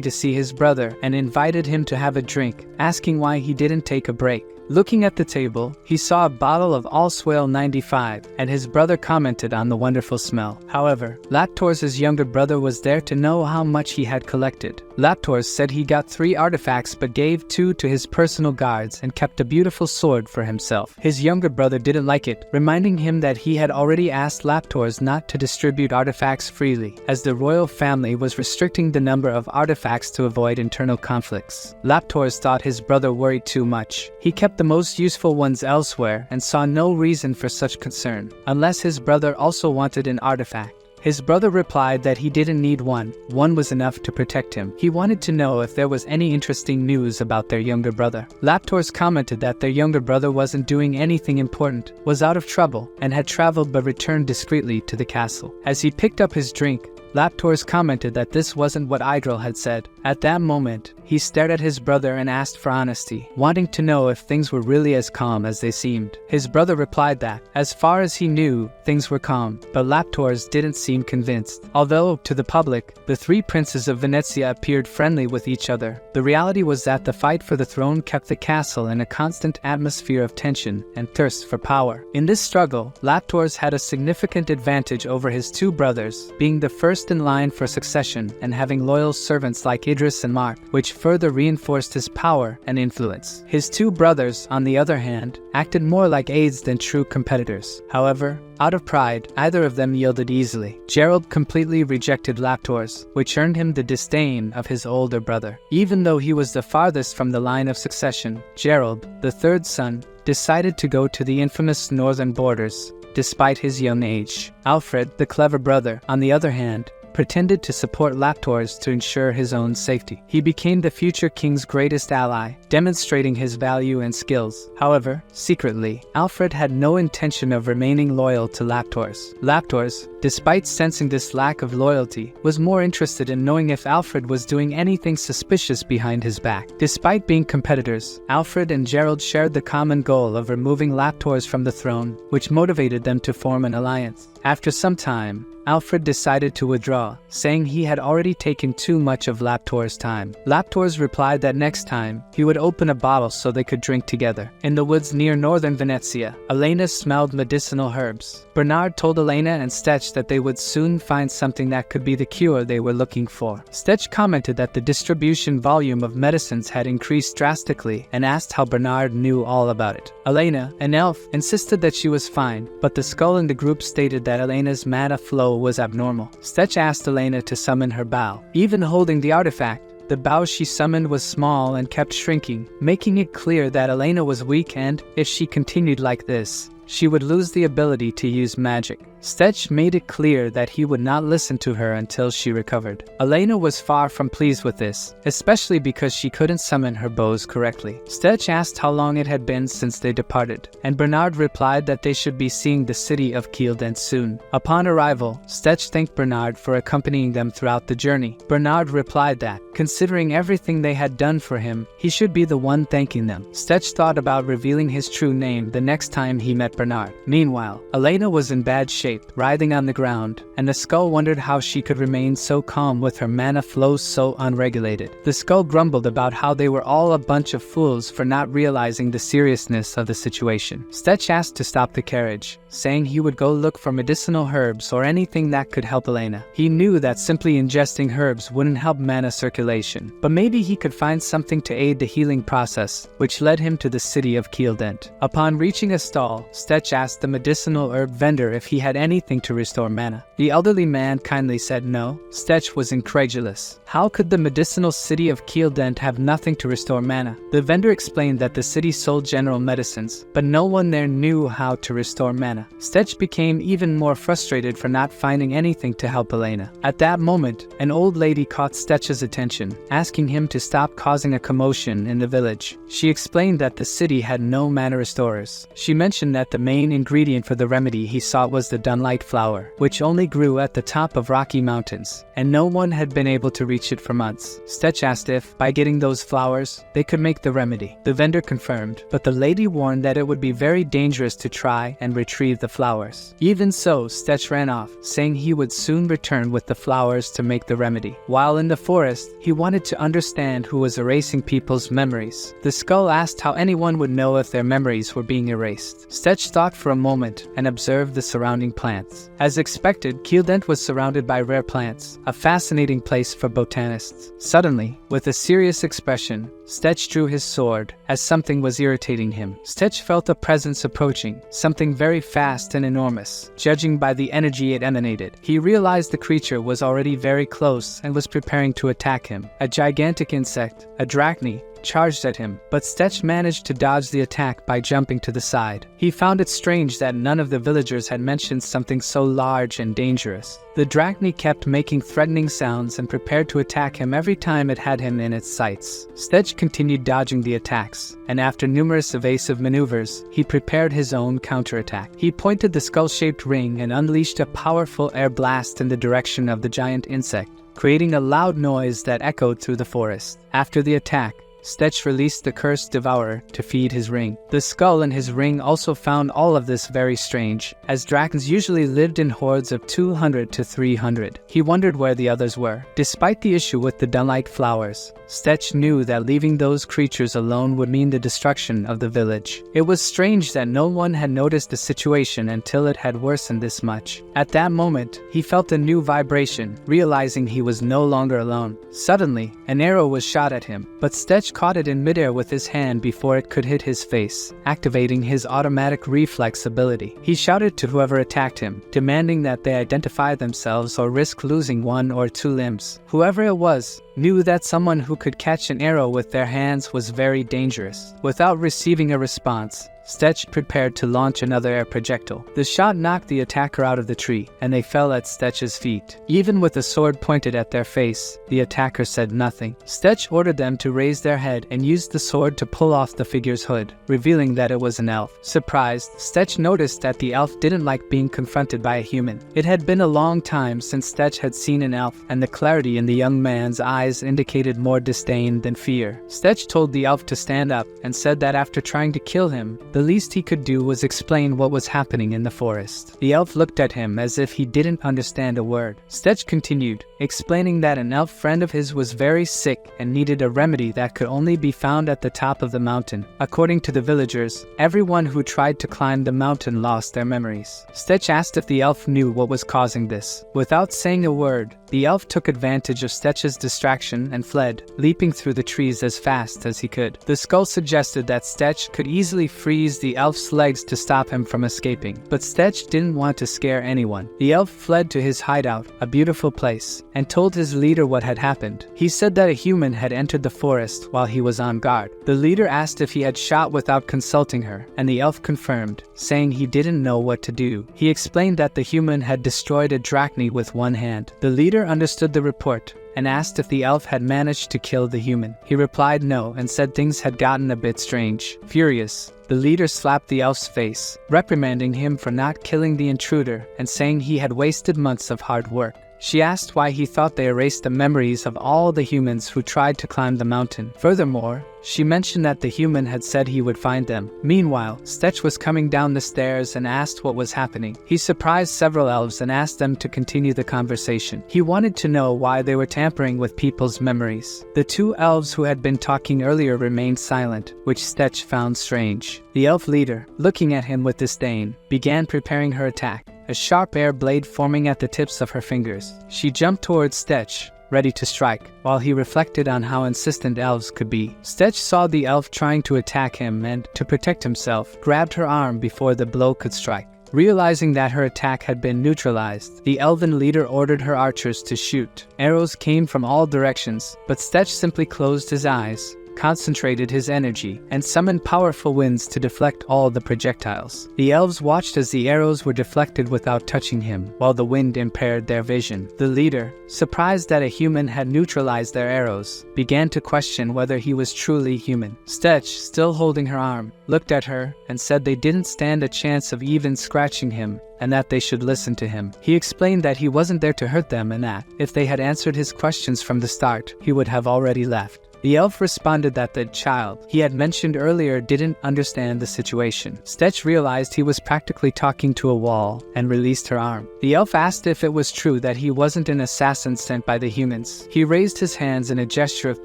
to see his brother and invited him to have a drink, asking why he didn't take a break. Looking at the table, he saw a bottle of Allswale 95, and his brother commented on the wonderful smell. However, Laptors' younger brother was there to know how much he had collected. Laptors said he got 3 artifacts but gave 2 to his personal guards and kept a beautiful sword for himself. His younger brother didn't like it, reminding him that he had already asked Laptors not to distribute artifacts freely, as the royal family was restricting the number of artifacts to avoid internal conflicts. Laptors thought his brother worried too much. He kept the most useful ones elsewhere and saw no reason for such concern, unless his brother also wanted an artifact. His brother replied that he didn't need one was enough to protect him. He wanted to know if there was any interesting news about their younger brother. Laptors commented that their younger brother wasn't doing anything important, was out of trouble, and had traveled but returned discreetly to the castle. As he picked up his drink, Laptors commented that this wasn't what Idril had said. At that moment, he stared at his brother and asked for honesty, wanting to know if things were really as calm as they seemed. His brother replied that, as far as he knew, things were calm, but Laptors didn't seem convinced. Although, to the public, the 3 princes of Venezia appeared friendly with each other, the reality was that the fight for the throne kept the castle in a constant atmosphere of tension and thirst for power. In this struggle, Laptors had a significant advantage over his 2 brothers, being the first in line for succession and having loyal servants like Idris and Mark, which further reinforced his power and influence. His two brothers, on the other hand, acted more like aides than true competitors. However, out of pride, either of them yielded easily. Gerald completely rejected Laptor's, which earned him the disdain of his older brother. Even though he was the farthest from the line of succession, Gerald, the third son, decided to go to the infamous northern borders, despite his young age. Alfred, the clever brother, on the other hand, pretended to support Laptor's to ensure his own safety. He became the future king's greatest ally, demonstrating his value and skills. However, secretly, Alfred had no intention of remaining loyal to Laptor's. Laptor's, despite sensing this lack of loyalty, was more interested in knowing if Alfred was doing anything suspicious behind his back. Despite being competitors, Alfred and Gerald shared the common goal of removing Laptor's from the throne, which motivated them to form an alliance. After some time, Alfred decided to withdraw, saying he had already taken too much of Laptor's time. Laptor's replied that next time, he would open a bottle so they could drink together. In the woods near northern Venezia, Elena smelled medicinal herbs. Bernard told Elena and Stetch that they would soon find something that could be the cure they were looking for. Stetch commented that the distribution volume of medicines had increased drastically and asked how Bernard knew all about it. Elena, an elf, insisted that she was fine, but the skull in the group stated that Elena's mana flow was abnormal. Stetch asked Elena to summon her bow. Even holding the artifact, the bow she summoned was small and kept shrinking, making it clear that Elena was weak and, if she continued like this, she would lose the ability to use magic. Stetch made it clear that he would not listen to her until she recovered. Elena was far from pleased with this, especially because she couldn't summon her bows correctly. Stetch asked how long it had been since they departed, and Bernard replied that they should be seeing the city of Kielden soon. Upon arrival, Stetch thanked Bernard for accompanying them throughout the journey. Bernard replied that, considering everything they had done for him, he should be the one thanking them. Stetch thought about revealing his true name the next time he met Bernard. Meanwhile, Elena was in bad shape, writhing on the ground, and the skull wondered how she could remain so calm with her mana flow so unregulated. The skull grumbled about how they were all a bunch of fools for not realizing the seriousness of the situation. Stetch asked to stop the carriage, saying he would go look for medicinal herbs or anything that could help Elena. He knew that simply ingesting herbs wouldn't help mana circulation, but maybe he could find something to aid the healing process, which led him to the city of Kielden. Upon reaching a stall, Stetch asked the medicinal herb vendor if he had anything to restore mana. The elderly man kindly said no. Stetch was incredulous. How could the medicinal city of Kielden have nothing to restore mana? The vendor explained that the city sold general medicines, but no one there knew how to restore mana. Stetch became even more frustrated for not finding anything to help Elena. At that moment, an old lady caught Stetch's attention, asking him to stop causing a commotion in the village. She explained that the city had no mana restorers. She mentioned that the main ingredient for the remedy he sought was the Dunlight flower, which only grew at the top of rocky mountains, and no one had been able to reach it for months. Stetch asked if, by getting those flowers, they could make the remedy. The vendor confirmed, but the lady warned that it would be very dangerous to try and retrieve the flowers. Even so, Stetch ran off, saying he would soon return with the flowers to make the remedy. While in the forest, he wanted to understand who was erasing people's memories. The skull asked how anyone would know if their memories were being erased. Stetch thought for a moment and observed the surrounding plants. As expected, Kielden was surrounded by rare plants, a fascinating place for botanists. Suddenly, with a serious expression, Stetch drew his sword, as something was irritating him. Stetch felt a presence approaching, something very fast and enormous, judging by the energy it emanated. He realized the creature was already very close and was preparing to attack him. A gigantic insect, a drachny, charged at him, but Stetch managed to dodge the attack by jumping to the side. He found it strange that none of the villagers had mentioned something so large and dangerous. The drachny kept making threatening sounds and prepared to attack him every time it had him in its sights. Stetch continued dodging the attacks, and after numerous evasive maneuvers, he prepared his own counterattack. He pointed the skull-shaped ring and unleashed a powerful air blast in the direction of the giant insect, creating a loud noise that echoed through the forest. After the attack, Stetch released the cursed devourer to feed his ring. The skull in his ring also found all of this very strange, as dragons usually lived in hordes of 200 to 300. He wondered where the others were. Despite the issue with the dunlike flowers, Stetch knew that leaving those creatures alone would mean the destruction of the village. It was strange that no one had noticed the situation until it had worsened this much. At that moment, he felt a new vibration, realizing he was no longer alone. Suddenly, an arrow was shot at him, but Stetch caught it in midair with his hand before it could hit his face, activating his automatic reflex ability. He shouted to whoever attacked him, demanding that they identify themselves or risk losing one or two limbs. Whoever it was knew that someone who could catch an arrow with their hands was very dangerous. Without receiving a response, Stetch prepared to launch another air projectile. The shot knocked the attacker out of the tree, and they fell at Stetch's feet. Even with a sword pointed at their face, the attacker said nothing. Stetch ordered them to raise their head and used the sword to pull off the figure's hood, revealing that it was an elf. Surprised, Stetch noticed that the elf didn't like being confronted by a human. It had been a long time since Stetch had seen an elf, and the clarity in the young man's eyes indicated more disdain than fear. Stetch told the elf to stand up and said that after trying to kill him, the least he could do was explain what was happening in the forest. The elf looked at him as if he didn't understand a word. Stetch continued, explaining that an elf friend of his was very sick and needed a remedy that could only be found at the top of the mountain. According to the villagers, everyone who tried to climb the mountain lost their memories. Stetch asked if the elf knew what was causing this. Without saying a word, the elf took advantage of Stetch's distraction and fled, leaping through the trees as fast as he could. The skull suggested that Stetch could easily freeze the elf's legs to stop him from escaping, but Stetch didn't want to scare anyone. The elf fled to his hideout, a beautiful place, and told his leader what had happened. He said that a human had entered the forest while he was on guard. The leader asked if he had shot without consulting her, and the elf confirmed, saying he didn't know what to do. He explained that the human had destroyed a drachni with one hand. The leader understood the report and asked if the elf had managed to kill the human. He replied no and said things had gotten a bit strange. Furious, the leader slapped the elf's face, reprimanding him for not killing the intruder and saying he had wasted months of hard work. She asked why he thought they erased the memories of all the humans who tried to climb the mountain. Furthermore, she mentioned that the human had said he would find them. Meanwhile, Stetch was coming down the stairs and asked what was happening. He surprised several elves and asked them to continue the conversation. He wanted to know why they were tampering with people's memories. The two elves who had been talking earlier remained silent, which Stetch found strange. The elf leader, looking at him with disdain, began preparing her attack, a sharp air blade forming at the tips of her fingers. She jumped towards Stetch, ready to strike, while he reflected on how insistent elves could be. Stetch saw the elf trying to attack him and, to protect himself, grabbed her arm before the blow could strike. Realizing that her attack had been neutralized, the elven leader ordered her archers to shoot. Arrows came from all directions, but Stetch simply closed his eyes, concentrated his energy, and summoned powerful winds to deflect all the projectiles. The elves watched as the arrows were deflected without touching him, while the wind impaired their vision. The leader, surprised that a human had neutralized their arrows, began to question whether he was truly human. Stetch, still holding her arm, looked at her and said they didn't stand a chance of even scratching him, and that they should listen to him. He explained that he wasn't there to hurt them and that, if they had answered his questions from the start, he would have already left. The elf responded that the child he had mentioned earlier didn't understand the situation. Stetch realized he was practically talking to a wall and released her arm. The elf asked if it was true that he wasn't an assassin sent by the humans. He raised his hands in a gesture of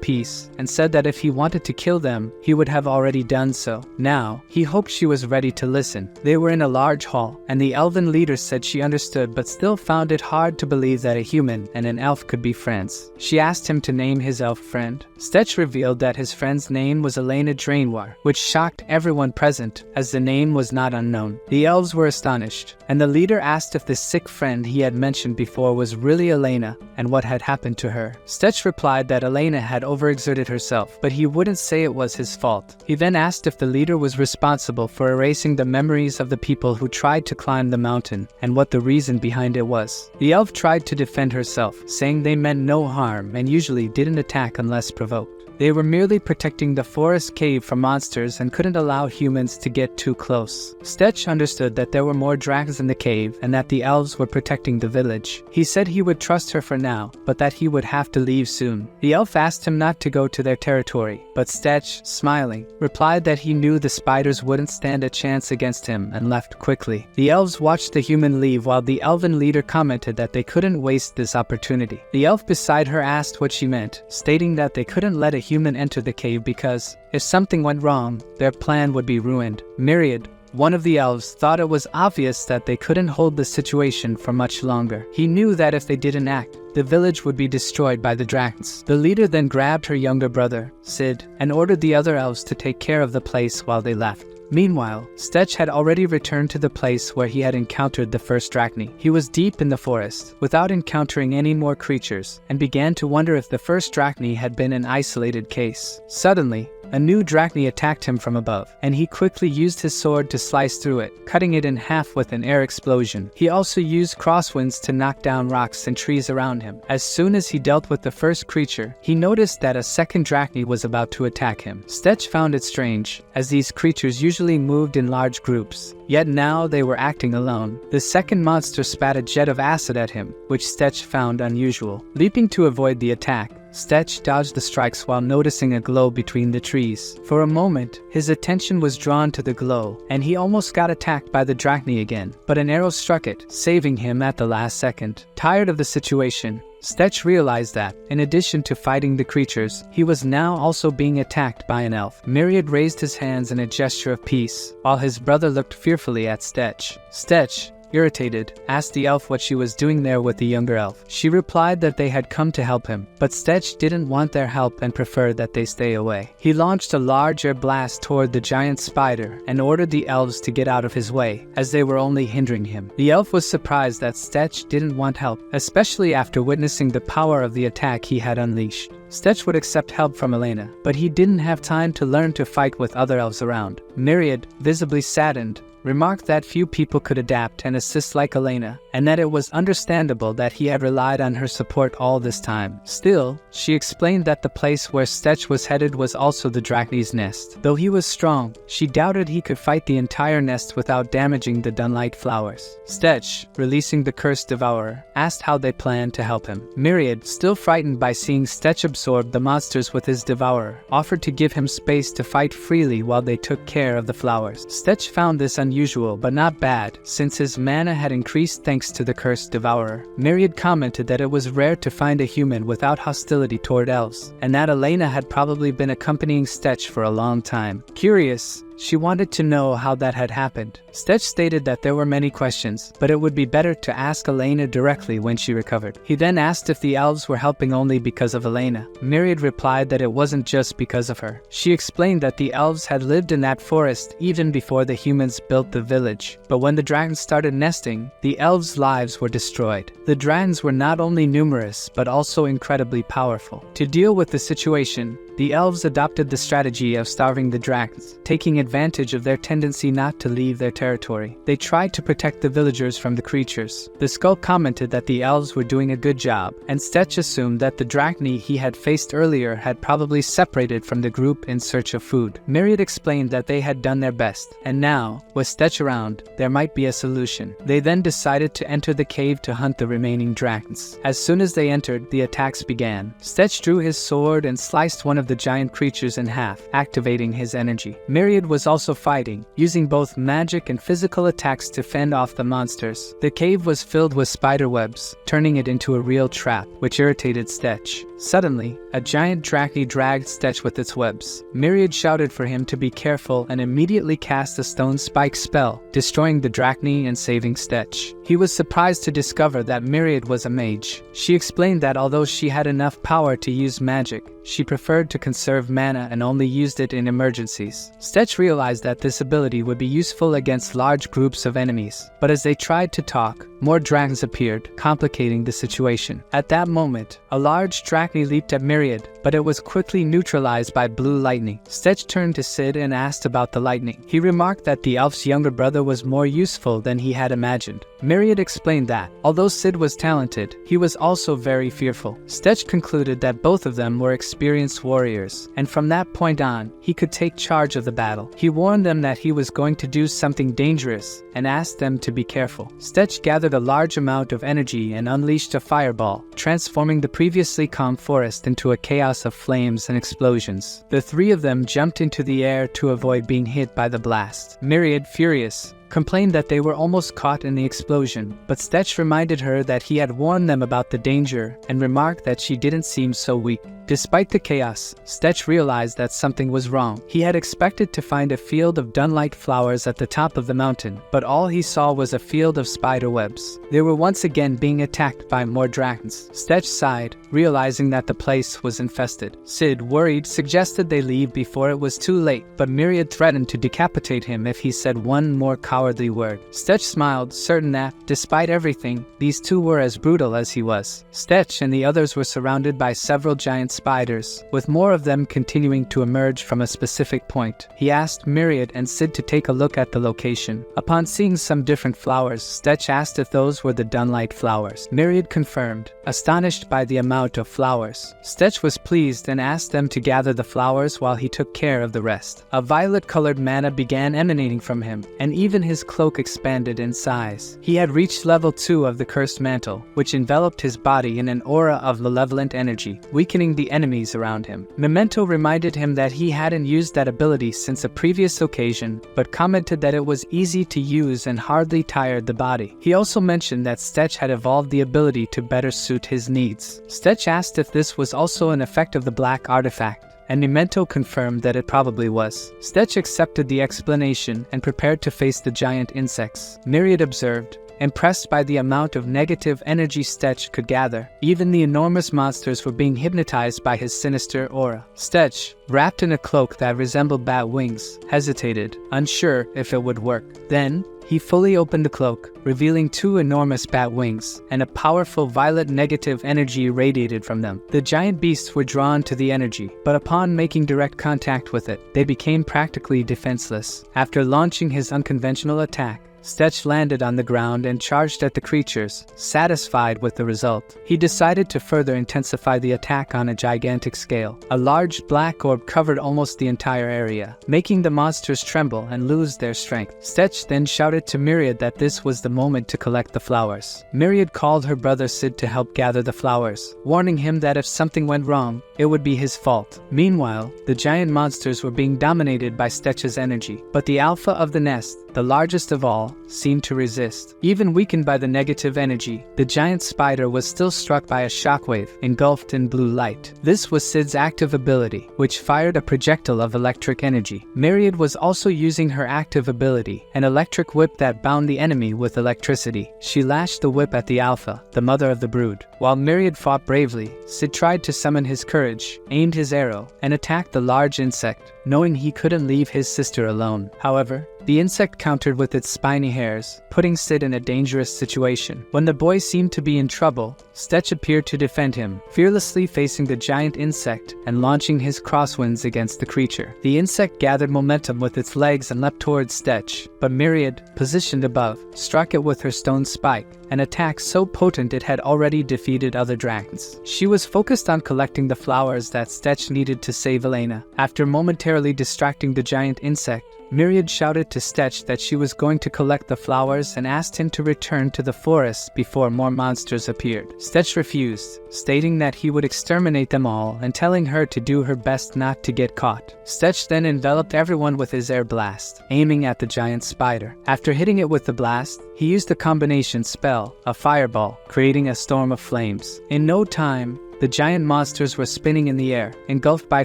peace and said that if he wanted to kill them, he would have already done so. Now, he hoped she was ready to listen. They were in a large hall, and the elven leader said she understood but still found it hard to believe that a human and an elf could be friends. She asked him to name his elf friend. Stetch revealed that his friend's name was Elena Drainoir, which shocked everyone present, as the name was not unknown. The elves were astonished, and the leader asked if the sick friend he had mentioned before was really Elena, and what had happened to her. Stetch replied that Elena had overexerted herself, but he wouldn't say it was his fault. He then asked if the leader was responsible for erasing the memories of the people who tried to climb the mountain, and what the reason behind it was. The elf tried to defend herself, saying they meant no harm and usually didn't attack unless provoked. They were merely protecting the forest cave from monsters and couldn't allow humans to get too close. Stetch understood that there were more dragons in the cave and that the elves were protecting the village. He said he would trust her for now, but that he would have to leave soon. The elf asked him not to go to their territory, but Stetch, smiling, replied that he knew the spiders wouldn't stand a chance against him and left quickly. The elves watched the human leave while the elven leader commented that they couldn't waste this opportunity. The elf beside her asked what she meant, stating that they couldn't let a human enter the cave because, if something went wrong, their plan would be ruined. Myriad, one of the elves, thought it was obvious that they couldn't hold the situation for much longer. He knew that if they didn't act, the village would be destroyed by the dragons. The leader then grabbed her younger brother, Sid, and ordered the other elves to take care of the place while they left. Meanwhile, Stetch had already returned to the place where he had encountered the first drachni. He was deep in the forest, without encountering any more creatures, and began to wonder if the first drachni had been an isolated case. Suddenly, a new drachni attacked him from above, and he quickly used his sword to slice through it, cutting it in half with an air explosion. He also used crosswinds to knock down rocks and trees around him. As soon as he dealt with the first creature, he noticed that a second drachni was about to attack him. Stetch found it strange, as these creatures usually moved in large groups. Yet now they were acting alone. The second monster spat a jet of acid at him, which Stetch found unusual. Leaping to avoid the attack, Stetch dodged the strikes while noticing a glow between the trees. For a moment, his attention was drawn to the glow, and he almost got attacked by the drachni again, but an arrow struck it, saving him at the last second. Tired of the situation, Stetch realized that, in addition to fighting the creatures, he was now also being attacked by an elf. Myriad raised his hands in a gesture of peace, while his brother looked fearfully at Stetch. Stetch, irritated, asked the elf what she was doing there with the younger elf. She replied that they had come to help him, but Stetch didn't want their help and preferred that they stay away. He launched a large air blast toward the giant spider and ordered the elves to get out of his way, as they were only hindering him. The elf was surprised that Stetch didn't want help, especially after witnessing the power of the attack he had unleashed. Stetch would accept help from Elena, but he didn't have time to learn to fight with other elves around. Myriad, visibly saddened, remarked that few people could adapt and assist like Elena, and that it was understandable that he had relied on her support all this time. Still, she explained that the place where Stetch was headed was also the drachni's nest. Though he was strong, she doubted he could fight the entire nest without damaging the Dunlight flowers. Stetch, releasing the cursed devourer, asked how they planned to help him. Myriad, still frightened by seeing Stetch absorb the monsters with his devourer, offered to give him space to fight freely while they took care of the flowers. Stetch found this unusual but not bad, since his mana had increased thanks to the cursed devourer. Myriad commented that it was rare to find a human without hostility toward elves, and that Elena had probably been accompanying Stetch for a long time. Curious, she wanted to know how that had happened. Stetch stated that there were many questions, but it would be better to ask Elena directly when she recovered. He then asked if the elves were helping only because of Elena. Myriad replied that it wasn't just because of her. She explained that the elves had lived in that forest even before the humans built the village, but when the dragons started nesting, the elves' lives were destroyed. The dragons were not only numerous, but also incredibly powerful. To deal with the situation, the elves adopted the strategy of starving the dragons, taking advantage of their tendency not to leave their territory. They tried to protect the villagers from the creatures. The skull commented that the elves were doing a good job, and Stetch assumed that the drachni he had faced earlier had probably separated from the group in search of food. Myriad explained that they had done their best, and now, with Stetch around, there might be a solution. They then decided to enter the cave to hunt the remaining dragons. As soon as they entered, the attacks began. Stetch drew his sword and sliced one of the giant creatures in half, activating his energy. Myriad was also fighting, using both magic and physical attacks to fend off the monsters. The cave was filled with spider webs, turning it into a real trap, which irritated Stetch. Suddenly, a giant drachni dragged Stetch with its webs. Myriad shouted for him to be careful and immediately cast a stone spike spell, destroying the drachni and saving Stetch. He was surprised to discover that Myriad was a mage. She explained that although she had enough power to use magic, she preferred to conserve mana and only used it in emergencies. Stetch realized that this ability would be useful against large groups of enemies, but as they tried to talk, more dragons appeared, complicating the situation. At that moment, a large drachni leaped at Myriad, but it was quickly neutralized by blue lightning. Stetch turned to Sid and asked about the lightning. He remarked that the elf's younger brother was more useful than he had imagined. Myriad Myriad explained that, although Sid was talented, he was also very fearful. Stetch concluded that both of them were experienced warriors, and from that point on, he could take charge of the battle. He warned them that he was going to do something dangerous, and asked them to be careful. Stetch gathered a large amount of energy and unleashed a fireball, transforming the previously calm forest into a chaos of flames and explosions. The three of them jumped into the air to avoid being hit by the blast. Myriad, furious, complained that they were almost caught in the explosion, but Stetch reminded her that he had warned them about the danger and remarked that she didn't seem so weak. Despite the chaos, Stetch realized that something was wrong. He had expected to find a field of dunlight flowers at the top of the mountain, but all he saw was a field of spider webs. They were once again being attacked by more dragons. Stetch sighed, realizing that the place was infested. Sid, worried, suggested they leave before it was too late, but Myriad threatened to decapitate him if he said one more cowardly word. Stetch smiled, certain that, despite everything, these two were as brutal as he was. Stetch and the others were surrounded by several giant spiders, with more of them continuing to emerge from a specific point. He asked Myriad and Sid to take a look at the location. Upon seeing some different flowers, Stetch asked if those were the dunlight flowers. Myriad confirmed, astonished by the amount of flowers. Stetch was pleased and asked them to gather the flowers while he took care of the rest. A violet-colored mana began emanating from him, and even his cloak expanded in size. He had reached level 2 of the cursed mantle, which enveloped his body in an aura of malevolent energy, weakening the enemies around him. Memento reminded him that he hadn't used that ability since a previous occasion, but commented that it was easy to use and hardly tired the body. He also mentioned that Stetch had evolved the ability to better suit his needs. Stetch asked if this was also an effect of the black artifact, and Memento confirmed that it probably was. Stetch accepted the explanation and prepared to face the giant insects. Myriad observed, impressed by the amount of negative energy Stetch could gather. Even the enormous monsters were being hypnotized by his sinister aura. Stetch, wrapped in a cloak that resembled bat wings, hesitated, unsure if it would work. Then, he fully opened the cloak, revealing 2 enormous bat wings, and a powerful violet negative energy radiated from them. The giant beasts were drawn to the energy, but upon making direct contact with it, they became practically defenseless. After launching his unconventional attack, Stetch landed on the ground and charged at the creatures, satisfied with the result. He decided to further intensify the attack on a gigantic scale. A large black orb covered almost the entire area, making the monsters tremble and lose their strength. Stetch then shouted to Myriad that this was the moment to collect the flowers. Myriad called her brother Sid to help gather the flowers, warning him that if something went wrong, it would be his fault. Meanwhile, the giant monsters were being dominated by Stetch's energy, but the alpha of the nest, the largest of all, seemed to resist. Even weakened by the negative energy, the giant spider was still struck by a shockwave, engulfed in blue light. This was Sid's active ability, which fired a projectile of electric energy. Myriad was also using her active ability, an electric whip that bound the enemy with electricity. She lashed the whip at the alpha, the mother of the brood. While Myriad fought bravely, Sid tried to summon his courage, aimed his arrow, and attacked the large insect, knowing he couldn't leave his sister alone. However, the insect countered with its spiny hairs, putting Sid in a dangerous situation. When the boy seemed to be in trouble, Stetch appeared to defend him, fearlessly facing the giant insect and launching his crosswinds against the creature. The insect gathered momentum with its legs and leapt towards Stetch, but Myriad, positioned above, struck it with her stone spike, an attack so potent it had already defeated other dragons. She was focused on collecting the flowers that Stetch needed to save Elena. After momentarily distracting the giant insect, Myriad shouted to Stetch that she was going to collect the flowers and asked him to return to the forest before more monsters appeared. Stetch refused, stating that he would exterminate them all and telling her to do her best not to get caught. Stetch then enveloped everyone with his air blast, aiming at the giant spider. After hitting it with the blast, he used a combination spell, a fireball, creating a storm of flames. In no time, the giant monsters were spinning in the air, engulfed by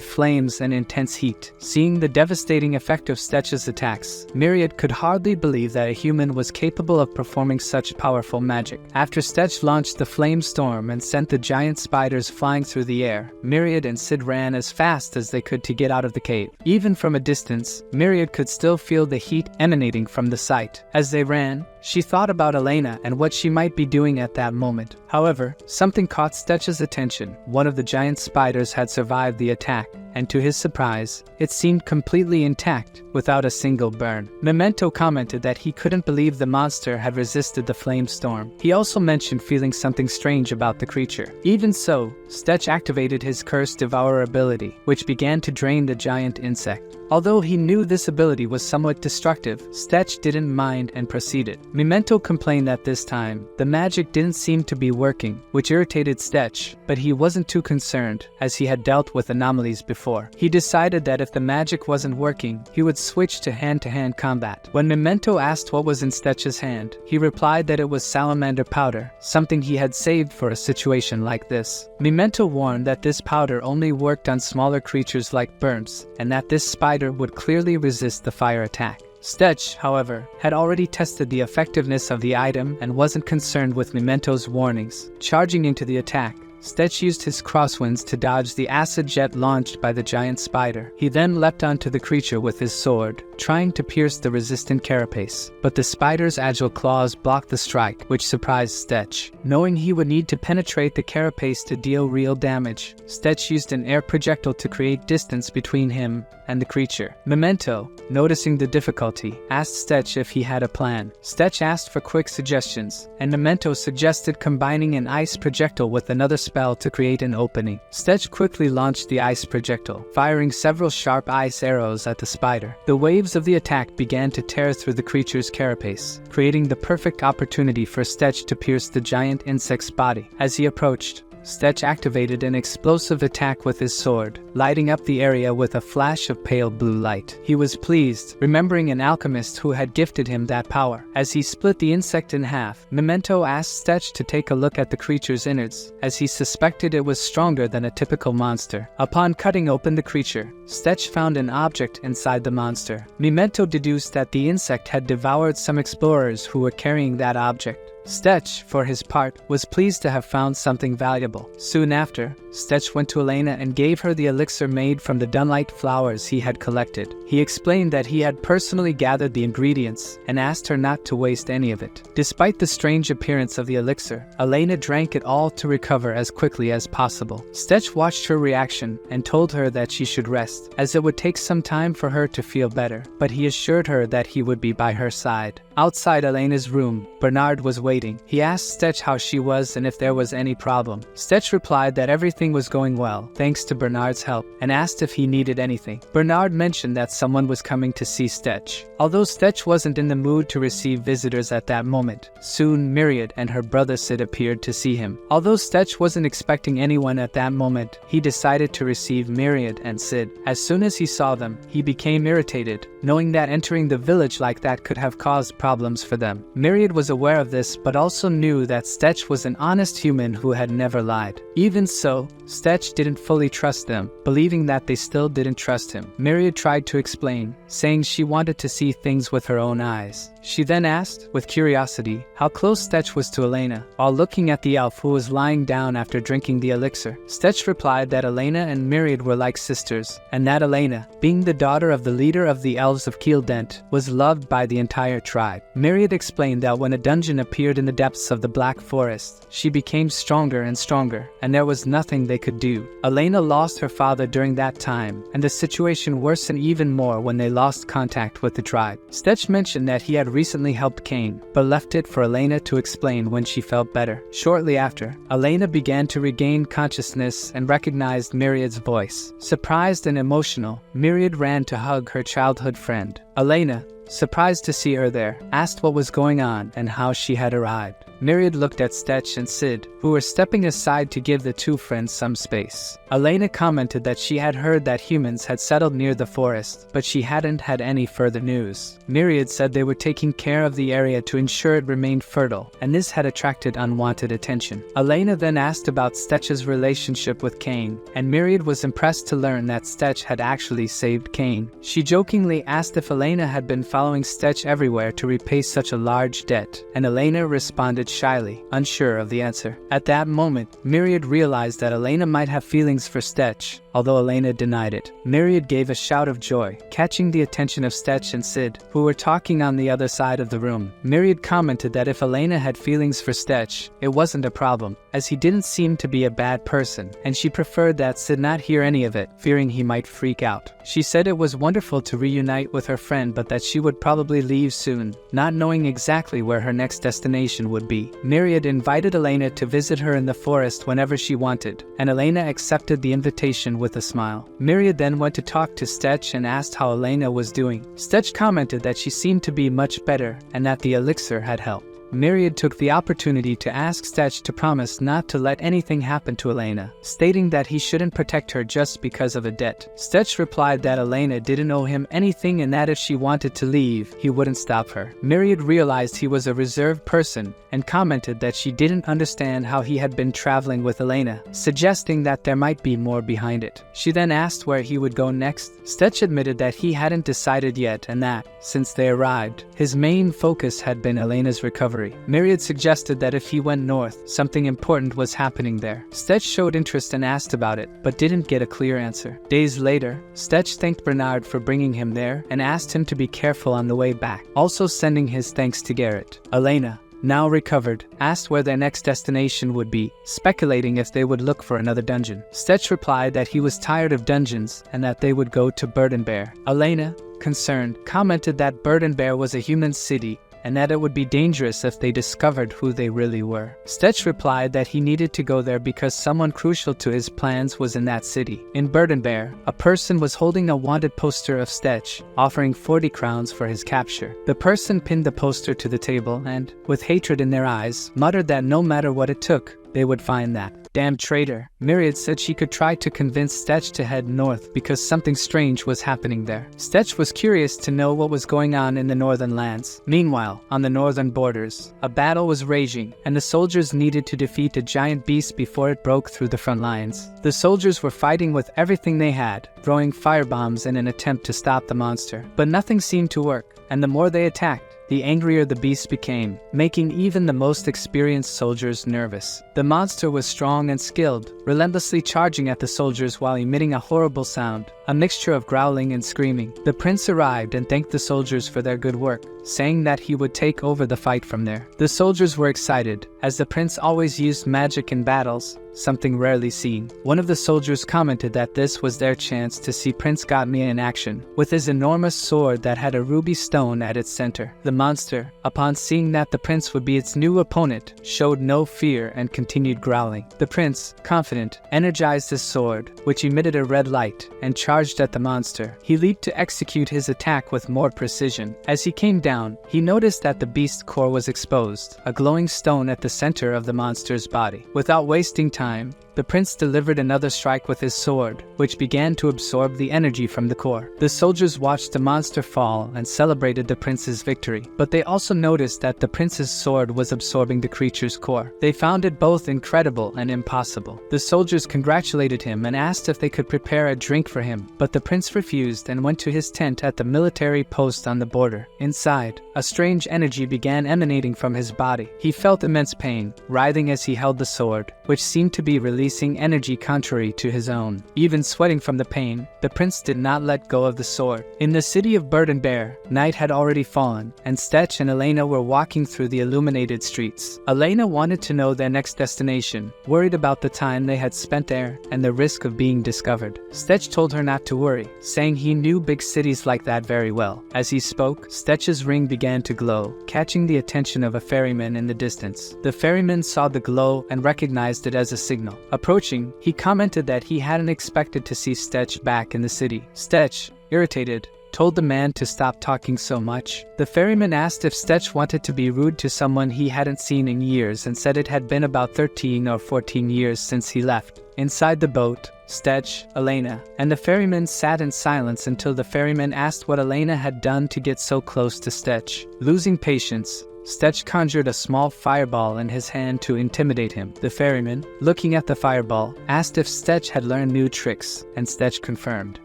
flames and intense heat. Seeing the devastating effect of Stetch's attacks, Myriad could hardly believe that a human was capable of performing such powerful magic. After Stetch launched the flame storm and sent the giant spiders flying through the air, Myriad and Sid ran as fast as they could to get out of the cave. Even from a distance, Myriad could still feel the heat emanating from the site. As they ran, She thought about Elena and what she might be doing at that moment. However, something caught Stetch's attention. One of the giant spiders had survived the attack, and to his surprise, it seemed completely intact, without a single burn. Memento commented that he couldn't believe the monster had resisted the flame storm. He also mentioned feeling something strange about the creature. Even so, Stetch activated his Curse Devourer ability, which began to drain the giant insect. Although he knew this ability was somewhat destructive, Stetch didn't mind and proceeded. Memento complained that this time, the magic didn't seem to be working, which irritated Stetch, but he wasn't too concerned, as he had dealt with anomalies before. He decided that if the magic wasn't working, he would switch to hand-to-hand combat. When Memento asked what was in Stetch's hand, he replied that it was salamander powder, something he had saved for a situation like this. Memento warned that this powder only worked on smaller creatures like burns, and that this spider would clearly resist the fire attack. Stetch, however, had already tested the effectiveness of the item and wasn't concerned with Memento's warnings. Charging into the attack, Stetch used his crosswinds to dodge the acid jet launched by the giant spider. He then leapt onto the creature with his sword, trying to pierce the resistant carapace. But the spider's agile claws blocked the strike, which surprised Stetch. Knowing he would need to penetrate the carapace to deal real damage, Stetch used an air projectile to create distance between him and the creature. Memento, noticing the difficulty, asked Stetch if he had a plan. Stetch asked for quick suggestions, and Memento suggested combining an ice projectile with another spell to create an opening. Stetch quickly launched the ice projectile, firing several sharp ice arrows at the spider. The waves of the attack began to tear through the creature's carapace, creating the perfect opportunity for Stetch to pierce the giant insect's body. As he approached, Stetch activated an explosive attack with his sword, lighting up the area with a flash of pale blue light. He was pleased, remembering an alchemist who had gifted him that power. As he split the insect in half, Memento asked Stetch to take a look at the creature's innards, as he suspected it was stronger than a typical monster. Upon cutting open the creature, Stetch found an object inside the monster. Memento deduced that the insect had devoured some explorers who were carrying that object. Stetch, for his part, was pleased to have found something valuable. Soon after, Stetch went to Elena and gave her the elixir made from the dunlight flowers he had collected. He explained that he had personally gathered the ingredients and asked her not to waste any of it. Despite the strange appearance of the elixir, Elena drank it all to recover as quickly as possible. Stetch watched her reaction and told her that she should rest, as it would take some time for her to feel better, but he assured her that he would be by her side. Outside Elena's room, Bernard was waiting. He asked Stetch how she was and if there was any problem. Stetch replied that everything was going well, thanks to Bernard's help, and asked if he needed anything. Bernard mentioned that someone was coming to see Stetch. Although Stetch wasn't in the mood to receive visitors at that moment, soon Myriad and her brother Sid appeared to see him. Although Stetch wasn't expecting anyone at that moment, he decided to receive Myriad and Sid. As soon as he saw them, he became irritated, knowing that entering the village like that could have caused problems for them. Myriad was aware of this, but also knew that Stetch was an honest human who had never lied. Even so, Stetch didn't fully trust them, believing that they still didn't trust him. Myriad tried to explain, saying she wanted to see things with her own eyes. She then asked, with curiosity, how close Stetch was to Elena, while looking at the elf who was lying down after drinking the elixir. Stetch replied that Elena and Myriad were like sisters, and that Elena, being the daughter of the leader of the elves of Keeldent, was loved by the entire tribe. Myriad explained that when a dungeon appeared in the depths of the Black Forest, she became stronger and stronger, and there was nothing they could do. Elena lost her father during that time, and the situation worsened even more when they lost contact with the tribe. Stetch mentioned that he had recently helped Kane, but left it for Elena to explain when she felt better. Shortly after, Elena began to regain consciousness and recognized Myriad's voice. Surprised and emotional, Myriad ran to hug her childhood friend. Elena, surprised to see her there, asked what was going on and how she had arrived. Myriad looked at Stetch and Sid, who were stepping aside to give the two friends some space. Elena commented that she had heard that humans had settled near the forest, but she hadn't had any further news. Myriad said they were taking care of the area to ensure it remained fertile, and this had attracted unwanted attention. Elena then asked about Stetch's relationship with Kane, and Myriad was impressed to learn that Stetch had actually saved Kane. She jokingly asked if Elena had been following Stetch everywhere to repay such a large debt, and Elena responded shyly, unsure of the answer. At that moment, Myriad realized that Elena might have feelings for Stetch, although Elena denied it. Myriad gave a shout of joy, catching the attention of Stetch and Sid, who were talking on the other side of the room. Myriad commented that if Elena had feelings for Stetch, it wasn't a problem, as he didn't seem to be a bad person, and she preferred that Sid not hear any of it, fearing he might freak out. She said it was wonderful to reunite with her friend, but that she would probably leave soon, not knowing exactly where her next destination would be. Myriad invited Elena to visit her in the forest whenever she wanted, and Elena accepted the invitation with a smile. Myriad then went to talk to Stetch and asked how Elena was doing. Stetch commented that she seemed to be much better and that the elixir had helped. Myriad took the opportunity to ask Stetch to promise not to let anything happen to Elena, stating that he shouldn't protect her just because of a debt. Stetch replied that Elena didn't owe him anything and that if she wanted to leave, he wouldn't stop her. Myriad realized he was a reserved person and commented that she didn't understand how he had been traveling with Elena, suggesting that there might be more behind it. She then asked where he would go next. Stetch admitted that he hadn't decided yet and that, since they arrived, his main focus had been Elena's recovery. Myriad suggested that if he went north, something important was happening there. Stetch showed interest and asked about it, but didn't get a clear answer. Days later, Stetch thanked Bernard for bringing him there and asked him to be careful on the way back, also sending his thanks to Garrett. Elena, now recovered, asked where their next destination would be, speculating if they would look for another dungeon. Stetch replied that he was tired of dungeons and that they would go to Bird and Bear. Elena, concerned, commented that Bird and Bear was a human city and that it would be dangerous if they discovered who they really were. Stetch replied that he needed to go there because someone crucial to his plans was in that city. In Bird and Bear, a person was holding a wanted poster of Stetch, offering 40 crowns for his capture. The person pinned the poster to the table and, with hatred in their eyes, muttered that no matter what it took, they would find that. Damn traitor. Myriad said she could try to convince Stetch to head north because something strange was happening there. Stetch was curious to know what was going on in the northern lands. Meanwhile, on the northern borders, a battle was raging, and the soldiers needed to defeat a giant beast before it broke through the front lines. The soldiers were fighting with everything they had, throwing firebombs in an attempt to stop the monster. But nothing seemed to work, and the more they attacked, the angrier the beast became, making even the most experienced soldiers nervous. The monster was strong and skilled, relentlessly charging at the soldiers while emitting a horrible sound, a mixture of growling and screaming. The prince arrived and thanked the soldiers for their good work, saying that he would take over the fight from there. The soldiers were excited, as the prince always used magic in battles, something rarely seen. One of the soldiers commented that this was their chance to see Prince Gotmia in action, with his enormous sword that had a ruby stone at its center. The monster, upon seeing that the prince would be its new opponent, showed no fear and continued growling. The prince, confident, energized his sword, which emitted a red light, and charged at the monster. He leaped to execute his attack with more precision. As he came down, he noticed that the beast's core was exposed, a glowing stone at the center of the monster's body. Without wasting time, the prince delivered another strike with his sword, which began to absorb the energy from the core. The soldiers watched the monster fall and celebrated the prince's victory, but they also noticed that the prince's sword was absorbing the creature's core. They found it both incredible and impossible. The soldiers congratulated him and asked if they could prepare a drink for him, but the prince refused and went to his tent at the military post on the border. Inside, a strange energy began emanating from his body. He felt immense pain, writhing as he held the sword, which seemed to be releasing energy contrary to his own. Even sweating from the pain, the prince did not let go of the sword. In the city of Bird and Bear, night had already fallen, and Stetch and Elena were walking through the illuminated streets. Elena wanted to know their next destination, worried about the time they had spent there and the risk of being discovered. Stetch told her not to worry, saying he knew big cities like that very well. As he spoke, Stetch's ring began to glow, catching the attention of a ferryman in the distance. The ferryman saw the glow and recognized it as a signal. Approaching, he commented that he hadn't expected to see Stetch back in the city. Stetch, irritated, told the man to stop talking so much. The ferryman asked if Stetch wanted to be rude to someone he hadn't seen in years and said it had been about 13 or 14 years since he left. Inside the boat, Stetch, Elena, and the ferryman sat in silence until the ferryman asked what Elena had done to get so close to Stetch. Losing patience, Stetch conjured a small fireball in his hand to intimidate him. The ferryman, looking at the fireball, asked if Stetch had learned new tricks, and Stetch confirmed.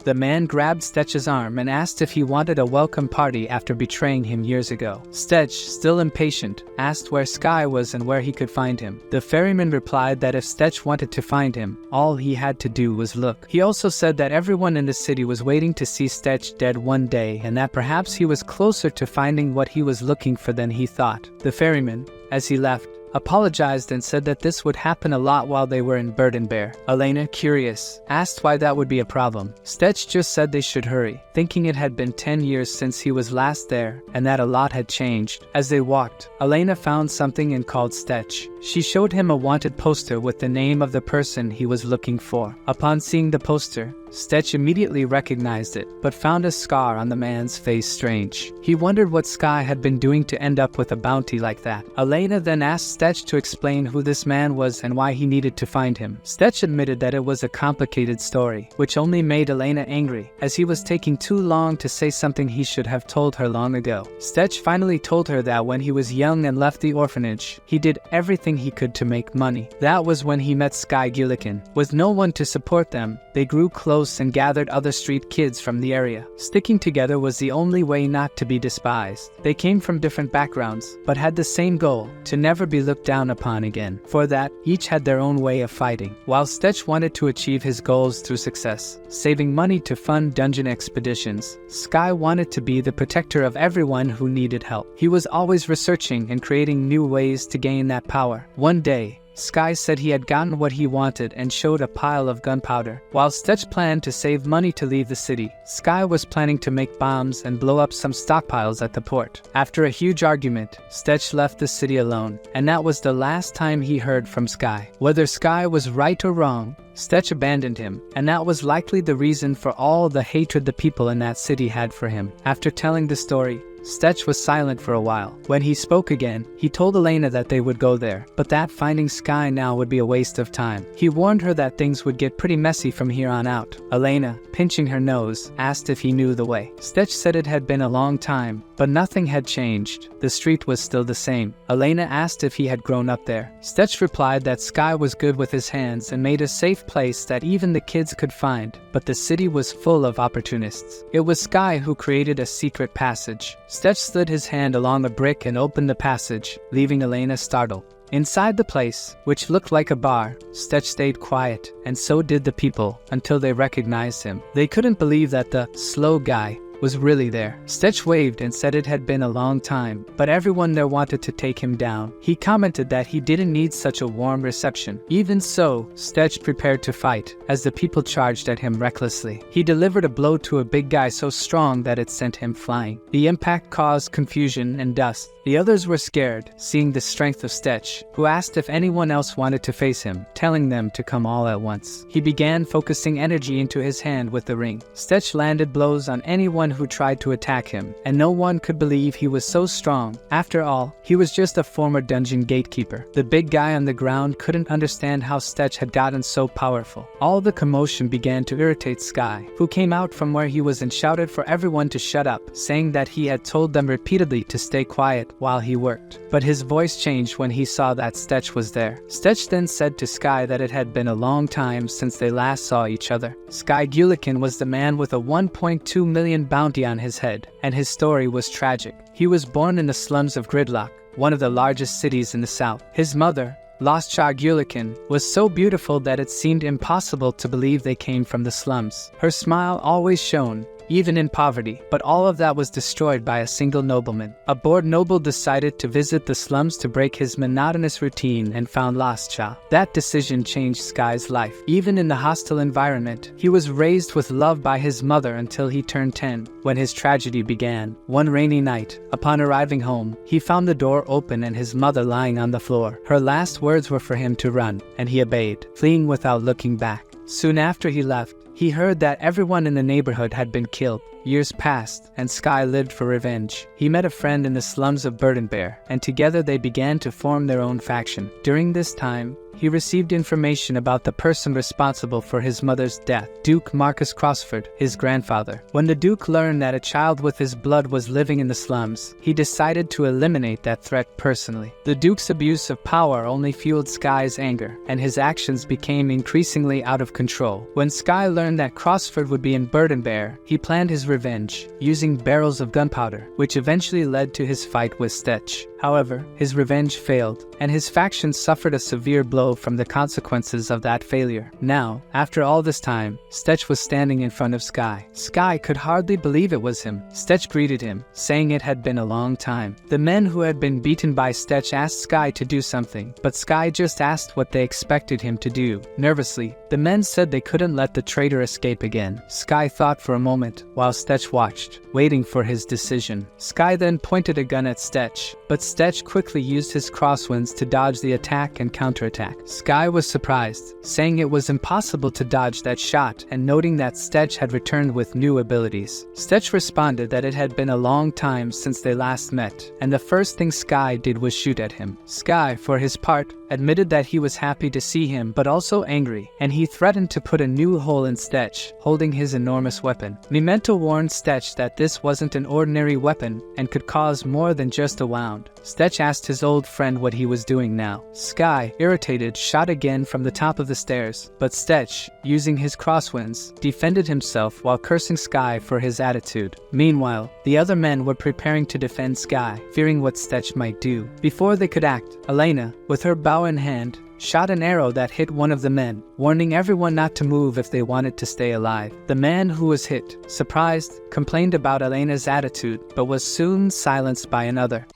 The man grabbed Stetch's arm and asked if he wanted a welcome party after betraying him years ago. Stetch, still impatient, asked where Sky was and where he could find him. The ferryman replied that if Stetch wanted to find him, all he had to do was look. He also said that everyone in the city was waiting to see Stetch dead one day, and that perhaps he was closer to finding what he was looking for than he thought. The ferryman, as he left, apologized and said that this would happen a lot while they were in Burden Bear. Elena, curious, asked why that would be a problem. Stetch just said they should hurry, thinking it had been 10 years since he was last there and that a lot had changed. As they walked, Elena found something and called Stetch. She showed him a wanted poster with the name of the person he was looking for. Upon seeing the poster, Stetch immediately recognized it, but found a scar on the man's face strange. He wondered what Sky had been doing to end up with a bounty like that. Elena then asked Stetch to explain who this man was and why he needed to find him. Stetch admitted that it was a complicated story, which only made Elena angry, as he was taking too long to say something he should have told her long ago. Stetch finally told her that when he was young and left the orphanage, he did everything he could to make money. That was when he met Sky Gillikin. With no one to support them, they grew close and gathered other street kids from the area. Sticking together was the only way not to be despised. They came from different backgrounds, but had the same goal, to never be looked down upon again. For that, each had their own way of fighting. While Stetch wanted to achieve his goals through success, saving money to fund dungeon expeditions, Sky wanted to be the protector of everyone who needed help. He was always researching and creating new ways to gain that power. One day, Sky said he had gotten what he wanted and showed a pile of gunpowder. While Stetch planned to save money to leave the city, Sky was planning to make bombs and blow up some stockpiles at the port. After a huge argument, Stetch left the city alone, and that was the last time he heard from Sky. Whether Sky was right or wrong, Stetch abandoned him, and that was likely the reason for all the hatred the people in that city had for him. After telling the story, Stetch was silent for a while. When he spoke again, he told Elena that they would go there, but that finding Sky now would be a waste of time. He warned her that things would get pretty messy from here on out. Elena, pinching her nose, asked if he knew the way. Stetch said it had been a long time, but nothing had changed. The street was still the same. Elena asked if he had grown up there. Stetch replied that Sky was good with his hands and made a safe place that even the kids could find, but the city was full of opportunists. It was Sky who created a secret passage. Stetch slid his hand along a brick and opened the passage, leaving Elena startled. Inside the place, which looked like a bar, Stetch stayed quiet, and so did the people, until they recognized him. They couldn't believe that the slow guy was really there. Stetch waved and said it had been a long time, but everyone there wanted to take him down. He commented that he didn't need such a warm reception. Even so, Stetch prepared to fight, as the people charged at him recklessly. He delivered a blow to a big guy so strong that it sent him flying. The impact caused confusion and dust. The others were scared, seeing the strength of Stetch, who asked if anyone else wanted to face him, telling them to come all at once. He began focusing energy into his hand with the ring. Stetch landed blows on anyone who tried to attack him, and no one could believe he was so strong. After all, he was just a former dungeon gatekeeper. The big guy on the ground couldn't understand how Stetch had gotten so powerful. All the commotion began to irritate Sky, who came out from where he was and shouted for everyone to shut up, saying that he had told them repeatedly to stay quiet while he worked. But his voice changed when he saw that Stetch was there. Stetch then said to Sky that it had been a long time since they last saw each other. Sky Gillikin was the man with a 1.2 million bounty on his head, and his story was tragic. He was born in the slums of Gridlock, one of the largest cities in the south. His mother, Lost Child Gillikin, was so beautiful that it seemed impossible to believe they came from the slums. Her smile always shone, even in poverty, but all of that was destroyed by a single nobleman. A bored noble decided to visit the slums to break his monotonous routine and found Lost Child. That decision changed Sky's life. Even in the hostile environment, he was raised with love by his mother until he turned 10, when his tragedy began. One rainy night, upon arriving home, he found the door open and his mother lying on the floor. Her last words were for him to run, and he obeyed, fleeing without looking back. Soon after he left, he heard that everyone in the neighborhood had been killed. Years passed, and Sky lived for revenge. He met a friend in the slums of Burden Bear, and together they began to form their own faction. During this time, he received information about the person responsible for his mother's death, Duke Marcus Crossford, his grandfather. When the Duke learned that a child with his blood was living in the slums, he decided to eliminate that threat personally. The Duke's abuse of power only fueled Sky's anger, and his actions became increasingly out of control. When Sky learned that Crossford would be in Burden Bear, he planned his revenge, using barrels of gunpowder, which eventually led to his fight with Stetch. However, his revenge failed, and his faction suffered a severe blow from the consequences of that failure. Now, after all this time, Stetch was standing in front of Sky. Sky could hardly believe it was him. Stetch greeted him, saying it had been a long time. The men who had been beaten by Stetch asked Sky to do something, but Sky just asked what they expected him to do. Nervously, the men said they couldn't let the traitor escape again. Sky thought for a moment, while Stetch watched, waiting for his decision. Sky then pointed a gun at Stetch, but Stetch quickly used his crosswinds to dodge the attack and counterattack. Sky was surprised, saying it was impossible to dodge that shot, and noting that Stetch had returned with new abilities. Stetch responded that it had been a long time since they last met, and the first thing Sky did was shoot at him. Sky, for his part, admitted that he was happy to see him but also angry, and he threatened to put a new hole in Stetch, holding his enormous weapon. Memento warned Stetch that this wasn't an ordinary weapon and could cause more than just a wound. Stetch asked his old friend what he was doing now. Sky, irritated, shot again from the top of the stairs, but Stetch, using his crosswinds, defended himself while cursing Sky for his attitude. Meanwhile, the other men were preparing to defend Sky, fearing what Stetch might do. Before they could act, Elena, with her bow in hand, shot an arrow that hit one of the men, warning everyone not to move if they wanted to stay alive. The man who was hit, surprised, complained about Elena's attitude, but was soon silenced by another.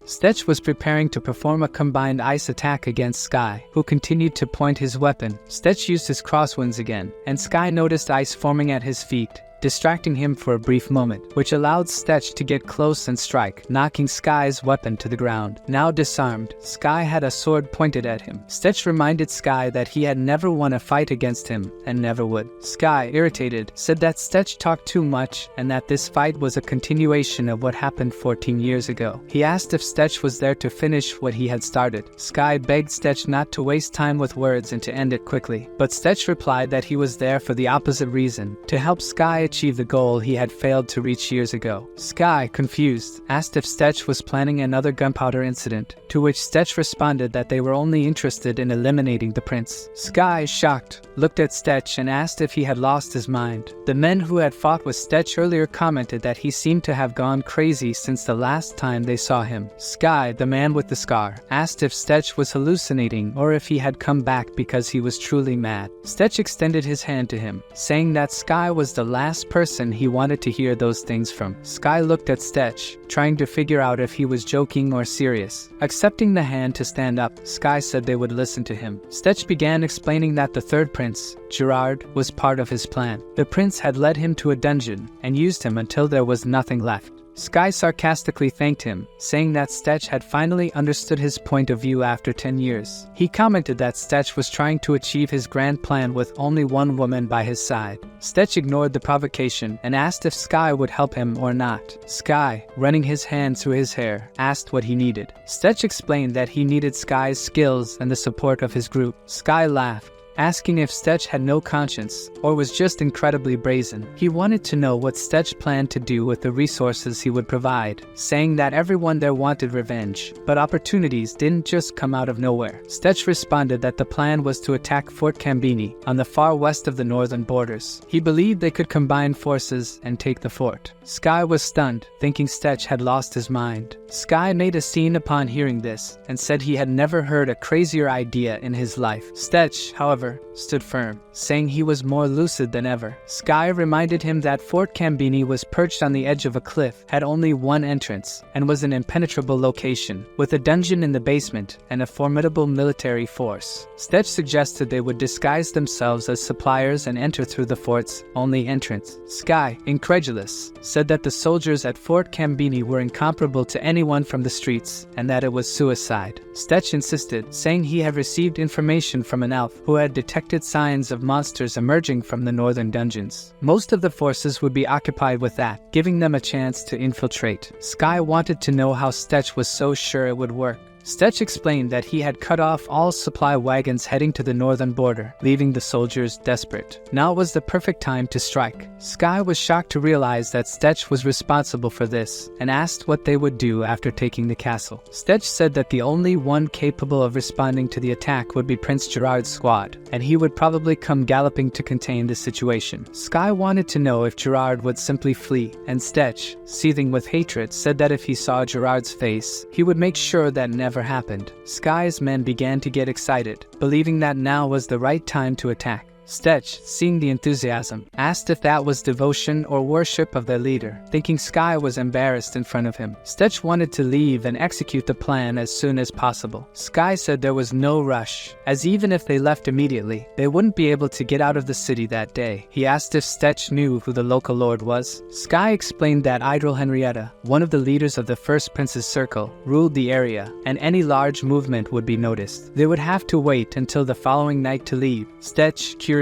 Stetch was preparing to perform a combined ice attack against Sky, who continued to point his weapon. Stetch used his crosswinds again, and Sky noticed ice forming at his feet, distracting him for a brief moment, which allowed Stetch to get close and strike, knocking Sky's weapon to the ground. Now disarmed, Sky had a sword pointed at him. Stetch reminded Sky that he had never won a fight against him, and never would. Sky, irritated, said that Stetch talked too much, and that this fight was a continuation of what happened 14 years ago. He asked if Stetch was there to finish what he had started. Sky begged Stetch not to waste time with words and to end it quickly, but Stetch replied that he was there for the opposite reason, to help Sky achieve the goal he had failed to reach years ago. Sky, confused, asked if Stetch was planning another gunpowder incident, to which Stetch responded that they were only interested in eliminating the prince. Sky, shocked, looked at Stetch and asked if he had lost his mind. The men who had fought with Stetch earlier commented that he seemed to have gone crazy since the last time they saw him. Sky, the man with the scar, asked if Stetch was hallucinating or if he had come back because he was truly mad. Stetch extended his hand to him, saying that Sky was the last person he wanted to hear those things from. Sky looked at Stetch, trying to figure out if he was joking or serious. Accepting the hand to stand up, Sky said they would listen to him. Stetch began explaining that the third prince, Gerard, was part of his plan. The prince had led him to a dungeon and used him until there was nothing left. Sky sarcastically thanked him, saying that Stetch had finally understood his point of view after 10 years. He commented that Stetch was trying to achieve his grand plan with only one woman by his side. Stetch ignored the provocation and asked if Sky would help him or not. Sky, running his hand through his hair, asked what he needed. Stetch explained that he needed Sky's skills and the support of his group. Sky laughed, asking if Stetch had no conscience or was just incredibly brazen. He wanted to know what Stetch planned to do with the resources he would provide, saying that everyone there wanted revenge, but opportunities didn't just come out of nowhere. Stetch responded that the plan was to attack Fort Cambini on the far west of the northern borders. He believed they could combine forces and take the fort. Sky was stunned, thinking Stetch had lost his mind. Sky made a scene upon hearing this and said he had never heard a crazier idea in his life. Stetch, however, stood firm, saying he was more lucid than ever. Sky reminded him that Fort Cambini was perched on the edge of a cliff, had only one entrance, and was an impenetrable location, with a dungeon in the basement and a formidable military force. Stetch suggested they would disguise themselves as suppliers and enter through the fort's only entrance. Sky, incredulous, said that the soldiers at Fort Cambini were incomparable to anyone from the streets, and that it was suicide. Stetch insisted, saying he had received information from an elf who had detected signs of monsters emerging from the northern dungeons. Most of the forces would be occupied with that, giving them a chance to infiltrate. Sky wanted to know how Stetch was so sure it would work. Stetch explained that he had cut off all supply wagons heading to the northern border, leaving the soldiers desperate. Now was the perfect time to strike. Sky was shocked to realize that Stetch was responsible for this, and asked what they would do after taking the castle. Stetch said that the only one capable of responding to the attack would be Prince Gerard's squad, and he would probably come galloping to contain the situation. Sky wanted to know if Gerard would simply flee, and Stetch, seething with hatred, said that if he saw Gerard's face, he would make sure that never happened. Sky's men began to get excited, believing that now was the right time to attack. Stetch, seeing the enthusiasm, asked if that was devotion or worship of their leader, thinking Sky was embarrassed in front of him. Stetch wanted to leave and execute the plan as soon as possible. Sky said there was no rush, as even if they left immediately, they wouldn't be able to get out of the city that day. He asked if Stetch knew who the local lord was. Sky explained that Idol Henrietta, one of the leaders of the First Prince's Circle, ruled the area, and any large movement would be noticed. They would have to wait until the following night to leave. Stetch, curious,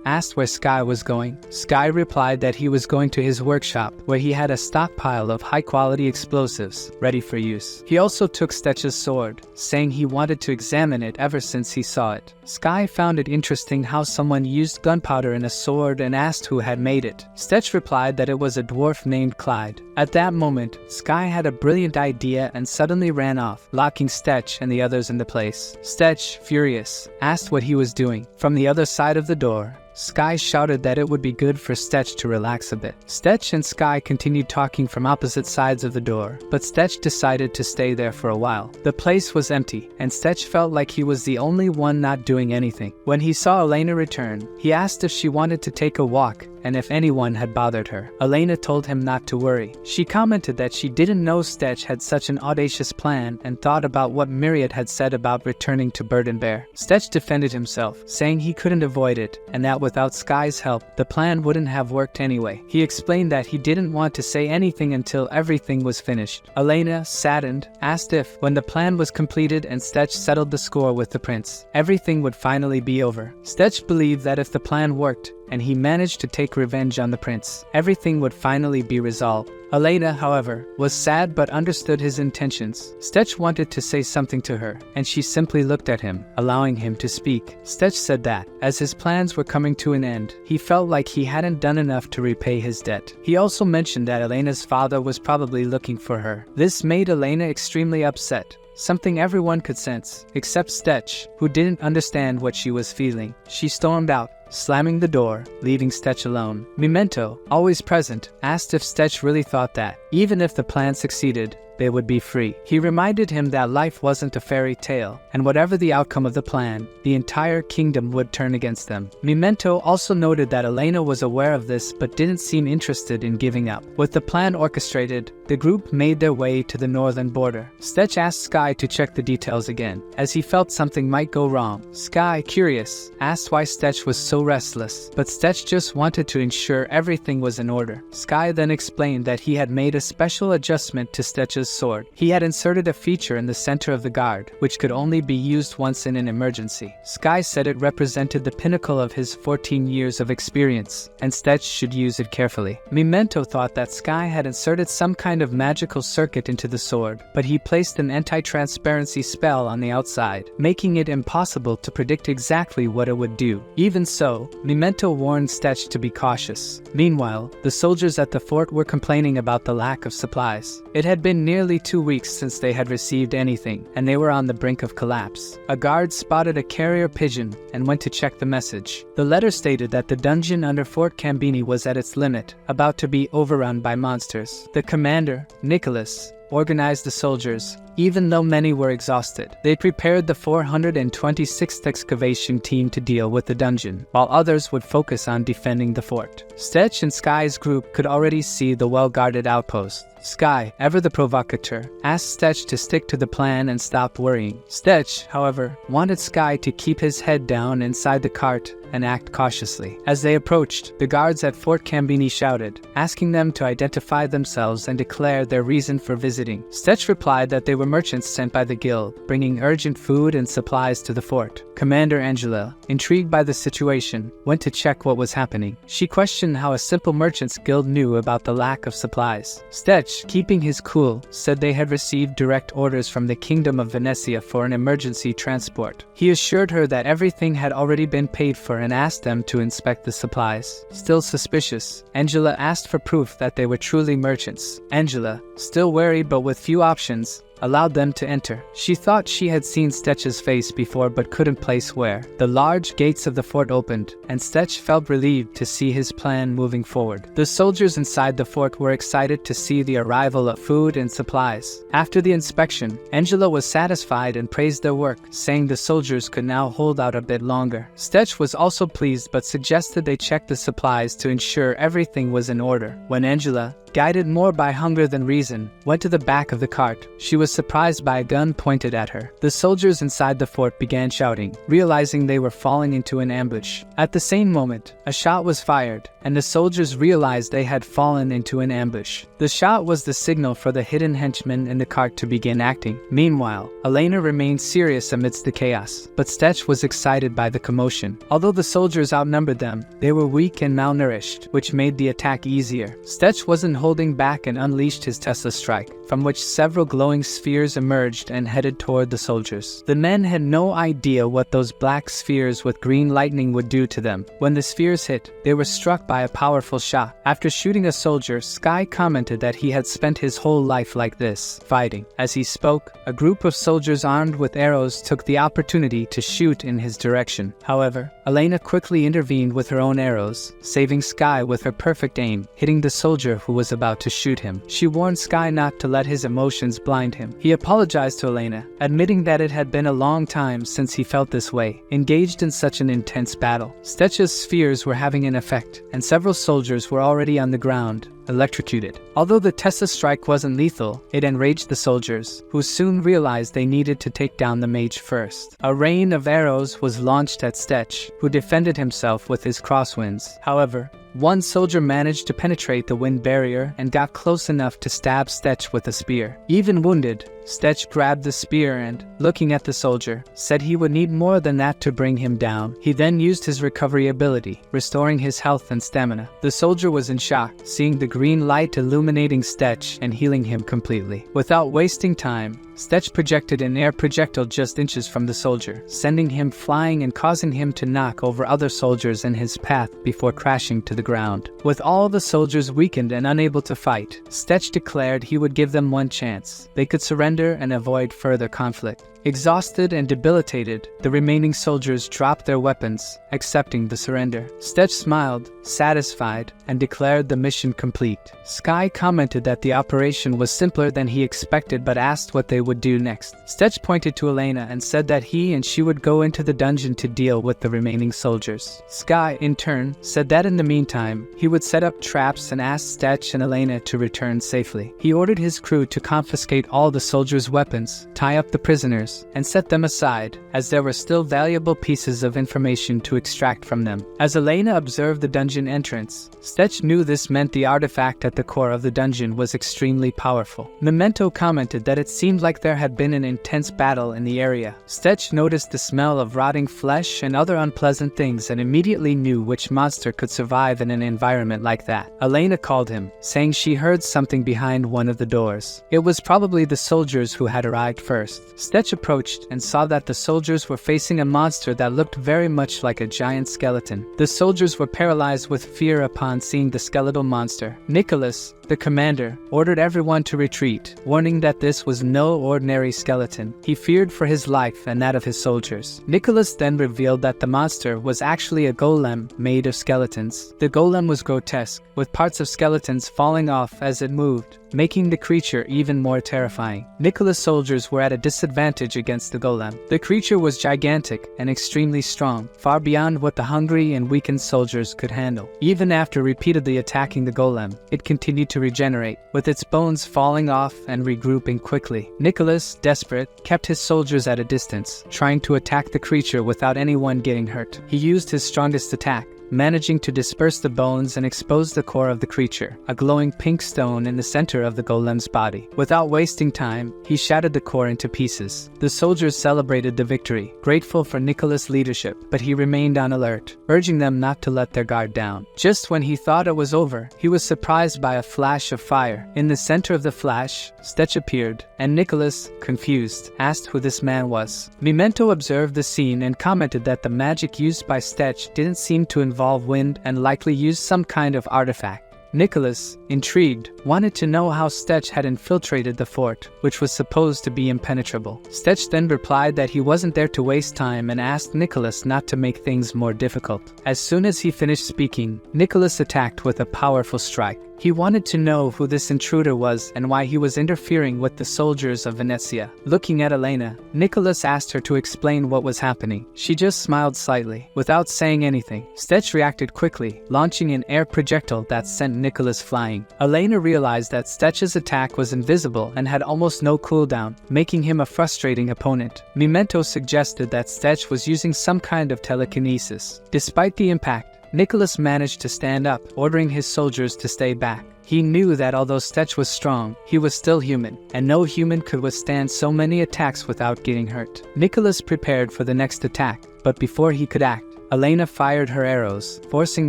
asked where Sky was going. Sky replied that he was going to his workshop, where he had a stockpile of high-quality explosives, ready for use. He also took Stetch's sword, saying he wanted to examine it ever since he saw it. Sky found it interesting how someone used gunpowder in a sword and asked who had made it. Stetch replied that it was a dwarf named Clyde. At that moment, Sky had a brilliant idea and suddenly ran off, locking Stetch and the others in the place. Stetch, furious, asked what he was doing. From the other side of the door, Sky shouted that it would be good for Stetch to relax a bit. Stetch and Sky continued talking from opposite sides of the door, but Stetch decided to stay there for a while. The place was empty, and Stetch felt like he was the only one not doing anything. When he saw Elena return, he asked if she wanted to take a walk, and if anyone had bothered her. Elena told him not to worry. She commented that she didn't know Stetch had such an audacious plan and thought about what Myriad had said about returning to Burden Bear. Stetch defended himself, saying he couldn't avoid it, and that without Sky's help, the plan wouldn't have worked anyway. He explained that he didn't want to say anything until everything was finished. Elena, saddened, asked if, when the plan was completed and Stetch settled the score with the prince, everything would finally be over. Stetch believed that if the plan worked, and he managed to take revenge on the prince, everything would finally be resolved. Elena, however, was sad but understood his intentions. Stetch wanted to say something to her, and she simply looked at him, allowing him to speak. Stetch said that, as his plans were coming to an end, he felt like he hadn't done enough to repay his debt. He also mentioned that Elena's father was probably looking for her. This made Elena extremely upset, something everyone could sense, except Stetch, who didn't understand what she was feeling. She stormed out, slamming the door, leaving Stetch alone. Memento, always present, asked if Stetch really thought that, even if the plan succeeded, they would be free. He reminded him that life wasn't a fairy tale, and whatever the outcome of the plan, the entire kingdom would turn against them. Memento also noted that Elena was aware of this but didn't seem interested in giving up. With the plan orchestrated, the group made their way to the northern border. Stetch asked Sky to check the details again, as he felt something might go wrong. Sky, curious, asked why Stetch was so restless, but Stetch just wanted to ensure everything was in order. Sky then explained that he had made a special adjustment to Stetch's sword. He had inserted a feature in the center of the guard, which could only be used once in an emergency. Sky said it represented the pinnacle of his 14 years of experience, and Stetch should use it carefully. Memento thought that Sky had inserted some kind of magical circuit into the sword, but he placed an anti-transparency spell on the outside, making it impossible to predict exactly what it would do. Even so, Memento warned Stetch to be cautious. Meanwhile, the soldiers at the fort were complaining about the lack of supplies. It had been nearly 2 weeks since they had received anything, and they were on the brink of collapse. A guard spotted a carrier pigeon and went to check the message. The letter stated that the dungeon under Fort Cambini was at its limit, about to be overrun by monsters. The commander, Nicholas, organized the soldiers, even though many were exhausted. They prepared the 426th excavation team to deal with the dungeon, while others would focus on defending the fort. Stetch and Sky's group could already see the well-guarded outpost. Sky, ever the provocateur, asked Stetch to stick to the plan and stop worrying. Stetch, however, wanted Sky to keep his head down inside the cart and act cautiously. As they approached, the guards at Fort Cambini shouted, asking them to identify themselves and declare their reason for visiting. Stetch replied that they were merchants sent by the guild, bringing urgent food and supplies to the fort. Commander Angela, intrigued by the situation, went to check what was happening. She questioned how a simple merchants guild knew about the lack of supplies. Stetch, Stetch, keeping his cool, said they had received direct orders from the Kingdom of Venecia for an emergency transport. He assured her that everything had already been paid for and asked them to inspect the supplies. Still suspicious, Angela asked for proof that they were truly merchants. Angela, still wary but with few options, allowed them to enter. She thought she had seen Stetch's face before but couldn't place where. The large gates of the fort opened, and Stetch felt relieved to see his plan moving forward. The soldiers inside the fort were excited to see the arrival of food and supplies. After the inspection, Angela was satisfied and praised their work, saying the soldiers could now hold out a bit longer. Stetch was also pleased but suggested they check the supplies to ensure everything was in order. When Angela, guided more by hunger than reason, went to the back of the cart, she was surprised by a gun pointed at her. The soldiers inside the fort began shouting, realizing they were falling into an ambush. At the same moment, a shot was fired, and the soldiers realized they had fallen into an ambush. The shot was the signal for the hidden henchmen in the cart to begin acting. Meanwhile, Elena remained serious amidst the chaos, but Stetch was excited by the commotion. Although the soldiers outnumbered them, they were weak and malnourished, which made the attack easier. Stetch wasn't holding back and unleashed his Tesla strike, from which several glowing spheres emerged and headed toward the soldiers. The men had no idea what those black spheres with green lightning would do to them. When the spheres hit, they were struck by a powerful shot. After shooting a soldier, Sky commented that he had spent his whole life like this, fighting. As he spoke, a group of soldiers armed with arrows took the opportunity to shoot in his direction. However, Elena quickly intervened with her own arrows, saving Sky with her perfect aim, hitting the soldier who was about to shoot him. She warned Sky not to let his emotions blind him. He apologized to Elena, admitting that it had been a long time since he felt this way, engaged in such an intense battle. Stetch's spheres were having an effect, and several soldiers were already on the ground, electrocuted. Although the Tesla strike wasn't lethal, it enraged the soldiers, who soon realized they needed to take down the mage first. A rain of arrows was launched at Stetch, who defended himself with his crosswinds. However, one soldier managed to penetrate the wind barrier and got close enough to stab Stetch with a spear. Even wounded, Stetch grabbed the spear and, looking at the soldier, said he would need more than that to bring him down. He then used his recovery ability, restoring his health and stamina. The soldier was in shock, seeing the green light illuminating Stetch and healing him completely. Without wasting time, Stetch projected an air projectile just inches from the soldier, sending him flying and causing him to knock over other soldiers in his path before crashing to the ground. With all the soldiers weakened and unable to fight, Stetch declared he would give them one chance. They could surrender and avoid further conflict. Exhausted and debilitated, the remaining soldiers dropped their weapons, accepting the surrender. Stetch smiled, satisfied, and declared the mission complete. Sky commented that the operation was simpler than he expected but asked what they would do next. Stetch pointed to Elena and said that he and she would go into the dungeon to deal with the remaining soldiers. Sky, in turn, said that in the meantime, he would set up traps and ask Stetch and Elena to return safely. He ordered his crew to confiscate all the soldiers' weapons, tie up the prisoners, and set them aside, as there were still valuable pieces of information to extract from them. As Elena observed the dungeon entrance, Stetch knew this meant the artifact at the core of the dungeon was extremely powerful. Memento commented that it seemed like there had been an intense battle in the area. Stetch noticed the smell of rotting flesh and other unpleasant things and immediately knew which monster could survive in an environment like that. Elena called him, saying she heard something behind one of the doors. It was probably the soldiers who had arrived first. Stetch approached and saw that the soldiers were facing a monster that looked very much like a giant skeleton. The soldiers were paralyzed with fear upon seeing the skeletal monster. Nicholas, the commander, ordered everyone to retreat, warning that this was no ordinary skeleton. He feared for his life and that of his soldiers. Nicholas then revealed that the monster was actually a golem made of skeletons. The golem was grotesque, with parts of skeletons falling off as it moved, making the creature even more terrifying. Nicholas' soldiers were at a disadvantage against the golem. The creature was gigantic and extremely strong, far beyond what the hungry and weakened soldiers could handle. Even after repeatedly attacking the golem, it continued to regenerate, with its bones falling off and regrouping quickly. Nicholas, desperate, kept his soldiers at a distance, trying to attack the creature without anyone getting hurt. He used his strongest attack, managing to disperse the bones and expose the core of the creature, a glowing pink stone in the center of the golem's body. Without wasting time, he shattered the core into pieces. The soldiers celebrated the victory, grateful for Nicholas' leadership, but he remained on alert, urging them not to let their guard down. Just when he thought it was over, he was surprised by a flash of fire. In the center of the flash, Stetch appeared, and Nicholas, confused, asked who this man was. Memento observed the scene and commented that the magic used by Stetch didn't seem to involve wind and likely used some kind of artifact. Nicholas, intrigued, wanted to know how Stetch had infiltrated the fort, which was supposed to be impenetrable. Stetch then replied that he wasn't there to waste time and asked Nicholas not to make things more difficult. As soon as he finished speaking, Nicholas attacked with a powerful strike. He wanted to know who this intruder was and why he was interfering with the soldiers of Venetia. Looking at Elena, Nicholas asked her to explain what was happening. She just smiled slightly, without saying anything. Stetch reacted quickly, launching an air projectile that sent Nicholas flying. Elena realized that Stetch's attack was invisible and had almost no cooldown, making him a frustrating opponent. Memento suggested that Stetch was using some kind of telekinesis. Despite the impact, Nicholas managed to stand up, ordering his soldiers to stay back. He knew that although Stetch was strong, he was still human, and no human could withstand so many attacks without getting hurt. Nicholas prepared for the next attack, but before he could act, Elena fired her arrows, forcing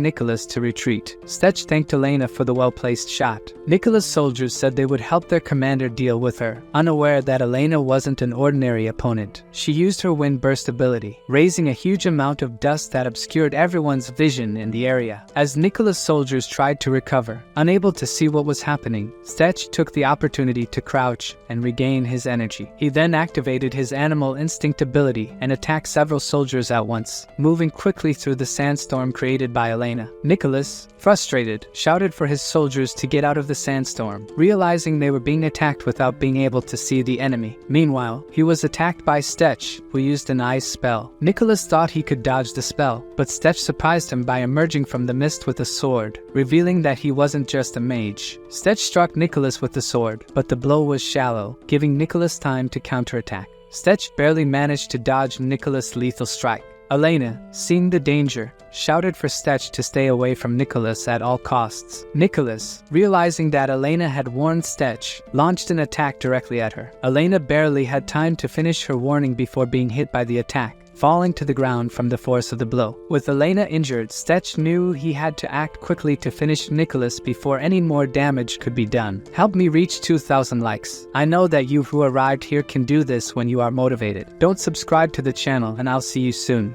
Nicholas to retreat. Stetch thanked Elena for the well-placed shot. Nicholas' soldiers said they would help their commander deal with her, unaware that Elena wasn't an ordinary opponent. She used her wind burst ability, raising a huge amount of dust that obscured everyone's vision in the area. As Nicholas' soldiers tried to recover, unable to see what was happening, Stetch took the opportunity to crouch and regain his energy. He then activated his animal instinct ability and attacked several soldiers at once, moving quickly through the sandstorm created by Elena. Nicholas, frustrated, shouted for his soldiers to get out of the sandstorm, realizing they were being attacked without being able to see the enemy. Meanwhile, he was attacked by Stetch, who used an ice spell. Nicholas thought he could dodge the spell, but Stetch surprised him by emerging from the mist with a sword, revealing that he wasn't just a mage. Stetch struck Nicholas with the sword, but the blow was shallow, giving Nicholas time to counterattack. Stetch barely managed to dodge Nicholas' lethal strike. Elena, seeing the danger, shouted for Stetch to stay away from Nicholas at all costs. Nicholas, realizing that Elena had warned Stetch, launched an attack directly at her. Elena barely had time to finish her warning before being hit by the attack, falling to the ground from the force of the blow. With Elena injured, Stetch knew he had to act quickly to finish Nicholas before any more damage could be done. Help me reach 2,000 likes. I know that you who arrived here can do this when you are motivated. Don't subscribe to the channel and I'll see you soon.